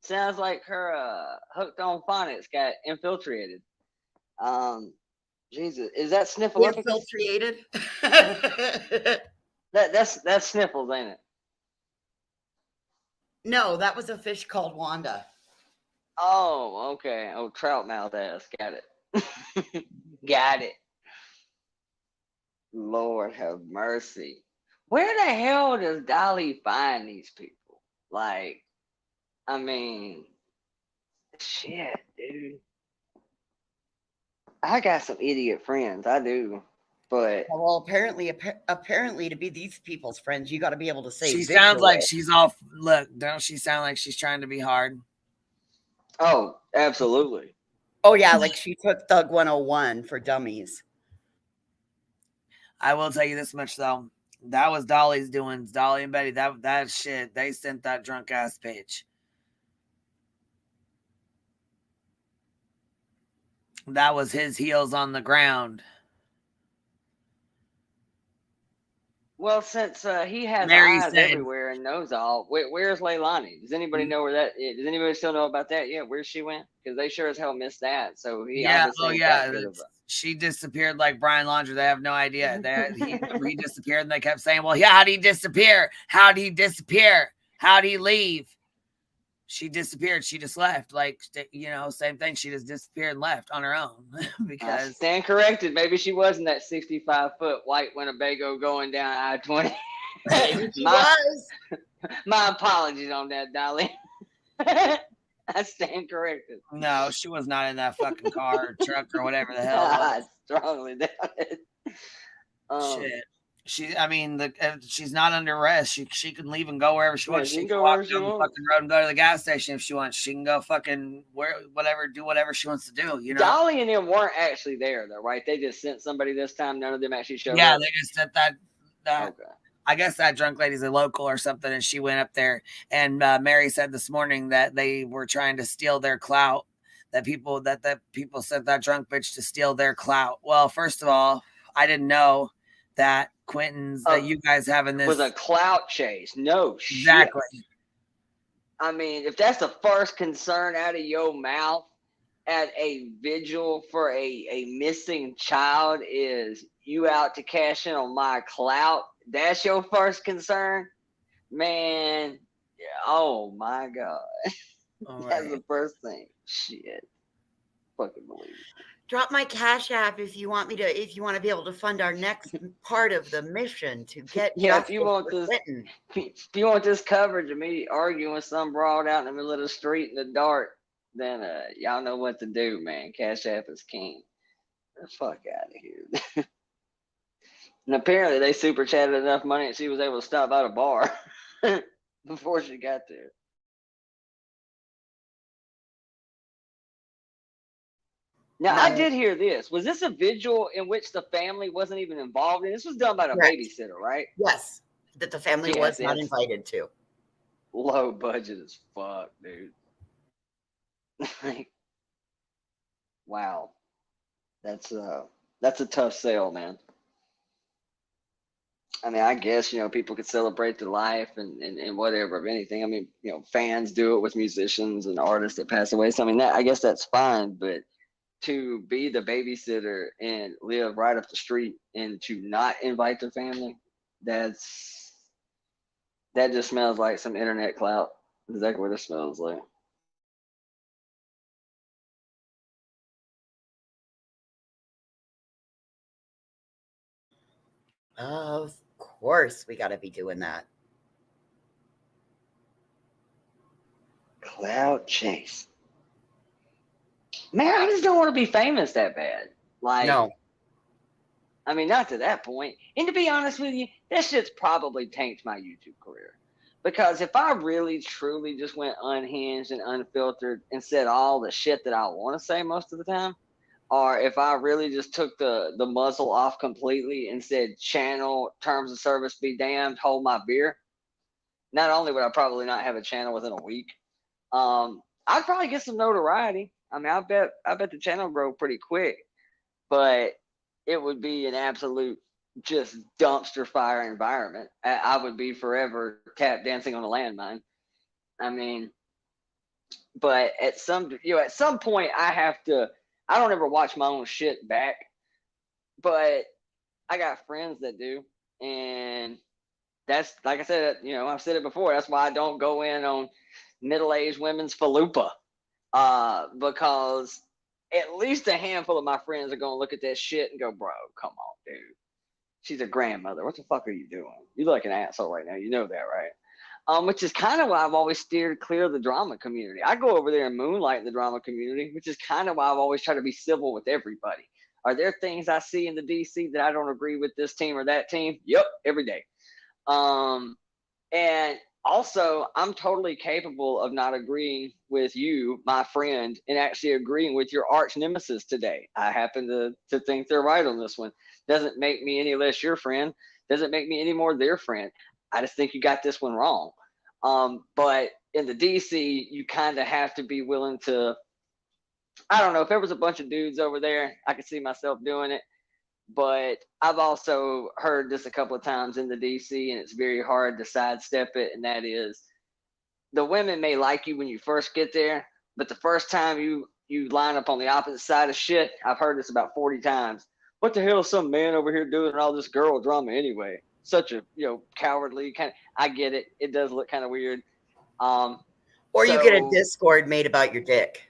Sounds like her hooked on phonics got infiltrated. Jesus, is that Sniffleupagus? Infiltrated. that's Sniffles, ain't it? No, that was a fish called Wanda. Oh, okay. Oh, trout mouth ass. Got it. Got it. Lord have mercy. Where the hell does Dolly find these people? Like, I mean, shit, dude. I got some idiot friends. I do. But well, apparently to be these people's friends, you got to be able to say. She sounds like she's off. Look, don't she sound like she's trying to be hard? Oh, absolutely. Oh yeah, like she took Thug 101 for dummies. I will tell you this much though. That was Dolly's doings. Dolly and Betty. That shit. They sent that drunk ass bitch. That was his heels on the ground. Well, since he has Mary eyes said, everywhere and knows all, where's Leilani? Does anybody know where that is? Does anybody still know about that yet? Where she went? Because they sure as hell missed that. So he obviously ain't that good of a- she disappeared like Brian Laundrie. They have no idea. He disappeared, and they kept saying, "Well, yeah, how'd he disappear? How'd he disappear? How'd he leave?" She disappeared. She just left. Like, you know, same thing. She just disappeared and left on her own. Because stand corrected. Maybe she wasn't that 65-foot white Winnebago going down I-20. She was. My apologies on that, Dolly. I stand corrected. No, she was not in that fucking car or truck or whatever the hell. I strongly doubt it. Shit. She's not under arrest. She can leave and go wherever she wants. She can walk down the fucking road and go to the gas station if she wants. She can go fucking do whatever she wants to do. You know. Dolly and them weren't actually there though, right? They just sent somebody this time. None of them actually showed up. Yeah, they just sent that. Okay. I guess that drunk lady's a local or something, and she went up there. And Mary said this morning that they were trying to steal their clout. That people sent that drunk bitch to steal their clout. Well, first of all, I didn't know that Quentin's that you guys having this was a clout chase. No, exactly. Shit. I mean, if that's the first concern out of your mouth at a vigil for a missing child is you out to cash in on my clout, that's your first concern, man. Oh my God. That's the first thing. Shit. Fucking believe it. Drop my Cash App if you want to be able to fund our next part of the mission to get. Yeah, if you want this coverage of me arguing with some broad out in the middle of the street in the dark, then y'all know what to do, man. Cash App is king. Get the fuck out of here. And apparently they super chatted enough money and she was able to stop at a bar before she got there. Now, I did hear this. Was this a vigil in which the family wasn't even involved in? This was done by the Correct. babysitter, right? Yes, that the family Yes, was not yes. invited to. Low budget as fuck, dude. Like, wow. That's a tough sell, man. I mean, I guess, people could celebrate their life and whatever, of anything. I mean, fans do it with musicians and artists that pass away. So, I mean, I guess that's fine. But to be the babysitter and live right up the street and to not invite their family, that just smells like some internet clout. Exactly what it smells like. Of course, we got to be doing that. Cloud chase. Man, I just don't want to be famous that bad. Like, No. I mean, not to that point. And to be honest with you, that shit's probably tanked my YouTube career. Because if I really, truly just went unhinged and unfiltered and said all the shit that I want to say most of the time, or if I really just took the muzzle off completely and said channel, terms of service be damned, hold my beer, not only would I probably not have a channel within a week, I'd probably get some notoriety. I mean, I bet the channel grow pretty quick, but it would be an absolute just dumpster fire environment. I would be forever tap dancing on a landmine. I mean, but at some point I don't ever watch my own shit back, but I got friends that do. And that's, like I said, I've said it before. That's why I don't go in on middle-aged women's falupa, because at least a handful of my friends are going to look at that shit and go, bro, come on, dude. She's a grandmother. What the fuck are you doing? You look like an asshole right now. You know that, right? Which is kind of why I've always steered clear of the drama community. I go over there and moonlight in the drama community, which is kind of why I've always tried to be civil with everybody. Are there things I see in the DC that I don't agree with this team or that team? Yep, every day. And also, I'm totally capable of not agreeing with you, my friend, and actually agreeing with your arch nemesis today. I happen to think they're right on this one. Doesn't make me any less your friend. Doesn't make me any more their friend. I just think you got this one wrong. But in the DC, you kind of have to be willing to, I don't know, if there was a bunch of dudes over there, I could see myself doing it. But I've also heard this a couple of times in the DC, and it's very hard to sidestep it. And that is, the women may like you when you first get there, but the first time you line up on the opposite side of shit, I've heard this about 40 times. What the hell is some man over here doing all this girl drama anyway? Such a cowardly kind of. I get it. It does look kind of weird. Or you get a Discord made about your dick.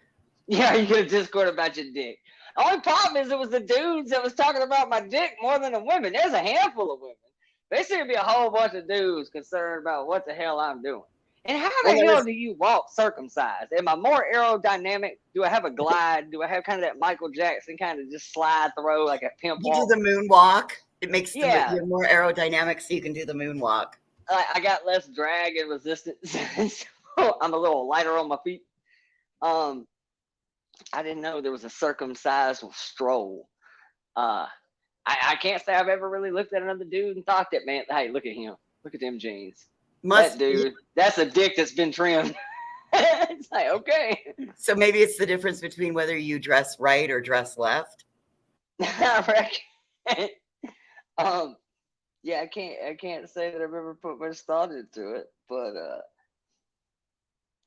Yeah, you get a Discord about your dick. The only problem is it was the dudes that was talking about my dick more than the women. There's a handful of women. There seem to be a whole bunch of dudes concerned about what the hell I'm doing. And how the hell do you walk circumcised? Am I more aerodynamic? Do I have a glide? Do I have kind of that Michael Jackson kind of just slide throw like a pimp walk? You do the moonwalk. It makes you more aerodynamic so you can do the moonwalk. I got less drag and resistance. So I'm a little lighter on my feet. I didn't know there was a circumcised stroll. I can't say I've ever really looked at another dude and thought that, man, hey, look at him. Look at them jeans. That dude, that's a dick that's been trimmed. It's like, okay. So maybe it's the difference between whether you dress right or dress left. I reckon. Yeah, I can't say that I've ever put much thought into it, but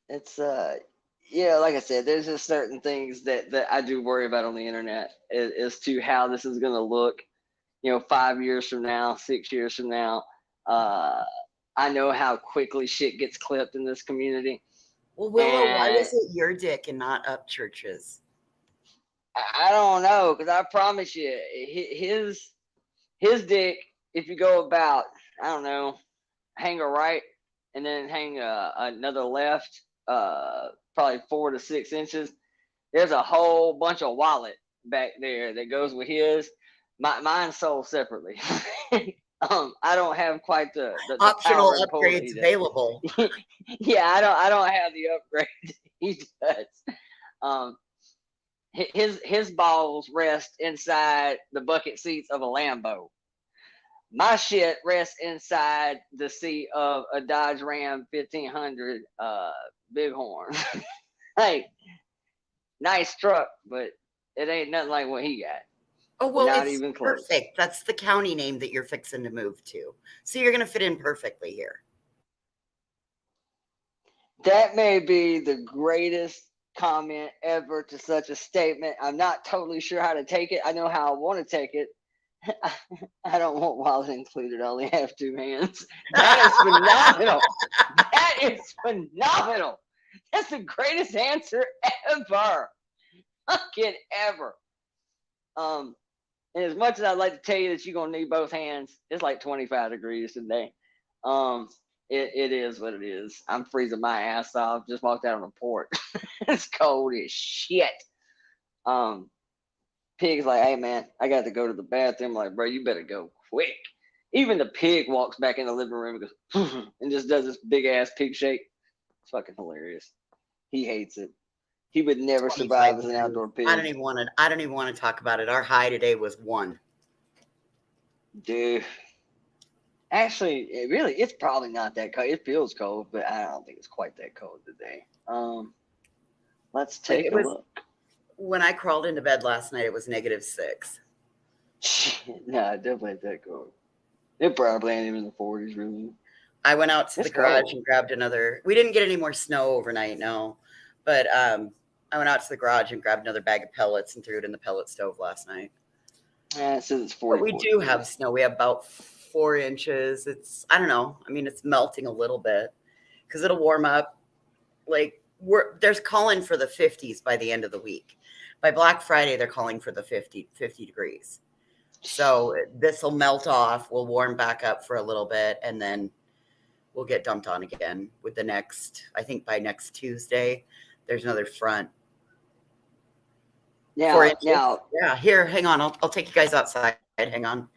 it's like I said, there's just certain things that I do worry about on the internet as to how this is going to look, 5 years from now, 6 years from now. I know how quickly shit gets clipped in this community. Well, Willow, why was it your dick and not Upchurch's? I don't know, because I promise you, his dick, if you go about, I don't know, hang a right and then hang another left, probably 4 to 6 inches, there's a whole bunch of wallet back there that goes with his. Mine's sold separately. I don't have quite the optional upgrades available. Yeah, I don't have the upgrade he does. his balls rest inside the bucket seats of a Lambo. My shit rests inside the seat of a Dodge Ram 1500 Bighorn. Like, nice truck, but it ain't nothing like what he got. Oh, well, Not it's even close. perfect. That's the county name that you're fixing to move to. So you're going to fit in perfectly here. That may be the greatest comment ever to such a statement. I'm not totally sure how to take it. I know how I want to take it. I don't want wallet included. I only have 2 hands. That is phenomenal. That is phenomenal. That's the greatest answer ever. Fucking ever. And as much as I'd like to tell you that you're gonna need both hands, it's like 25 degrees today. It is what it is. I'm freezing my ass off. Just walked out on the porch. It's cold as shit. Pig's like, hey man, I got to go to the bathroom. I'm like, bro, you better go quick. Even the pig walks back in the living room and goes and just does this big ass pig shake. It's fucking hilarious. He hates it. He would never survive as an outdoor pig. I don't even want to talk about it. Our high today was 1. Dude. Actually, it's probably not that cold. It feels cold, but I don't think it's quite that cold today. Let's take a look. When I crawled into bed last night, it was -6. No, it definitely ain't that cold. It probably ain't even in the 40s, really. I went out to the garage and grabbed another. We didn't get any more snow overnight, no. But I went out to the garage and grabbed another bag of pellets and threw it in the pellet stove last night. It says it's 40. But we do have snow. We have about 4 inches. It's, I don't know. I mean, it's melting a little bit because it'll warm up. Like, there's calling for the 50s by the end of the week. By Black Friday, they're calling for the 50 degrees. So this will melt off. We'll warm back up for a little bit, and then we'll get dumped on again with the next, I think by next Tuesday, there's another front. Yeah. Yeah, here, hang on. I'll take you guys outside. Hang on.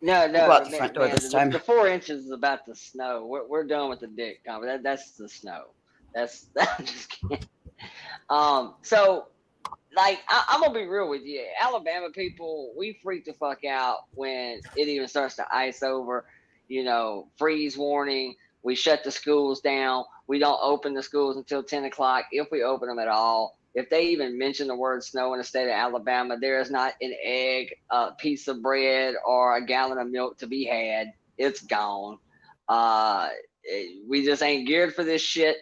No. Go out the front door this time. The 4 inches is about the snow. We're done with the dick comment. That's the snow. That's I'm just kidding. So, like, I'm gonna be real with you. Alabama people, we freak the fuck out when it even starts to ice over. You know, freeze warning. We shut the schools down. We don't open the schools until 10 o'clock, if we open them at all. If they even mention the word snow in the state of Alabama, there is not an egg, a piece of bread, or a gallon of milk to be had. It's gone. We just ain't geared for this shit.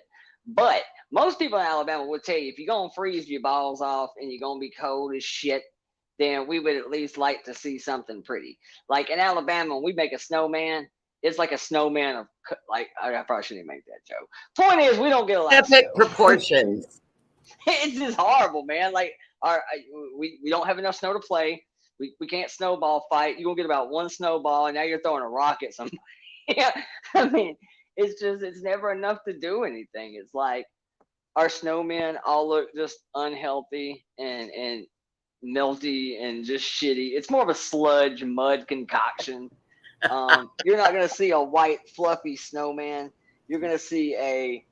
But most people in Alabama would tell you, if you're going to freeze your balls off and you're going to be cold as shit, then we would at least like to see something pretty. Like in Alabama, when we make a snowman, it's like a snowman of, like, I probably shouldn't make that joke. Point is, we don't get a lot of snow. Epic proportions. It's just horrible, man. Like, we don't have enough snow to play. We can't snowball fight. You're going to get about 1 snowball, and now you're throwing a rock at somebody. Yeah, I mean, it's never enough to do anything. It's like our snowmen all look just unhealthy and melty and just shitty. It's more of a sludge mud concoction. You're not going to see a white fluffy snowman. You're going to see a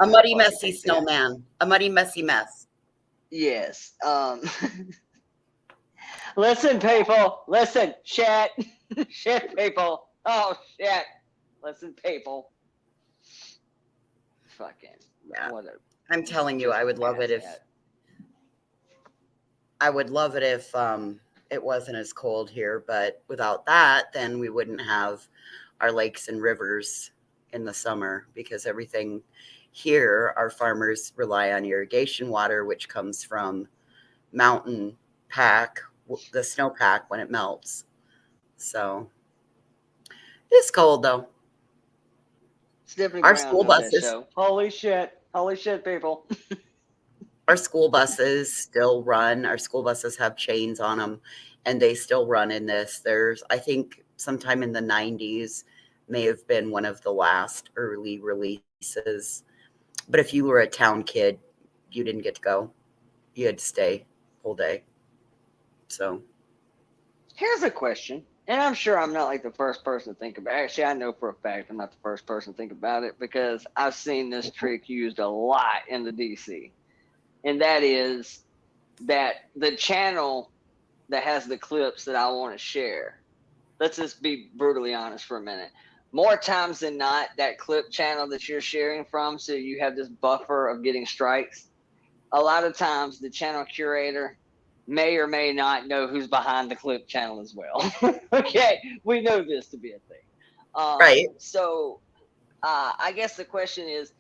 muddy, messy snowman. A muddy, messy mess. Yes. Listen, people. Listen. Shit. Shit, people. Oh, shit. Listen, people. Fucking. Yeah. I'm telling you, I would love it if it wasn't as cold here. But without that, then we wouldn't have our lakes and rivers in the summer, because everything here, our farmers rely on irrigation water, which comes from mountain pack, the snowpack when it melts. So it's cold though. It's definitely our school buses. Holy shit, people. Our school buses still run. Our school buses have chains on them, and they still run in this. There's, I think, sometime in the 90s, may have been one of the last early releases. But if you were a town kid, you didn't get to go. You had to stay whole day. So here's a question, and I'm sure I'm not like the first person to think about it. Actually, I know for a fact I'm not the first person to think about it, because I've seen this trick used a lot in the DC. and that is that the channel that has the clips that I want to share, let's just be brutally honest for a minute. More times than not, that clip channel that you're sharing from, so you have this buffer of getting strikes, a lot of times the channel curator may or may not know who's behind the clip channel as well. Okay, we know this to be a thing. Right. So I guess the question is,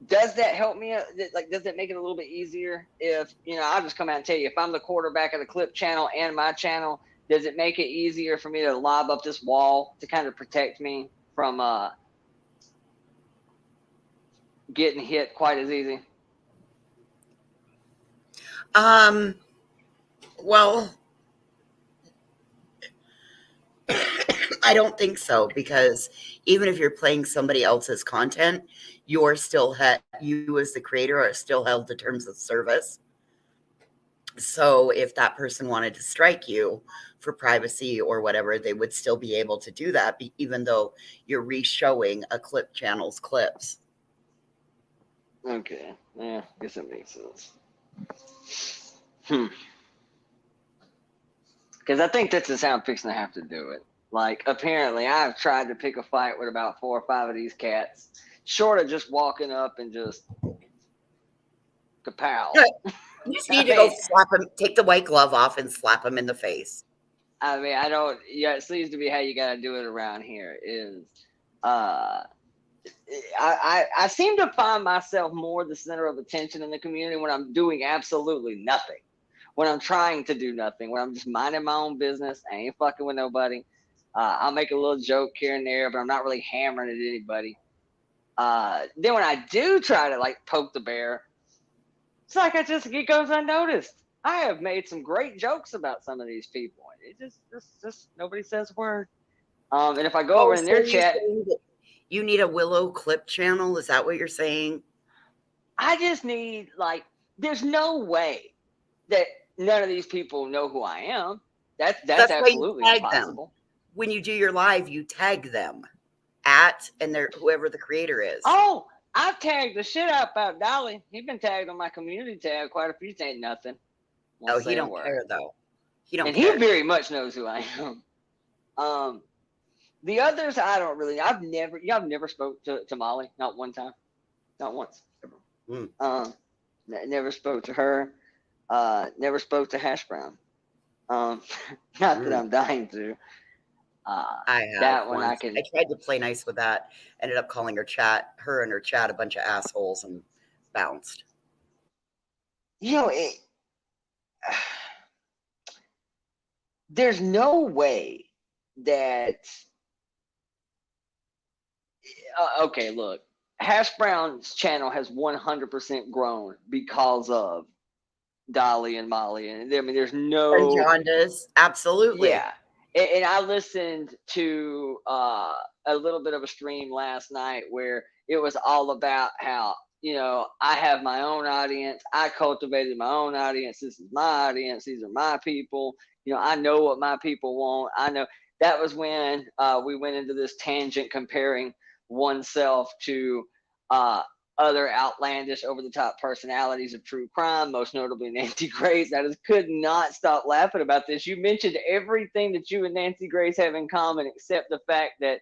does that help me? Like, does it make it a little bit easier if, I'll just come out and tell you, if I'm the quarterback of the clip channel and my channel, does it make it easier for me to lob up this wall to kind of protect me from getting hit quite as easy? Well, I don't think so, because even if you're playing somebody else's content, you're still you as the creator are still held to terms of service. So if that person wanted to strike you for privacy or whatever, they would still be able to do that, even though you're re-showing a clip channel's clips. Okay. Yeah, I guess that makes sense. Because I think that's just how I'm fixing to have to do it. Like, apparently, I've tried to pick a fight with about 4 or 5 of these cats, short of just walking up and just kapow. You just need to go slap him, take the white glove off and slap him in the face. I mean, it seems to be how you got to do it around here is, I seem to find myself more the center of attention in the community when I'm doing absolutely nothing. When I'm trying to do nothing, when I'm just minding my own business, I ain't fucking with nobody. I'll make a little joke here and there, but I'm not really hammering at anybody. Then when I do try to like poke the bear, it's like it goes unnoticed. I have made some great jokes about some of these people. It just nobody says a word. And if I go over in their chat, you need a Willow clip channel. Is that what you're saying? I just need, like, there's no way that none of these people know who I am. That's absolutely impossible. Them. When you do your live, you tag them and whoever the creator is. Oh, I've tagged the shit out about Dolly. He's been tagged on my community tab quite a few. Ain't nothing. Oh, he don't care though. He very much knows who I am. The others, I don't really. I've never spoke to Molly, not one time, not once. Never spoke to her. Never spoke to Hash Brown. Not that I'm dying to. I have that one. I tried to play nice with that. Ended up calling her and her chat a bunch of assholes and bounced. There's no way that. Okay, look. Hash Brown's channel has 100% grown because of Dolly and Molly, and I mean, there's no. And John does absolutely. Yeah, and I listened to a little bit of a stream last night where it was all about how I have my own audience. I cultivated my own audience. This is my audience. These are my people. I know what my people want. I know. That was when we went into this tangent comparing oneself to other outlandish, over-the-top personalities of true crime, most notably Nancy Grace. I just could not stop laughing about this. You mentioned everything that you and Nancy Grace have in common, except the fact that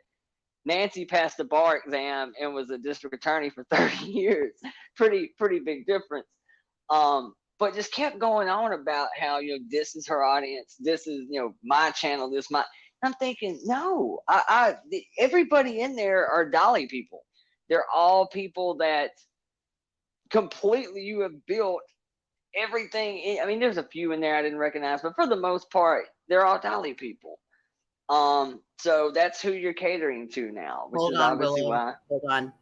Nancy passed the bar exam and was a district attorney for 30 years. Pretty big difference. But just kept going on about how, this is her audience. This is, my channel. I'm thinking, no, everybody in there are Dolly people. They're all people that completely you have built everything. I mean, there's a few in there I didn't recognize, but for the most part, they're all Dolly people. So that's who you're catering to now, which Hold is on, obviously Willow. why. Hold on.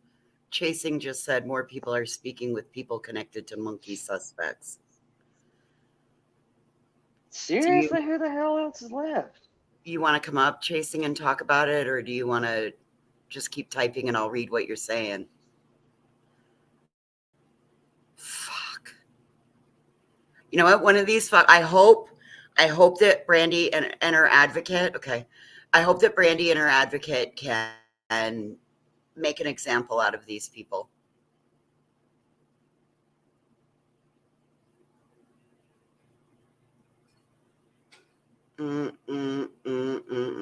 Chasing just said more people are speaking with people connected to monkey suspects. Seriously, who the hell else is left? You want to come up, Chasing, and talk about it, or do you want to just keep typing and I'll read what you're saying? Fuck. You know what? One of these. I hope that Brandy and her advocate. Okay. I hope that Brandy and her advocate can make an example out of these people.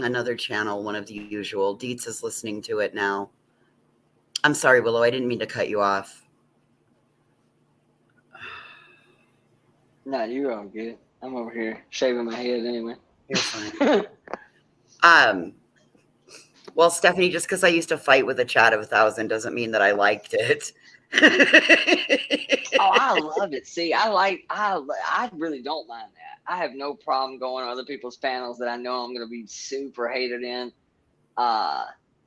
Another channel, one of the usual. Dietz is listening to it now. I'm sorry, Willow. I didn't mean to cut you off. No, you're all good. I'm over here shaving my head anyway. You're fine. Well, Stephanie, just because I used to fight with a chat of 1,000 doesn't mean that I liked it. Oh, I love it. See, I really don't mind that. I have no problem going on other people's panels that I know I'm going to be super hated in.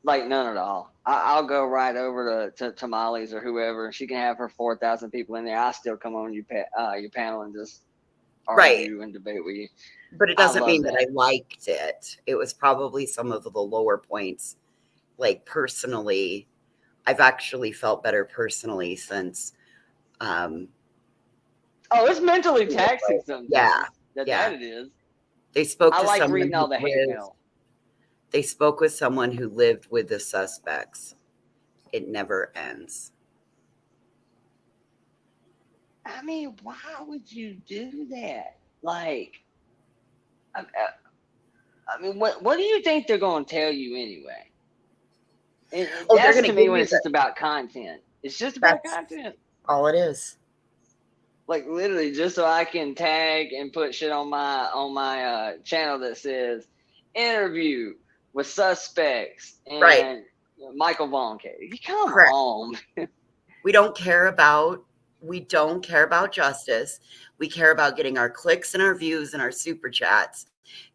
Like none at all. I'll go right over to Molly's or whoever, and she can have her 4,000 people in there. I still come on your panel and just argue and debate with you. But it doesn't mean that I liked it. It was probably some of the lower points. Like personally, I've actually felt better personally since. Oh, it's mentally taxing sometimes. Yeah, that it is. They spoke I to like someone reading all the who hate lived- mail. They spoke with someone who lived with the suspects. It never ends. I mean, why would you do that? Like, I mean, what do you think they're going to tell you anyway? That's to me when it's just about content. It's just about content. All it is. Like literally, just so I can tag and put shit on my channel that says interview with suspects and Michael Von K. Come on. We don't care about justice. We care about getting our clicks and our views and our super chats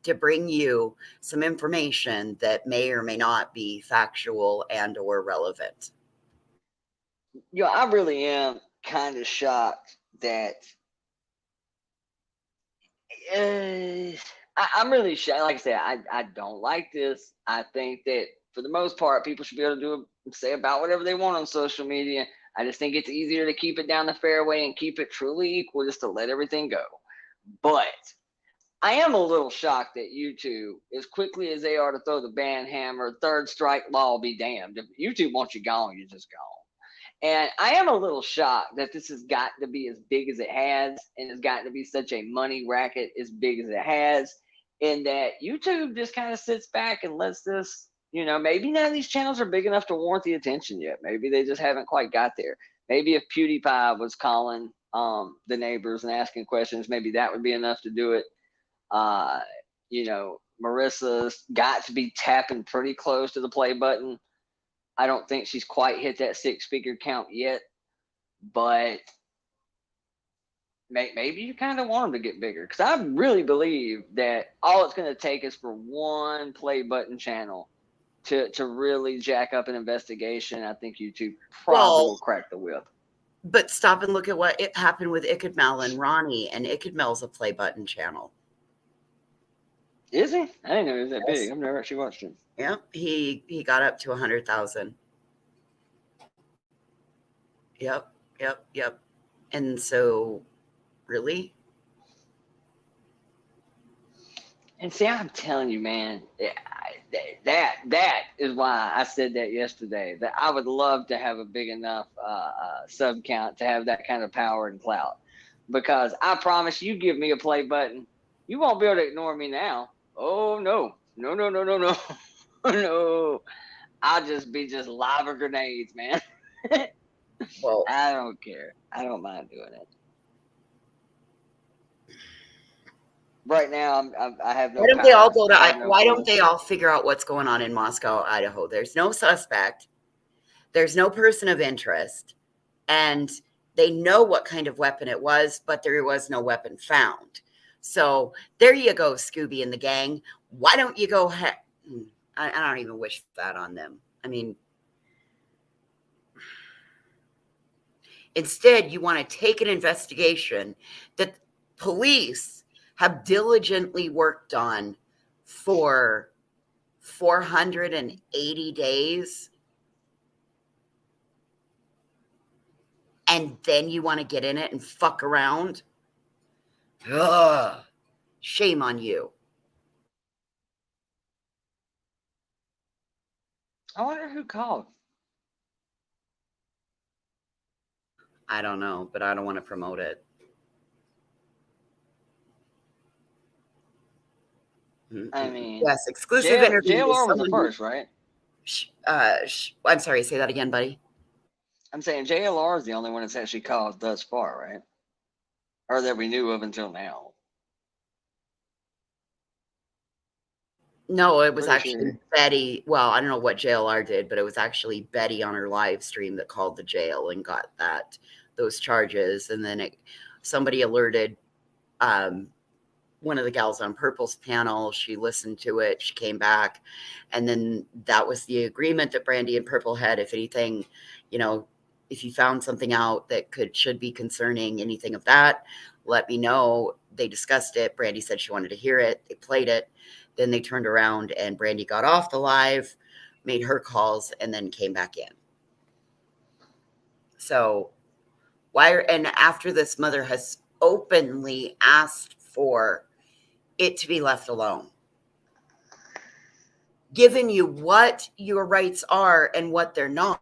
to bring you some information that may or may not be factual and or relevant. Yo, I really am kind of shocked that I'm really shocked. Like I said, I don't like this. I think that for the most part, people should be able to say about whatever they want on social media. I just think it's easier to keep it down the fairway and keep it truly equal, just to let everything go. But I am a little shocked that YouTube, as quickly as they are to throw the ban hammer, third strike law be damned. If YouTube wants you gone, you're just gone. And I am a little shocked that this has got to be as big as it has, and it's gotten to be such a money racket as big as it has, in that YouTube just kind of sits back and lets this, maybe none of these channels are big enough to warrant the attention yet. Maybe they just haven't quite got there. Maybe if PewDiePie was calling the neighbors and asking questions, maybe that would be enough to do it. Marissa's got to be tapping pretty close to the play button. I don't think she's quite hit that 6-figure count yet, but maybe you kind of want them to get bigger, because I really believe that all it's going to take is for one play button channel to really jack up an investigation. I think YouTube probably will crack the whip. But stop and look at what it happened with Ickadmel and Ronnie, and Ickadmel's a play button channel. Is he? I didn't know he was that big. I've never actually watched him. Yeah, he got up to 100,000. Yep. And so, really? And see, I'm telling you, man, that is why I said that yesterday, that I would love to have a big enough sub count to have that kind of power and clout. Because I promise you, give me a play button, you won't be able to ignore me now. Oh, no. No. I'll just be lava grenades, man. Well, I don't care. I don't mind doing it. Right now, I have no. Why don't they all go to? Why don't they all figure out what's going on in Moscow, Idaho? There's no suspect. There's no person of interest, and they know what kind of weapon it was, but there was no weapon found. So there you go, Scooby and the gang. Why don't you go? I don't even wish that on them. I mean, instead, you want to take an investigation that police have diligently worked on for 480 days, and then you want to get in it and fuck around? Ugh. Shame on you. I wonder who called. I don't know, but I don't want to promote it. I mean, Yes, exclusive interview with JLR was the someone first, right? I'm sorry, say that again, buddy. I'm saying JLR is the only one that's actually called thus far, right? Or that we knew of until now. No, it was Pretty actually sure. Betty. Well, I don't know what JLR did, but it was actually Betty on her live stream that called the jail and got those charges. And then somebody alerted one of the gals on Purple's panel. She listened to it. She came back. And then that was the agreement that Brandy and Purple had. If anything, if you found something out that should be concerning anything of that, let me know. They discussed it. Brandy said she wanted to hear it. They played it. Then they turned around and Brandy got off the live, made her calls, and then came back in. So and after this, mother has openly asked for it to be left alone. Given you what your rights are and what they're not.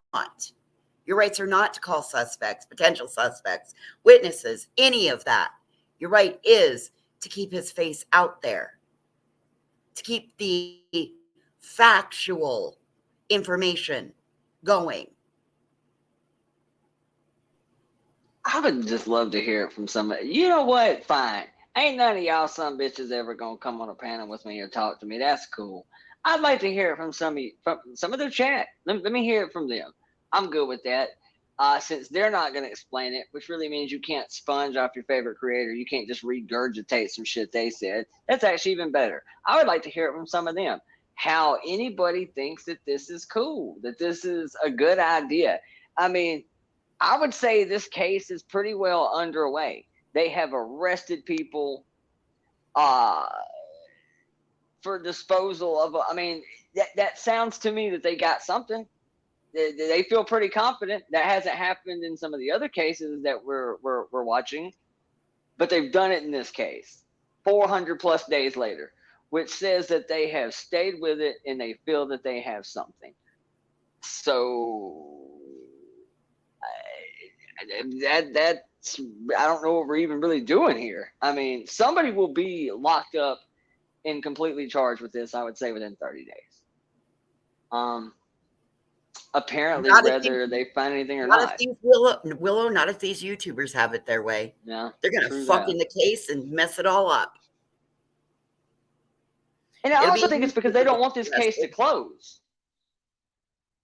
Your rights are not to call suspects, potential suspects, witnesses, any of that. Your right is to keep his face out there, to keep the factual information going. I would just love to hear it from somebody. You know what? Fine. Ain't none of y'all some bitches ever gonna come on a panel with me or talk to me. That's cool. I'd like to hear it from some of their chat. Let me hear it from them. I'm good with that. Since they're not gonna explain it, which really means you can't sponge off your favorite creator. You can't just regurgitate some shit they said. That's actually even better. I would like to hear it from some of them. How anybody thinks that this is cool, that this is a good idea. I mean, I would say this case is pretty well underway. They have arrested people for disposal of. I mean, that sounds to me that they got something. They feel pretty confident. That hasn't happened in some of the other cases that we're watching, but they've done it in this case. 400 plus days later, which says that they have stayed with it and they feel that they have something. So that's I don't know what we're even really doing here. I mean, somebody will be locked up and completely charged with this, I would say, within 30 days. Apparently, whether they find anything or not. If these Willow, not if these YouTubers have it their way. Yeah, they're gonna fuck in the case and mess it all up. And I also think it's because they don't want this case to close.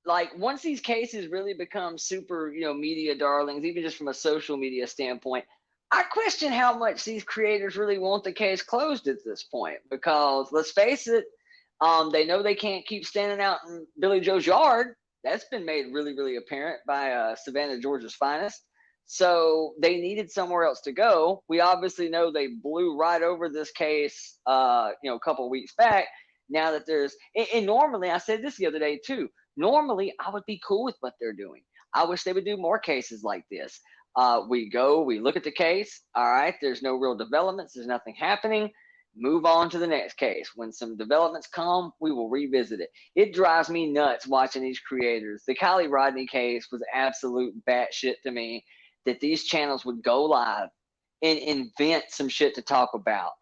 Like, once these cases really become super, media darlings, even just from a social media standpoint, I question how much these creators really want the case closed at this point. Because let's face it, they know they can't keep standing out in Billy Joe's yard. That's been made really, really apparent by Savannah, Georgia's finest. So they needed somewhere else to go. We obviously know they blew right over this case, a couple of weeks back. Now that and normally, I said this the other day too, normally I would be cool with what they're doing. I wish they would do more cases like this. We look at the case. All right, there's no real developments. There's nothing happening. Move on to the next case. When some developments come, we will revisit it. It drives me nuts watching these creators. The Kylie Rodney case was absolute batshit to me, that these channels would go live and invent some shit to talk about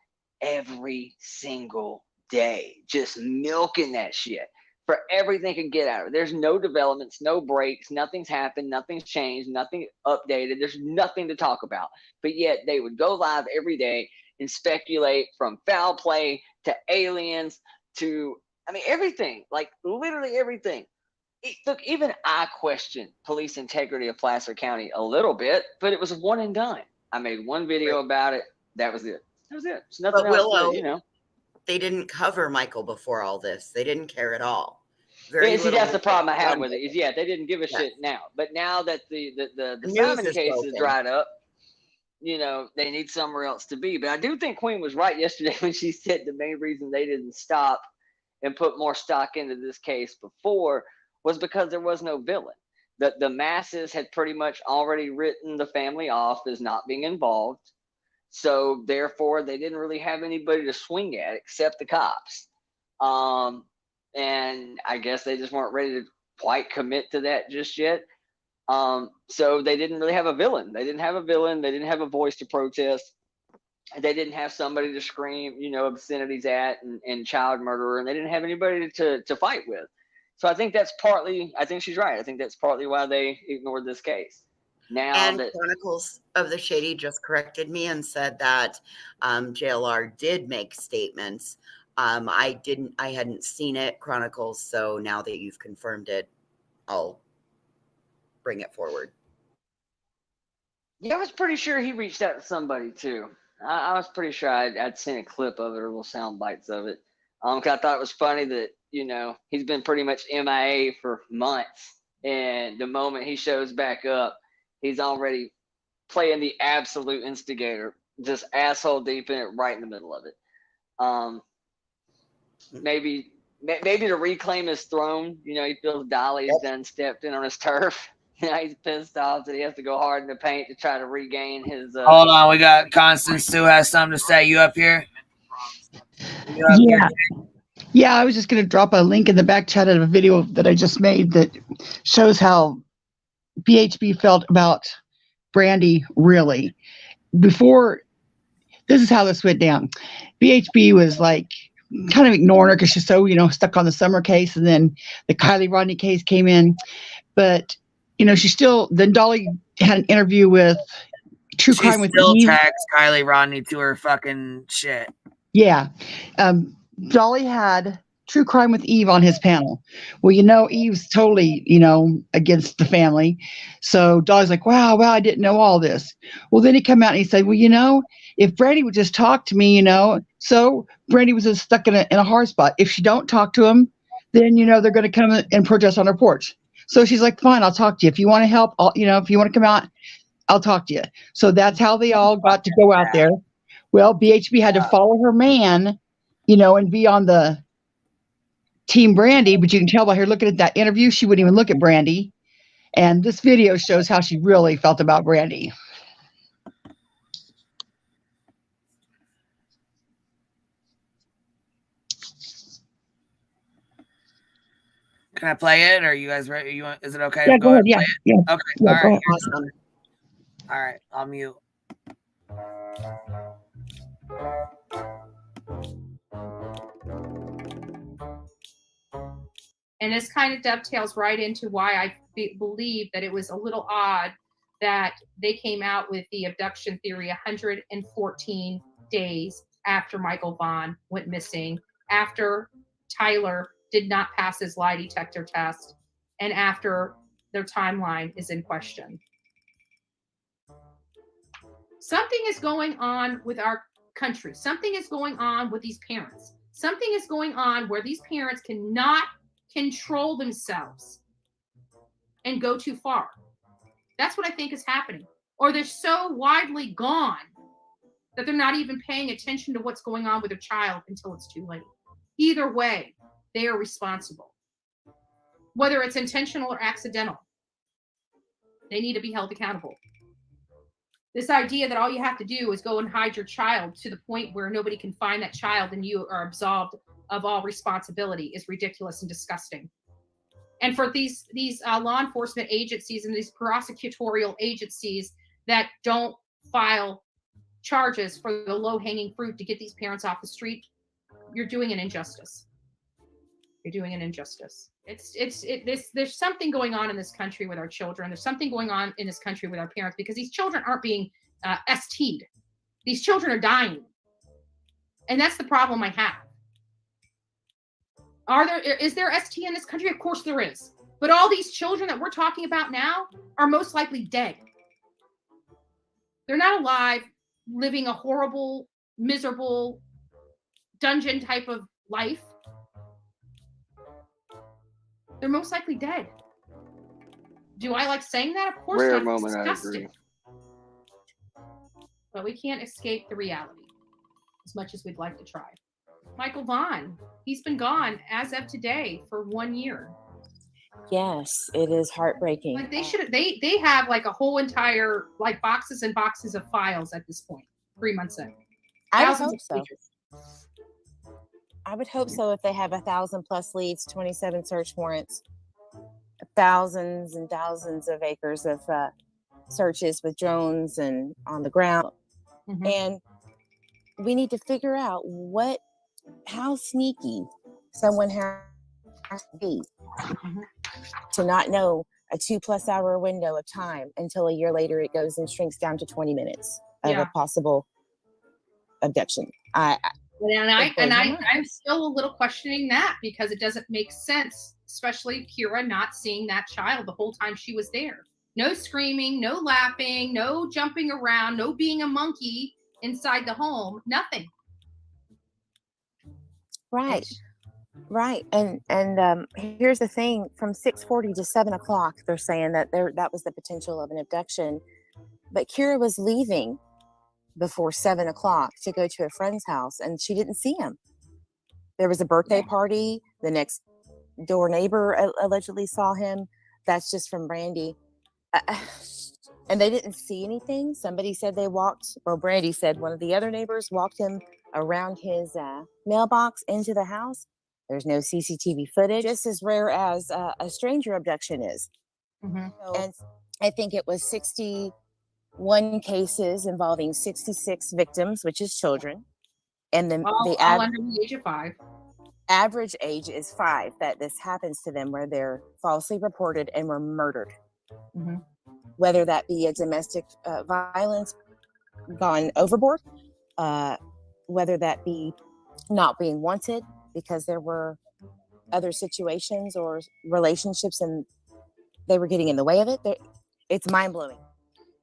every single day, just milking that shit for everything they can get out of it. There's no developments, no breaks, nothing's happened, nothing's changed, nothing updated. There's nothing to talk about. But yet they would go live every day and speculate, from foul play to aliens to, everything, like literally everything. Look, even I question police integrity of Placer County a little bit, but it was a one and done. I made one video about it. That was it. It's nothing But Willow, else. They didn't cover Michael before all this. They didn't care at all. See, that's the problem I have with it. Is they didn't give a shit now. But now that the Simon case is dried up, they need somewhere else to be. But I do think Queen was right yesterday when she said the main reason they didn't stop and put more stock into this case before was because there was no villain. The masses had pretty much already written the family off as not being involved. So therefore, they didn't really have anybody to swing at except the cops. And I guess they just weren't ready to quite commit to that just yet. So they didn't really have a villain. They didn't have a villain. They didn't have a voice to protest. they didn't have somebody to scream, obscenities at and child murderer, and they didn't have anybody to fight with. So I think that's partly, I think she's right. I think that's partly why they ignored this case. Now And that Chronicles of the Shady just corrected me and said that JLR did make statements. I hadn't seen it, Chronicles, so now that you've confirmed it, I'll bring it forward. Yeah, I was pretty sure he reached out to somebody too. I was pretty sure I'd seen a clip of it or little sound bites of it. 'Cause I thought it was funny that, he's been pretty much MIA for months. And the moment he shows back up, he's already playing the absolute instigator, just asshole deep in it right in the middle of it. Maybe to reclaim his throne, he feels Dolly's done stepped in on his turf. He's pissed off that he has to go hard in the paint to try to regain his. Hold on, we got Constance Sue has something to say. You up here? Yeah, I was just going to drop a link in the back chat of a video that I just made that shows how BHB felt about Brandy. Really, before this is how this went down. BHB was like kind of ignoring her because she's so stuck on the Summer case, and then the Kylie Rodney case came in, but. She still. Then Dolly had an interview with True Crime with Eve. Still tags Kylie Rodney to her fucking shit. Yeah, Dolly had True Crime with Eve on his panel. Well, Eve's totally against the family, so Dolly's like, wow, I didn't know all this. Well, then he come out and he said, well, if Brandy would just talk to me, so Brandy was just stuck in a hard spot. If she don't talk to him, then they're going to come and protest on her porch. So she's like, fine, I'll talk to you. If you want to help, if you want to come out, I'll talk to you. So that's how they all got to go out there. Well, BHB had to follow her man, and be on the team Brandy. But you can tell by her looking at that interview, she wouldn't even look at Brandy. And this video shows how she really felt about Brandy. Can I play it? Or are you guys ready? Is it okay? Yeah, go ahead. Yeah. Play it? Yeah. Okay. Yeah, All right. awesome. All right. I'll mute. And this kind of dovetails right into why I believe that it was a little odd that they came out with the abduction theory 114 days after Michael Vaughn went missing, after Tyler did not pass his lie detector test, and after their timeline is in question. Something is going on with our country. Something is going on with these parents. Something is going on where these parents cannot control themselves and go too far. That's what I think is happening. Or they're so widely gone that they're not even paying attention to what's going on with their child until it's too late. Either way, they are responsible. Whether it's intentional or accidental, they need to be held accountable. This idea that all you have to do is go and hide your child to the point where nobody can find that child and you are absolved of all responsibility is ridiculous and disgusting. And for these law enforcement agencies and these prosecutorial agencies that don't file charges for the low-hanging fruit to get these parents off the street, you're doing an injustice. You're doing an injustice. There's something going on in this country with our children. There's something going on in this country with our parents because these children aren't being ST'd. These children are dying. And that's the problem I have. Is there ST in this country? Of course there is. But all these children that we're talking about now are most likely dead. They're not alive, living a horrible, miserable, dungeon type of life. They're most likely dead. Do I like saying that? Of course Rare not. moment, It's I disgusting. agree. But we can't escape the reality as much as we'd like to try. Michael Vaughn, he's been gone as of today for 1 year. Yes, it is heartbreaking. Like they have like a whole entire like boxes and boxes of files at this point, 3 months in. I would Thousands hope of so. pages. I would hope so if they have 1,000+ leads, 27 search warrants, thousands and thousands of acres of searches with drones and on the ground. Mm-hmm. And we need to figure out how sneaky someone has to be to not know a 2+ hour window of time until a year later it goes and shrinks down to 20 minutes of a possible abduction. I'm still a little questioning that, because it doesn't make sense, especially Kira not seeing that child the whole time she was there. No screaming, no laughing, no jumping around, no being a monkey inside the home, nothing. Right. And here's the thing: from 6:40 to 7 o'clock, they're saying that that was the potential of an abduction. But Kira was leaving before 7 o'clock to go to a friend's house, and she didn't see him. There was a birthday party. The next door neighbor allegedly saw him. That's just from Brandy. And they didn't see anything. Somebody said they walked, or Brandy said one of the other neighbors walked him around his mailbox into the house. There's no CCTV footage. Just as rare as a stranger abduction is. And I think it was 61 cases involving 66 victims, which is children. And all under the age of 5. Average age is 5 that this happens to them, where they're falsely reported and were murdered. Whether that be a domestic violence gone overboard, whether that be not being wanted because there were other situations or relationships and they were getting in the way of it. It's mind-blowing.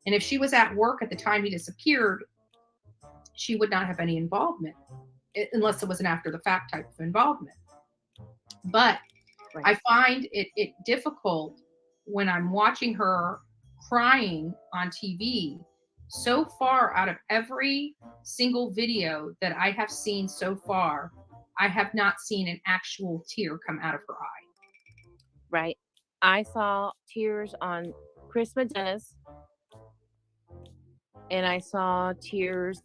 And if she was at work at the time he disappeared, she would not have any involvement, unless it was an after-the-fact type of involvement. But I find it difficult when I'm watching her crying on TV. So far, out of every single video that I have seen so far, I have not seen an actual tear come out of her eye. Right. I saw tears on Chris Medina's, and I saw tears,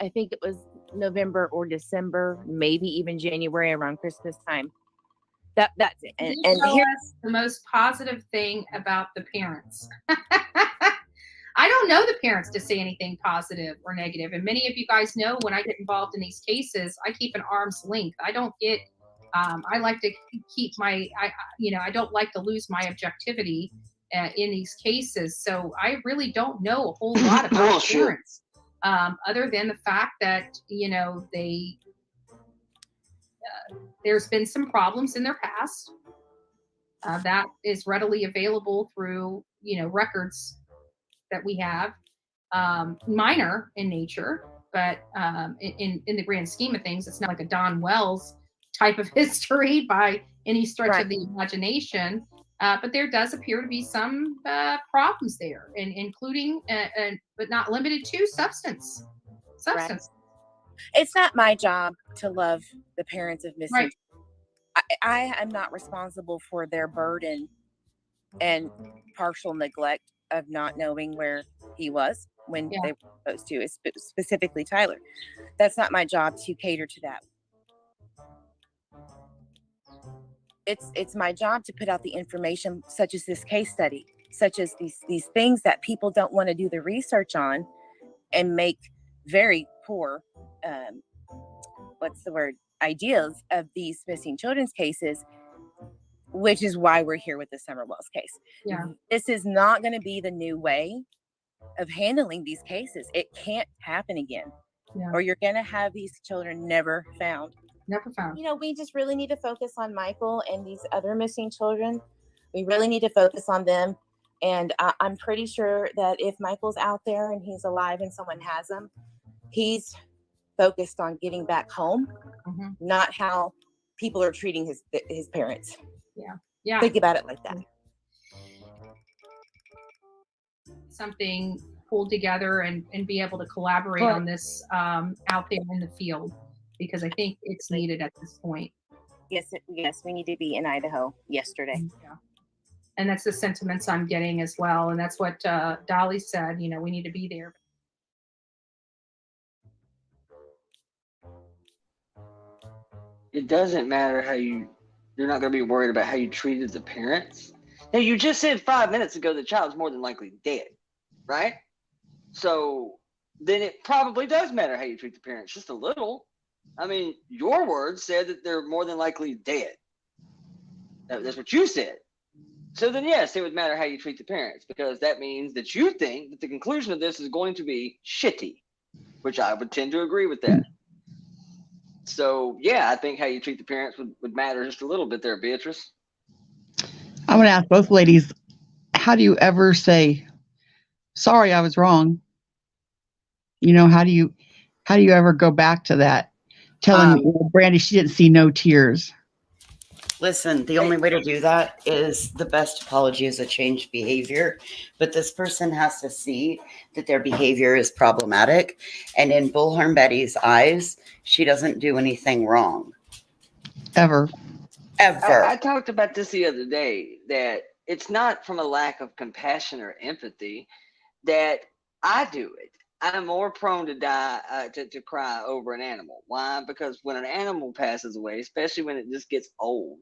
I think it was November or December, maybe even January around Christmas time. That's it. And here's the most positive thing about the parents. I don't know the parents to say anything positive or negative. And many of you guys know when I get involved in these cases, I keep an arm's length. I don't get, I like to keep I don't like to lose my objectivity in these cases. So I really don't know a whole lot about the parents, other than the fact that, there's been some problems in their past that is readily available through, records that we have, minor in nature, but in the grand scheme of things, it's not like a Don Wells type of history by any stretch of the imagination. But there does appear to be some problems there, including, but not limited to, substance. Right. It's not my job to love the parents of missing. Right. I am not responsible for their burden and partial neglect of not knowing where he was when they were supposed to, specifically Tyler. That's not my job to cater to that. It's my job to put out the information, such as this case study, such as these things that people don't want to do the research on and make very poor ideas of these missing children's cases, which is why we're here with the Summer Wells case. This is not going to be the new way of handling these cases. It can't happen again, or you're going to have these children never found. We just really need to focus on Michael and these other missing children. We really need to focus on them. And I'm pretty sure that if Michael's out there and he's alive and someone has him, he's focused on getting back home, not how people are treating his parents. Yeah. Think about it like that. Something pulled together and be able to collaborate on this out there in the field, because I think it's needed at this point. Yes, we need to be in Idaho yesterday. And that's the sentiments I'm getting as well. And that's what Dolly said, we need to be there. It doesn't matter you're not going to be worried about how you treated the parents. Now, you just said 5 minutes ago the child's more than likely dead, right? So then it probably does matter how you treat the parents, just a little. I mean, your words said that they're more than likely dead. That's what you said. So then, yes, it would matter how you treat the parents, because that means that you think that the conclusion of this is going to be shitty, which I would tend to agree with that. So, yeah, I think how you treat the parents would matter just a little bit there, Beatrice. I'm going to ask both ladies, how do you ever say, sorry, I was wrong? You know, how do you ever go back to that? Telling Brandy she didn't see no tears. Listen, the only way to do that is the best apology is a changed behavior. But this person has to see that their behavior is problematic. And in Bullhorn Betty's eyes, she doesn't do anything wrong. Ever. I talked about this the other day, that it's not from a lack of compassion or empathy that I do it. I'm more prone to die, to cry over an animal. Why? Because when an animal passes away, especially when it just gets old,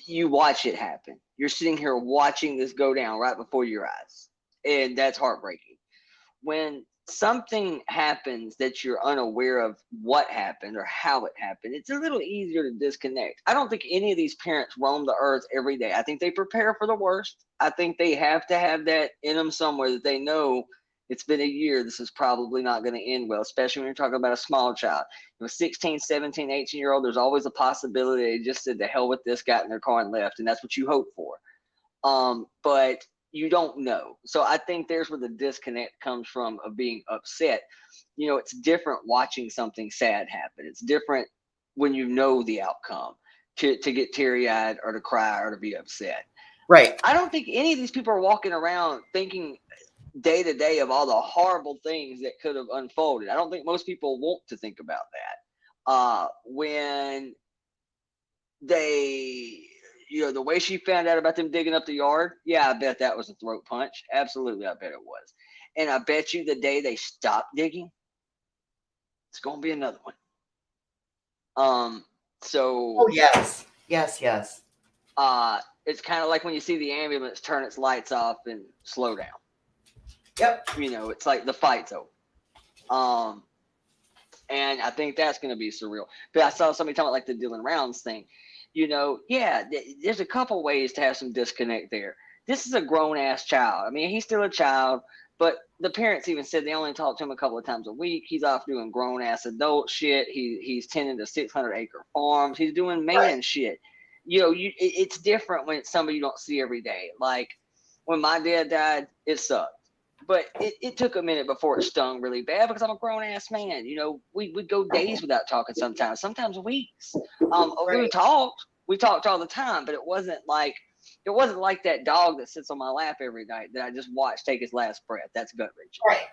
you watch it happen. You're sitting here watching this go down right before your eyes. And that's heartbreaking. When something happens that you're unaware of what happened or how it happened, it's a little easier to disconnect. I don't think any of these parents roam the earth every day. I think they prepare for the worst. I think they have to have that in them somewhere, that they know it's been a year. This is probably not going to end well, especially when you're talking about a small child. You know, 16, 17, 18-year-old, there's always a possibility they just said, the hell with this, got in their car and left. And that's what you hope for. But you don't know. So I think there's where the disconnect comes from, of being upset. You know, it's different watching something sad happen. It's different when you know the outcome to get teary-eyed or to cry or to be upset. Right. I don't think any of these people are walking around thinking day to day of all the horrible things that could have unfolded. I don't think most people want to think about that. When they, you know, the way she found out about them digging up the yard, yeah, I bet that was a throat punch. Absolutely, I bet it was. And I bet you the day they stopped digging, it's going to be another one. So. Oh, yes. Yes. It's kind of like when you see the ambulance turn its lights off and slow down. Yep. You know, it's like the fight's over. And I think that's going to be surreal. But I saw somebody talking about like the Dylan Rounds thing. You know, yeah, there's a couple ways to have some disconnect there. This is a grown-ass child. I mean, he's still a child, but the parents even said they only talk to him a couple of times a week. He's off doing grown-ass adult shit. He's tending to 600-acre farms. He's doing man shit. You know, it's different when it's somebody you don't see every day. Like when my dad died, it sucked. But it took a minute before it stung really bad, because I'm a grown ass man. You know, we'd go days without talking sometimes weeks. We talked all the time, but it wasn't like that dog that sits on my lap every night that I just watch take his last breath. That's gut wrenching. Right.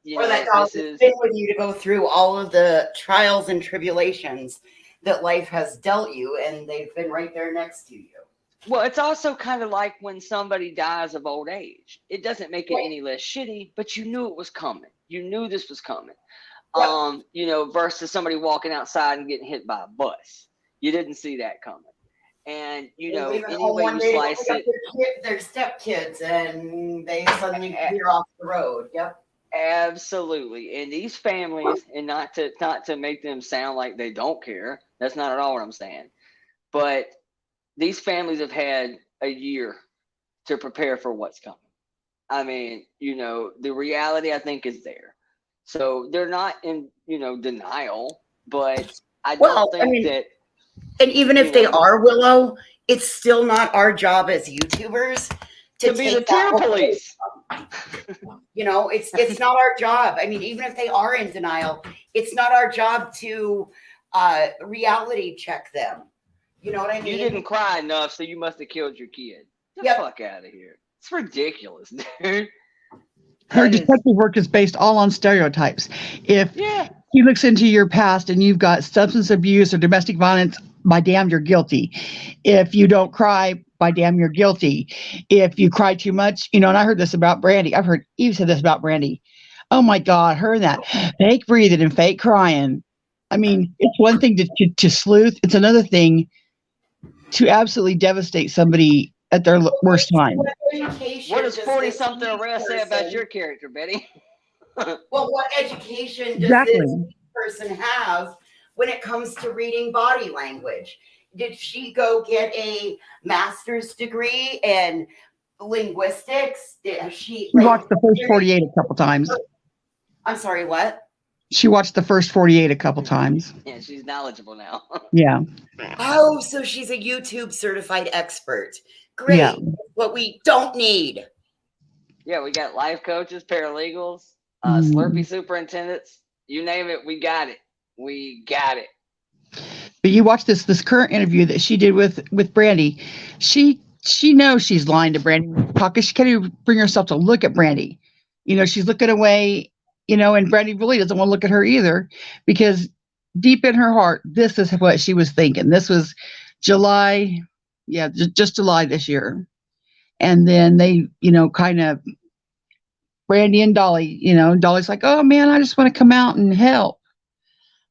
You or know, that dog has been with you to go through all of the trials and tribulations that life has dealt you, and they've been right there next to you. Well, it's also kind of like when somebody dies of old age. It doesn't make it any less shitty, but you knew it was coming. You knew this was coming. Yep. You know, versus somebody walking outside and getting hit by a bus. You didn't see that coming. And, you know, any way you slice it. Their stepkids, and they suddenly veer off the road. Yep. Absolutely. And these families, and not to make them sound like they don't care. That's not at all what I'm saying. But these families have had a year to prepare for what's coming. I mean, you know, the reality I think is there. So they're not in, you know, denial, but I don't think that. And even if they are, Willow, it's still not our job as YouTubers to be the tear police. You know, it's not our job. I mean, even if they are in denial, it's not our job to reality check them. You know what I mean? You didn't cry enough, so you must have killed your kid. Get the fuck out of here. It's ridiculous, dude. Her detective work is based all on stereotypes. If he looks into your past and you've got substance abuse or domestic violence, by damn, you're guilty. If you don't cry, by damn, you're guilty. If you cry too much, you know, and I heard this about Brandy. I've heard Eve said this about Brandy. Oh my God, her and that fake breathing and fake crying. I mean, it's one thing to sleuth. It's another thing to absolutely devastate somebody at their worst time. What does 40-something arrest say about your character, Betty? Well, what education does Exactly. this person have when it comes to reading body language? Did she go get a master's degree in linguistics? Did she She watched the first 48 a couple times. I'm sorry, what? She watched the first 48 a couple times. Yeah, she's knowledgeable now. Yeah. Oh, so she's a YouTube certified expert. Great. Yeah. What we don't need. Yeah, we got life coaches, paralegals, Mm. Slurpee superintendents. You name it, we got it. We got it. But you watch this current interview that she did with Brandy. She knows she's lying to Brandy because she can't even bring herself to look at Brandy. You know, she's looking away, you know, and Brandy really doesn't want to look at her either, because deep in her heart, this is what she was thinking. This was July, just July this year. And then they, you know, kind of, Brandy and Dolly, you know, Dolly's like, oh man, I just want to come out and help.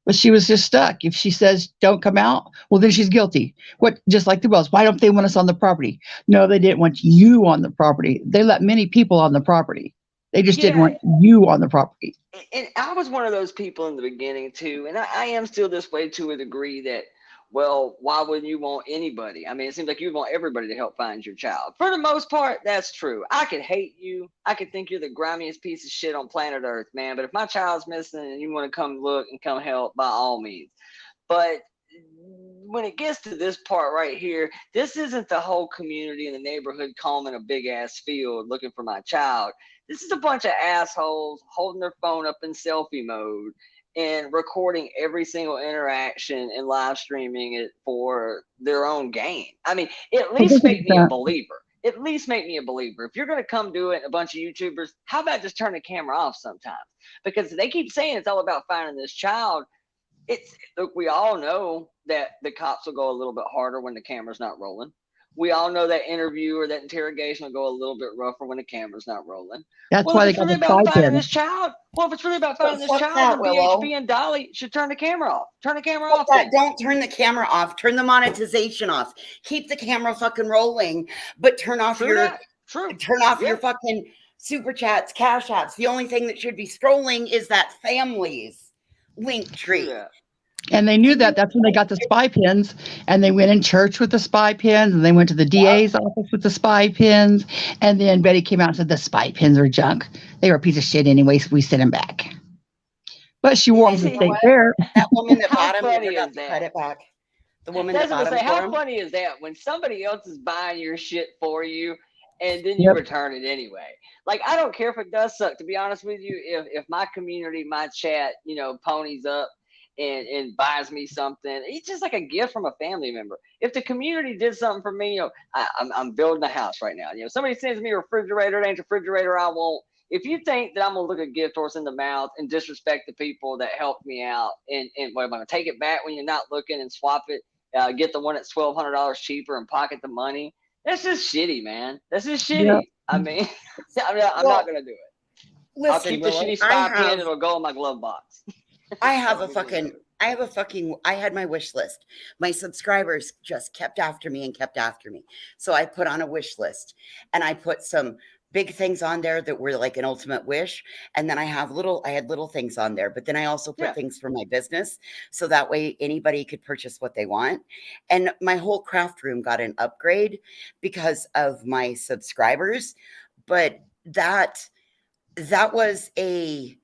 But she was just stuck. If she says don't come out, well, then she's guilty. What? Just like the Wells, why don't they want us on the property? No, they didn't want you on the property. They let many people on the property. They just didn't want you on the property. And I was one of those people in the beginning too, and I am still this way to a degree that, well, why wouldn't you want anybody? I mean, it seems like you want everybody to help find your child. For the most part, that's true. I could hate you. I could think you're the grimiest piece of shit on planet Earth, man. But if my child's missing and you want to come look and come help, by all means. But when it gets to this part right here, this isn't the whole community in the neighborhood combing a big ass field looking for my child. This is a bunch of assholes holding their phone up in selfie mode and recording every single interaction and live streaming it for their own gain. I mean, at least make me a believer. At least make me a believer. If you're going to come do it, a bunch of YouTubers, how about just turn the camera off sometimes? Because they keep saying it's all about finding this child. Look, we all know that the cops will go a little bit harder when the camera's not rolling. We all know that interview or that interrogation will go a little bit rougher when the camera's not rolling. That's well, why if they it's got really the about spy finding pin. this child, well, if it's really about finding this fuck child, that, then Willow. BHP and Dolly should turn the camera off. Turn the camera Fuck off. that. Don't turn the camera off. Turn the monetization off. Keep the camera fucking rolling, but turn off your fucking super chats, cash apps. The only thing that should be scrolling is that family's link tree. And they knew that. That's when they got the spy pins, and they went in church with the spy pins, and they went to the DA's office with the spy pins. And then Betty came out and said the spy pins are junk. They were a piece of shit anyway, so we sent them back. But she wore them to state fair. That woman that How bought him funny never got is the that? credit back. The woman That's that what bought I him say. for How him. funny is that when somebody else is buying your shit for you and then you return it anyway? Like, I don't care if it does suck. To be honest with you, if my community, my chat, you know, ponies up and buys me something, it's just like a gift from a family member. If the community did something for me, you know, I'm building a house right now. You know, somebody sends me a refrigerator, it ain't a refrigerator I want. If you think that I'm gonna look a gift horse in the mouth and disrespect the people that helped me out, and what, am I gonna take it back when you're not looking and swap it, get the one that's $1,200 cheaper and pocket the money? That's just shitty, man. That's just shitty. Yeah. I mean, I'm not gonna do it. I'll keep the shitty spy pin. It'll go in my glove box. I had my wish list. My subscribers just kept after me. So I put on a wish list, and I put some big things on there that were like an ultimate wish. And then I had little things on there, but then I also put things for my business. So that way anybody could purchase what they want. And my whole craft room got an upgrade because of my subscribers. But that was hey,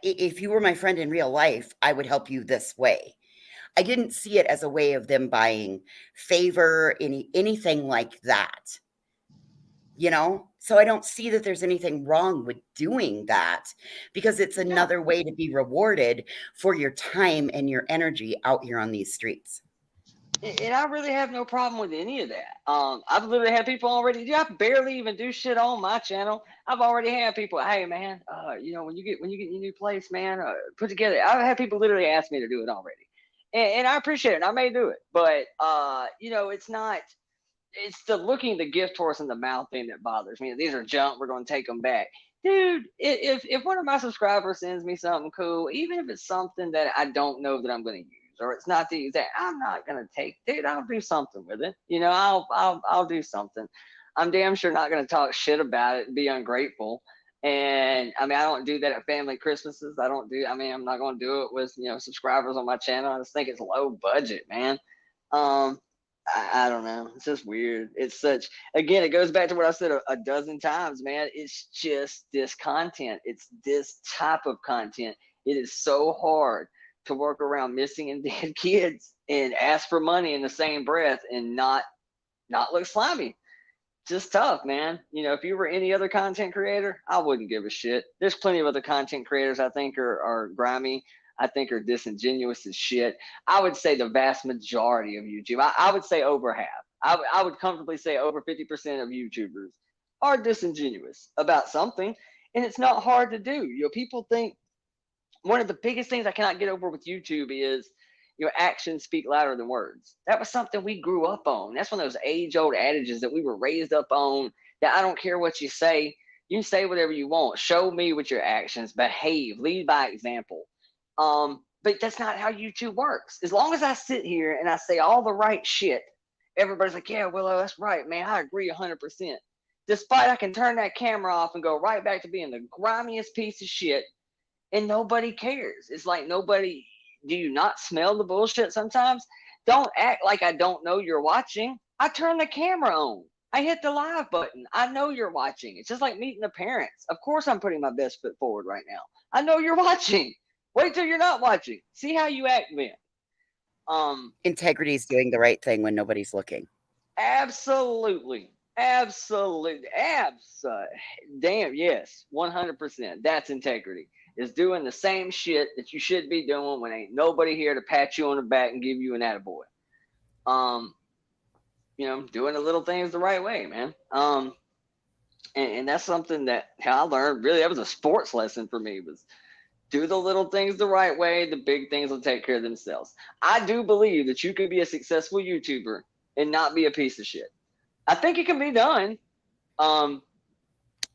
if you were my friend in real life, I would help you this way. I didn't see it as a way of them buying favor, anything like that. You know, so I don't see that there's anything wrong with doing that, because it's another way to be rewarded for your time and your energy out here on these streets. And I really have no problem with any of that. I've literally had people already. I barely even do shit on my channel. I've already had people, hey man, you know, when you get your new place, man, put together. I've had people literally ask me to do it already, and I appreciate it. And I may do it, but you know, it's not. It's the looking the gift horse in the mouth thing that bothers me. These are junk. We're going to take them back. Dude, if one of my subscribers sends me something cool, even if it's something that I don't know that I'm going to use, or it's not the exact, I'm not going to take, dude, I'll do something with it. You know, I'll do something. I'm damn sure not going to talk shit about it and be ungrateful And I mean, I don't do that at family Christmases. I mean, I'm not going to do it with, subscribers on my channel. I just think it's low budget, man. I don't know. It's just weird. It's such, again, it goes back to what I said a dozen times, man. It's just this content. It's this type of content. It is so hard to work around missing and dead kids and ask for money in the same breath and not look slimy. Just tough, man. If you were any other content creator, I wouldn't give a shit. There's plenty of other content creators I think are grimy. I think are disingenuous as shit. I would say the vast majority of YouTube, I would say over half. I would comfortably say over 50% of YouTubers are disingenuous about something, and it's not hard to do. People think one of the biggest things I cannot get over with YouTube is actions speak louder than words. That was something we grew up on. That's one of those age-old adages that we were raised up on, that I don't care what you say. You say whatever you want. Show me with your actions. Behave. Lead by example. But that's not how YouTube works. As long as I sit here and I say all the right shit, everybody's like, yeah, Willow, that's right, man. I agree 100%. Despite I can turn that camera off and go right back to being the grimiest piece of shit, and nobody cares. It's like nobody... Do you not smell the bullshit sometimes? Don't act like I don't know you're watching. I turn the camera on. I hit the live button. I know you're watching. It's just like meeting the parents. Of course I'm putting my best foot forward right now. I know you're watching. Wait till you're not watching. See how you act then. Integrity is doing the right thing when nobody's looking. Absolutely. Absolutely. Damn, yes. 100%. That's integrity. Is doing the same shit that you should be doing when ain't nobody here to pat you on the back and give you an attaboy. Doing the little things the right way, man. And that's something that I learned. Really, that was a sports lesson for me. Was do the little things the right way. The big things will take care of themselves. I do believe that you can be a successful YouTuber and not be a piece of shit. I think it can be done.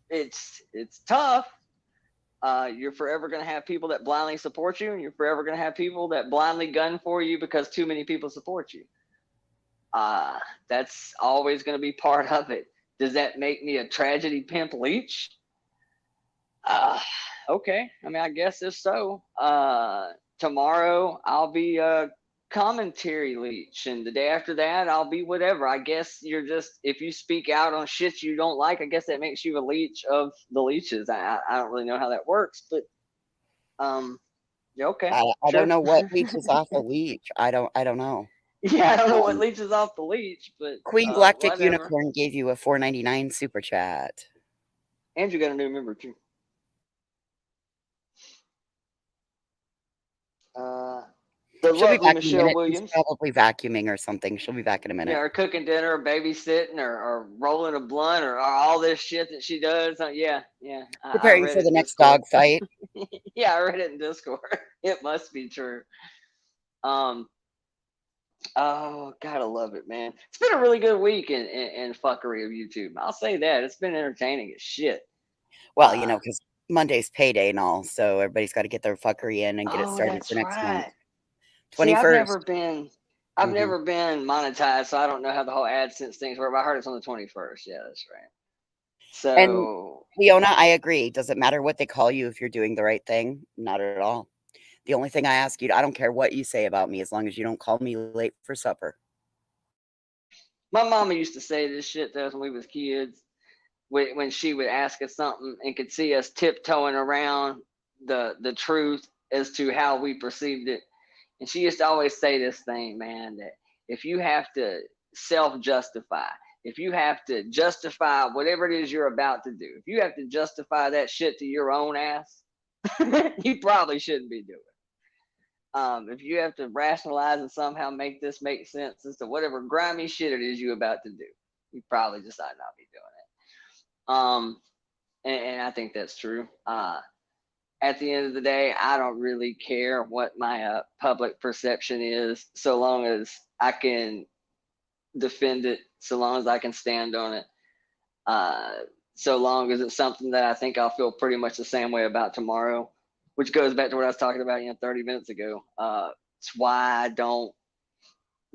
It's tough. You're forever going to have people that blindly support you, and you're forever going to have people that blindly gun for you because too many people support you. That's always going to be part of it. Does that make me a tragedy pimp leech? Okay. I mean, I guess if so. Tomorrow I'll be a commentary leech, and the day after that I'll be whatever. I guess you're just, if you speak out on shit you don't like, I guess that makes you a leech of the leeches. I don't really know how that works, but yeah, okay. I don't know what leeches off a leech. I don't know. Yeah, I don't know what leeches off the leech, but Queen Galactic whatever. Unicorn gave you a $4.99 super chat. Andrew got a new member too. The She'll be lovely back Michelle in a minute. Williams. She's probably vacuuming or something. She'll be back in a minute. Yeah, or cooking dinner, or babysitting, or rolling a blunt, or all this shit that she does. Yeah. Preparing for the next dog fight. Yeah, I read it in Discord. It must be true. Oh, gotta love it, man. It's been a really good week in fuckery of YouTube. I'll say that. It's been entertaining as shit. Well, because Monday's payday and all, so everybody's got to get their fuckery in and get it started for next month. 21st. See, I've never been monetized, so I don't know how the whole AdSense things work. But I heard it's on the 21st. Yeah, that's right. So, and Leona, I agree. Does it matter what they call you if you're doing the right thing? Not at all. The only thing I ask you, I don't care what you say about me, as long as you don't call me late for supper. My mama used to say this shit to us when we was kids, when she would ask us something and could see us tiptoeing around the truth as to how we perceived it. And she used to always say this thing, man, that if you have to self-justify, if you have to justify whatever it is you're about to do, if you have to justify that shit to your own ass, you probably shouldn't be doing it. If you have to rationalize and somehow make this make sense as to whatever grimy shit it is you're about to do, you probably decide not to be doing it. And I think that's true. At the end of the day, I don't really care what my public perception is, so long as I can defend it, so long as I can stand on it, so long as it's something that I think I'll feel pretty much the same way about tomorrow, which goes back to what I was talking about 30 minutes ago. It's why I don't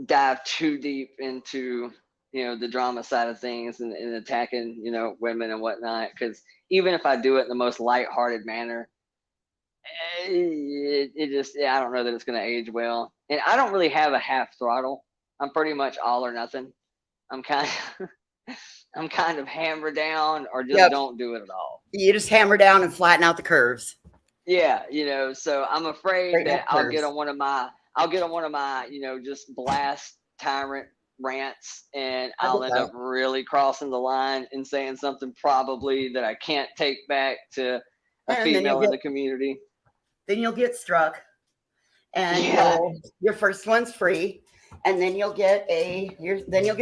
dive too deep into the drama side of things and attacking, women and whatnot. Because even if I do it in the most lighthearted manner, it just, I don't know that it's going to age well. And I don't really have a half throttle. I'm pretty much all or nothing. I'm kind of hammer down or just don't do it at all. You just hammer down and flatten out the curves. Yeah, so I'm afraid Straighten that out I'll curves. get on one of my, just blast tyrant rants, and I'll end up really crossing the line and saying something probably that I can't take back to a female in the community. Then you'll get struck, and your first one's free, and then you'll get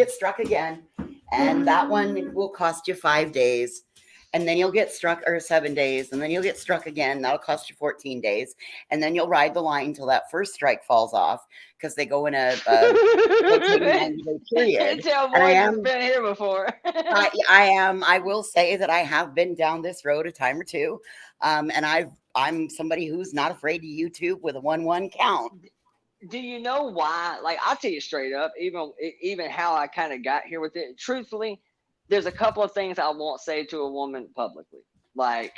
struck again, and that one will cost you 5 days. And then you'll get struck, or 7 days, and then you'll get struck again. That'll cost you 14 days. And then you'll ride the line until that first strike falls off, because they go in a rotating 90-day period. And I am been here before. I will say that I have been down this road a time or two. And I'm somebody who's not afraid to YouTube with a 1-1 count. Do you know why? Like, I'll tell you straight up, even how I kind of got here with it. Truthfully, there's a couple of things I won't say to a woman publicly. Like,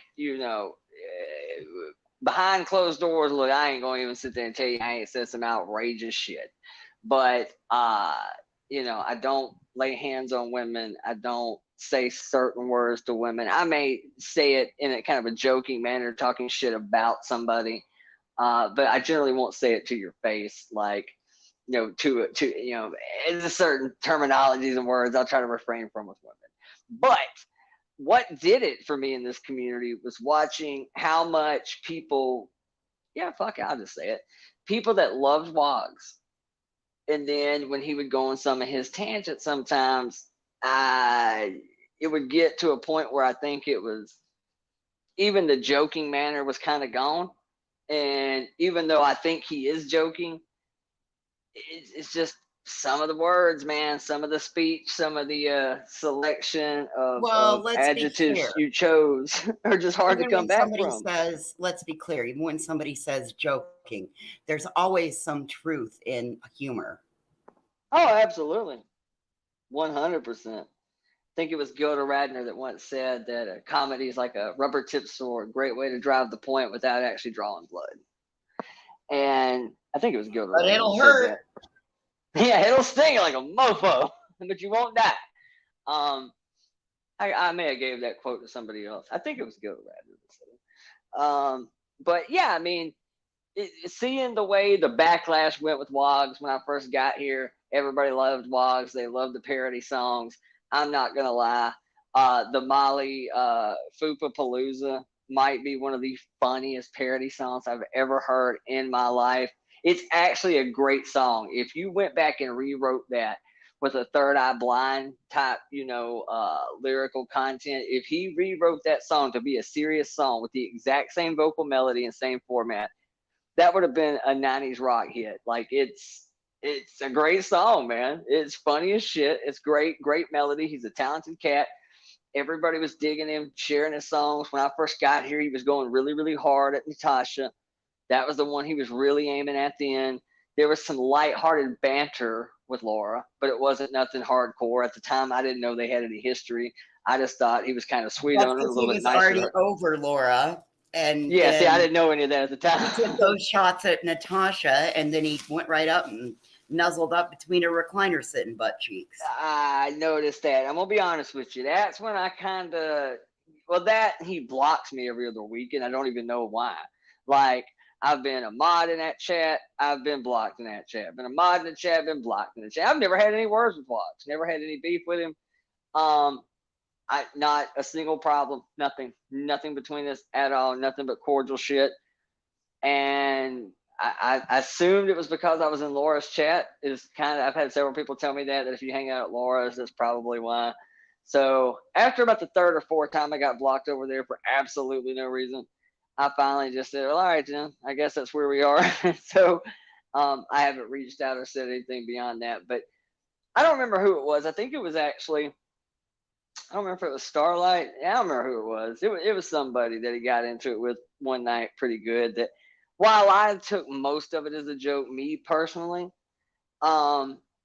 behind closed doors, look, I ain't going to even sit there and tell you I ain't said some outrageous shit. But, I don't lay hands on women. I don't say certain words to women. I may say it in a kind of a joking manner, talking shit about somebody. But I generally won't say it to your face. Like, it's a certain terminologies and words I'll try to refrain from with women. But what did it for me in this community was watching how much people, I'll just say it, people that loved Wogs. And then when he would go on some of his tangents, sometimes it would get to a point where I think it was, even the joking manner was kind of gone. And even though I think he is joking, it's just some of the words, man, some of the speech, some of the selection of adjectives you chose are just hard to come back from. Let's be clear, even when somebody says joking, there's always some truth in humor. Oh, absolutely. 100%. I think it was Gilda Radner that once said that comedy is like a rubber tip sword, great way to drive the point without actually drawing blood. And I think it was Gilda Radner. But it'll hurt. Yeah, it'll sting like a mofo, but you won't die. I may have gave that quote to somebody else. I think it was Gilda Radner. But yeah, I mean, seeing the way the backlash went with Wogs when I first got here, everybody loved Wogs. They loved the parody songs. I'm not gonna lie. The Molly Fupa Palooza might be one of the funniest parody songs I've ever heard in my life. It's actually a great song. If you went back and rewrote that with a Third Eye Blind type, lyrical content, if he rewrote that song to be a serious song with the exact same vocal melody and same format, that would have been a 90s rock hit. Like, it's a great song, man. It's funny as shit. It's great melody. He's a talented cat. Everybody was digging him, sharing his songs. When I first got here, he was going really, really hard at Natasha. That was the one he was really aiming at then. There was some lighthearted banter with Laura, but it wasn't nothing hardcore. At the time, I didn't know they had any history. I just thought he was kind of sweet on her, a little bit nicer. He was already over Laura. And yeah, see, I didn't know any of that at the time. He took those shots at Natasha, and then he went right up and nuzzled up between her recliner sitting butt cheeks. I noticed that. I'm going to be honest with you. That's when I he blocks me every other week, and I don't even know why. Like, I've been a mod in that chat. I've been blocked in that chat. I've been a mod in the chat. Been blocked in the chat. I've never had any words with Wogs. Never had any beef with him. Not a single problem. Nothing between us at all. Nothing but cordial shit. And I assumed it was because I was in Laura's chat. I've had several people tell me that if you hang out at Laura's, that's probably why. So after about the third or fourth time I got blocked over there for absolutely no reason, I finally just said, well, all right, Jim, I guess that's where we are. So I haven't reached out or said anything beyond that. But I don't remember who it was. I think it was actually, I don't remember if it was Starlight. I don't remember who it was. It was somebody that he got into it with one night pretty good. That while I took most of it as a joke, me personally,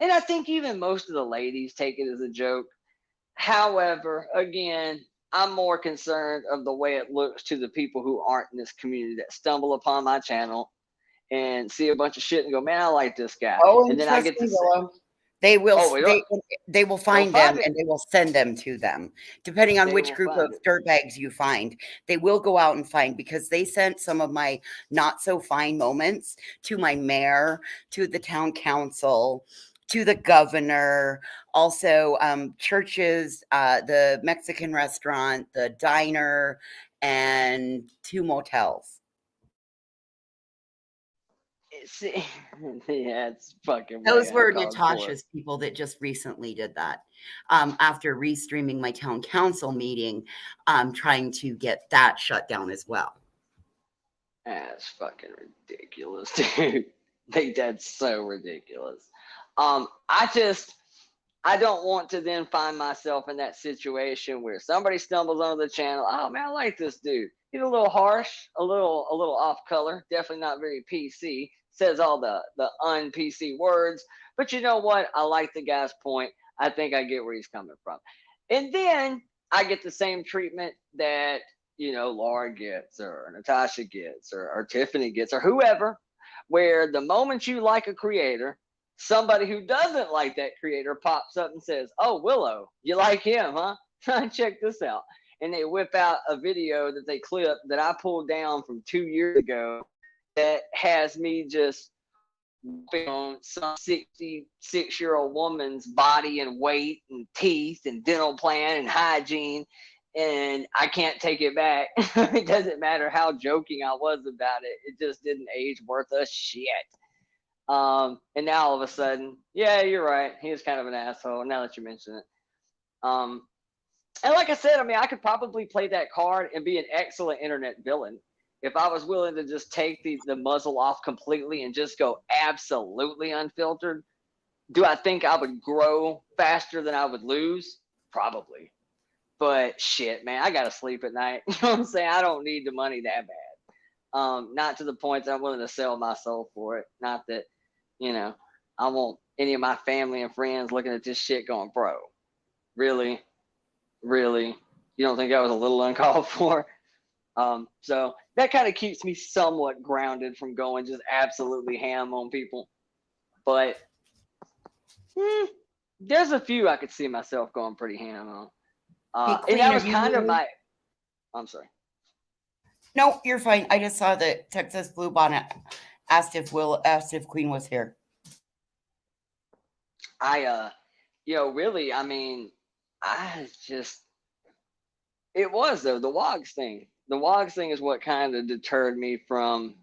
And I think even most of the ladies take it as a joke. However, again, I'm more concerned of the way it looks to the people who aren't in this community that stumble upon my channel and see a bunch of shit and go, man, I like this guy. Oh, And and then I trust get to me, say, Willow, they will oh, they will find find them it. and they will send them to them, depending on They which will group find of it. dirtbags you find. They will go out and find, because they sent some of my not so fine moments to my mayor, to the town council, to the governor, also churches, the Mexican restaurant, the diner, and 2 motels. See, yeah, it's fucking Those way were uncalled for. Natasha's people that just recently did that. After restreaming my town council meeting, trying to get that shut down as well. That's fucking ridiculous, dude. That's so ridiculous. I don't want to then find myself in that situation where somebody stumbles onto the channel. Oh man, I like this dude. He's a little harsh, a little off color, definitely not very PC. Says all the un-PC words, but you know what? I like the guy's point. I think I get where he's coming from. And then I get the same treatment that, you know, Laura gets, or Natasha gets, or Tiffany gets, or whoever, where the moment you like a creator, somebody who doesn't like that creator pops up and says, oh, Willow, you like him, huh? Check this out. And they whip out a video that they clip that I pulled down from 2 years ago that has me just on some 66-year-old woman's body and weight and teeth and dental plan and hygiene, and I can't take it back. It doesn't matter how joking I was about it. It just didn't age worth a shit. And now all of a sudden, yeah, you're right. He was kind of an asshole, now that you mention it. And like I said, I mean, I could probably play that card and be an excellent internet villain if I was willing to just take the muzzle off completely and just go absolutely unfiltered. Do I think I would grow faster than I would lose? Probably. But shit, man, I gotta sleep at night. You know what I'm saying? I don't need the money that bad. Not to the point that I'm willing to sell my soul for it. Not that, you know, I want any of my family and friends looking at this shit going, bro, really? Really? You don't think that was a little uncalled for? So that kind of keeps me somewhat grounded from going just absolutely ham on people. But there's a few I could see myself going pretty ham on. Hey, Queen, and that are was you kind of muted? my. I'm sorry. No, you're fine. I just saw that Texas Blue Bonnet asked if Queen was here. Really, I mean, it was though, the Wogs thing. The Wogs thing is what kind of deterred me from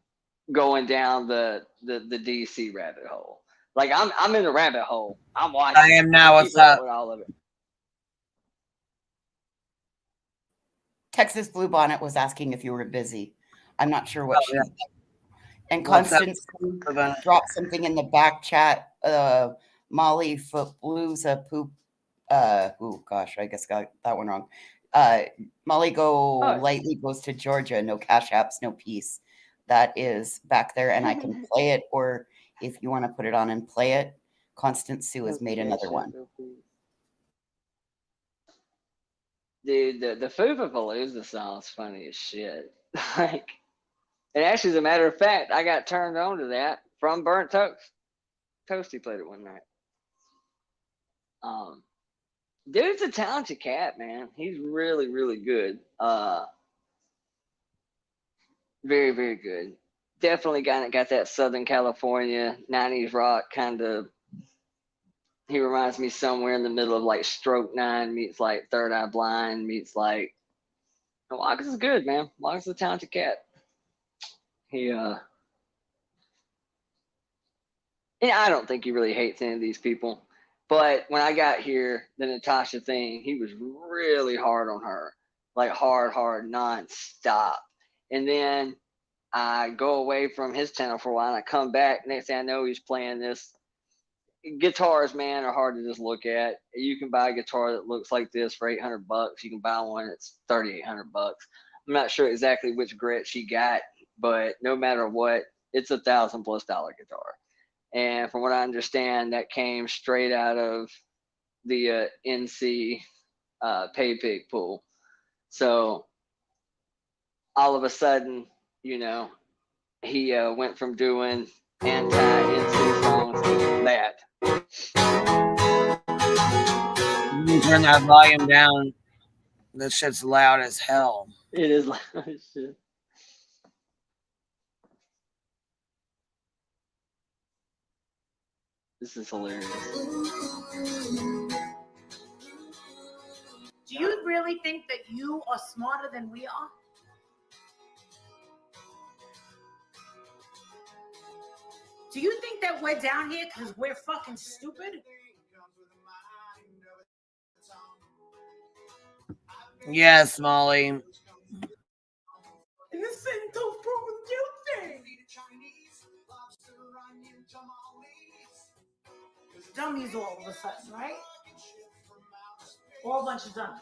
going down the DC rabbit hole. Like I'm in the rabbit hole. I'm watching. I am now. What's keep up up? with all of it. Texas Blue Bonnet was asking if you were busy. I'm not sure what yeah. And What's up, Constance dropped something in the back chat. Molly Footblues poop. Oh gosh, I guess got that one wrong. Molly lightly goes to Georgia. No cash apps, no peace. That is back there, and I can play it, or if you want to put it on and play it, Constance Sue has made another one. Dude, the Foofapalooza song's funny as shit. Like, and actually, as a matter of fact, I got turned on to that from Burnt Toast. Toasty played it one night. Dude's a talented cat, man. He's really, really good. Very, very good. Definitely got that Southern California 90s rock kind of. He reminds me somewhere in the middle of like Stroke 9 meets like Third Eye Blind meets like. Marcus is good, man. Marcus is a talented cat. Yeah, I don't think he really hates any of these people. But when I got here, the Natasha thing, he was really hard on her. Like hard, non-stop. And then I go away from his channel for a while and I come back. Next thing I know, he's playing this. Guitars, man, are hard to just look at. You can buy a guitar that looks like this for $800. You can buy one that's $3,800. I'm not sure exactly which grit she got, but no matter what, it's $1,000+ guitar. And from what I understand, that came straight out of the NC pay pig pool. So all of a sudden, you know, he went from doing anti-NC songs to that. You can turn that volume down. This shit's loud as hell. It is loud as shit. This is hilarious. Do you really think that you are smarter than we are? Do you think that we're down here because we're fucking stupid? Yes, Molly. Innocent until proven guilty. Dummies all of a sudden, right? All a bunch of dummies.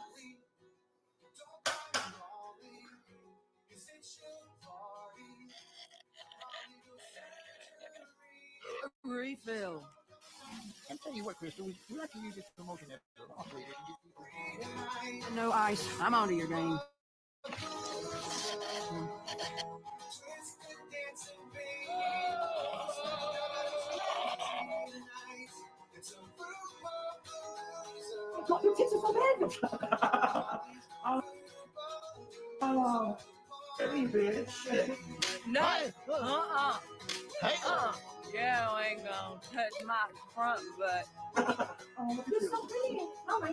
Refill. And tell you what, Crystal, we like to use this promotion as an offer. No ice. I'm onto your game. Your tits are so bad. Oh, hey, bitch. No. Yeah, I ain't gonna touch my front butt. Oh, you're so pretty. Oh my.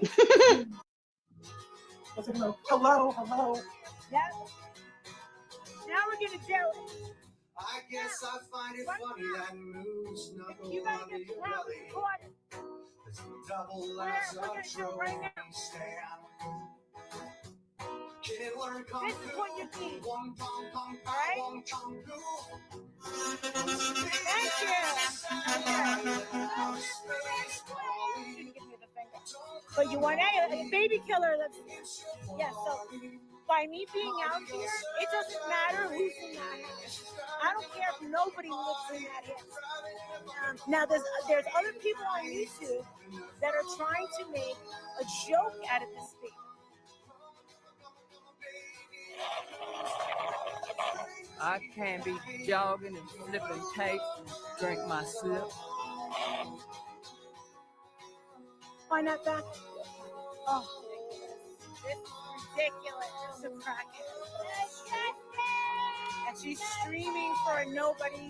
Hello. Yeah. Now we're gonna do it. I guess I find it funny that moves snuggle You gotta under get your the house belly. recorded. There's a double We're as gonna a do it right now. stand. Killer kung This is what you need. One pong pong Alright? one kung fu. Thank you. But you want a baby killer that's so by me being out here, it doesn't matter who's in that house. I don't care if nobody lives in that house. Now there's other people on YouTube that are trying to make a joke out of this baby. I can't be jogging and flipping tapes and drink my sip. Find that back? Oh, this is ridiculous. This is a crackhead. And she's streaming for a nobody.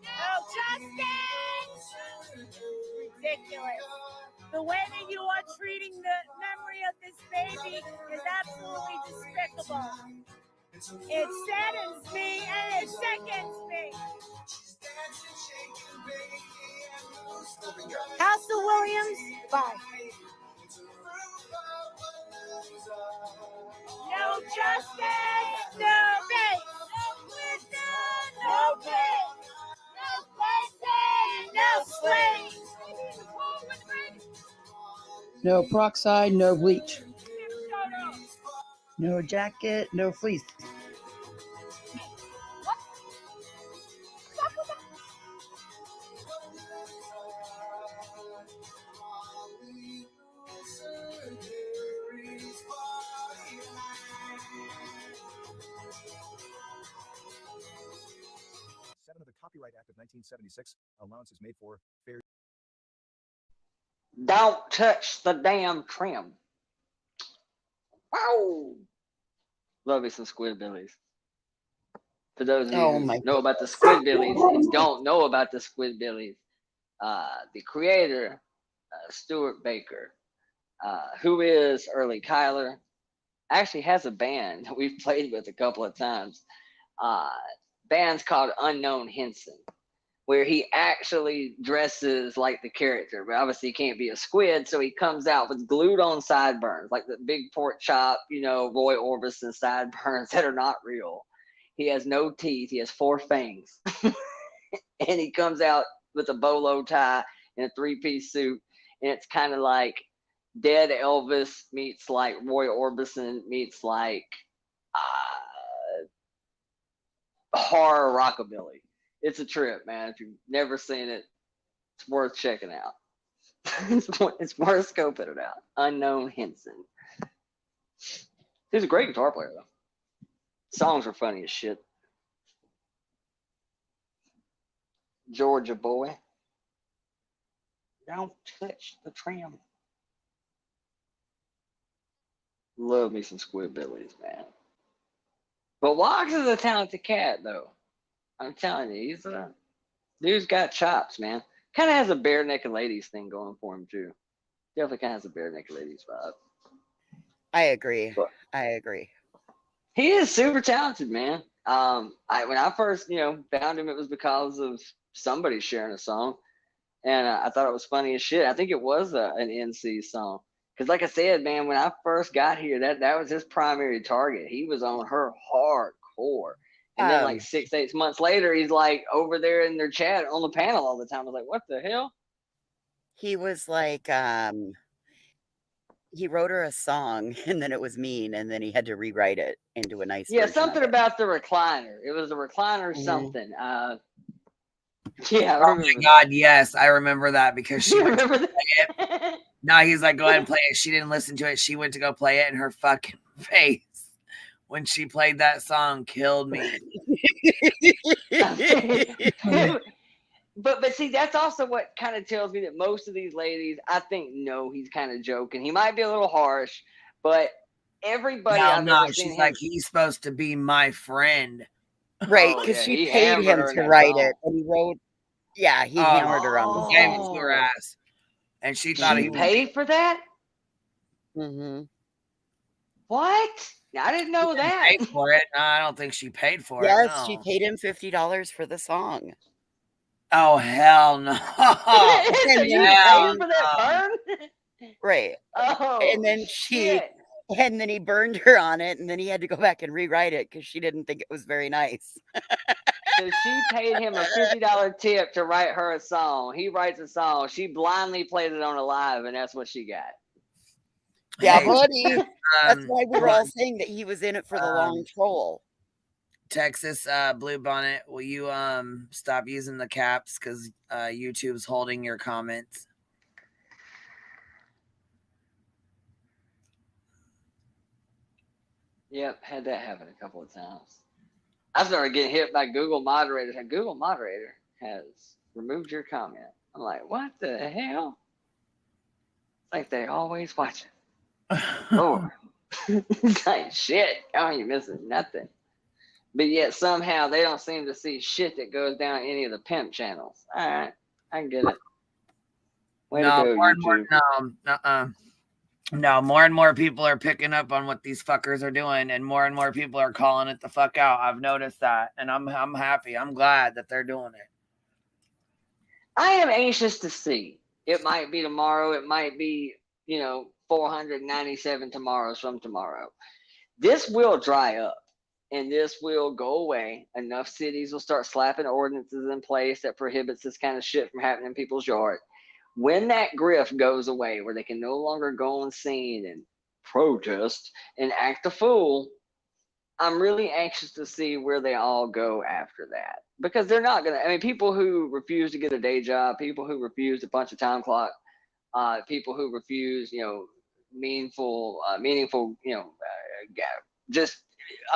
No justice! Ridiculous. The way that you are treating the memory of this baby is absolutely despicable. It saddens me and it seconds me. House of Williams, bye. No justice, no peace. No peace. No blessing, no sleep. No peroxide, no bleach. No jacket, no fleece. Of the Copyright Act of 1976, allowance is made for fair. Don't touch the damn trim. Wow. Love me some Squidbillies. For those of you who know about the Squidbillies and don't know about the Squidbillies, the creator, Stuart Baker, who is Early Kyler, actually has a band that we've played with a couple of times. Band's called Unknown Henson, where he actually dresses like the character, but obviously he can't be a squid, so he comes out with glued on sideburns, like the big pork chop, Roy Orbison sideburns that are not real. He has no teeth, he has 4 fangs. And he comes out with a bolo tie and a 3-piece suit, and it's kind of like Dead Elvis meets like Roy Orbison meets like horror rockabilly. It's a trip, man. If you've never seen it, it's worth checking out. It's worth scoping it out. Unknown Henson. He's a great guitar player, though. Songs are funny as shit. Georgia boy. Don't touch the trim. Love me some Squidbillies, man. But Wox is a talented cat, though. I'm telling you, dude's got chops, man. Kind of has a bare naked ladies thing going for him too. Definitely kind of has a bare naked ladies vibe. I agree. But I agree. he is super talented, man. When I first, found him, it was because of somebody sharing a song, and I thought it was funny as shit. I think it was an NC song, because like I said, man, when I first got here, that was his primary target. He was on her hardcore, and then like 6-8 months later, he's like over there in their chat on the panel all the time. I was like, what the hell? He was like, he wrote her a song, and then it was mean, and then he had to rewrite it into a nice version something of it. about the recliner. It was a recliner something. Yeah. Oh my God, yes, I remember that because she went to play it. No, he's like, go ahead and play it. She didn't listen to it. She went to go play it, and her fucking face when she played that song killed me. But see, that's also what kind of tells me that most of these ladies, I think, know he's kind of joking. He might be a little harsh, but everybody I've ever seen she's him, like, he's supposed to be my friend. Right, because she paid him to write it, and he wrote, he hammered her on the Gave it to her ass. And she thought he paid for that? Mm-hmm. What? I didn't know that. Paid for it? No, I don't think she paid for it. Yes, No. she paid him $50 for the song. Oh, hell no. So you paid for that burn? Right. Oh, and then and then he burned her on it, and then he had to go back and rewrite it because she didn't think it was very nice. So she paid him a $50 tip to write her a song. He writes a song. She blindly plays it on a live, and that's what she got. Yeah, buddy. That's why we were all saying that he was in it for the long troll. Texas Bluebonnet, will you stop using the caps because YouTube's holding your comments? Yep, had that happen a couple of times. I started getting hit by Google moderators, and Google moderator has removed your comment. I'm like, what the hell? Like they always watching. Oh, it's like shit. Oh, you missing nothing. But yet somehow they don't seem to see shit that goes down any of the pimp channels. All right, I get it. Way to go, YouTube. No, more and more people are picking up on what these fuckers are doing, and more people are calling it the fuck out. I've noticed that, and I'm happy. I'm glad that they're doing it. I am anxious to see. It might be tomorrow. It might be, 497 tomorrows from tomorrow. This will dry up, and this will go away. Enough cities will start slapping ordinances in place that prohibits this kind of shit from happening in people's yard. When that grift goes away, where they can no longer go on scene and protest and act a fool, I'm really anxious to see where they all go after that. Because they're not going to, people who refuse to get a day job, people who refuse to punch a time clock, people who refuse, meaningful, just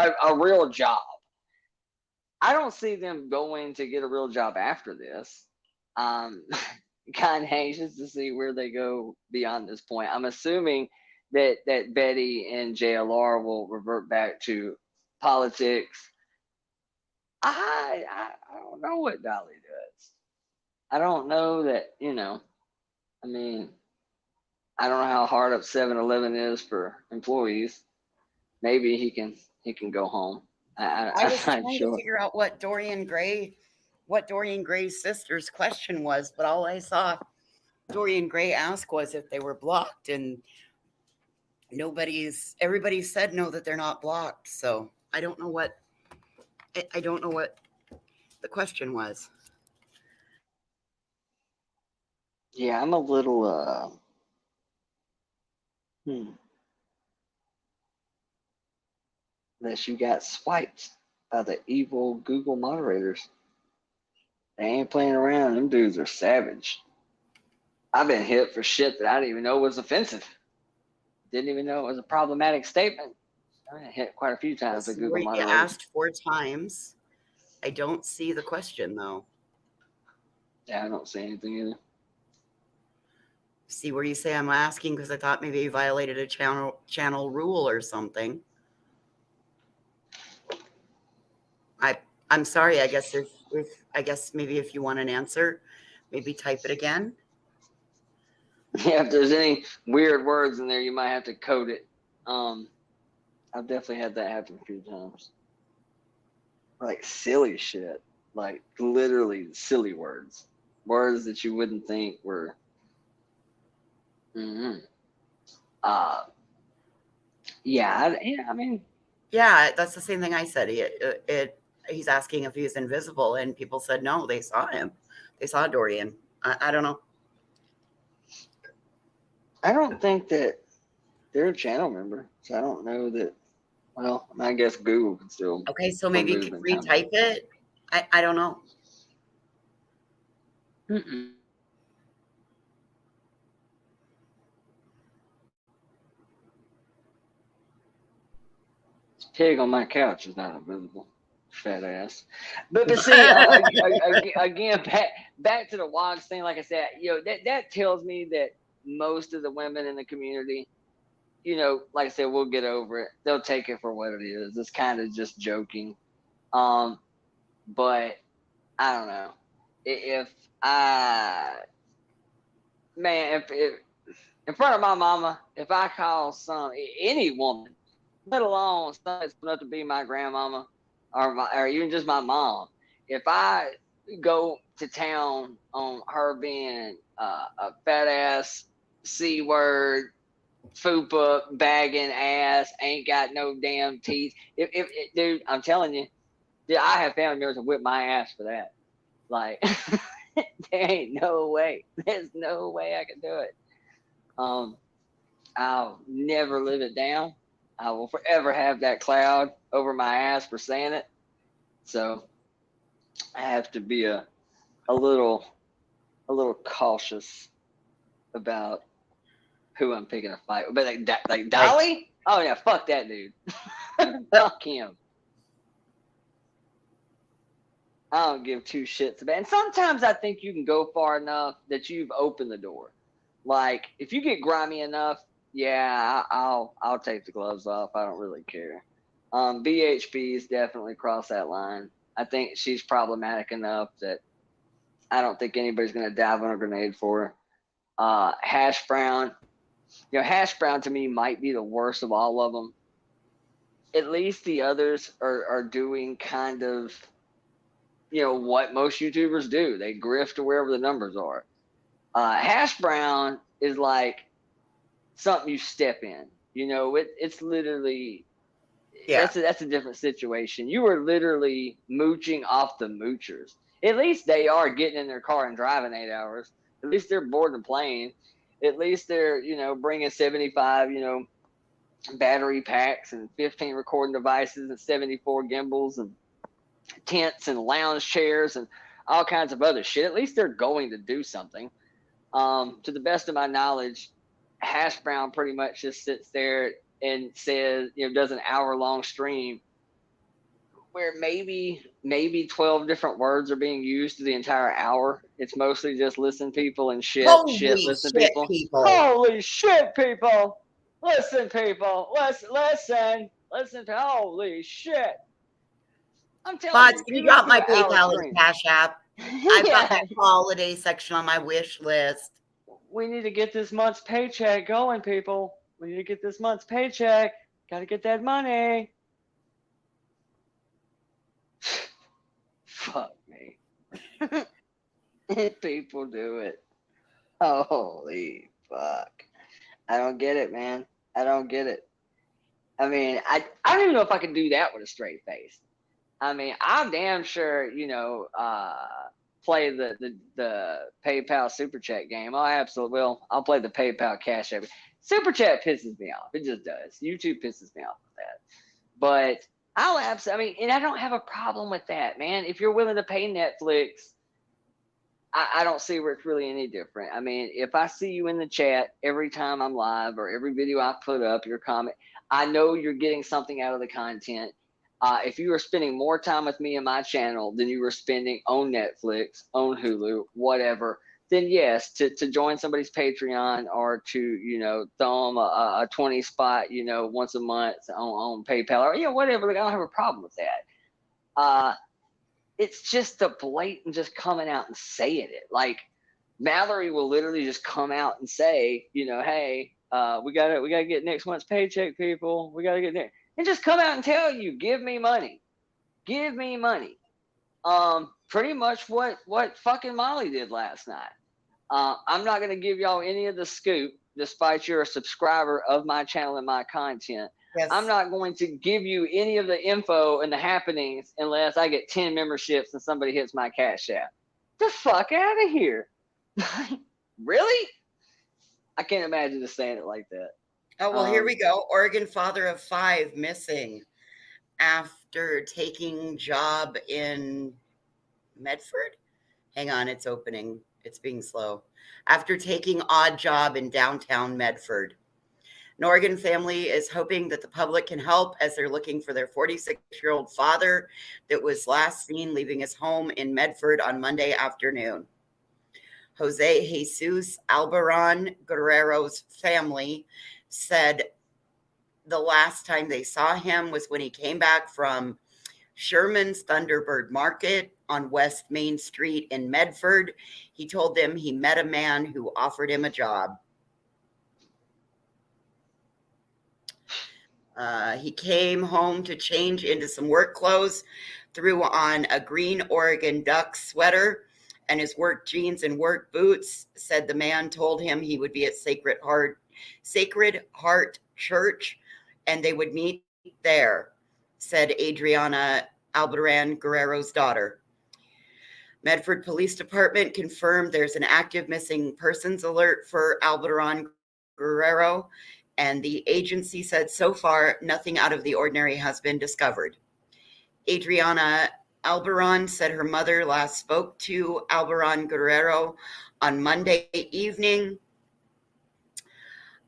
a real job. I don't see them going to get a real job after this. Kind of anxious to see where they go beyond this point. I'm assuming that Betty and JLR will revert back to politics. I don't know what Dolly does. I don't know that, I don't know how hard up 7-Eleven is for employees. Maybe he can go home. I was trying to figure out what Dorian Gray's sister's question was, but all I saw Dorian Gray ask was if they were blocked, and everybody said no, that they're not blocked. So I don't know what the question was. Yeah, I'm a little unless you got swiped by the evil Google moderators. They ain't playing around. Them dudes are savage. I've been hit for shit that I didn't even know was offensive. Didn't even know it was a problematic statement. I've been hit quite a few times with Google You moderators. asked 4 times. I don't see the question though. Yeah, I don't see anything either. See where you say I'm asking because I thought maybe you violated a channel rule or something. I'm sorry. I guess if maybe if you want an answer, maybe type it again. Yeah, if there's any weird words in there, you might have to code it. I've definitely had that happen a few times. Like silly shit, like literally silly words that you wouldn't think were. Yeah, I mean, yeah, that's the same thing I said. He's asking if he's invisible, and people said no, they saw him. They saw Dorian. I don't know. I don't think that they're a channel member, so I don't know that. Well, I guess Google can still. Okay, so maybe you can retype it. I don't know. Pig on my couch is not invisible. Fat ass. But see, again, back to the wogs thing. Like I said, that tells me that most of the women in the community, like I said, we'll get over it. They'll take it for what it is. It's kind of just joking. But I don't know. If in front of my mama, if I call any woman, let alone somebody enough to be my grandmama or even just my mom, if I go to town on her being a fat ass, C word, fupa, bagging ass, ain't got no damn teeth. If dude, I'm telling you, I have family members that whip my ass for that. Like, there ain't no way. There's no way I can do it. I'll never live it down. I will forever have that cloud over my ass for saying it. So I have to be a little cautious about who I'm picking a fight. But like Dolly? Oh yeah, fuck that dude. Fuck him. I don't give two shits about it. And sometimes I think you can go far enough that you've opened the door. Like if you get grimy enough, yeah, I'll take the gloves off. I don't really care. BHB's definitely crossed that line. I think she's problematic enough that I don't think anybody's gonna dive on a grenade for her. Hash Brown, Hash Brown to me might be the worst of all of them. At least the others are doing kind of, what most YouTubers do. They grift to wherever the numbers are. Hash Brown is like something you step in. It's literally, that's a different situation. You are literally mooching off the moochers. At least they are getting in their car and driving 8 hours. At least they're boarding a plane. At least they're, bringing 75, battery packs and 15 recording devices and 74 gimbals and tents and lounge chairs and all kinds of other shit. At least they're going to do something. To the best of my knowledge, Hash Brown pretty much just sits there and says, does an hour-long stream where maybe 12 different words are being used through the entire hour. It's mostly just listen people and shit. Holy Listen shit, people. people. Holy shit, people. Listen, people. Listen. Holy shit. I'm telling Bots, you. can you drop my through an hour PayPal and stream. Cash App? I've got my holiday section on my wish list. We need to get this month's paycheck going, people. We need to get this month's paycheck. Got to get that money. Fuck me. People do it. Holy fuck. I don't get it, man. I don't get it. I mean, I don't even know if I can do that with a straight face. I mean, I'm damn sure, play the PayPal Super Chat game. I absolutely will. I'll play the PayPal Cash App. Super Chat pisses me off. It just does. YouTube pisses me off with that. But I'll absolutely. I mean, and I don't have a problem with that, man. If you're willing to pay Netflix, I don't see where it's really any different. I mean, if I see you in the chat every time I'm live or every video I put up, your comment, I know you're getting something out of the content. If you are spending more time with me and my channel than you were spending on Netflix, on Hulu, whatever, then yes, to join somebody's Patreon or to, you know, throw them a 20 spot, you know, once a month on PayPal or, you know, whatever. Like, I don't have a problem with that. It's just the blatant just coming out and saying it. Like, Mallory will literally just come out and say, you know, hey, we gotta get next month's paycheck, people. We gotta get there. And just come out and tell you, give me money. Give me money. Pretty much what fucking Molly did last night. I'm not gonna give y'all any of the scoop, despite you're a subscriber of my channel and my content. Yes. I'm not going to give you any of the info and the happenings unless I get 10 memberships and somebody hits my Cash App. The fuck out of here. Really? I can't imagine just saying it like that. Oh, well, here we go. Oregon father of 5 missing after taking job in Medford. Hang on, it's opening. It's being slow. After taking odd job in downtown Medford. An Oregon family is hoping that the public can help as they're looking for their 46-year-old father that was last seen leaving his home in Medford on Monday afternoon. Jose Jesus Albaran Guerrero's family said the last time they saw him was when he came back from Sherman's Thunderbird Market on West Main Street in Medford. He told them he met a man who offered him a job. He came home to change into some work clothes, threw on a green Oregon Duck sweater and his work jeans and work boots. Said the man told him he would be at Sacred Heart Church and they would meet there, said Adriana Albaran Guerrero's daughter. Medford Police Department confirmed there's an active missing persons alert for Albaran Guerrero, and the agency said so far nothing out of the ordinary has been discovered. Adriana Albaran said her mother last spoke to Albaran Guerrero on Monday evening,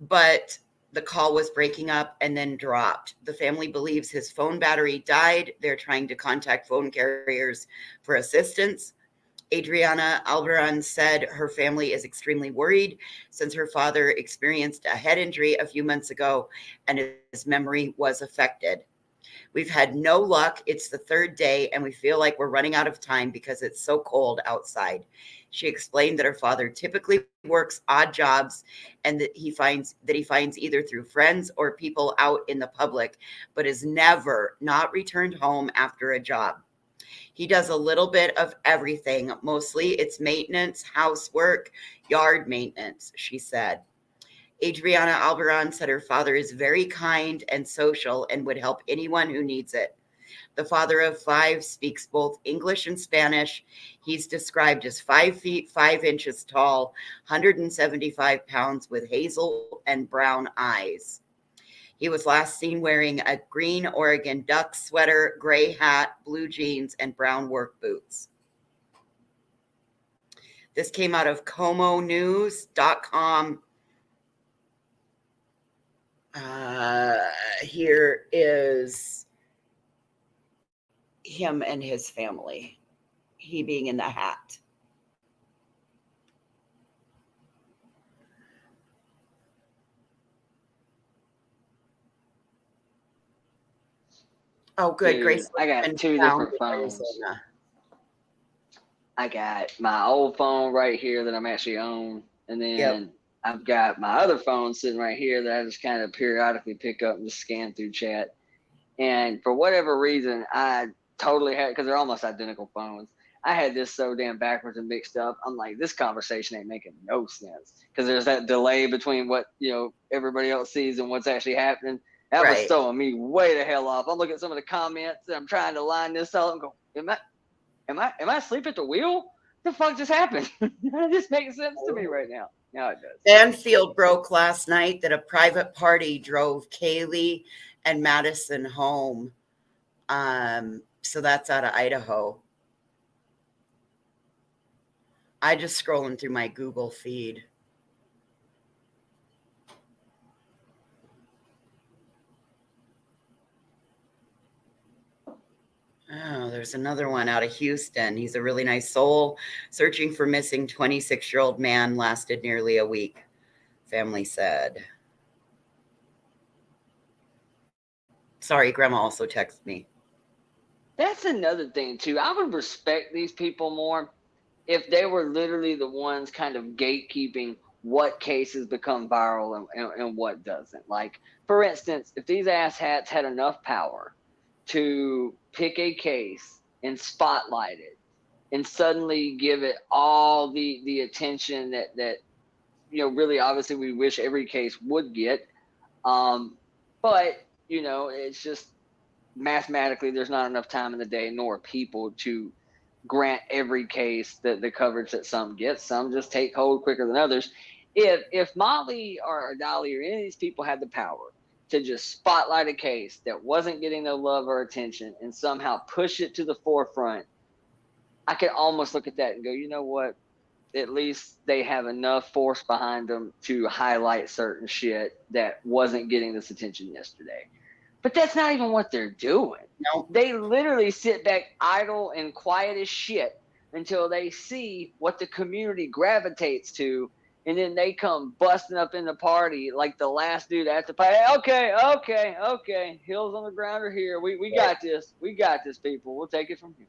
but the call was breaking up and then dropped. The family believes his phone battery died. They're trying to contact phone carriers for assistance. Adriana Albaran said her family is extremely worried since her father experienced a head injury a few months ago and his memory was affected. We've had no luck. It's the 3rd day and we feel like we're running out of time because it's so cold outside. She explained that her father typically works odd jobs and that he finds either through friends or people out in the public, but has never not returned home after a job. He does a little bit of everything. Mostly it's maintenance, housework, yard maintenance, she said. Adriana Albaran said her father is very kind and social and would help anyone who needs it. The father of 5 speaks both English and Spanish. He's described as 5 feet 5 inches tall, 175 pounds with hazel and brown eyes. He was last seen wearing a green Oregon Duck sweater, gray hat, blue jeans, and brown work boots. This came out of comonews.com. Here is him and his family, he being in the hat. Oh, good. Dude, Grace. I got 2 different phones. I got my old phone right here that I'm actually on, and then I've got my other phone sitting right here that I just kind of periodically pick up and just scan through chat. And for whatever reason, I totally had, because they're almost identical phones, I had this so damn backwards and mixed up. I'm like, this conversation ain't making no sense, because there's that delay between what, you know, everybody else sees and what's actually happening. That was throwing me way the hell off. I'm looking at some of the comments and I'm trying to line this up and go, am I asleep at the wheel? What the fuck just happened? This makes sense to me right now. Now it does. Danfield broke last night that a private party drove Kaylee and Madison home. So that's out of Idaho. I just scrolling through my Google feed. Oh, there's another one out of Houston. He's a really nice soul. Searching for missing 26-year-old man lasted nearly a week, family said. Sorry, Grandma also texted me. That's another thing, too. I would respect these people more if they were literally the ones kind of gatekeeping what cases become viral and what doesn't. Like, for instance, if these asshats had enough power to pick a case and spotlight it and suddenly give it all the attention that really obviously we wish every case would get, but it's just mathematically there's not enough time in the day nor people to grant every case the coverage that some get. Some just take hold quicker than others. If Molly or Dolly or any of these people had the power to just spotlight a case that wasn't getting no love or attention and somehow push it to the forefront, I could almost look at that and go, you know what? At least they have enough force behind them to highlight certain shit that wasn't getting this attention yesterday. But that's not even what they're doing. No. They literally sit back idle and quiet as shit until they see what the community gravitates to, and then they come busting up in the party like the last dude at the party. Okay. Hills on the ground are here. We got this. We got this, people. We'll take it from here.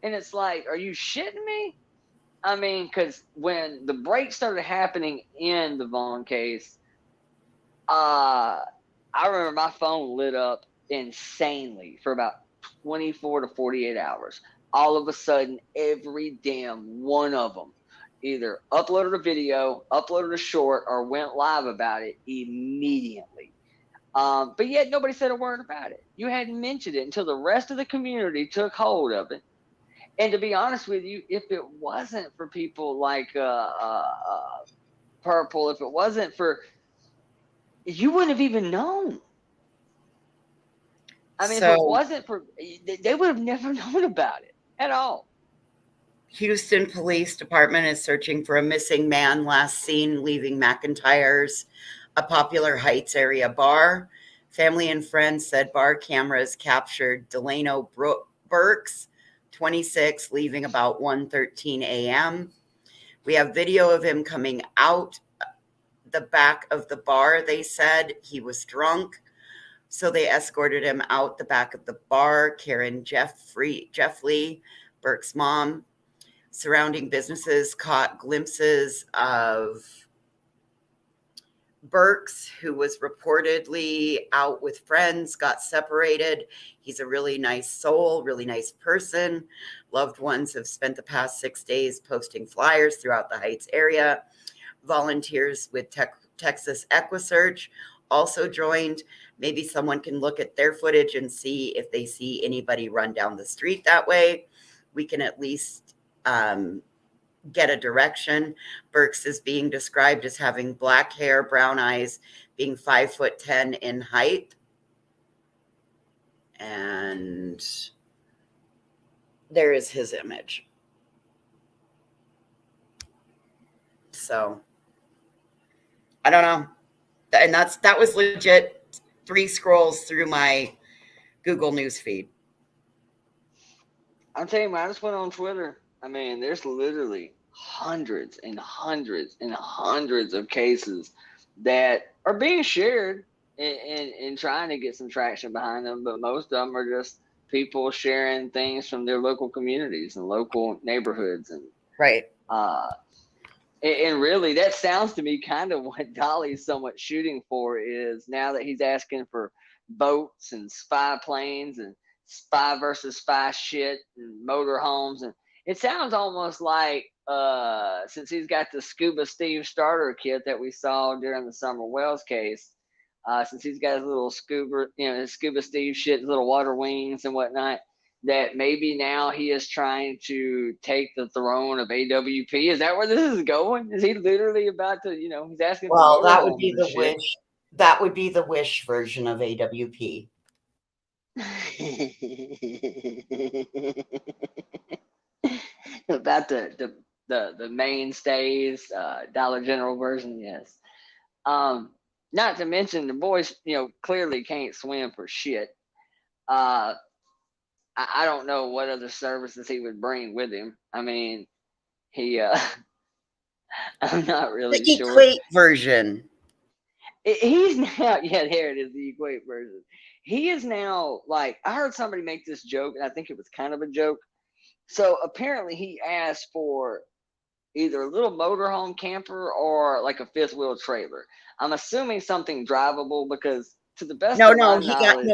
And it's like, are you shitting me? I mean, because when the break started happening in the Vaughn case, I remember my phone lit up insanely for about 24 to 48 hours. All of a sudden, every damn one of them either uploaded a video, uploaded a short, or went live about it immediately. But yet nobody said a word about it. You hadn't mentioned it until the rest of the community took hold of it. And to be honest with you, if it wasn't for people like Purple, if it wasn't for, you wouldn't have even known. I mean, if it wasn't for, they would have never known about it at all. Houston Police Department is searching for a missing man last seen leaving McIntyre's, a popular Heights area bar. Family and friends said bar cameras captured Delano Burks, 26, leaving about 1:13 a.m. We have video of him coming out the back of the bar. They said he was drunk, so they escorted him out the back of the bar. Karen Jeffley, Burke's mom. Surrounding businesses caught glimpses of Burks, who was reportedly out with friends, got separated. He's a really nice soul, really nice person. Loved ones have spent the past 6 days posting flyers throughout the Heights area. Volunteers with Texas EquiSearch also joined. Maybe someone can look at their footage and see if they see anybody run down the street that way. We can at least get a direction. Burks is being described as having black hair, brown eyes, being 5'10" in height. And there is his image. So I don't know. And that was legit 3 scrolls through my Google News feed. I'm telling you, I just went on Twitter. I mean, there's literally hundreds and hundreds and hundreds of cases that are being shared and trying to get some traction behind them. But most of them are just people sharing things from their local communities and local neighborhoods. And right. And really, that sounds to me kind of what Dolly's somewhat shooting for is now that he's asking for boats and spy planes and spy versus spy shit and motorhomes. And it sounds almost like since he's got the Scuba Steve starter kit that we saw during the Summer Wells case, since he's got his little his Scuba Steve shit, his little water wings and whatnot, that maybe now he is trying to take the throne of AWP. Is that where this is going? Is he literally about to, he's asking for Well, that would be the Wish. That would be the Wish version of AWP. About the mainstays, Dollar General version, yes. Not to mention the boys, clearly can't swim for shit. I don't know what other services he would bring with him. I mean, he I'm not really The sure. Equate version. He's now, yeah, there it is, the Equate version. He is now like, I heard somebody make this joke, and I think it was kind of a joke. So apparently he asked for either a little motorhome camper or like a fifth wheel trailer. I'm assuming something drivable because to the best No, of my knowledge,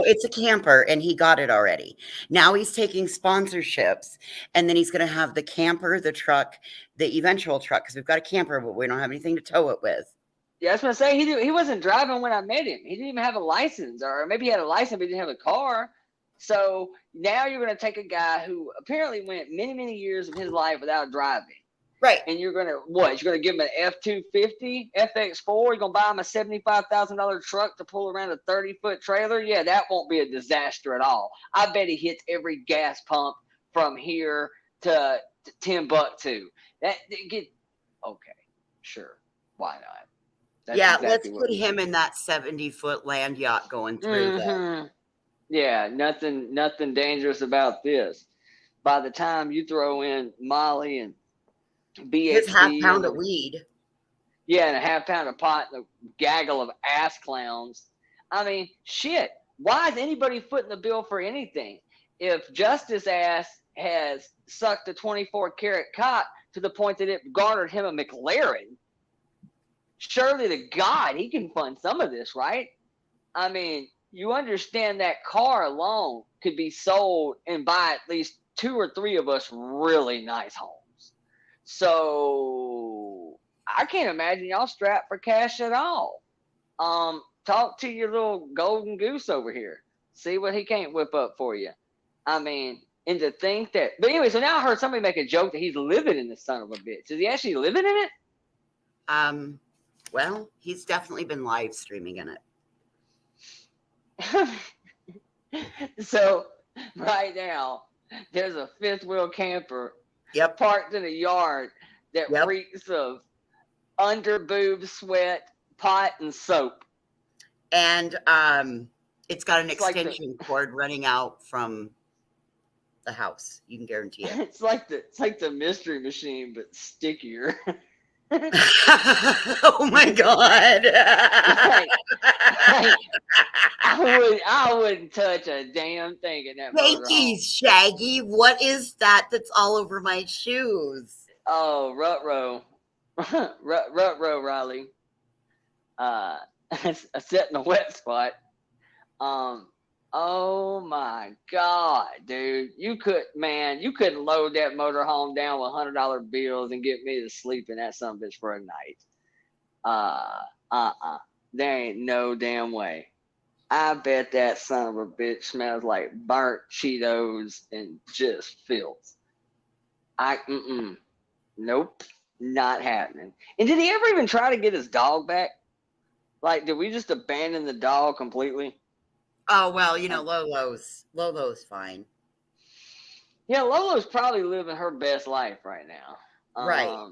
it's a camper and he got it already. Now he's taking sponsorships and then he's going to have the camper, the truck, the eventual truck, because we've got a camper, but we don't have anything to tow it with. yeah, I was gonna say he wasn't driving when I met him. He didn't even have a license, or maybe he had a license but he didn't have a car. So now you're gonna take a guy who apparently went many, many years of his life without driving. Right. And you're gonna what? You're gonna give him an F-250, FX4. You're gonna buy him a $75,000 truck to pull around a 30-foot trailer. Yeah, that won't be a disaster at all. I bet he hits every gas pump from here to Timbuktu. That get okay, sure, why not? That's yeah, exactly let's put him in that 70-foot land yacht going through there. Yeah, nothing dangerous about this. By the time you throw in Molly and BHD, his half-pound of weed. Yeah, and a half-pound of pot and a gaggle of ass clowns. I mean, shit. Why is anybody footing the bill for anything? If Justice ass has sucked a 24-karat cock to the point that it garnered him a McLaren, surely to God he can fund some of this, right? I mean, you understand that car alone could be sold and buy at least 2 or 3 of us really nice homes. So I can't imagine y'all strapped for cash at all. Talk to your little golden goose over here. See what he can't whip up for you. I mean, and to think that. But anyway, so now I heard somebody make a joke that he's living in this son of a bitch. Is he actually living in it? Well, he's definitely been live streaming in it. So right now, there's a fifth wheel camper parked in a yard that reeks of under-boob sweat, pot, and soap. And it's got an extension cord running out from the house. You can guarantee it. It's like the Mystery Machine, but stickier. Oh my God. I wouldn't touch a damn thing in that motorhome. Thankies, Shaggy. What is that that's all over my shoes? Oh, Rut-Row, Riley. I sat in a wet spot. Oh my God, dude. You couldn't load that motorhome down with $100 bills and get me to sleep in that son of a bitch for a night. There ain't no damn way. I bet that son of a bitch smells like burnt Cheetos and just filth. Nope, not happening. And did he ever even try to get his dog back? Like, did we just abandon the dog completely? Oh, well, Lolo's fine. Yeah, Lolo's probably living her best life right now. Right.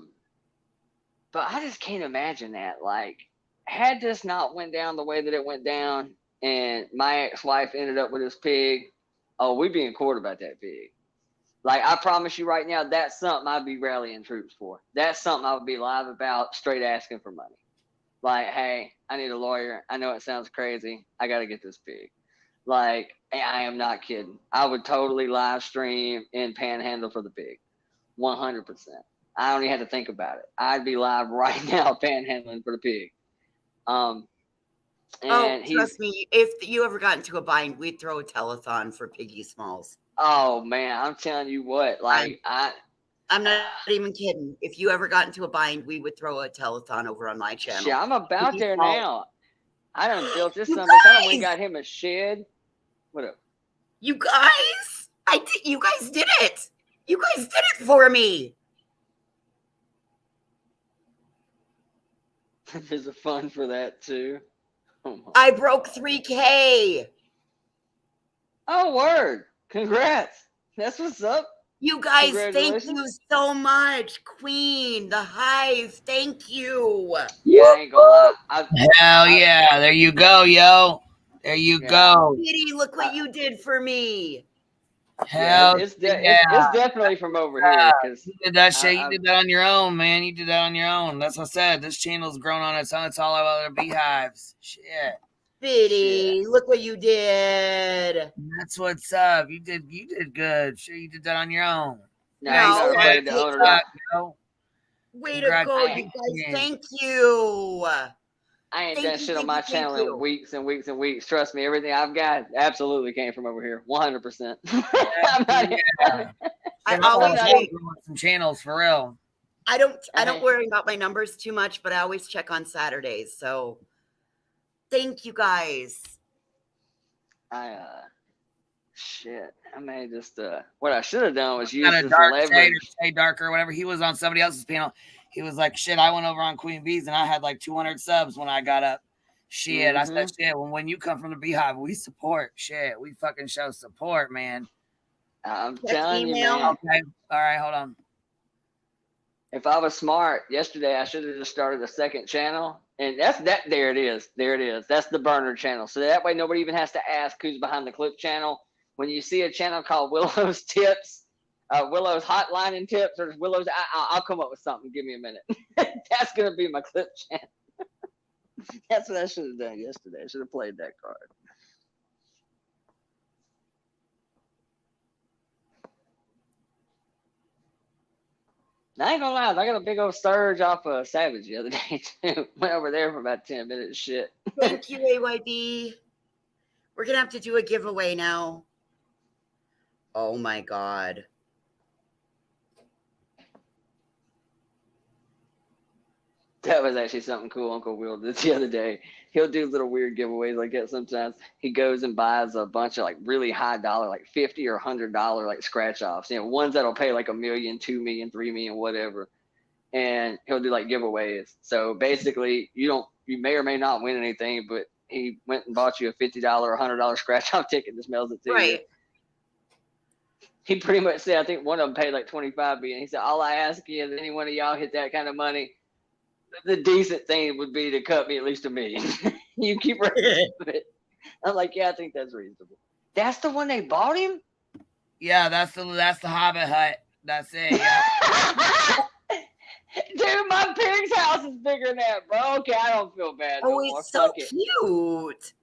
But I just can't imagine that. Like, had this not went down the way that it went down and my ex-wife ended up with this pig, oh, we'd be in court about that pig. Like, I promise you right now, that's something I'd be rallying troops for. That's something I would be live about, straight asking for money. Like, hey, I need a lawyer. I know it sounds crazy. I got to get this pig. Like, I am not kidding. I would totally live stream and panhandle for the pig. 100%. I don't even have to think about it. I'd be live right now panhandling for the pig. Trust me, if you ever got into a bind, we'd throw a telethon for Piggy Smalls. Oh, man, I'm telling you what. Like, I'm not even kidding. If you ever got into a bind, we would throw a telethon over on my channel. Yeah, I'm about there now. I done built this son. I done got him a shed. What up? You guys, you guys did it. You guys did it for me. There's a fund for that too. I broke 3K. Oh, word. Congrats. That's what's up. You guys, thank you so much. Queen, the highs, thank you. Yeah, I ain't gonna lie. Hell yeah. There you go, yo. There you go. Kitty, look what you did for me. Hell it's yeah. definitely from over here. Because you did that shit. You did that on your own, man. You did that on your own. That's what I said. This channel's grown on its own. It's all about the beehives. Shit. Biddy, look what you did. That's what's up. You did good. Sure, you did that on your own. No, way to own it up. Way to go, you guys. Thank you. I ain't done shit on my channel in weeks and weeks and weeks. Trust me, everything I've got absolutely came from over here. 100%. I always some channels for real. I don't worry about my numbers too much, but I always check on Saturdays. So thank you guys. Shit. I may just what I should have done was use Kind of this dark leverage. shade or shade darker or whatever. He was on somebody else's panel. He was like, shit, I went over on Queen Bees and I had like 200 subs when I got up. Shit. I said, shit, when you come from the Beehive, we support. Shit. We fucking show support, man. I'm telling you, man. Okay. All right, hold on. If I was smart, yesterday I should have just started a second channel. And there it is. There it is. That's the burner channel. So that way nobody even has to ask who's behind the clip channel. When you see a channel called Willow's Tips, Willow's Hotline and Tips, or Willow's, I'll come up with something. Give me a minute. That's going to be my clip channel. That's what I should have done yesterday. I should have played that card. I ain't gonna lie, I got a big old surge off of Savage the other day too. Went over there for about 10 minutes. Shit. Thank you, AYB. We're gonna have to do a giveaway now. Oh my god. That was actually something cool Uncle Will did the other day. He'll do little weird giveaways like that sometimes. He goes and buys a bunch of like really high dollar, like $50 or $100 like scratch offs. You know, ones that'll pay like $1 million, $2 million, $3 million, whatever. And he'll do like giveaways. So basically, you may or may not win anything, but he went and bought you a $50 or $100 scratch off ticket and just mails it to you. He pretty much said, I think one of them paid like $25 million. He said, all I ask is any one of y'all hit that kind of money, the decent thing would be to cut me at least $1 million. You keep it. I'm like, yeah, I think that's reasonable. That's the one they bought him? Yeah, that's the Hobbit hut. That's it. Yeah. Dude, my pig's house is bigger than that, bro. Okay, I don't feel bad. Oh, it's so cute.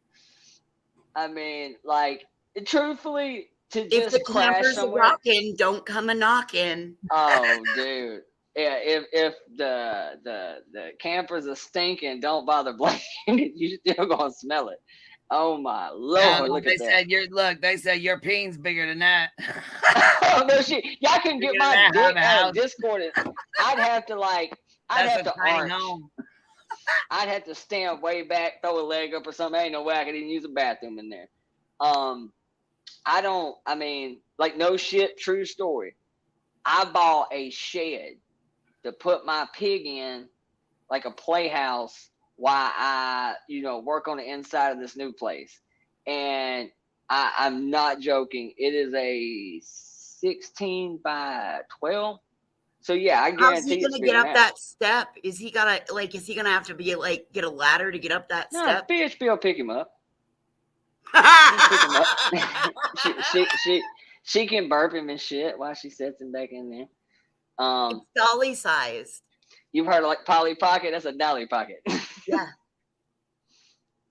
I mean, like, truthfully, to if just the crash campers somewhere. are rocking, don't come a knocking. Oh, dude. Yeah, if the campers are stinking, don't bother blaming it. You still gonna smell it. Oh my Lord! Yeah, look they at said that. They said your peen's bigger than that. Oh no shit! Y'all can get my dick out of Discord. I'd have to arch. I'd have to stand way back, throw a leg up or something. Ain't no way I could even use a bathroom in there. I mean, like no shit, true story. I bought a shed to put my pig in, like a playhouse, while I, work on the inside of this new place. And I'm not joking. It is a 16 by 12. So yeah, I guarantee how's he gonna get up that step? Is he gonna have to be like get a ladder to get up that step? BHP will pick him up. She can burp him and shit while she sets him back in there. It's dolly sized. You've heard of like Polly Pocket? That's a Dolly Pocket. Yeah.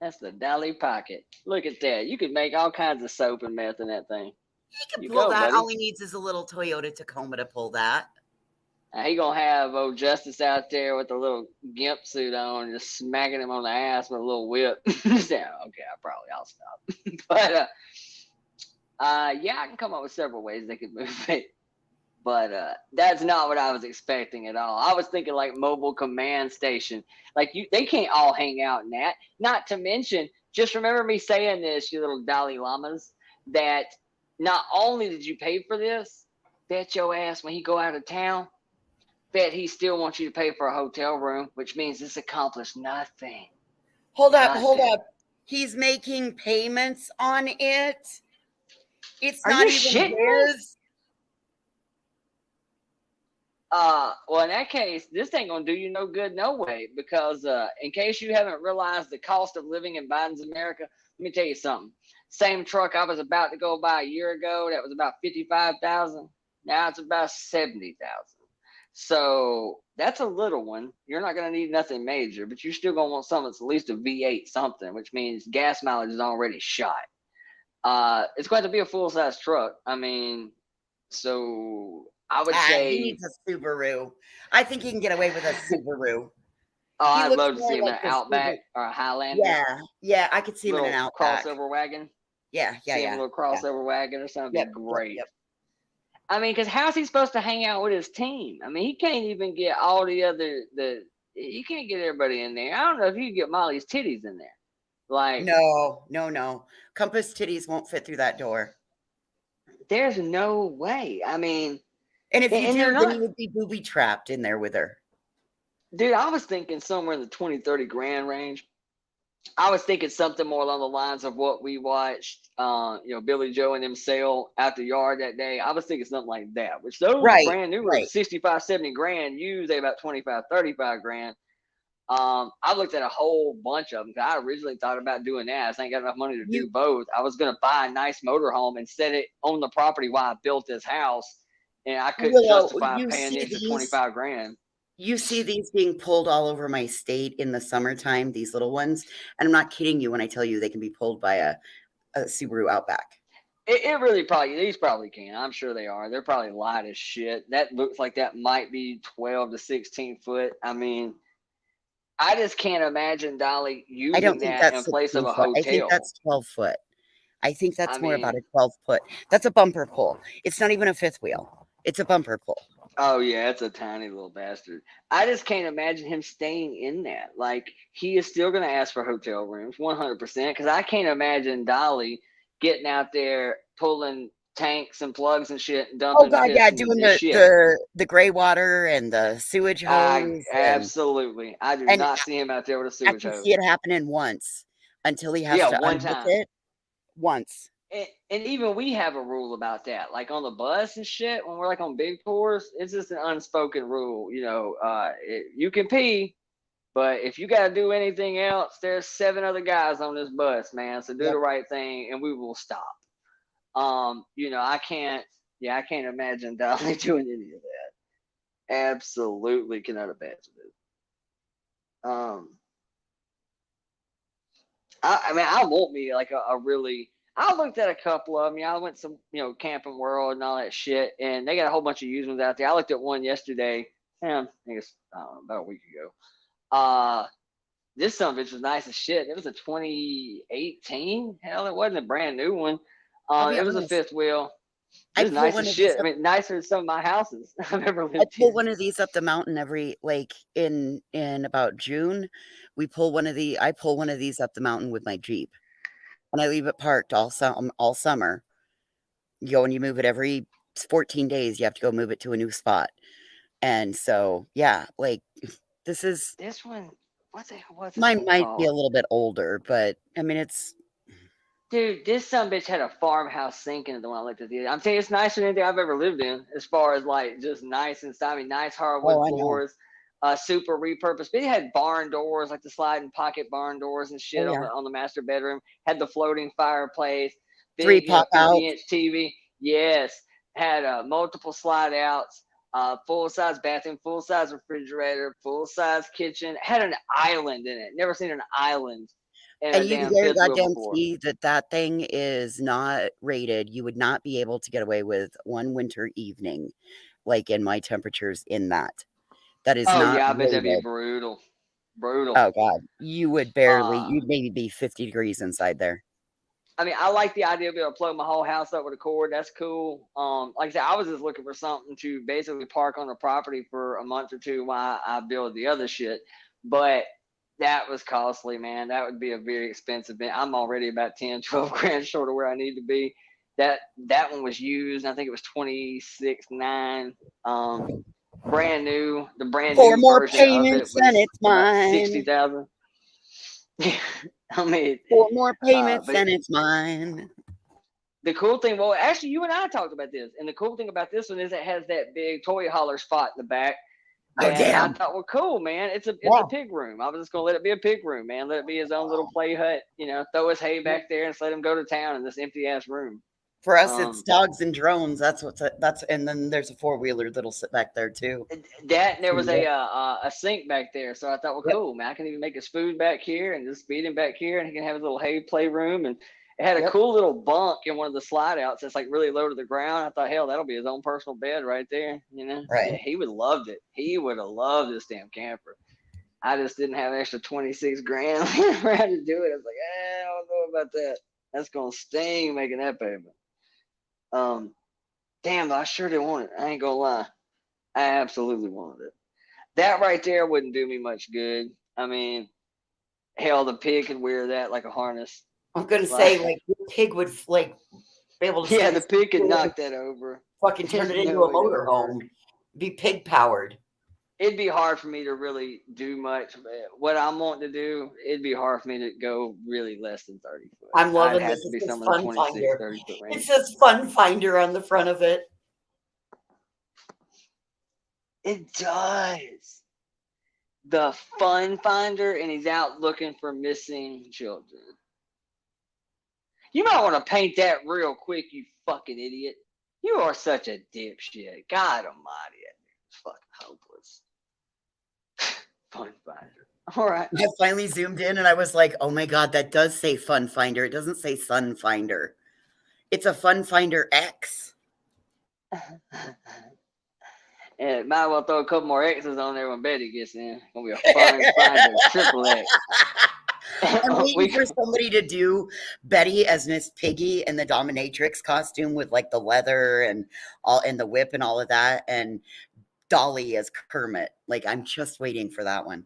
That's the Dolly Pocket. Look at that. You could make all kinds of soap and meth in that thing. He can pull that. Buddy. All he needs is a little Toyota Tacoma to pull that. He gonna have old Justice out there with a little gimp suit on, just smacking him on the ass with a little whip. Yeah, okay, I'll stop. But yeah, I can come up with several ways they could move it. But that's not what I was expecting at all. I was thinking like mobile command station. Like they can't all hang out in that. Not to mention, just remember me saying this, you little Dalai Lamas, that not only did you pay for this, bet your ass when he go out of town, bet he still wants you to pay for a hotel room, which means this accomplished nothing. Hold up. He's making payments on it. It's Are not you even shitting me? his. Well, in that case, this ain't gonna do you no good, no way. Because in case you haven't realized the cost of living in Biden's America, let me tell you something. Same truck I was about to go buy a year ago, that was about 55,000. Now it's about 70,000. So that's a little one. You're not gonna need nothing major, but you're still gonna want something that's at least a V8 something, which means gas mileage is already shot. It's going to be a full size truck. I mean, so I would He say. needs a Subaru. I think he can get away with a Subaru. Oh, He I'd looks love to more see him in like an the Outback Subaru. or a Highlander. Yeah, I could see him in an Little Outback. crossover wagon. Yeah. See him in a little crossover wagon or something. Yep, Be great. Yep. I mean, because how's he supposed to hang out with his team? I mean, he can't even get all he can't get everybody in there. I don't know if you can get Molly's titties in there. Like, No. Compass titties won't fit through that door. There's no way. I mean, and if you do, then you would be booby trapped in there with her. Dude, I was thinking somewhere in the 20-30 grand range. I was thinking something more along the lines of what we watched, Billy Joe and them sail out the yard that day. I was thinking something like that, which those brand new were 65, 70 grand. Used, they about 25, 35 grand. I looked at a whole bunch of them. I originally thought about doing that. I ain't got enough money to do both. I was going to buy a nice motorhome and set it on the property while I built this house. And I couldn't justify paying the extra 25 grand. You see these being pulled all over my state in the summertime, these little ones. And I'm not kidding you when I tell you they can be pulled by a Subaru Outback. It really these probably can. I'm sure they are. They're probably light as shit. That looks like that might be 12 to 16 foot. I mean, I just can't imagine Dolly using that in place of a hotel. I think that's 12 foot. I think that's more about a 12 foot. That's a bumper pull. It's not even a fifth wheel. It's a bumper pull. Oh, yeah, it's a tiny little bastard. I just can't imagine him staying in that. Like, he is still going to ask for hotel rooms, 100%, because I can't imagine Dolly getting out there pulling tanks and plugs and shit and dumping doing the gray water and the sewage hose. Absolutely. I do not see him out there with a sewage hose. I can see it happening once until he has to one unhook time. it. Once. And even we have a rule about that. Like on the bus and shit, when we're like on big tours, it's just an unspoken rule. You can pee, but if you got to do anything else, there's 7 other guys on this bus, man. So do the right thing and we will stop. I can't imagine Dolly doing any of that. Absolutely cannot imagine it. I want me like a really. I looked at a couple of them. I went to some, Camping World and all that shit, and they got a whole bunch of used ones out there. I looked at one yesterday. I think it's about a week ago. This son of a bitch was nice as shit. It was a 2018. Hell, it wasn't a brand new one. It was a fifth wheel. It was nice as shit. I mean, nicer than some of my houses I've ever lived in. I pull one of these up the mountain in about June. I pull one of these up the mountain with my Jeep. And I leave it parked all summer. You go and you move it every 14 days. You have to go move it to a new spot. And so, this one. What the hell was it? Mine might be a little bit older, but I mean, it's. Dude, this son of a bitch had a farmhouse sink in it. The one I looked at the other. I'm telling you, it's nicer than anything I've ever lived in. As far as just nice inside. I mean, nice hardwood floors. Super repurposed. But it had barn doors, like the sliding pocket barn doors and shit on the master bedroom. Had the floating fireplace. Big, 3 pop out 50-inch TV. Yes. Had multiple slide outs. Full size bathroom, full size refrigerator, full size kitchen. Had an island in it. Never seen an island. And you can very goddamn see that thing is not rated. You would not be able to get away with one winter evening, like in my temperatures in that. That is not. I bet that'd be brutal. Oh God, you would barely. You'd maybe be 50 degrees inside there. I mean, I like the idea of being able to plug my whole house up with a cord. That's cool. Like I said, I was just looking for something to basically park on the property for a month or two while I build the other shit. But that was costly, man. That would be a very expensive bit. I'm already about 10, 12 grand short of where I need to be. That one was used. I think it was 26.9. Brand new. The brand new more version of it payments was and it's mine. 60,000. I mean, 4 more payments and it's mine. the cool thing, well, actually, you and I talked about this, and the cool thing about this one is it has that big toy hauler spot in the back. Oh, damn. I thought, well, cool, man. It's a pig room. I was just gonna let it be a pig room, man. Let it be his own little play hut. Throw his hay back there and just let him go to town in this empty ass room. For us, it's dogs and drones. That's and then there's a 4-wheeler that'll sit back there too. There was a sink back there, so I thought, well, cool, man. I can even make his food back here and just feed him back here, and he can have his little hay play room. And it had a cool little bunk in one of the slide outs that's like really low to the ground. I thought, hell, that'll be his own personal bed right there. Right. Yeah, he would have loved it. He would have loved this damn camper. I just didn't have an extra 26 grand around to do it. I was like, I don't know about that. That's gonna sting making that payment. Damn, I sure did want it. I ain't gonna lie. I absolutely wanted it. That right there wouldn't do me much good. I mean, hell, the pig could wear that like a harness. I'm gonna say, like, your pig would be able to. Yeah, the pig could knock that over. Fucking turn it into a motorhome. Be pig powered. It'd be hard for me to really do much. What I'm wanting to do, it'd be hard for me to go really less than 30 foot. I'm loving this. It says Fun Finder. It says Fun Finder on the front of it. It does. The Fun Finder, and he's out looking for missing children. You might want to paint that real quick, you fucking idiot. You are such a dipshit. God almighty, it's fucking hopeless. Fun Finder. All right. I finally zoomed in and I was like, oh my God, that does say Fun Finder. It doesn't say Sun Finder. It's a Fun Finder X. And might well throw a couple more X's on there when Betty gets in. It's gonna be a Fun Finder triple X. I'm waiting for somebody to do Betty as Miss Piggy in the dominatrix costume with like the leather and the whip and all of that, and Dolly as Kermit. Like, I'm just waiting for that one.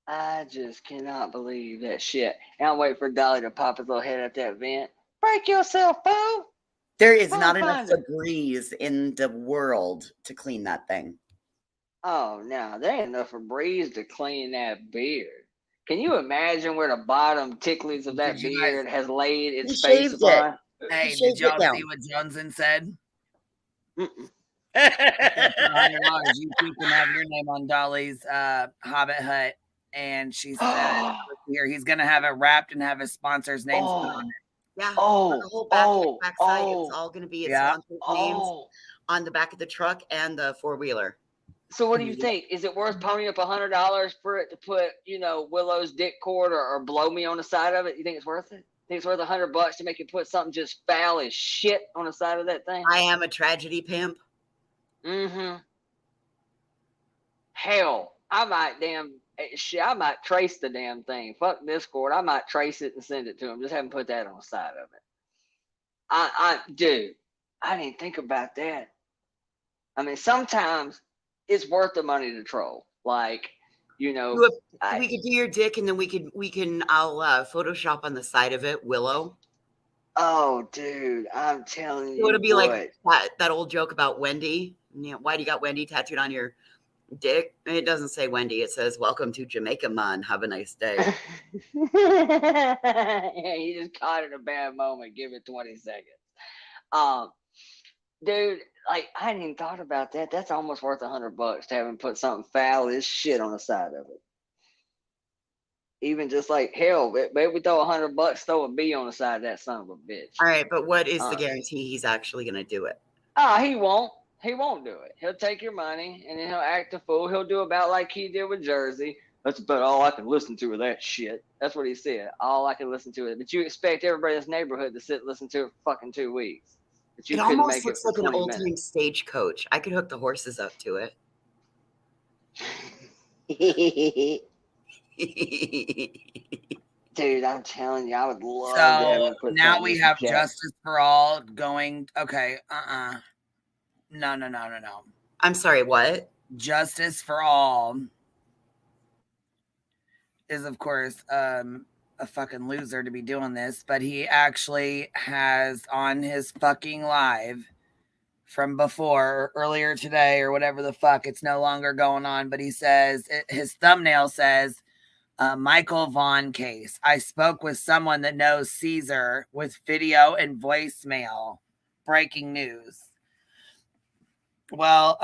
I just cannot believe that shit. And I'm waiting for Dolly to pop his little head at that vent. Break yourself, fool! There is not enough degrees in the world to clean that thing. Oh, no, there ain't enough Febreze to clean that beard. Can you imagine where the bottom ticklings of that beard has laid its face upon? Hey, did y'all see what Johnson said? $100, you two can have your name on Dolly's Hobbit hut. And she said, here, he's going to have it wrapped and have his sponsor's names put on it. Yeah. The whole backside, it's all going to be its sponsor's names on the back of the truck and the 4-wheeler. So what do you think? Is it worth ponying up $100 for it to put, Willow's dick cord or blow me on the side of it? You think it's worth it? Think it's worth $100 to make it put something just foul as shit on the side of that thing? I am a tragedy pimp. Mm-hmm. Hell, I might trace the damn thing. Fuck Discord. I might trace it and send it to him. Just haven't put that on the side of it. Dude, I didn't think about that. I mean, sometimes it's worth the money to troll. Like, we could do your dick, and then I'll Photoshop on the side of it Willow. Oh, dude, I'm telling you. So it'll be like that old joke about Wendy. Why do you got Wendy tattooed on your dick? It doesn't say Wendy. It says, welcome to Jamaica, man. Have a nice day. Yeah, you just caught it in a bad moment. Give it 20 seconds. Dude, like, I hadn't even thought about that. That's almost worth $100 to have him put something foul as shit on the side of it. Even just like, hell, maybe we throw $100, throw a B on the side of that son of a bitch. All right, but what is the guarantee he's actually going to do it? He won't. He won't do it. He'll take your money, and then he'll act a fool. He'll do about like he did with Jersey. That's about all I can listen to with that shit. That's what he said. All I can listen to it. But you expect everybody in this neighborhood to sit and listen to it for fucking 2 weeks. But you it almost looks like an old-time stagecoach. I could hook the horses up to it. Dude, I'm telling you, I would love to put now we have Justice for All going. Okay, No. I'm sorry, what? Justice for All is, of course, a fucking loser to be doing this, but he actually has on his fucking live from before, earlier today or whatever the fuck, it's no longer going on, but he says, his thumbnail says, Michael Vaughn case. I spoke with someone that knows Caesar with video and voicemail. Breaking news. Well,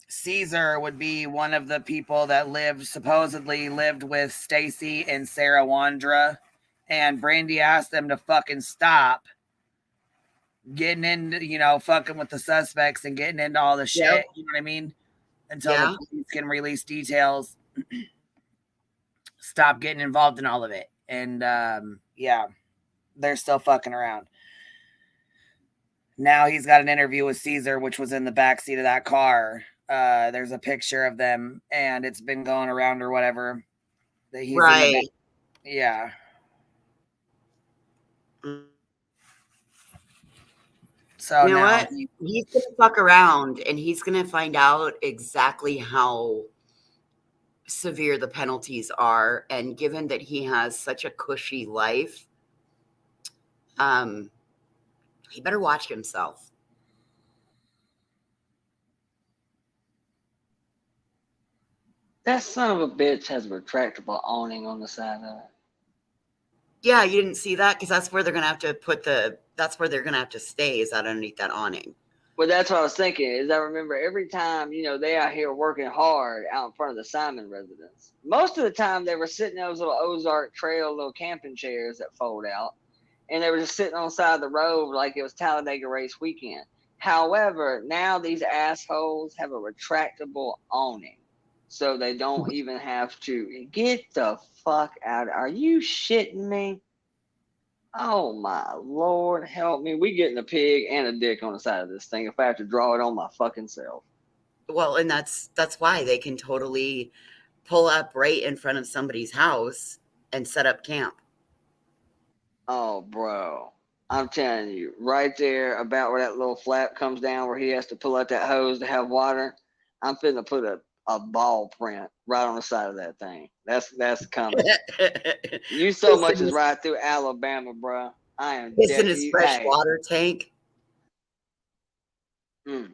Caesar would be one of the people that supposedly lived with Stacy and Sarah Wandra, and Brandy asked them to fucking stop getting into, fucking with the suspects and getting into all the shit. Yep. You know what I mean? Until the police can release details. Stop getting involved in all of it. And yeah, they're still fucking around. Now he's got an interview with Caesar, which was in the backseat of that car. There's a picture of them, and it's been going around or whatever. That he's in the yeah. So you know now what? He's gonna fuck around, and he's gonna find out exactly how severe the penalties are. And given that he has such a cushy life, he better watch himself. That son of a bitch has a retractable awning on the side of it. Yeah, you didn't see that? Because that's where they're gonna have to that's where they're gonna have to stay, is out underneath that awning. Well, that's what I was thinking. Is I remember every time, they out here working hard out in front of the Simon residence. Most of the time, they were sitting in those little Ozark Trail little camping chairs that fold out, and they were just sitting on the side of the road like it was Talladega race weekend. However, now these assholes have a retractable awning, so they don't even have to get the fuck out. Are you shitting me? Oh my Lord, help me. We getting a pig and a dick on the side of this thing if I have to draw it on my fucking self. Well, and that's why they can totally pull up right in front of somebody's house and set up camp. Oh, bro. I'm telling you, right there about where that little flap comes down where he has to pull out that hose to have water, I'm finna put a ball print right on the side of that thing. That's coming. You so much as right through Alabama, bro. I am It's in his fresh water tank. I'm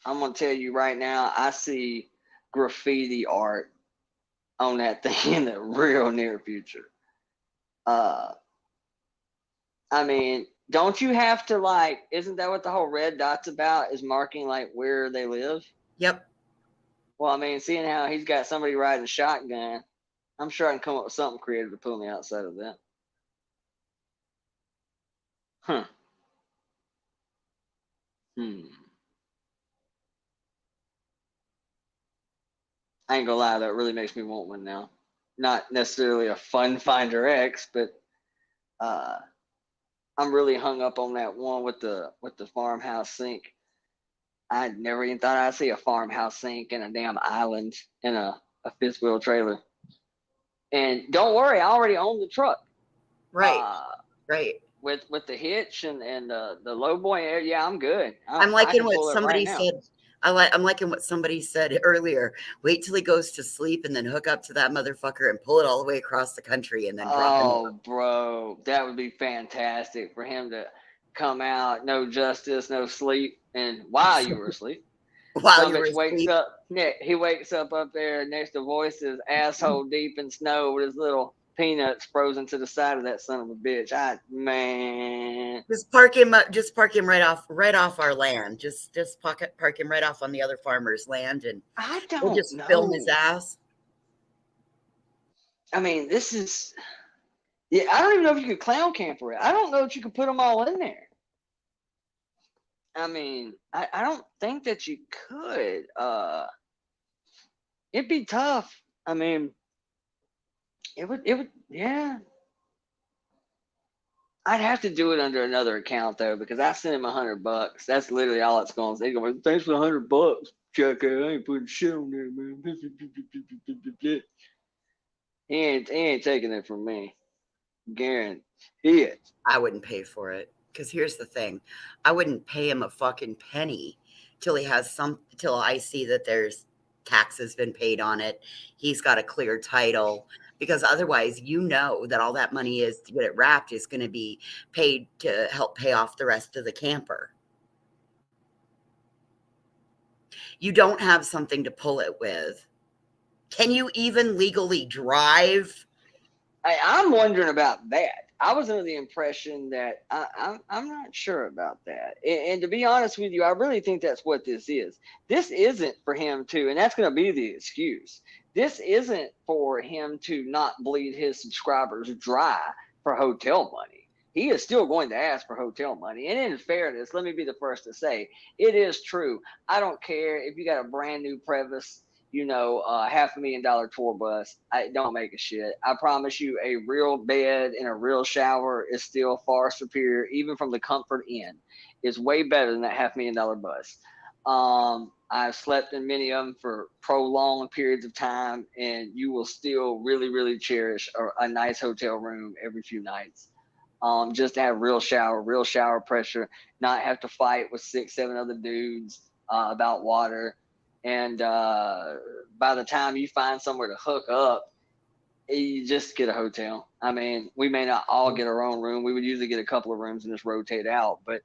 gonna tell you right now, I see graffiti art on that thing in the real near future. I mean, don't you have to isn't that what the whole red dot's about, is marking where they live? Yep. Well, I mean, seeing how he's got somebody riding a shotgun, I'm sure I can come up with something creative to put on the outside of that. Huh. I ain't gonna lie, that really makes me want one now. Not necessarily a Fun Finder X, but I'm really hung up on that one with the farmhouse sink. I never even thought I'd see a farmhouse sink in a damn island in a fifth wheel trailer. And don't worry, I already own the truck. Right. Right. With the hitch and the low boy, yeah, I'm good. I'm liking what somebody said. I'm liking what somebody said earlier. Wait till he goes to sleep and then hook up to that motherfucker and pull it all the way across the country and then drop him. Oh, bro, that would be fantastic for him to come out, no justice, no sleep, and while you were asleep. While you were wakes up, yeah, he wakes up there next to Voice's asshole deep in snow with his little peanuts frozen to the side of that son of a bitch. Man, just park him right off our land. Just park him right off on the other farmer's land, and we'll just film his ass. I mean, this is, yeah, I don't even know if you could clown camper it. I don't know if you could put them all in there. I mean, I don't think that you could. It'd be tough. I mean, it would, yeah. I'd have to do it under another account though, because I sent him $100. That's literally all it's going to say. Going, thanks for $100, Chuck. I ain't putting shit on there, man. He ain't taking it from me. Guarantee it. I wouldn't pay for it. Because here's the thing, I wouldn't pay him a fucking penny till I see that there's taxes been paid on it. He's got a clear title, because otherwise, that all that money is to get it wrapped is going to be paid to help pay off the rest of the camper. You don't have something to pull it with. Can you even legally drive? I'm wondering about that. I was under the impression that I'm not sure about that. And to be honest with you, I really think that's what this is. This isn't for him to, and that's going to be the excuse. This isn't for him to not bleed his subscribers dry for hotel money. He is still going to ask for hotel money. And in fairness, let me be the first to say, it is true. I don't care if you got a brand new Previs, you know, $500,000 tour bus. I don't make a shit. I promise you, a real bed and a real shower is still far superior, even from the Comfort Inn. It's way better than that $500,000 bus. I've slept in many of them for prolonged periods of time, and you will still really, really cherish a nice hotel room every few nights. Just to have real shower pressure, not have to fight with 6, 7 other dudes about water. And by the time you find somewhere to hook up, you just get a hotel. I mean, we may not all get our own room. We would usually get a couple of rooms and just rotate out. But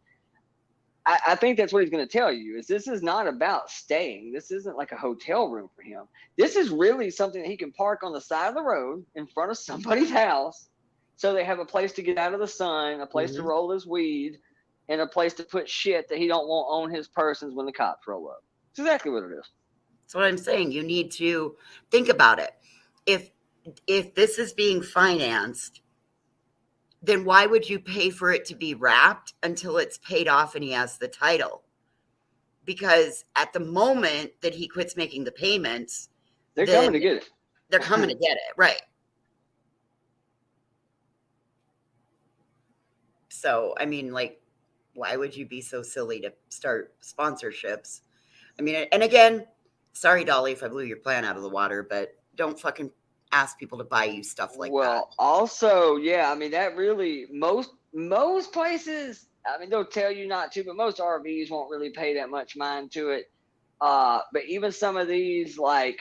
I think that's what he's going to tell you, is this is not about staying. This isn't like a hotel room for him. This is really something that he can park on the side of the road in front of somebody's house, so they have a place to get out of the sun, a place to roll his weed, and a place to put shit that he don't want on his persons when the cops roll up. That's exactly what it is. That's what I'm saying. You need to think about it. If this is being financed, then why would you pay for it to be wrapped until it's paid off and he has the title? Because at the moment that he quits making the payments, they're coming to get it. They're coming to get it, right? So, I mean, like, why would you be so silly to start sponsorships? I mean, and again, sorry, Dolly, if I blew your plan out of the water, but don't fucking ask people to buy you stuff like that. Well, also, yeah, I mean, that really, most places, I mean, they'll tell you not to, but most RVs won't really pay that much mind to it. But even some of these, like,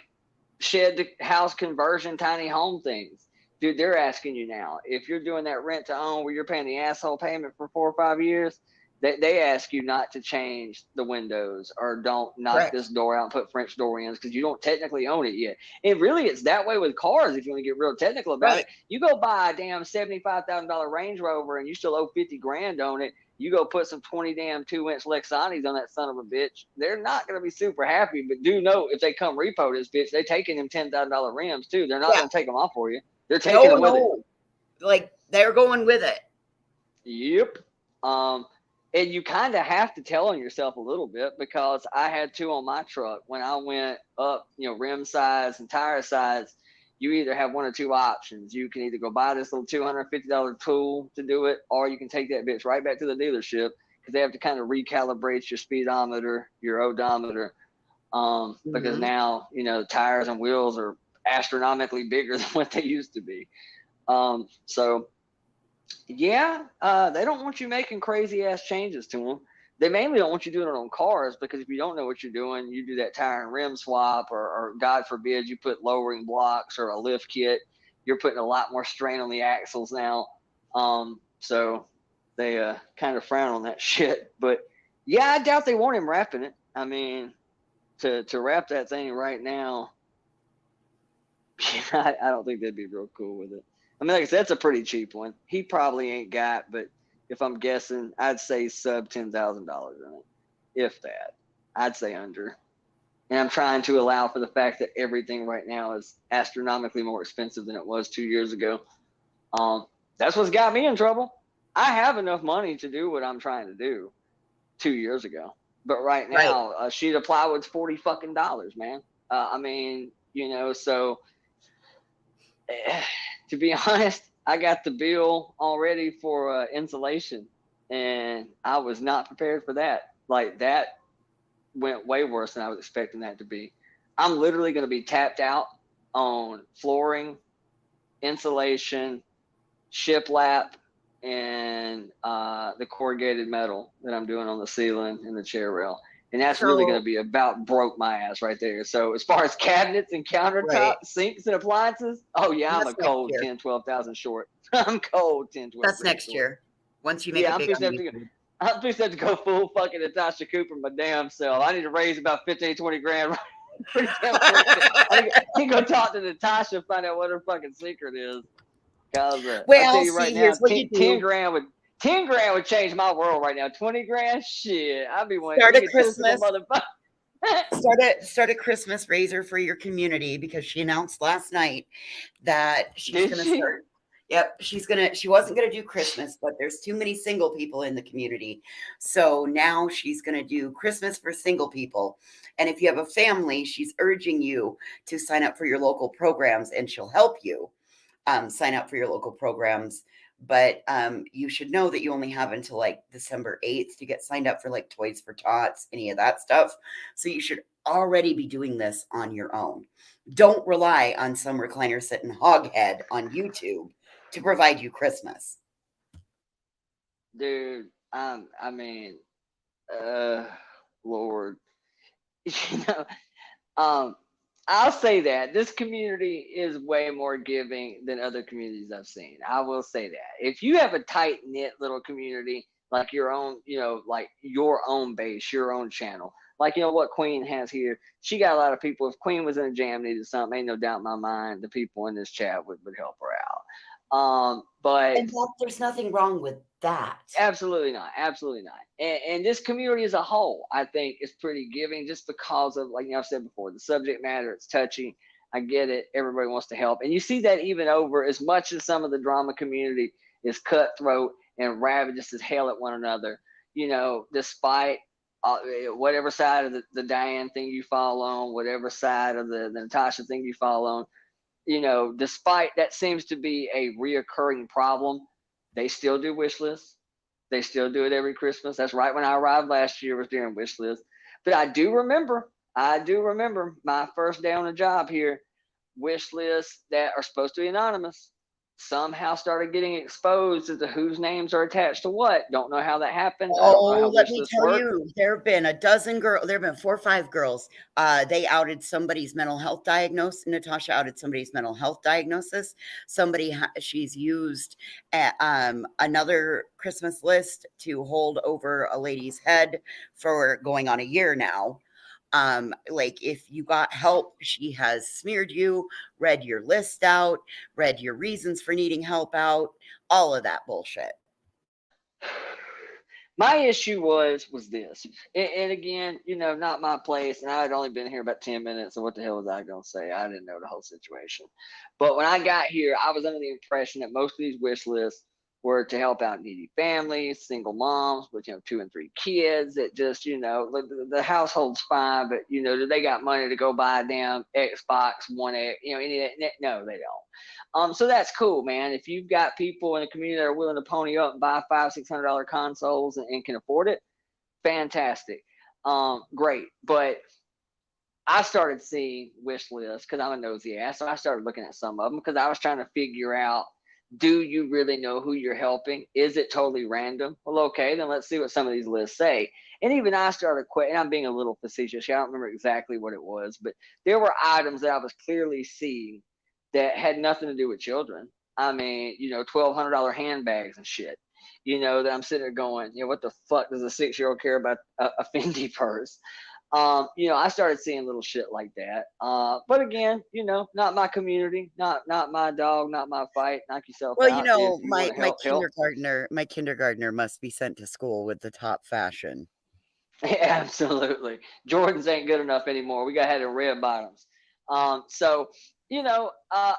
shed to house conversion, tiny home things, dude, they're asking you now, if you're doing that rent to own where you're paying the asshole payment for 4 or 5 years, they ask you not to change the windows or don't knock this door out and put French door ends because you don't technically own it yet. And really, it's that way with cars. If you want to get real technical about it, you go buy a damn $75,000 Range Rover and you still owe $50,000 on it. You go put some 20 damn 2-inch Lexanis on that son of a bitch. They're not going to be super happy, but do know if they come repo this bitch, they taking them $10,000 rims too. They're not going to take them off for you. They're taking them with it. Like, they're going with it. Yep. And you kind of have to tell on yourself a little bit, because I had 2 on my truck. When I went up, you know, rim size and tire size, you either have 1 or 2 options. You can either go buy this little $250 tool to do it, or you can take that bitch right back to the dealership, because they have to kind of recalibrate your speedometer, your odometer, because now, you know, tires and wheels are astronomically bigger than what they used to be. So yeah, they don't want you making crazy ass changes to them. They mainly don't want you doing it on cars, because if you don't know what you're doing, you do that tire and rim swap, or God forbid you put lowering blocks or a lift kit, you're putting a lot more strain on the axles now. So they kind of frown on that shit. But yeah, I doubt they want him wrapping it. I mean, to wrap that thing right now, I don't think they'd be real cool with it. I mean, like I said, that's a pretty cheap one. He probably ain't got, but if I'm guessing, I'd say sub $10,000 in it, if that. I'd say under. And I'm trying to allow for the fact that everything right now is astronomically more expensive than it was 2 years ago. That's what's got me in trouble. I have enough money to do what I'm trying to do 2 years ago, but right now, a sheet of plywood's $40 fucking dollars, man. I mean, you know, so. To be honest, I got the bill already for insulation, and I was not prepared for that. Like, that went way worse than I was expecting that to be. I'm literally going to be tapped out on flooring, insulation, shiplap, and the corrugated metal that I'm doing on the ceiling and the chair rail. And that's really going to be about broke my ass right there. So as far as cabinets and countertop, sinks and appliances, oh yeah, I'm a cold 10, 12,000 short. I'm cold 10, 12. That's next year. Once you make a big I'm fixing to go full fucking Natasha Cooper my damn self. I need to raise about 15, 20 grand Pretty damn quick. I think go talk to Natasha, find out what her fucking secret is. Cause I Well, tell you right see, now, here's what you 10 do. grand would change my world right now. 20 grand, shit, I'd be one Start a egotistical Christmas. motherfucker. Start a Christmas raiser for your community, because she announced last night that she's going to start. Yep, she wasn't going to do Christmas, but there's too many single people in the community. So now she's going to do Christmas for single people. And if you have a family, she's urging you to sign up for your local programs, and she'll help you sign up for your local programs. But you should know that you only have until like December 8th to get signed up for like Toys for Tots, any of that stuff. So you should already be doing this on your own. Don't rely on some recliner sitting hoghead on YouTube to provide you Christmas. Dude, I mean, Lord, you know, I'll say that this community is way more giving than other communities I've seen. I will say that. If you have a tight knit little community, like your own, you know, like your own base, your own channel, like, you know, what Queen has here, she got a lot of people. If Queen was in a jam, needed something, ain't no doubt in my mind, the people in this chat would help her out. But there's nothing wrong with that. Absolutely not. Absolutely not. And this community as a whole, I think, is pretty giving, just because of, like, you know, I've said before, the subject matter, it's touchy. I get it. Everybody wants to help. And you see that even over, as much as some of the drama community is cutthroat and ravagous as hell at one another, you know, despite whatever side of the Diane thing you fall on, whatever side of the Natasha thing you fall on, you know, despite that seems to be a reoccurring problem, they still do wish lists. They still do it every Christmas. That's right. When I arrived last year, was during wish list. But I do remember my first day on the job here, wish lists that are supposed to be anonymous somehow started getting exposed as to whose names are attached to what. Don't know how that happens. I don't know how let wish me lists tell work. you, there have been a dozen girls. There have been 4 or 5 girls. They outed somebody's mental health diagnosis. Natasha outed somebody's mental health diagnosis. She's used another Christmas list to hold over a lady's head for going on a year now. Like, if you got help, she has smeared you, read your list out, read your reasons for needing help out, all of that bullshit. My issue was this, and again, you know, not my place, and I had only been here about 10 minutes, so what the hell was I going to say? I didn't know the whole situation. But when I got here, I was under the impression that most of these wish lists were to help out needy families, single moms with, you know, 2 and 3 kids that just, you know, the household's fine, but, you know, do they got money to go buy a damn Xbox One X, you know, any of that? No, they don't. So that's cool, man. If you've got people in the community that are willing to pony up and buy $500-$600 consoles and can afford it, fantastic. Great. But I started seeing wish lists because I'm a nosy ass. So I started looking at some of them because I was trying to figure out, do you really know who you're helping? Is it totally random? Well, okay, then let's see what some of these lists say. And even I started and I'm being a little facetious. I don't remember exactly what it was, but there were items that I was clearly seeing that had nothing to do with children. I mean, you know, $1,200 handbags and shit. You know, that I'm sitting there going, you know, what the fuck does a 6-year-old care about a Fendi purse? You know, I started seeing little shit like that. But again, you know, not my community, not my dog, not my fight. Knock yourself Well, out. you know, my kindergartner must be sent to school with the top fashion. Absolutely. Jordans ain't good enough anymore. We got had in red bottoms. So, you know,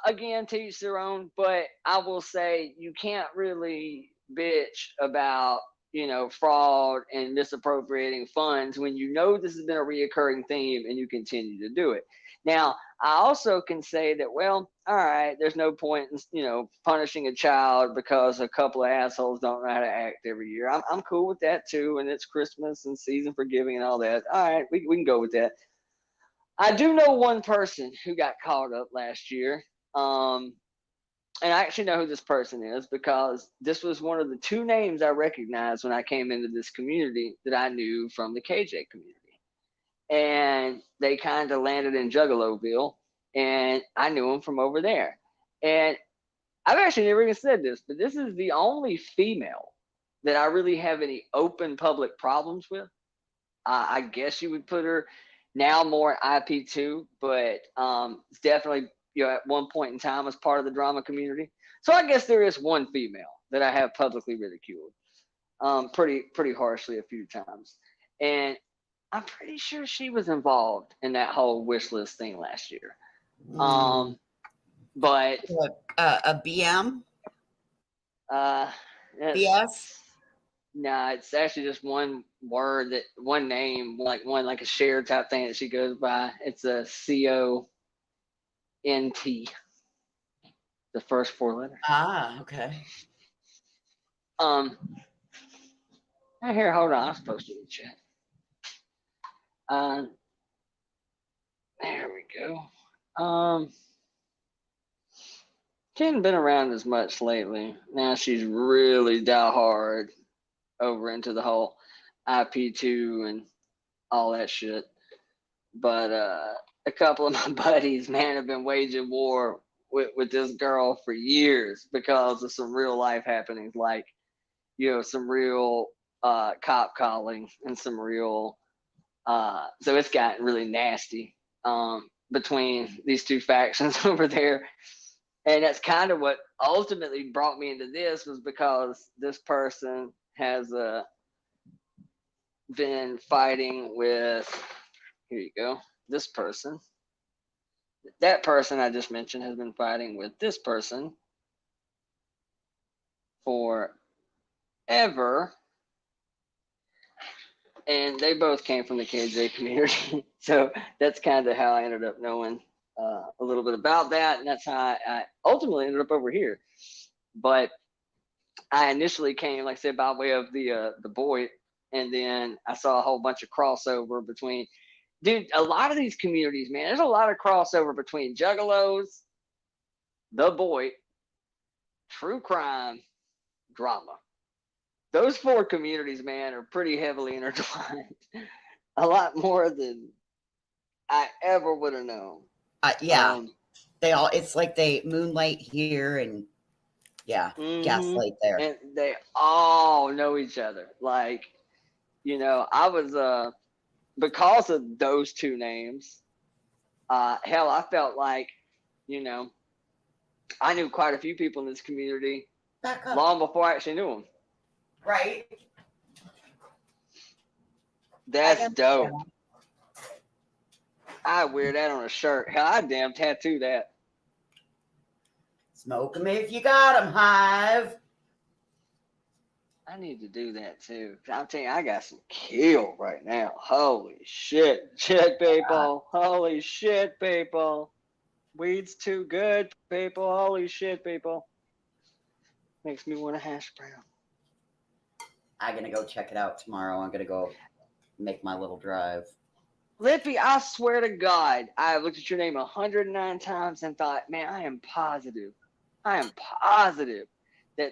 again, to each their own, but I will say you can't really bitch about, you know, fraud and misappropriating funds when you know this has been a reoccurring theme and you continue to do it. Now, I also can say that, well, all right, there's no point in, you know, punishing a child because a couple of assholes don't know how to act every year. I'm cool with that too, and it's Christmas and season for giving and all that. All right, we can go with that. I do know one person who got caught up last year. And I actually know who this person is because this was one of the 2 names I recognized when I came into this community that I knew from the KJ community. And they kind of landed in Juggaloville, and I knew them from over there. And I've actually never even said this, but this is the only female that I really have any open public problems with. I guess you would put her now more IP2, but it's definitely, you know, at one point in time was part of the drama community. So I guess there is one female that I have publicly ridiculed, pretty harshly a few times, and I'm pretty sure she was involved in that whole wish list thing last year. But a BM, BS. No, it's actually just one word, that one name, like a share type thing that she goes by. It's a CONT, the first 4 letters. Ah, okay. Here, hold on. I'm supposed to be chat. There we go. She hasn't been around as much lately. Now she's really die hard over into the whole IP2 and all that shit. But a couple of my buddies, man, have been waging war with this girl for years because of some real life happenings, like, you know, some real cop calling and some real so it's gotten really nasty between these two factions over there. And that's kind of what ultimately brought me into this, was because this person has been fighting with, here you go, this person. That person I just mentioned has been fighting with this person forever. And they both came from the KJ community. So that's kind of how I ended up knowing a little bit about that. And that's how I ultimately ended up over here. But I initially came, like I said, by way of the boy. And then I saw a whole bunch of crossover between, dude, a lot of these communities, man, there's a lot of crossover between juggalos, the boy, true crime, drama. Those 4 communities, man, are pretty heavily intertwined. A lot more than I ever would have known. Yeah. They all, it's like they moonlight here and gaslight there. And they all know each other. Like, you know, I was because of those 2 names, hell, I felt like, you know, I knew quite a few people in this community long before I actually knew them. Right. That's dope. I wear that on a shirt. Hell, I damn tattoo that. Smoke them if you got them, Hive. I need to do that too. I'm telling you, I got some kill right now. Holy shit, people. Holy shit, people. Weed's too good, people. Holy shit, people. Makes me want a hash brown. I'm going to go check it out tomorrow. I'm going to go make my little drive. Lippy, I swear to God, I have looked at your name 109 times and thought, man, I am positive that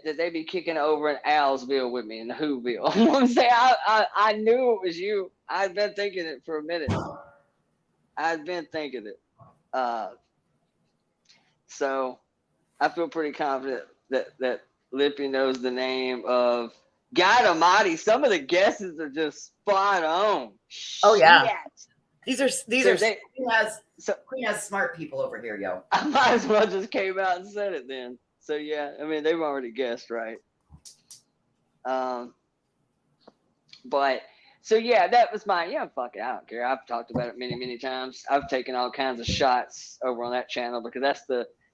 they be kicking over in Owlsville with me in the Whoville. You know what I'm saying? I knew it was you. I've been thinking it for a minute. So I feel pretty confident that Lippy knows the name of God Almighty. Some of the guesses are just spot on. Oh yeah. Shit. Queen has smart people over here, yo. I might as well just came out and said it then. So yeah, I mean they've already guessed, right? But so yeah, that was my fuck it, I don't care. I've talked about it many times. I've taken all kinds of shots over on that channel because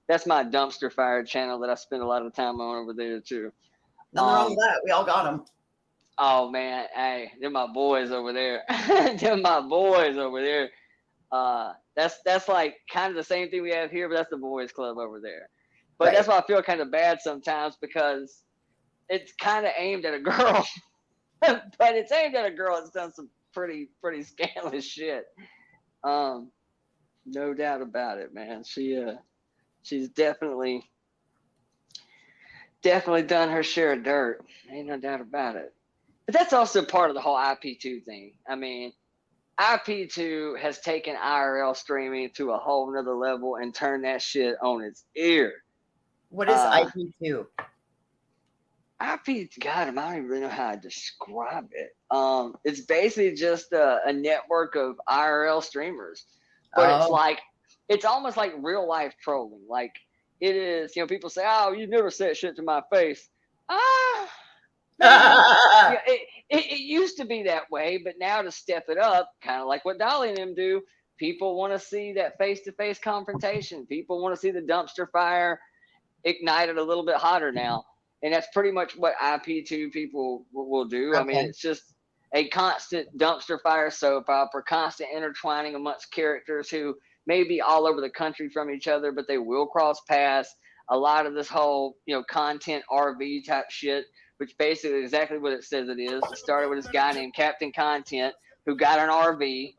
that's my dumpster fire channel that I spend a lot of time on over there too. Nothing wrong with that. We all got them. Oh man, hey, they're my boys over there. That's like kind of the same thing we have here, but that's the boys club over there. But right. That's why I feel kind of bad sometimes because it's kind of aimed at a girl, but it's aimed at a girl that's done some pretty scandalous shit. No doubt about it, man. She's definitely done her share of dirt. Ain't no doubt about it. But that's also part of the whole IP2 thing. I mean, IP2 has taken IRL streaming to a whole nother level and turned that shit on its ear. What is IP2? God, I don't even really know how to describe it. It's basically just a network of IRL streamers, but it's almost like real life trolling. Like it is, people say, "Oh, you never said shit to my face." Yeah, it used to be that way, but now to step it up, kind of like what Dolly and them do, people want to see that face-to-face confrontation. People want to see the dumpster fire ignited a little bit hotter now. And that's pretty much what IP2 people will do. I mean, it's just a constant dumpster fire soap opera, constant intertwining amongst characters who may be all over the country from each other, but they will cross paths. A lot of this whole, content RV type shit, which basically is exactly what it says it is. It started with this guy named Captain Content who got an RV,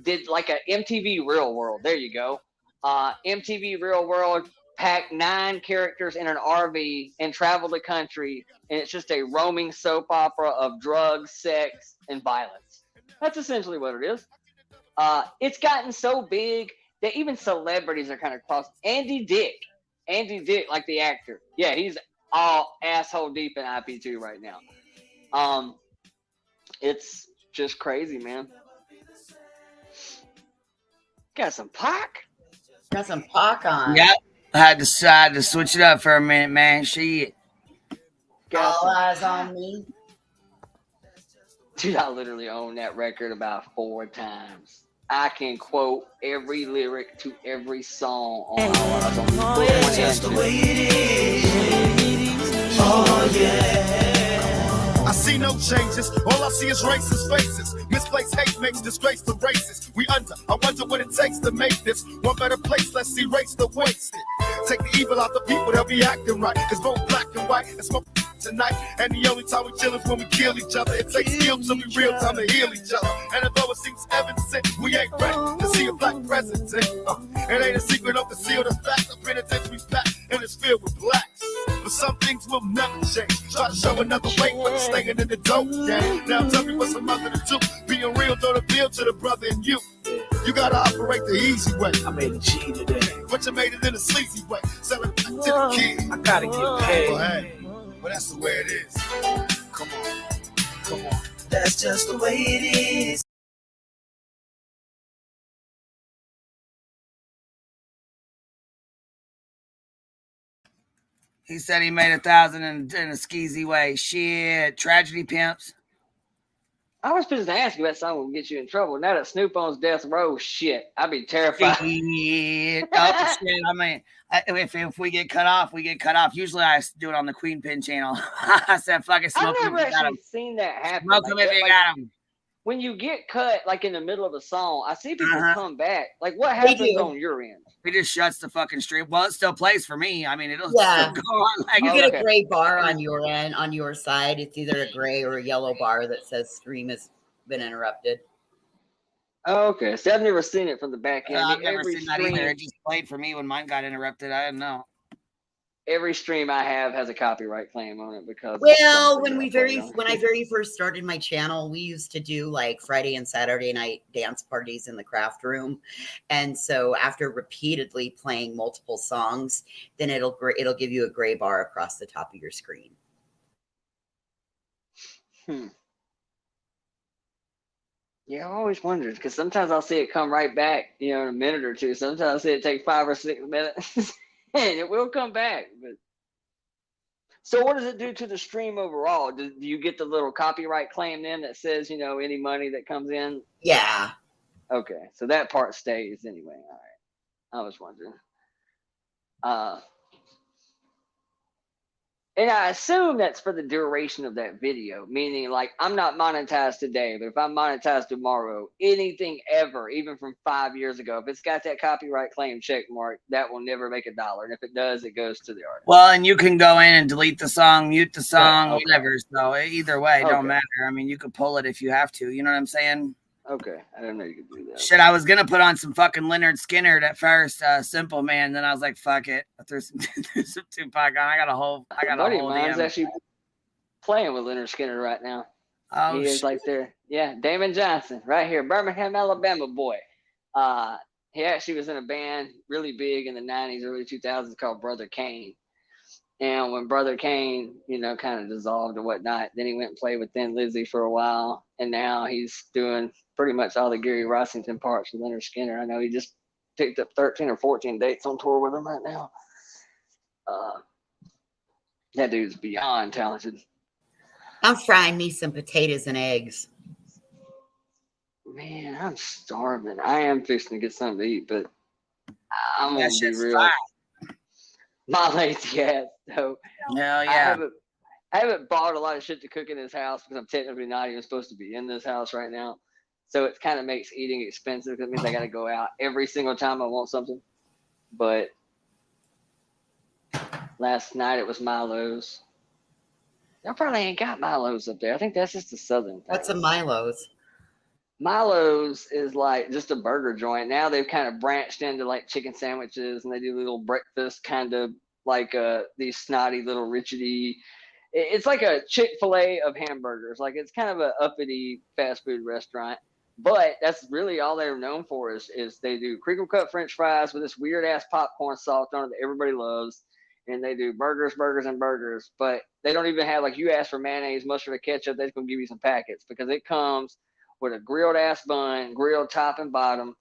did like a MTV Real World. There you go. MTV Real World, packed 9 characters in an RV and travel the country, and it's just a roaming soap opera of drugs, sex, and violence. That's essentially what it is. It's gotten so big that even celebrities are kind of cross. Andy Dick, like the actor. Yeah, he's all asshole deep in IP2 right now. It's just crazy, man. Got some Pac? Got some Pac on. Yep. I had to switch it up for a minute, man. Shit. All eyes on me. Dude, I literally own that record about 4 times. I can quote every lyric to every song on All Eyes on Me. Oh, yeah, just the way it is. Oh, yeah. I see no changes, all I see is racist faces. Misplaced hate makes disgrace to races. I wonder what it takes to make this one better place. Let's erase the wasted. Take the evil out the people, they'll be acting right. Cause both black and white and smoke tonight. And the only time we chill is when we kill each other. It takes skill to be real time to heal each other. And although it seems evident, we ain't ready to see a black president. It ain't a secret of conceal the fact. The penitentiary's packed and it's filled with blacks. But some things will never change. Try to show another way, but staying in the dope game. Now tell me what's a mother to do. Being real don't appeal to the brother in you. You gotta operate the easy way. I made a G today, but you made it in a sleazy way. Selling back to the kid. I gotta get paid. Well, hey, but that's the way it is. Come on. That's just the way it is. He said he made 1,000 in a skeezy way. Shit. Tragedy pimps. I was supposed to ask you about something will get you in trouble. Now that Snoop owns Death Row, shit, I'd be terrified. Shit. Oh, shit. I mean, if we get cut off, we get cut off. Usually I do it on the Queen Pin channel. I said, fuck it, smoke I've him never if you got him. actually seen that happen. Smoke him if you got him. When you get cut, like in the middle of a song, I see people come back. Like, what happens on your end? It just shuts the fucking stream. Well, it still plays for me. I mean, it'll Yeah. still go on. Like, You get a gray bar on your end, on your side. It's either a gray or a yellow bar that says stream has been interrupted. Oh, okay. See, I've never seen it from the back end. I've never Every seen that stream- either. It just played for me when mine got interrupted. I didn't know. Every stream I have has a copyright claim on it because. Well, when I very first started my channel, we used to do like Friday and Saturday night dance parties in the craft room, and so after repeatedly playing multiple songs, then it'll give you a gray bar across the top of your screen. Yeah, I always wondered because sometimes I'll see it come right back, in a minute or two. Sometimes I'll see it take 5 or 6 minutes, and it will come back. But so, what does it do to the stream overall? Do you get the little copyright claim then that says, any money that comes in? Yeah. Okay, so that part stays anyway. All right, I was wondering. And I assume that's for the duration of that video, meaning like I'm not monetized today, but if I'm monetized tomorrow, anything ever, even from 5 years ago, if it's got that copyright claim check mark, that will never make $1. And if it does, it goes to the artist. Well, and you can go in and delete the song, mute the song, Okay. whatever. So either way, it don't Okay. matter. I mean, you could pull it if you have to. You know what I'm saying? Okay, I didn't know you could do that. Shit, I was gonna put on some fucking Leonard Skinner at first, Simple Man. Then I was like, fuck it, I threw some Tupac on. I got a whole Buddy of mine's DM. actually playing with Leonard Skinner right now. Oh, he is like there. Yeah, Damon Johnson, right here, Birmingham, Alabama boy. He actually was in a band really big in the 90s, early 2000s called Brother Kane. And when Brother Kane, you know, kind of dissolved and whatnot, then he went and played with Thin Lizzy for a while. And now he's doing pretty much all the Gary Rossington parts with Leonard Skinner. I know he just picked up 13 or 14 dates on tour with him right now. That dude's beyond talented. I'm frying me some potatoes and eggs. Man, I'm starving. I am fixing to get something to eat, but I'm That gonna be shit's real. fine. My lazy ass, though. Hell yeah. I haven't bought a lot of shit to cook in this house because I'm technically not even supposed to be in this house right now. So it kind of makes eating expensive because it means I got to go out every single time I want something. But last night it was Milo's. Y'all probably ain't got Milo's up there. I think that's just a southern thing. What's a Milo's? Milo's is like just a burger joint. Now they've kind of branched into like chicken sandwiches, and they do little breakfast kind of like these snotty little richety. It's like a Chick-fil-A of hamburgers. Like it's kind of a uppity fast food restaurant. But that's really all they're known for is they do crinkle cut French fries with this weird ass popcorn sauce on it that everybody loves. And they do burgers. But they don't even have, like, you ask for mayonnaise, mustard, or ketchup, they're just going to give you some packets because it comes with a grilled ass bun, grilled top and bottom,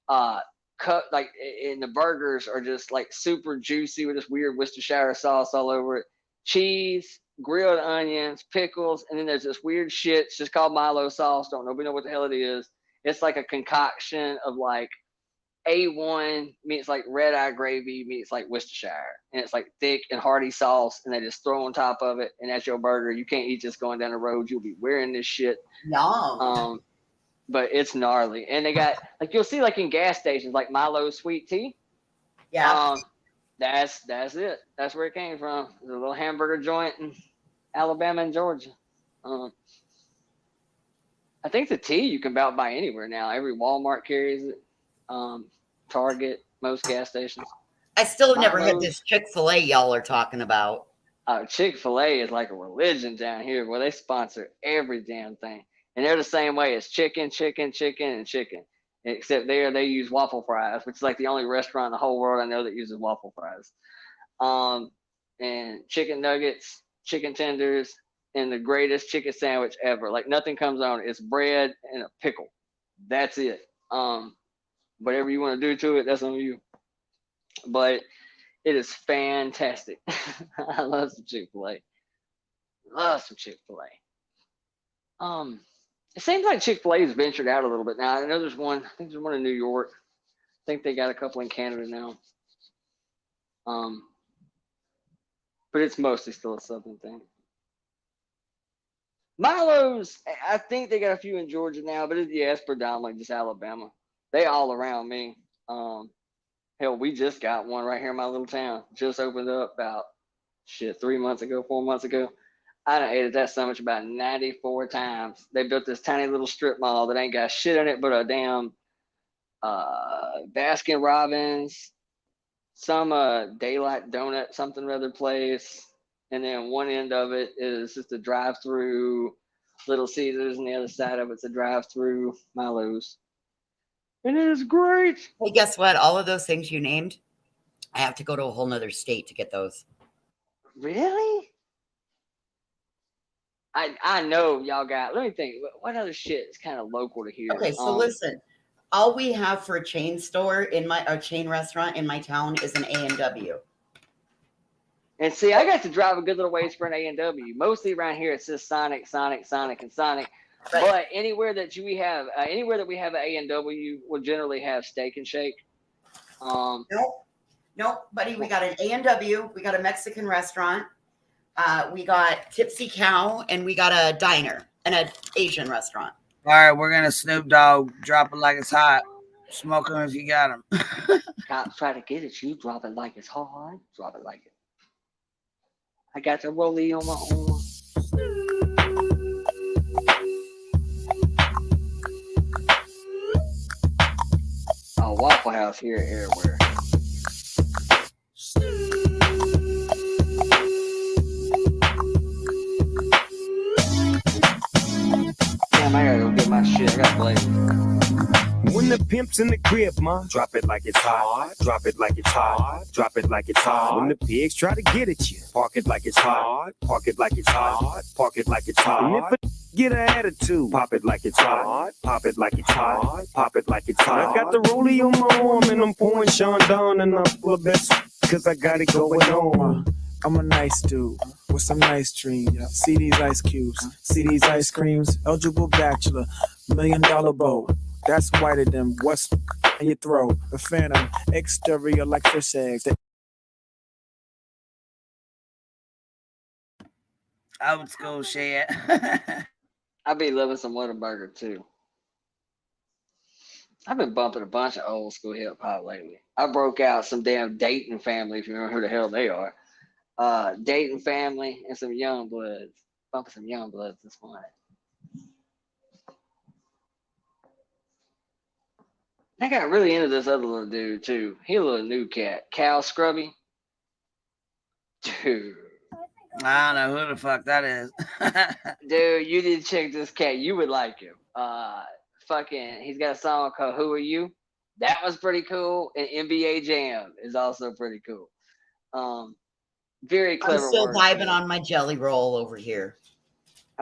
cut like, and the burgers are just like super juicy with this weird Worcestershire sauce all over it, cheese, grilled onions, pickles, and then there's this weird shit. It's just called Milo sauce. Don't nobody know what the hell it is. It's like a concoction of like A1 meets like red eye gravy meets like Worcestershire, and it's like thick and hearty sauce, and they just throw on top of it, and that's your burger. You can't eat just going down the road. You'll be wearing this shit. No. But it's gnarly, and they got like you'll see like in gas stations like Milo's sweet tea. Yeah. That's it. That's where it came from. The little hamburger joint in Alabama and Georgia. I think the tea you can about buy anywhere now. Every Walmart carries it. Target, most gas stations. I still have never had this Chick-fil-A y'all are talking about. Chick-fil-A is like a religion down here where they sponsor every damn thing. And they're the same way. It's chicken, chicken, chicken, and chicken. Except there they use waffle fries, which is like the only restaurant in the whole world I know that uses waffle fries. And chicken nuggets, chicken tenders, and the greatest chicken sandwich ever. Like nothing comes on it. It's bread and a pickle. That's it. Whatever you want to do to it, that's on you. But it is fantastic. I love some Chick-fil-A. It seems like Chick-fil-A has ventured out a little bit now. I know there's one. I think there's one in New York. I think they got a couple in Canada now. But it's mostly still a southern thing. Milo's, I think they got a few in Georgia now, but it's predominantly just Alabama. They all around me. Hell, we just got one right here in my little town. Just opened up about 4 months ago. I done ate at that sandwich about 94 times. They built this tiny little strip mall that ain't got shit in it but a damn Baskin Robbins, some Daylight Donut, something or other place. And then one end of it is just a drive-through Little Caesars, and the other side of it's a drive-through Milo's. And it is great. Hey, guess what? All of those things you named, I have to go to a whole nother state to get those. Really? I know y'all got, let me think, what other shit is kind of local to here? Okay, so listen, all we have for a chain store a chain restaurant in my town is an A&W. And see, I got to drive a good little ways for an A&W. Mostly around here, it's just Sonic. Right. But anywhere that we have an A&W, we'll generally have Steak and Shake. Nope, buddy. We got an A&W. We got a Mexican restaurant. We got Tipsy Cow, and we got a diner and an Asian restaurant. All right, we're gonna Snoop Dogg, drop it like it's hot. Smoke them if you got them. Cops try to get it. You drop it like it's hard. Drop it like it. I got the rollie on my arm. Oh, Waffle House here everywhere. Damn, I gotta go get my shit. I got blazed. When the Pimps in the crib, ma. Drop it like it's hot. Drop it like it's hot. Drop it like it's hot. When the pigs try to get at you, park it like it's hot. Park it like it's hot. Park it like it's hot. And if a get an attitude, pop it like it's hot. Pop it like it's hot. Pop it like it's hot. I got the rollie on my arm and I'm pouring Sean down and I'm full of best cause I got it going on. I'm a nice dude with some nice dreams. See these ice cubes, see these ice creams. Eligible bachelor, $1 million boat. That's whiter than what's in your throat. A phantom, exterior like fish eggs. Old school shit. I be loving some Whataburger too. I've been bumping a bunch of old school hip hop lately. I broke out some damn Dayton Family, if you remember who the hell they are. Dayton Family and some Young Bloods. Bumping some Young Bloods this morning. I got really into this other little dude too. He a little new cat. Cal Scrubby. Dude. I don't know who the fuck that is. Dude, you need to check this cat. You would like him. He's got a song called Who Are You? That was pretty cool. And NBA Jam is also pretty cool. Very clever. I'm still work, vibing man. on my jelly roll over here.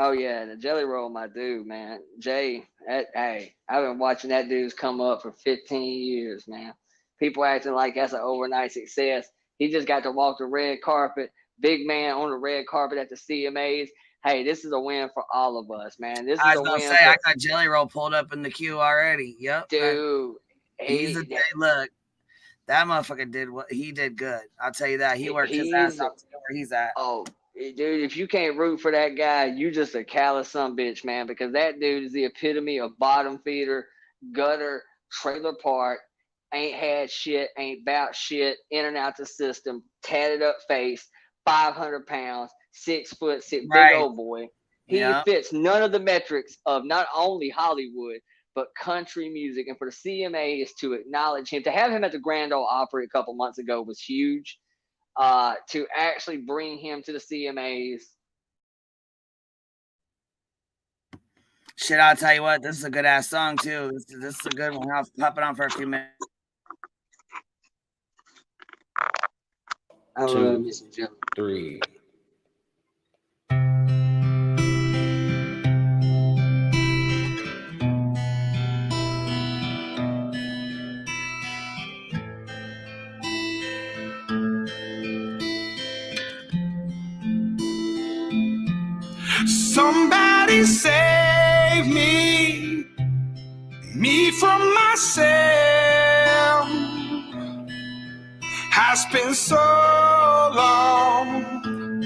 Oh yeah, the Jelly Roll, my dude, man. Jay, hey, I've been watching that dude's come up for 15 years, man. People acting like that's an overnight success. He just got to walk the red carpet, big man on the red carpet at the CMAs. Hey, this is a win for all of us, man. This is I a was win. gonna say, I got Jelly Roll pulled up in the queue already. Yep, dude. Look, that motherfucker did what he did good. I'll tell you that. He worked his ass off to where he's at. Oh, dude, if you can't root for that guy, you just a callous sumbitch, man, because that dude is the epitome of bottom feeder, gutter, trailer park, ain't had shit, ain't about shit, in and out the system, tatted up face, 500 pounds, 6'6", Right. big old boy. He Yeah. fits none of the metrics of not only Hollywood, but country music. And for the CMAs to acknowledge him, to have him at the Grand Ole Opry a couple months ago was huge. To actually bring him to the CMAs. Shit, I'll tell you what, this is a good ass song too. This is a good one. I'll pop it on for a few minutes. I love me some jelly. 3. Somebody save me from myself. I spent so long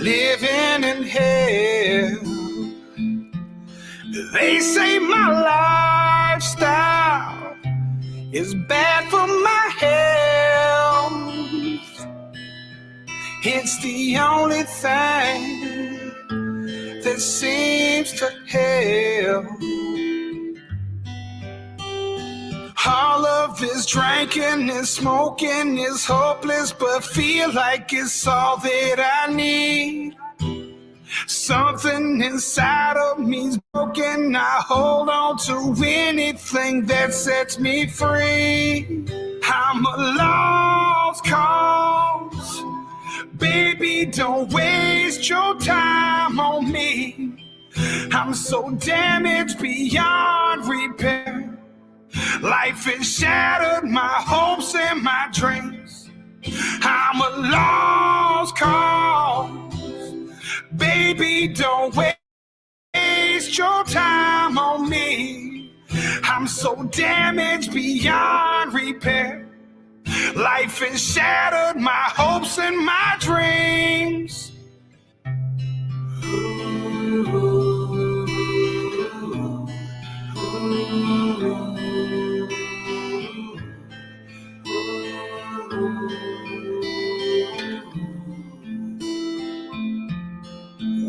living in hell. They say my lifestyle is bad for my health. It's the only thing that seems to help. All of this drinking and smoking is hopeless, but feel like it's all that I need. Something inside of me's broken. I hold on to anything that sets me free. I'm a lost cause. Baby, don't waste your time on me. I'm so damaged beyond repair. Life has shattered my hopes and my dreams. I'm a lost cause. Baby, don't waste your time on me. I'm so damaged beyond repair. Life has shattered my hopes and my dreams.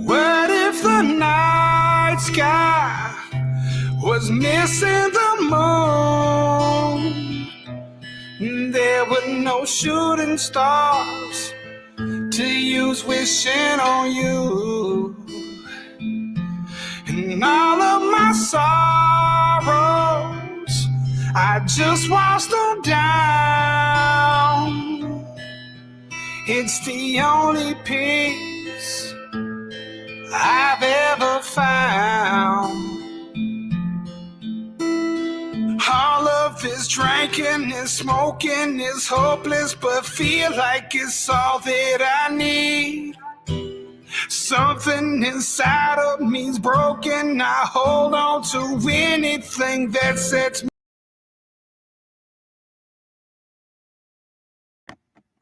What if the night sky was missing the moon? There were no shooting stars to use wishing on you. And all of my sorrows I just washed them down. It's the only peace I've ever found. All of this drinking and smoking is hopeless, but feel like it's all that I need. Something inside of me's broken. I hold on to anything that sets me.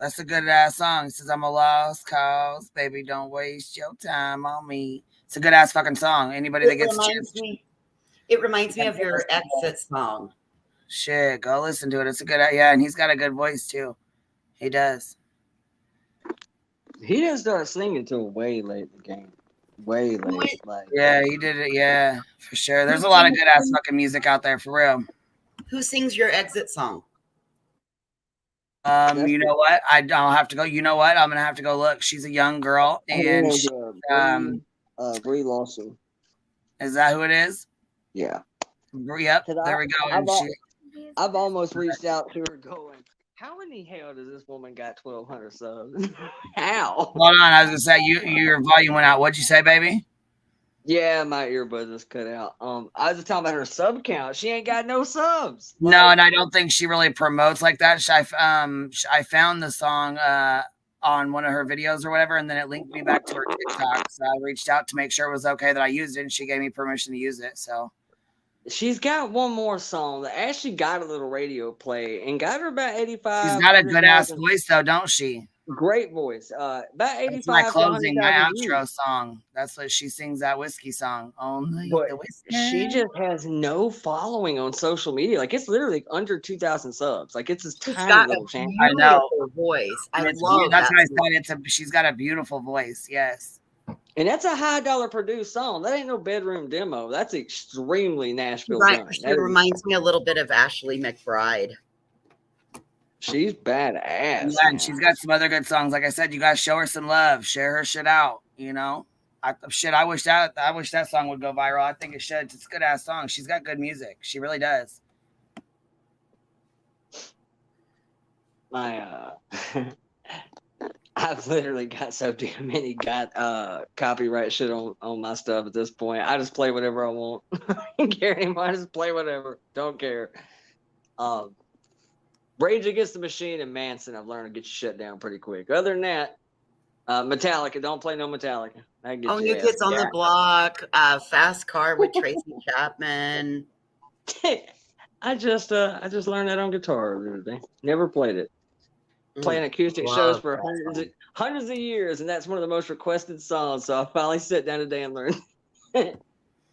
That's a good ass song. It says I'm a lost cause, baby. Don't waste your time on me. It's a good ass fucking song. Anybody that gets it reminds me of your Exit song. Shit, go listen to it. It's a good, yeah, and he's got a good voice too. He does. He didn't start singing till way late in the game. Way late. Like, yeah, he did it. Yeah, for sure. There's a lot of good ass fucking music out there for real. Who sings your Exit song? You know what? I'll have to go. You know what? I'm gonna have to go look. She's a young girl, and she, Brie Lawson. Is that who it is? Yeah. Yep. There we go. And I've almost reached out to her, going, "How in the hell does this woman got 1,200 subs? How?" Hold on. I was gonna say your volume went out. What'd you say, baby? Yeah, my earbuds just cut out. I was just talking about her sub count. She ain't got no subs. No, and I don't think she really promotes like that. I found the song on one of her videos or whatever, and then it linked me back to her TikTok. So I reached out to make sure it was okay that I used it, and she gave me permission to use it. So she's got one more song that actually got a little radio play and got her about 85. She's got a good ass voice though, don't she? Great voice. About 85. That's my closing, my outro song. That's what she sings, that whiskey song. Only the whiskey. She just has no following on social media. Like, it's literally under 2,000 subs. Like, it's this tiny little channel. I know. Voice. I love that's what I said. She's got a beautiful voice. Yes. And that's a high dollar produced song. That ain't no bedroom demo. That's extremely Nashville. Right. It reminds me a little bit of Ashley McBride. She's badass. Yeah, and she's got some other good songs. Like I said, you guys show her some love, share her shit out. You know, I wish that song would go viral. I think it should. It's a good ass song. She's got good music. She really does. I've literally got so damn many copyright shit on my stuff at this point. I just play whatever I want. I don't care anymore. I just play whatever. Don't care. Rage Against the Machine and Manson, I've learned to get you shut down pretty quick. Other than that, Metallica, don't play no Metallica. New Kids on the Block, Fast Car with Tracy Chapman. I just learned that on guitar the other day. Never played it. Playing acoustic shows for hundreds of years, and that's one of the most requested songs. So I finally sat down today and learned.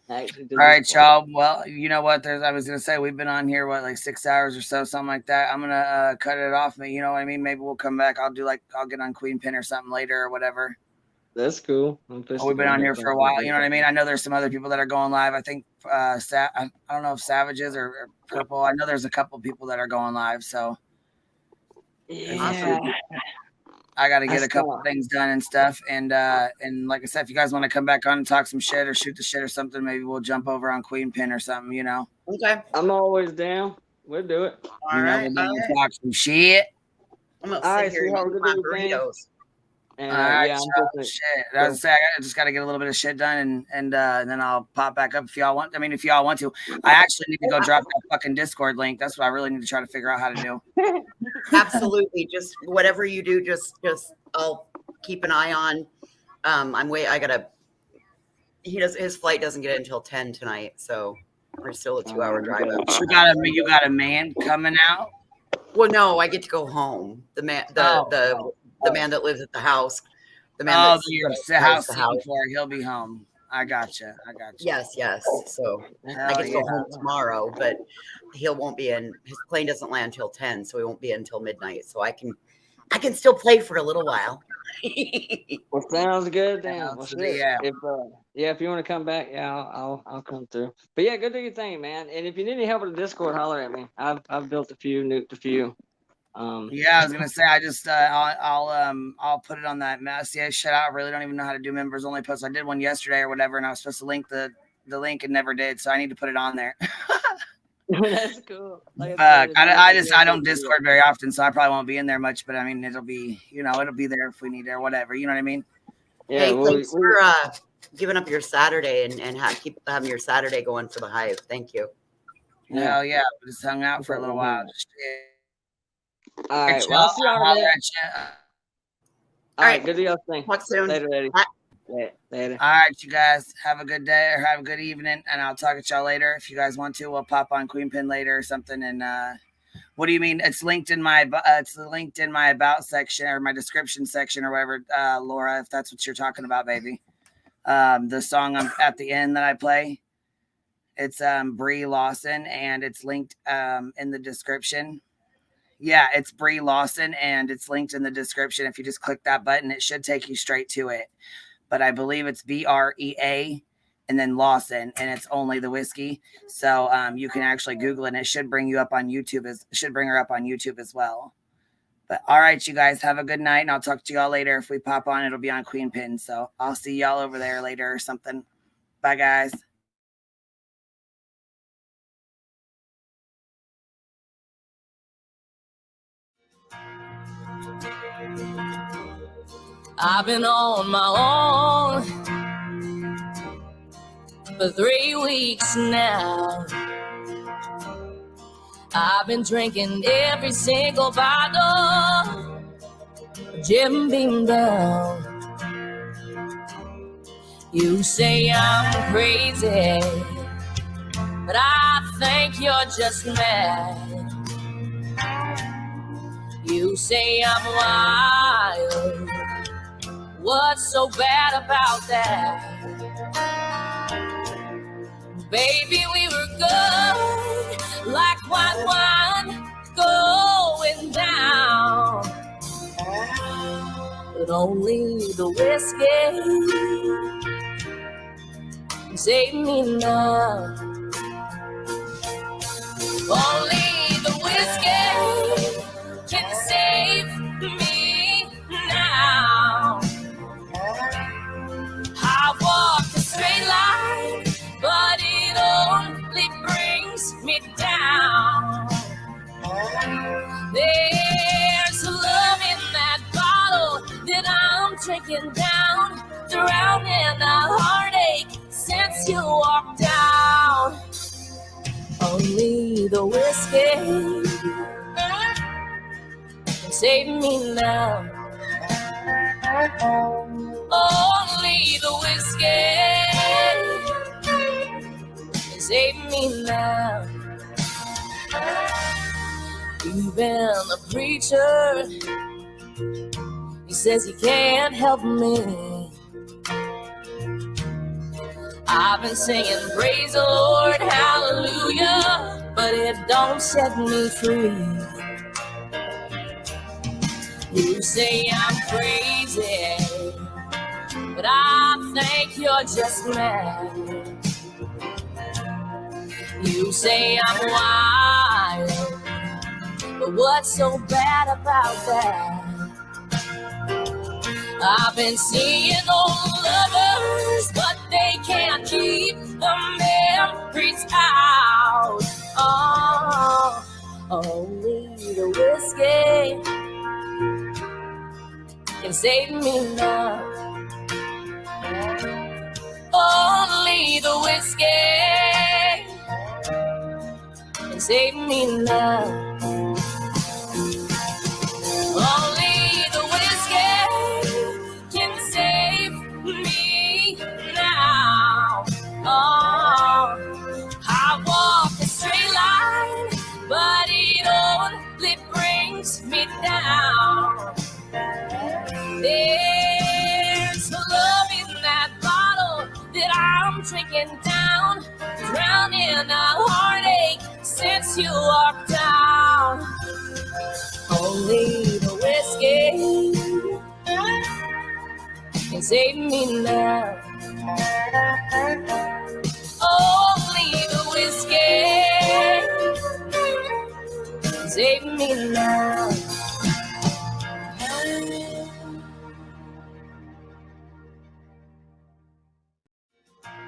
All right, y'all. Well, you know what? I was gonna say we've been on here like 6 hours or so, something like that. I'm gonna cut it off. You know what I mean? Maybe we'll come back. I'll get on Queen Pin or something later or whatever. That's cool. We've been on here for a while. You know what I mean? I know there's some other people that are going live. I think I don't know if Savages or Purple. I know there's a couple people that are going live. So yeah. I got to get a couple things done and stuff. And like I said, if you guys want to come back on and talk some shit or shoot the shit or something, maybe we'll jump over on Queen Pin or something, you know? Okay. I'm always down. We'll do it. All right. We'll talk some shit. I'm going to sit here and eat my burritos. And, shit. I was say I just got to get a little bit of shit done, and then I'll pop back up if y'all want. I mean, if y'all want to, I actually need to go drop that fucking Discord link. That's what I really need to try to figure out how to do. Absolutely, just whatever you do, just I'll keep an eye on. His flight doesn't get until 10 tonight, so we're still a 2-hour drive. You got a man coming out? Well, no, I get to go home. The man that lives at the house. The man the house before he'll be home. I gotcha. Yes. So I get to go home tomorrow, but he won't be in. His plane doesn't land till 10, so he won't be in until midnight. So I can still play for a little while. Well, sounds good. Damn. Well, yeah. If you want to come back, I'll come through. But yeah, go do your thing, man. And if you need any help with the Discord, holler at me. I've built a few, nuked a few. Yeah, I was gonna say I just I'll put it on that Messier shut out. I really don't even know how to do members only posts. I did one yesterday or whatever, and I was supposed to link the link and never did, so I need to put it on there. That's cool. Like I don't Discord very often, so I probably won't be in there much. But I mean, it'll be it'll be there if we need it or whatever. You know what I mean? Yeah. Hey, thanks for giving up your Saturday and keep having your Saturday going for the Hive. Thank you. Hell yeah, we just hung out for a little while. Just, All right. Well, I'll see y'all later. All right. Good deal. Talk soon. Later, lady. Later. All right, you guys have a good day or have a good evening, and I'll talk to y'all later. If you guys want to, we'll pop on Queen Pin later or something. And what do you mean? It's linked in my about section or my description section or whatever, Laura. If that's what you're talking about, baby. The song at the end that I play, it's Brie Lawson, and it's linked in the description. Yeah, it's Brie Lawson, and it's linked in the description. If you just click that button, it should take you straight to it. But I believe it's BREA and then Lawson, and it's only the whiskey. So you can actually Google it, and it should bring you up on YouTube. Should bring her up on YouTube as well. But all right, you guys have a good night, and I'll talk to y'all later. If we pop on, it'll be on Queen Pin. So I'll see y'all over there later or something. Bye, guys. I've been on my own for 3 weeks now. I've been drinking every single bottle, Jim Beam down. You say I'm crazy, but I think you're just mad. You say I'm wild. What's so bad about that? Baby, we were good, like white wine going down. But only the whiskey can save me now. Only the whiskey can save me now. I walk a straight line, but it only brings me down. There's love in that bottle that I'm drinking down, drowning a heartache since you walked out. Only the whiskey can save me now. Only the whiskey can save me now. Even the preacher, he says he can't help me. I've been singing praise the Lord, hallelujah, but it don't set me free. You say I'm crazy, but I think you're just mad. You say I'm wild, but what's so bad about that? I've been seeing old lovers, but they can't keep the memories out. Oh, only the whiskey can save me now. Only the whiskey can save me now. Only the whiskey can save me now. Oh, I walk a straight line, but it only brings me down. There's love in that bottle that I'm drinking down, drowning a heartache since you walked out. Only the whiskey can save me now.